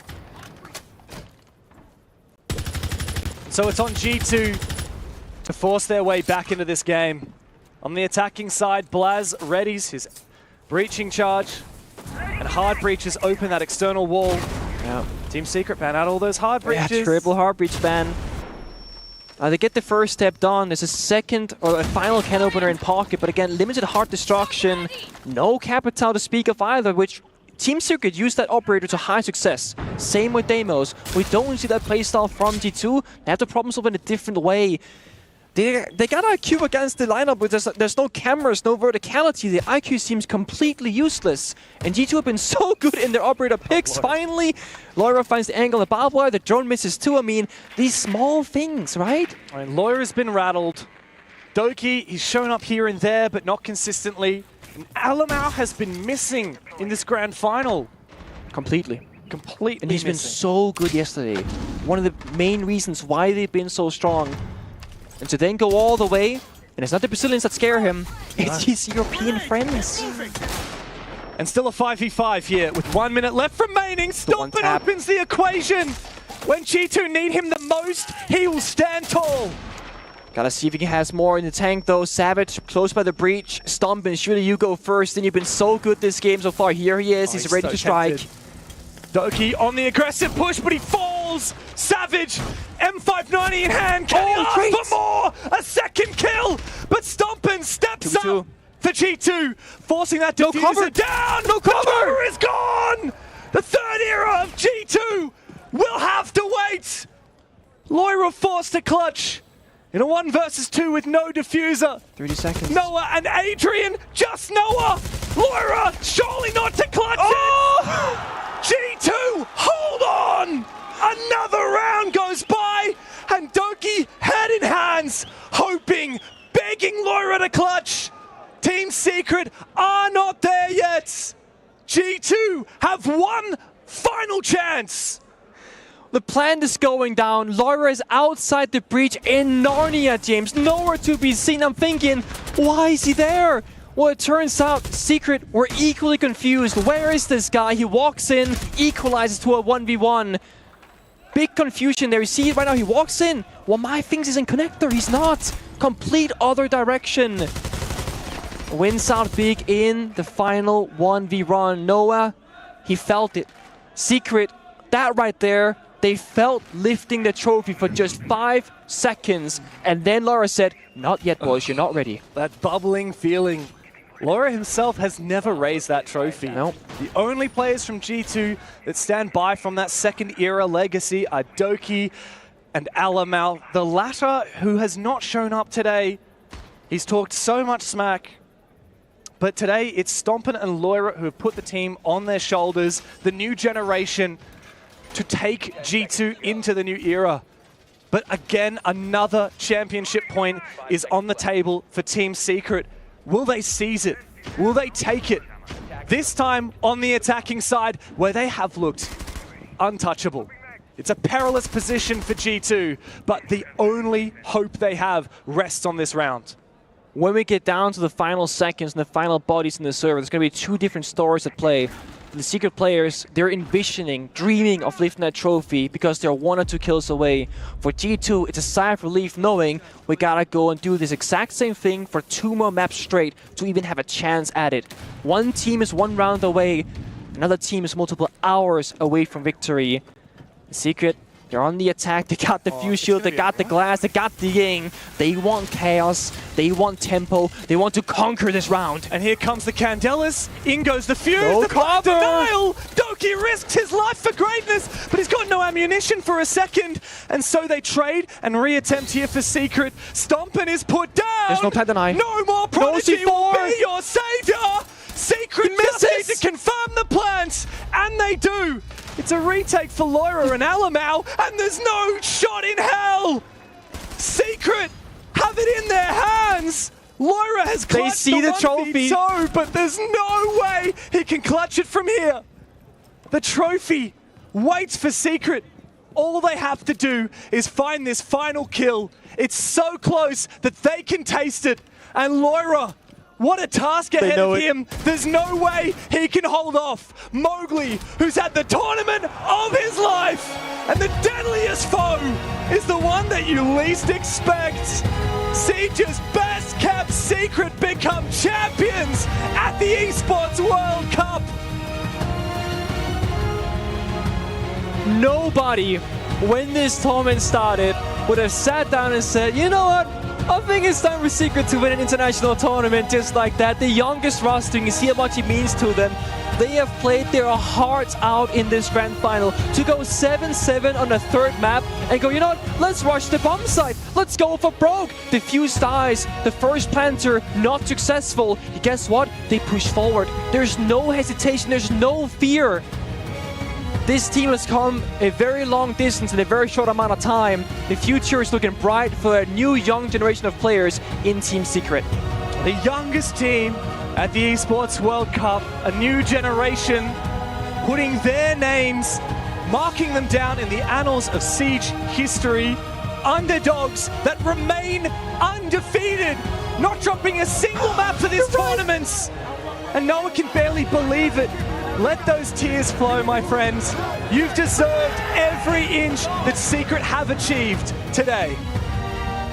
Speaker 7: So it's on G2 to force their way back into this game. On the attacking side, Blaz readies his breaching charge, and hard breaches open that external wall.
Speaker 8: Yeah.
Speaker 7: Team Secret ban out all those hard breaches.
Speaker 8: Yeah, triple hard breach ban. They get the first step done. There's a second or a final can opener in pocket, but again, limited heart destruction. No capital to speak of either, which Team Secret used that operator to high success. Same with Deimos. We don't see that playstyle from G2. They have to problem solve in a different way. They got IQ against the lineup, but there's no cameras, no verticality. The IQ seems completely useless. And G2 have been so good in their operator picks. Finally, Loira finds the angle of barbed wire. The drone misses too. I mean, these small things, right?
Speaker 7: I mean, Loira's been rattled. Doki, he's shown up here and there, but not consistently. And Alamau has been missing in this grand final.
Speaker 8: Completely.
Speaker 7: Completely
Speaker 8: And he's been
Speaker 7: missing.
Speaker 8: so good yesterday. One of the main reasons why they've been so strong. And to then go all the way, and it's not the Brazilians that scare him, it's his European friends.
Speaker 7: And still a 5v5 here with 1 minute left remaining. Stompin opens the equation. When G2 need him the most, he will stand tall.
Speaker 8: Gotta see if he has more in the tank though. Savage close by the breach. Stompin, surely you go first, and you've been so good this game so far. Here he is, he's ready to strike.
Speaker 7: Tempted. Doki on the aggressive push, but he falls. Savage, M590 in hand. Can he ask for more? A second kill, but Stompin steps up for G2, forcing that diffuser down. No cover. The cover is gone. The third era of G2 will have to wait. Loira forced to clutch in a 1 versus 2 with no diffuser.
Speaker 8: 30 seconds.
Speaker 7: Noah and Adrian, just Noah. Loira, surely not to clutch it. G2, hold on! Another round goes by, and Doki head in hands, hoping, begging Loira to clutch. Team Secret are not there yet. G2 have one final chance.
Speaker 8: The plant is going down. Loira is outside the breach in Narnia, James. Nowhere to be seen. I'm thinking, why is he there? Well, it turns out Secret were equally confused. Where is this guy? He walks in, equalizes to a 1v1. Big confusion there. You see it right now. He walks in. Well, my thinks he's in connector. He's not. Complete other direction. Wins out big in the final 1v run. Noah, he felt it. Secret, that right there, they felt lifting the trophy for just 5 seconds. And then Loira said, not yet, boys. You're not ready.
Speaker 7: That bubbling feeling. Loira himself has never raised that trophy.
Speaker 8: Nope.
Speaker 7: The only players from G2 that stand by from that second era legacy are Doki and Alamau. The latter, who has not shown up today. He's talked so much smack. But today, it's Stompin and Loira who have put the team on their shoulders. The new generation to take G2 into the new era. But again, another championship point is on the table for Team Secret. Will they seize it? Will they take it? This time on the attacking side, where they have looked untouchable. It's a perilous position for G2, but the only hope they have rests on this round.
Speaker 8: when we get down to the final seconds and the final bodies in the server, there's going to be two different stories at play. The Secret players, they're envisioning, dreaming of lifting that trophy because they're 1 or 2 kills away. For G2, it's a sigh of relief knowing we gotta go and do this exact same thing for 2 more maps straight to even have a chance at it. One team is 1 round away, another team is multiple hours away from victory. The Secret, they're on the attack, they got the fuse shield, they got the glass, they got the Ying. They want chaos, they want tempo, they want to conquer this round.
Speaker 7: And here comes the Candelas, in goes the fuse,
Speaker 8: No
Speaker 7: the plant
Speaker 8: cover.
Speaker 7: denial! Doki risks his life for greatness, but he's got no ammunition for a second. And so they trade and reattempt here for Secret. Stompin is put down!
Speaker 8: There's no plant deny.
Speaker 7: No more Prodigy
Speaker 8: C4.
Speaker 7: will be your savior! Secret just need to confirm the plants, and they do! It's a retake for Loira and Alamau, and there's no shot in hell! Secret have it in their hands! Loira has clutched
Speaker 8: They see the trophy.
Speaker 7: 1v2, but there's no way he can clutch it from here. The trophy waits for Secret. All they have to do is find this final kill. It's so close that they can taste it. And Loira, what a task ahead of him. There's no way he can hold off. Mowgli, who's had the tournament of his life. And the deadliest foe is the one that you least expect. Siege's best kept secret become champions at the Esports World Cup.
Speaker 8: Nobody, when this tournament started, would have sat down and said, you know what? I think it's time for Secret to win an international tournament just like that. The youngest roster, you see how much it means to them. They have played their hearts out in this grand final. To go 7-7 on the 3rd map and go, you know what, let's rush the bomb site. Let's go for broke. The fuse dies. The first planter not successful. Guess what? They push forward. There's no hesitation. There's no fear. This team has come a very long distance in a very short amount of time. The future is looking bright for a new young generation of players in Team Secret.
Speaker 7: The youngest team at the Esports World Cup, a new generation putting their names, marking them down in the annals of Siege history. Underdogs that remain undefeated, not dropping a single map for this tournament. And no one can barely believe it. Let those tears flow, my friends. You've deserved every inch that Secret have achieved today.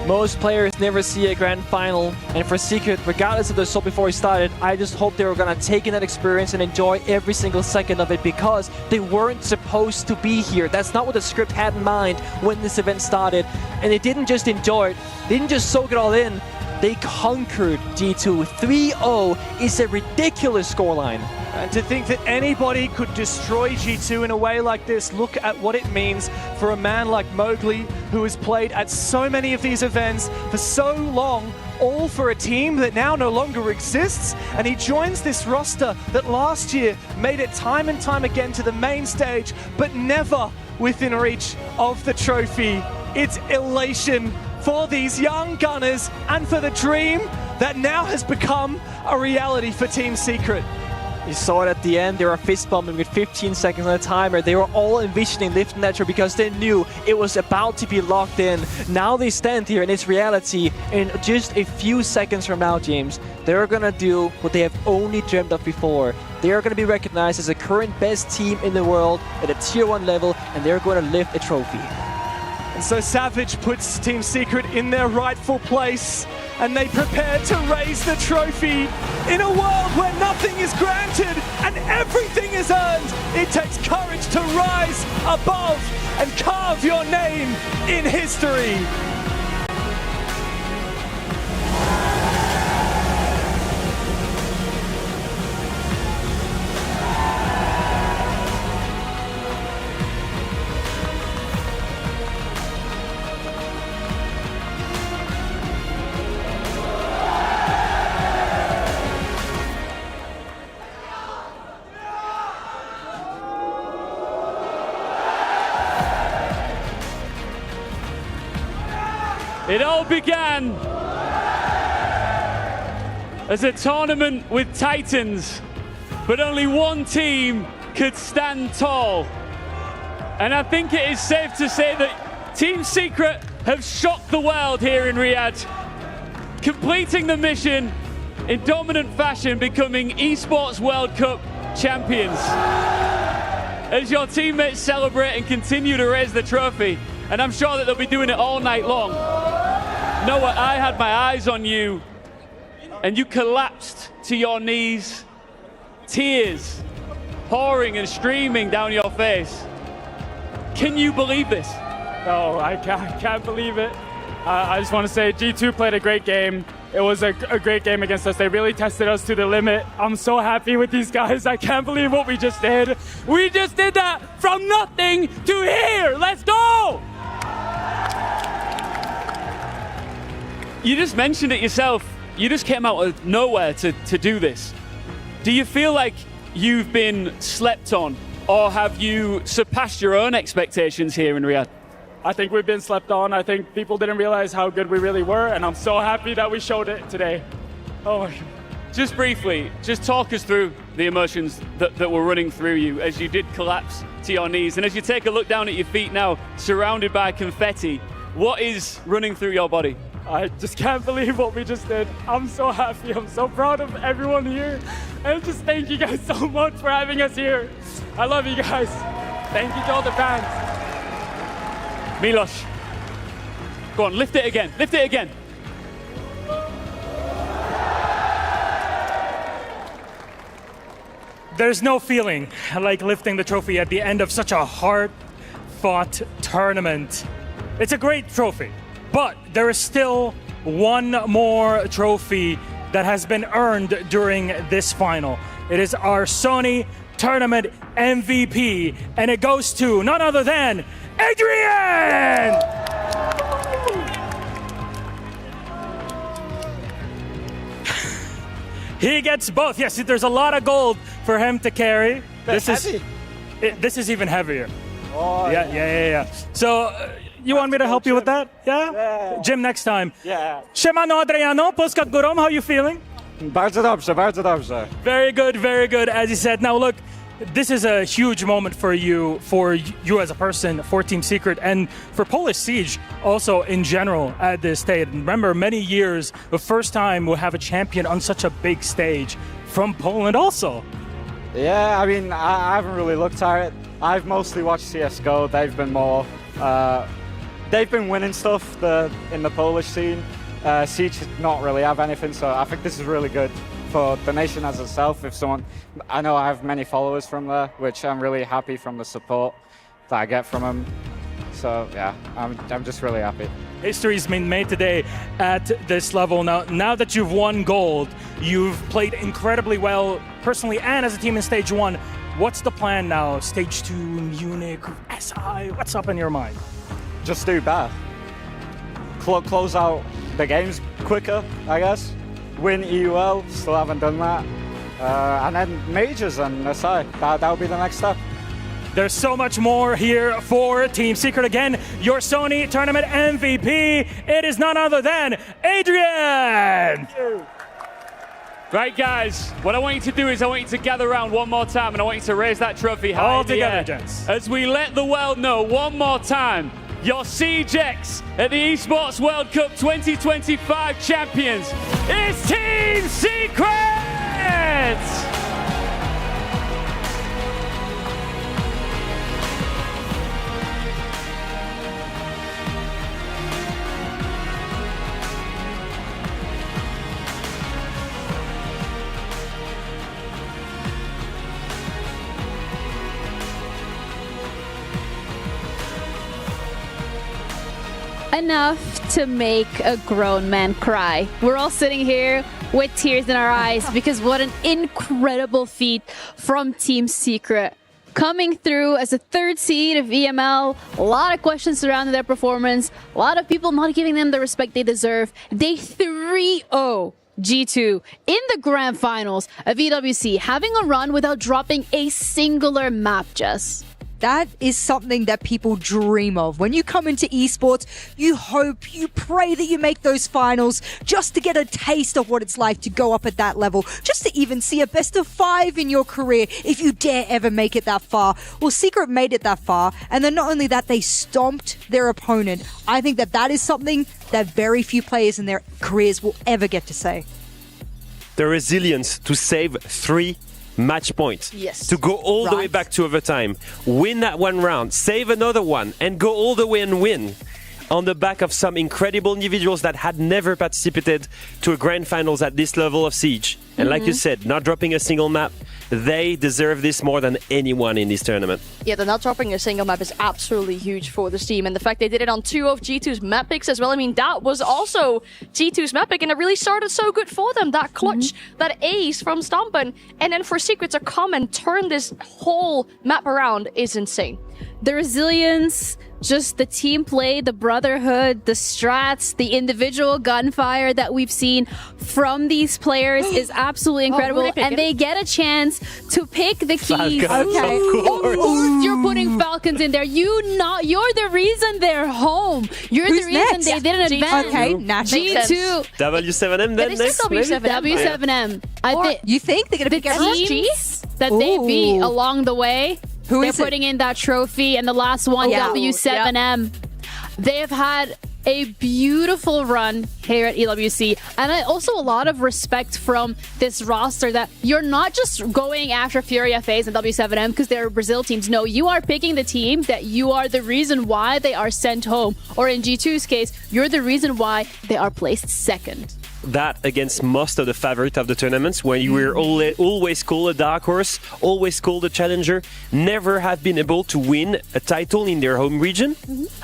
Speaker 8: Most players never see a grand final, and for Secret, regardless of the result before it started, I just hope they were gonna take in that experience and enjoy every single second of it because they weren't supposed to be here. That's not what the script had in mind when this event started, and they didn't just enjoy it, they didn't just soak it all in, they conquered G2. 3-0 is a ridiculous scoreline.
Speaker 7: And to think that anybody could destroy G2 in a way like this, look at what it means for a man like Mowgli, who has played at so many of these events for so long, all for a team that now no longer exists, and he joins this roster that last year made it time and time again to the main stage, but never within reach of the trophy. It's elation for these young gunners and for the dream that now has become a reality for Team Secret.
Speaker 8: You saw it at the end, they were fist bumping with 15 seconds on the timer. They were all envisioning lifting that trophy because they knew it was about to be locked in. Now they stand here and it's reality. In just a few seconds from now, James, they're gonna do what they have only dreamt of before. They are gonna be recognized as the current best team in the world at a tier 1 level, and they're gonna lift a trophy.
Speaker 7: And so Savage puts Team Secret in their rightful place, and they prepare to raise the trophy. In a world where nothing is granted and everything is earned, it takes courage to rise above and carve your name in history.
Speaker 17: It all began as a tournament with titans, but only one team could stand tall. And I think it is safe to say that Team Secret have shocked the world here in Riyadh. completing the mission in dominant fashion, becoming Esports World Cup champions. As your teammates celebrate and continue to raise the trophy, and I'm sure that they'll be doing it all night long. Noah, I had my eyes on you, and you collapsed to your knees, tears pouring and streaming down your face. Can you believe this?
Speaker 3: No, I can't believe it. I just want to say G2 played a great game. It was a great game against us. They really tested us to the limit. I'm so happy with these guys. I can't believe what we just did. We just did that from nothing to here. Let's go!
Speaker 17: You just mentioned it yourself. You just came out of nowhere to do this. Do you feel like you've been slept on, or have you surpassed your own expectations here in Riyadh?
Speaker 3: I think we've been slept on. I think people didn't realize how good we really were, and I'm so happy that we showed it today. Oh my God.
Speaker 17: Just briefly, just talk us through the emotions that were running through you as you did collapse to your knees, and as you take a look down at your feet now, surrounded by confetti, what is running through your body?
Speaker 3: I just can't believe what we just did. I'm so happy. I'm so proud of everyone here. And just thank you guys so much for having us here. I love you guys. Thank you to all the fans.
Speaker 17: Milos, go on, lift it again, lift it again.
Speaker 4: There's no feeling like lifting the trophy at the end of such a hard-fought tournament. It's a great trophy, but there is still one more trophy that has been earned during this final. It is our Sony Tournament MVP, and it goes to none other than Adrian! He gets both. Yes, there's a lot of gold for him to carry.
Speaker 3: This
Speaker 4: is even heavier.
Speaker 3: Oh,
Speaker 4: yeah. So, you want me to help you with that? Yeah? Jim, next time.
Speaker 3: Yeah.
Speaker 4: Siemano Adriano, Polska Górom, how are you feeling?
Speaker 3: Bardzo dobrze, bardzo dobrze.
Speaker 4: Very good, as you said. Now look, this is a huge moment for you as a person, for Team Secret, and for Polish Siege also in general at this stage. Remember, many years, the first time we'll have a champion on such a big stage from Poland also.
Speaker 3: Yeah, I mean, I haven't really looked at it. I've mostly watched CSGO. They've been more... they've been winning stuff in the Polish scene. Siege not really have anything, so I think this is really good for the nation as itself. I know I have many followers from there, which I'm really happy from the support that I get from them. So yeah, I'm just really happy.
Speaker 4: History's been made today at this level. Now that you've won gold, you've played incredibly well personally and as a team in stage 1. What's the plan now? Stage 2, Munich, SI, what's up in your mind?
Speaker 3: Just do better. Close out the games quicker, I guess. Win EUL, still haven't done that. And then majors and SI, that'll be the next step.
Speaker 4: There's so much more here for Team Secret. Again, your Sony Tournament MVP, it is none other than Adrian!
Speaker 17: Right, guys, what I want you to do is I want you to gather around one more time, and I want you to raise that trophy high
Speaker 4: all
Speaker 17: in the
Speaker 4: together,
Speaker 17: air,
Speaker 4: gents.
Speaker 17: as we let the world know one more time, your CJX at the Esports World Cup 2025 champions is Team Secret!
Speaker 19: Enough to make a grown man cry. We're all sitting here with tears in our eyes because what an incredible feat from Team Secret. Coming through as a 3rd seed of EML, a lot of questions surrounding their performance, a lot of people not giving them the respect they deserve. They 3-0 G2 in the grand finals of EWC, having a run without dropping a singular map, Jess.
Speaker 18: that is something that people dream of. When you come into esports, you hope, you pray that you make those finals just to get a taste of what it's like to go up at that level, just to even see a best of 5 in your career if you dare ever make it that far. Well, Secret made it that far, and then not only that, they stomped their opponent. I think that is something that very few players in their careers will ever get to say.
Speaker 2: The resilience to save 3 match points.
Speaker 15: Yes.
Speaker 2: To go all the way back to overtime, win that one round, save another one, and go all the way and win on the back of some incredible individuals that had never participated to a grand finals at this level of Siege. And like you said, not dropping a single map, they deserve this more than anyone in this tournament.
Speaker 15: Yeah, the not dropping a single map is absolutely huge for this team. And the fact they did it on 2 of G2's map picks as well. I mean, that was also G2's map pick, and it really started so good for them. That clutch, that ace from Stompen. And then for Secret to come and turn this whole map around is insane.
Speaker 19: The resilience, just the team play, the brotherhood, the strats, the individual gunfire that we've seen from these players is absolutely incredible. And they get a chance to pick the keys.
Speaker 2: Falcons,
Speaker 19: Okay.
Speaker 2: of course.
Speaker 19: You're putting Falcons in there. You're the reason they're home. You're
Speaker 18: Who's
Speaker 19: the reason
Speaker 18: next?
Speaker 19: they didn't advance.
Speaker 18: Okay, natural.
Speaker 19: G2.
Speaker 2: W7M then
Speaker 15: It is
Speaker 2: next? maybe?
Speaker 19: W7M.
Speaker 18: You think they're going to
Speaker 19: The
Speaker 18: pick everyone?
Speaker 19: teams that they beat
Speaker 18: Ooh.
Speaker 19: along the way,
Speaker 18: Who
Speaker 19: they're
Speaker 18: is it?
Speaker 19: putting in that trophy, and the last one, W7M. They have had a beautiful run here at EWC, and also a lot of respect from this roster that you're not just going after Furia, FaZe, and W7M because they're Brazil teams. No, you are picking the team that you are the reason why they are sent home, or in G2's case, you're the reason why they are placed second.
Speaker 2: That against most of the favorites of the tournaments, where you were always called a dark horse, always called a challenger, never have been able to win a title in their home region.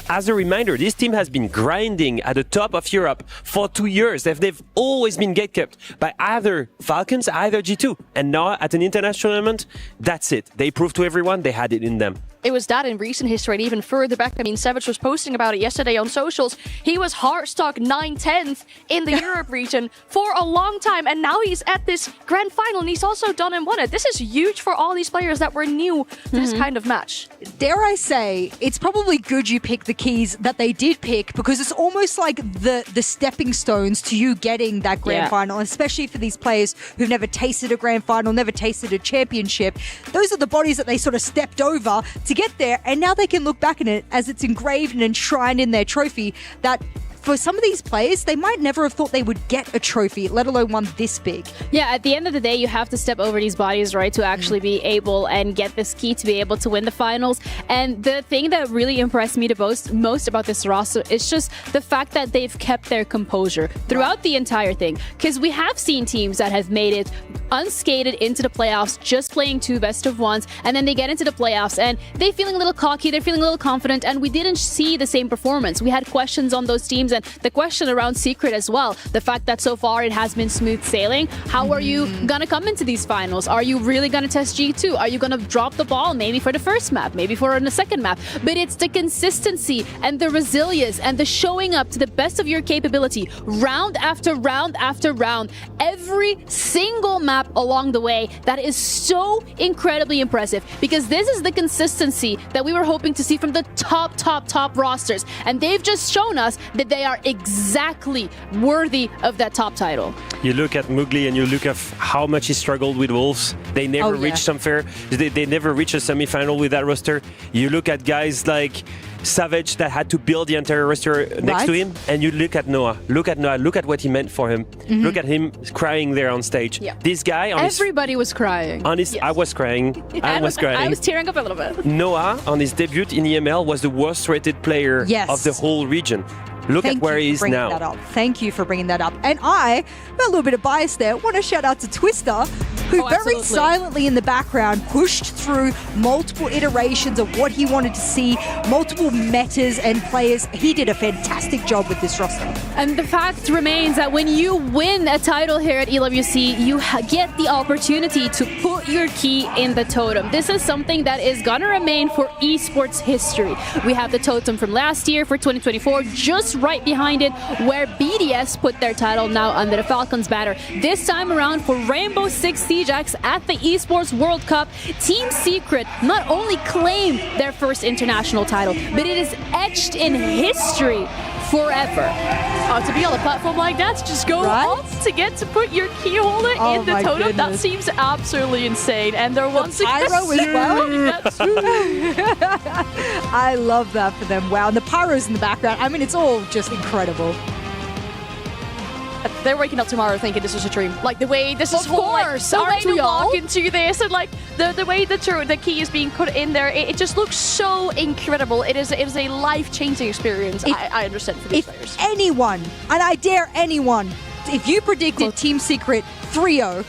Speaker 2: As a reminder, this team has been grinding at the top of Europe for 2 years. They've always been gatekept by either Falcons, either G2. And now at an international tournament, that's it. They proved to everyone they had it in them.
Speaker 15: It was that in recent history, and even further back. I mean, Savage was posting about it yesterday on socials. He was Heartstock 9/10th in the Europe region for a long time, and now he's at this grand final, and he's also done and won it. This is huge for all these players that were new to this kind of match.
Speaker 18: Dare I say, it's probably good you pick the keys that they did pick, because it's almost like the stepping stones to you getting that grand final, especially for these players who've never tasted a grand final, never tasted a championship. Those are the bodies that they sort of stepped over to get there, and now they can look back at it as it's engraved and enshrined in their trophy that for some of these players, they might never have thought they would get a trophy, let alone one this big.
Speaker 19: Yeah, at the end of the day, you have to step over these bodies, right, to actually be able and get this key to be able to win the finals. And the thing that really impressed me most about this roster is just the fact that they've kept their composure throughout the entire thing. Because we have seen teams that have made it unscathed into the playoffs, just playing 2 best of ones, and then they get into the playoffs and they're feeling a little cocky, they're feeling a little confident, and we didn't see the same performance. We had questions on those teams, and the question around Secret as well. The fact that so far it has been smooth sailing. How are you gonna come into these finals? Are you really gonna test G2? Are you gonna drop the ball maybe for the first map, maybe for the second map? But it's the consistency and the resilience and the showing up to the best of your capability, round after round after round, every single map along the way, that is so incredibly impressive, because this is the consistency that we were hoping to see from the top rosters, and they've just shown us that they are exactly worthy of that top title.
Speaker 2: You look at Mugli and you look at how much he struggled with Wolves. They never reached some fair. They never reached a semi-final with that roster. You look at guys like Savage that had to build the entire roster next to him, and you look at Noah. Look at what he meant for him. Look at him crying there on stage. This guy,
Speaker 19: everybody was crying.
Speaker 2: I was crying. I was crying.
Speaker 19: I was tearing up a little bit.
Speaker 2: Noah, on his debut in EML, was the worst rated player of the whole region. Look at where he is now.
Speaker 18: Thank you for bringing that up. And I'm a little bit of bias there. Want to shout out to Twister, who very silently in the background pushed through multiple iterations of what he wanted to see, multiple metas and players. He did a fantastic job with this roster.
Speaker 19: And the fact remains that when you win a title here at EWC, you get the opportunity to put your key in the totem. This is something that is gonna remain for esports history. We have the totem from last year for 2024, just right behind it, where BDS put their title now under the Falcons' banner. This time around for Rainbow Six Siege X at the Esports World Cup, Team Secret not only claimed their first international title, but it is etched in history forever.
Speaker 15: To be on a platform like that, to just go up to get to put your key holder in the totem, that seems absolutely insane. And they're once again
Speaker 18: pyro as well. I love that for them. Wow, and the pyros in the background. I mean, it's all just incredible.
Speaker 15: They're waking up tomorrow thinking this was a dream. Like the way this is whole, like, the way to walk into this, and like the way the key is being put in there, it just looks so incredible. It is a life-changing experience. I understand for these players.
Speaker 18: Anyone, and I dare anyone, if you predicted Team Secret 3-0,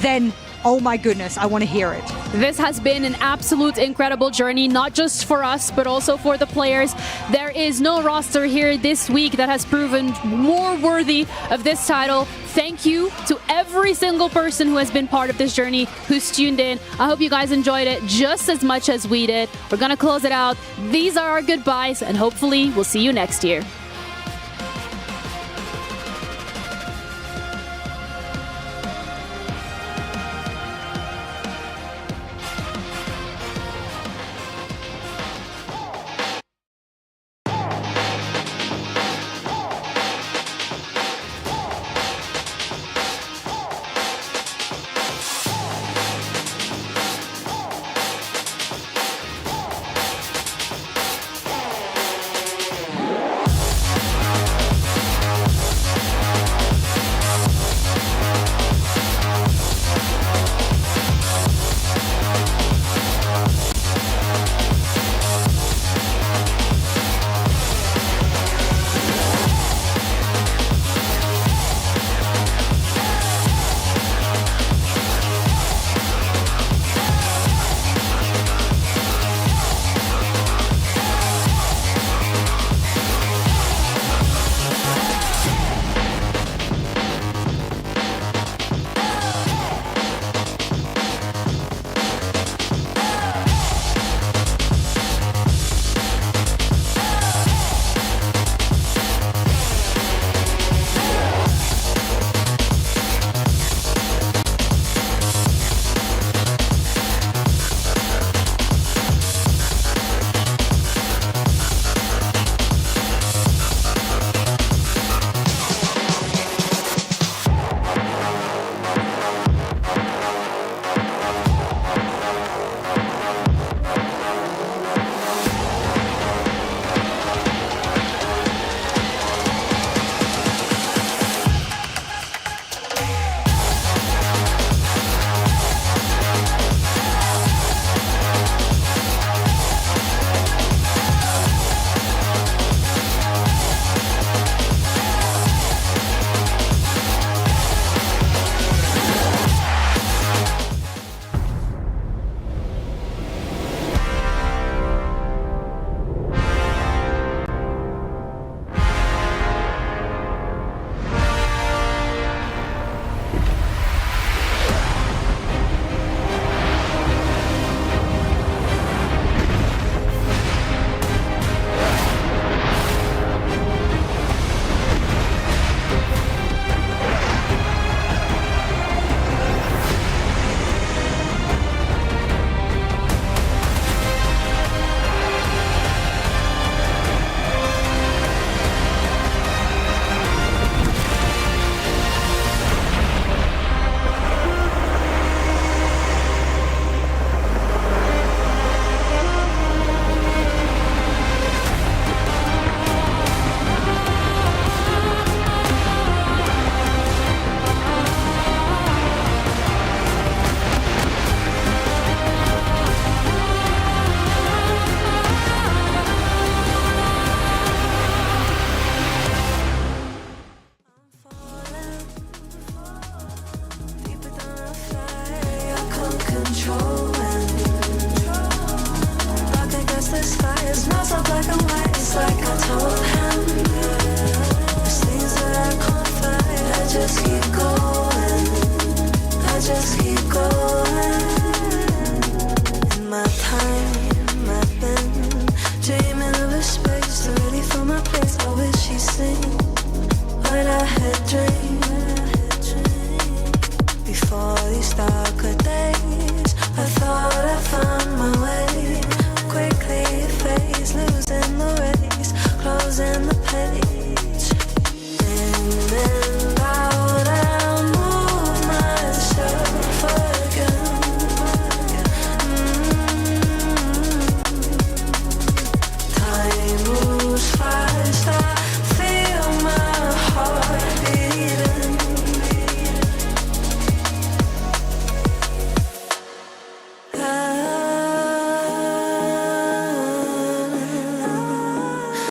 Speaker 18: then oh my goodness, I want to hear it.
Speaker 19: This has been an absolute incredible journey, not just for us, but also for the players. There is no roster here this week that has proven more worthy of this title. Thank you to every single person who has been part of this journey, who's tuned in. I hope you guys enjoyed it just as much as we did. We're going to close it out. These are our goodbyes, and hopefully we'll see you next year.
Speaker 6: just keep going in my time.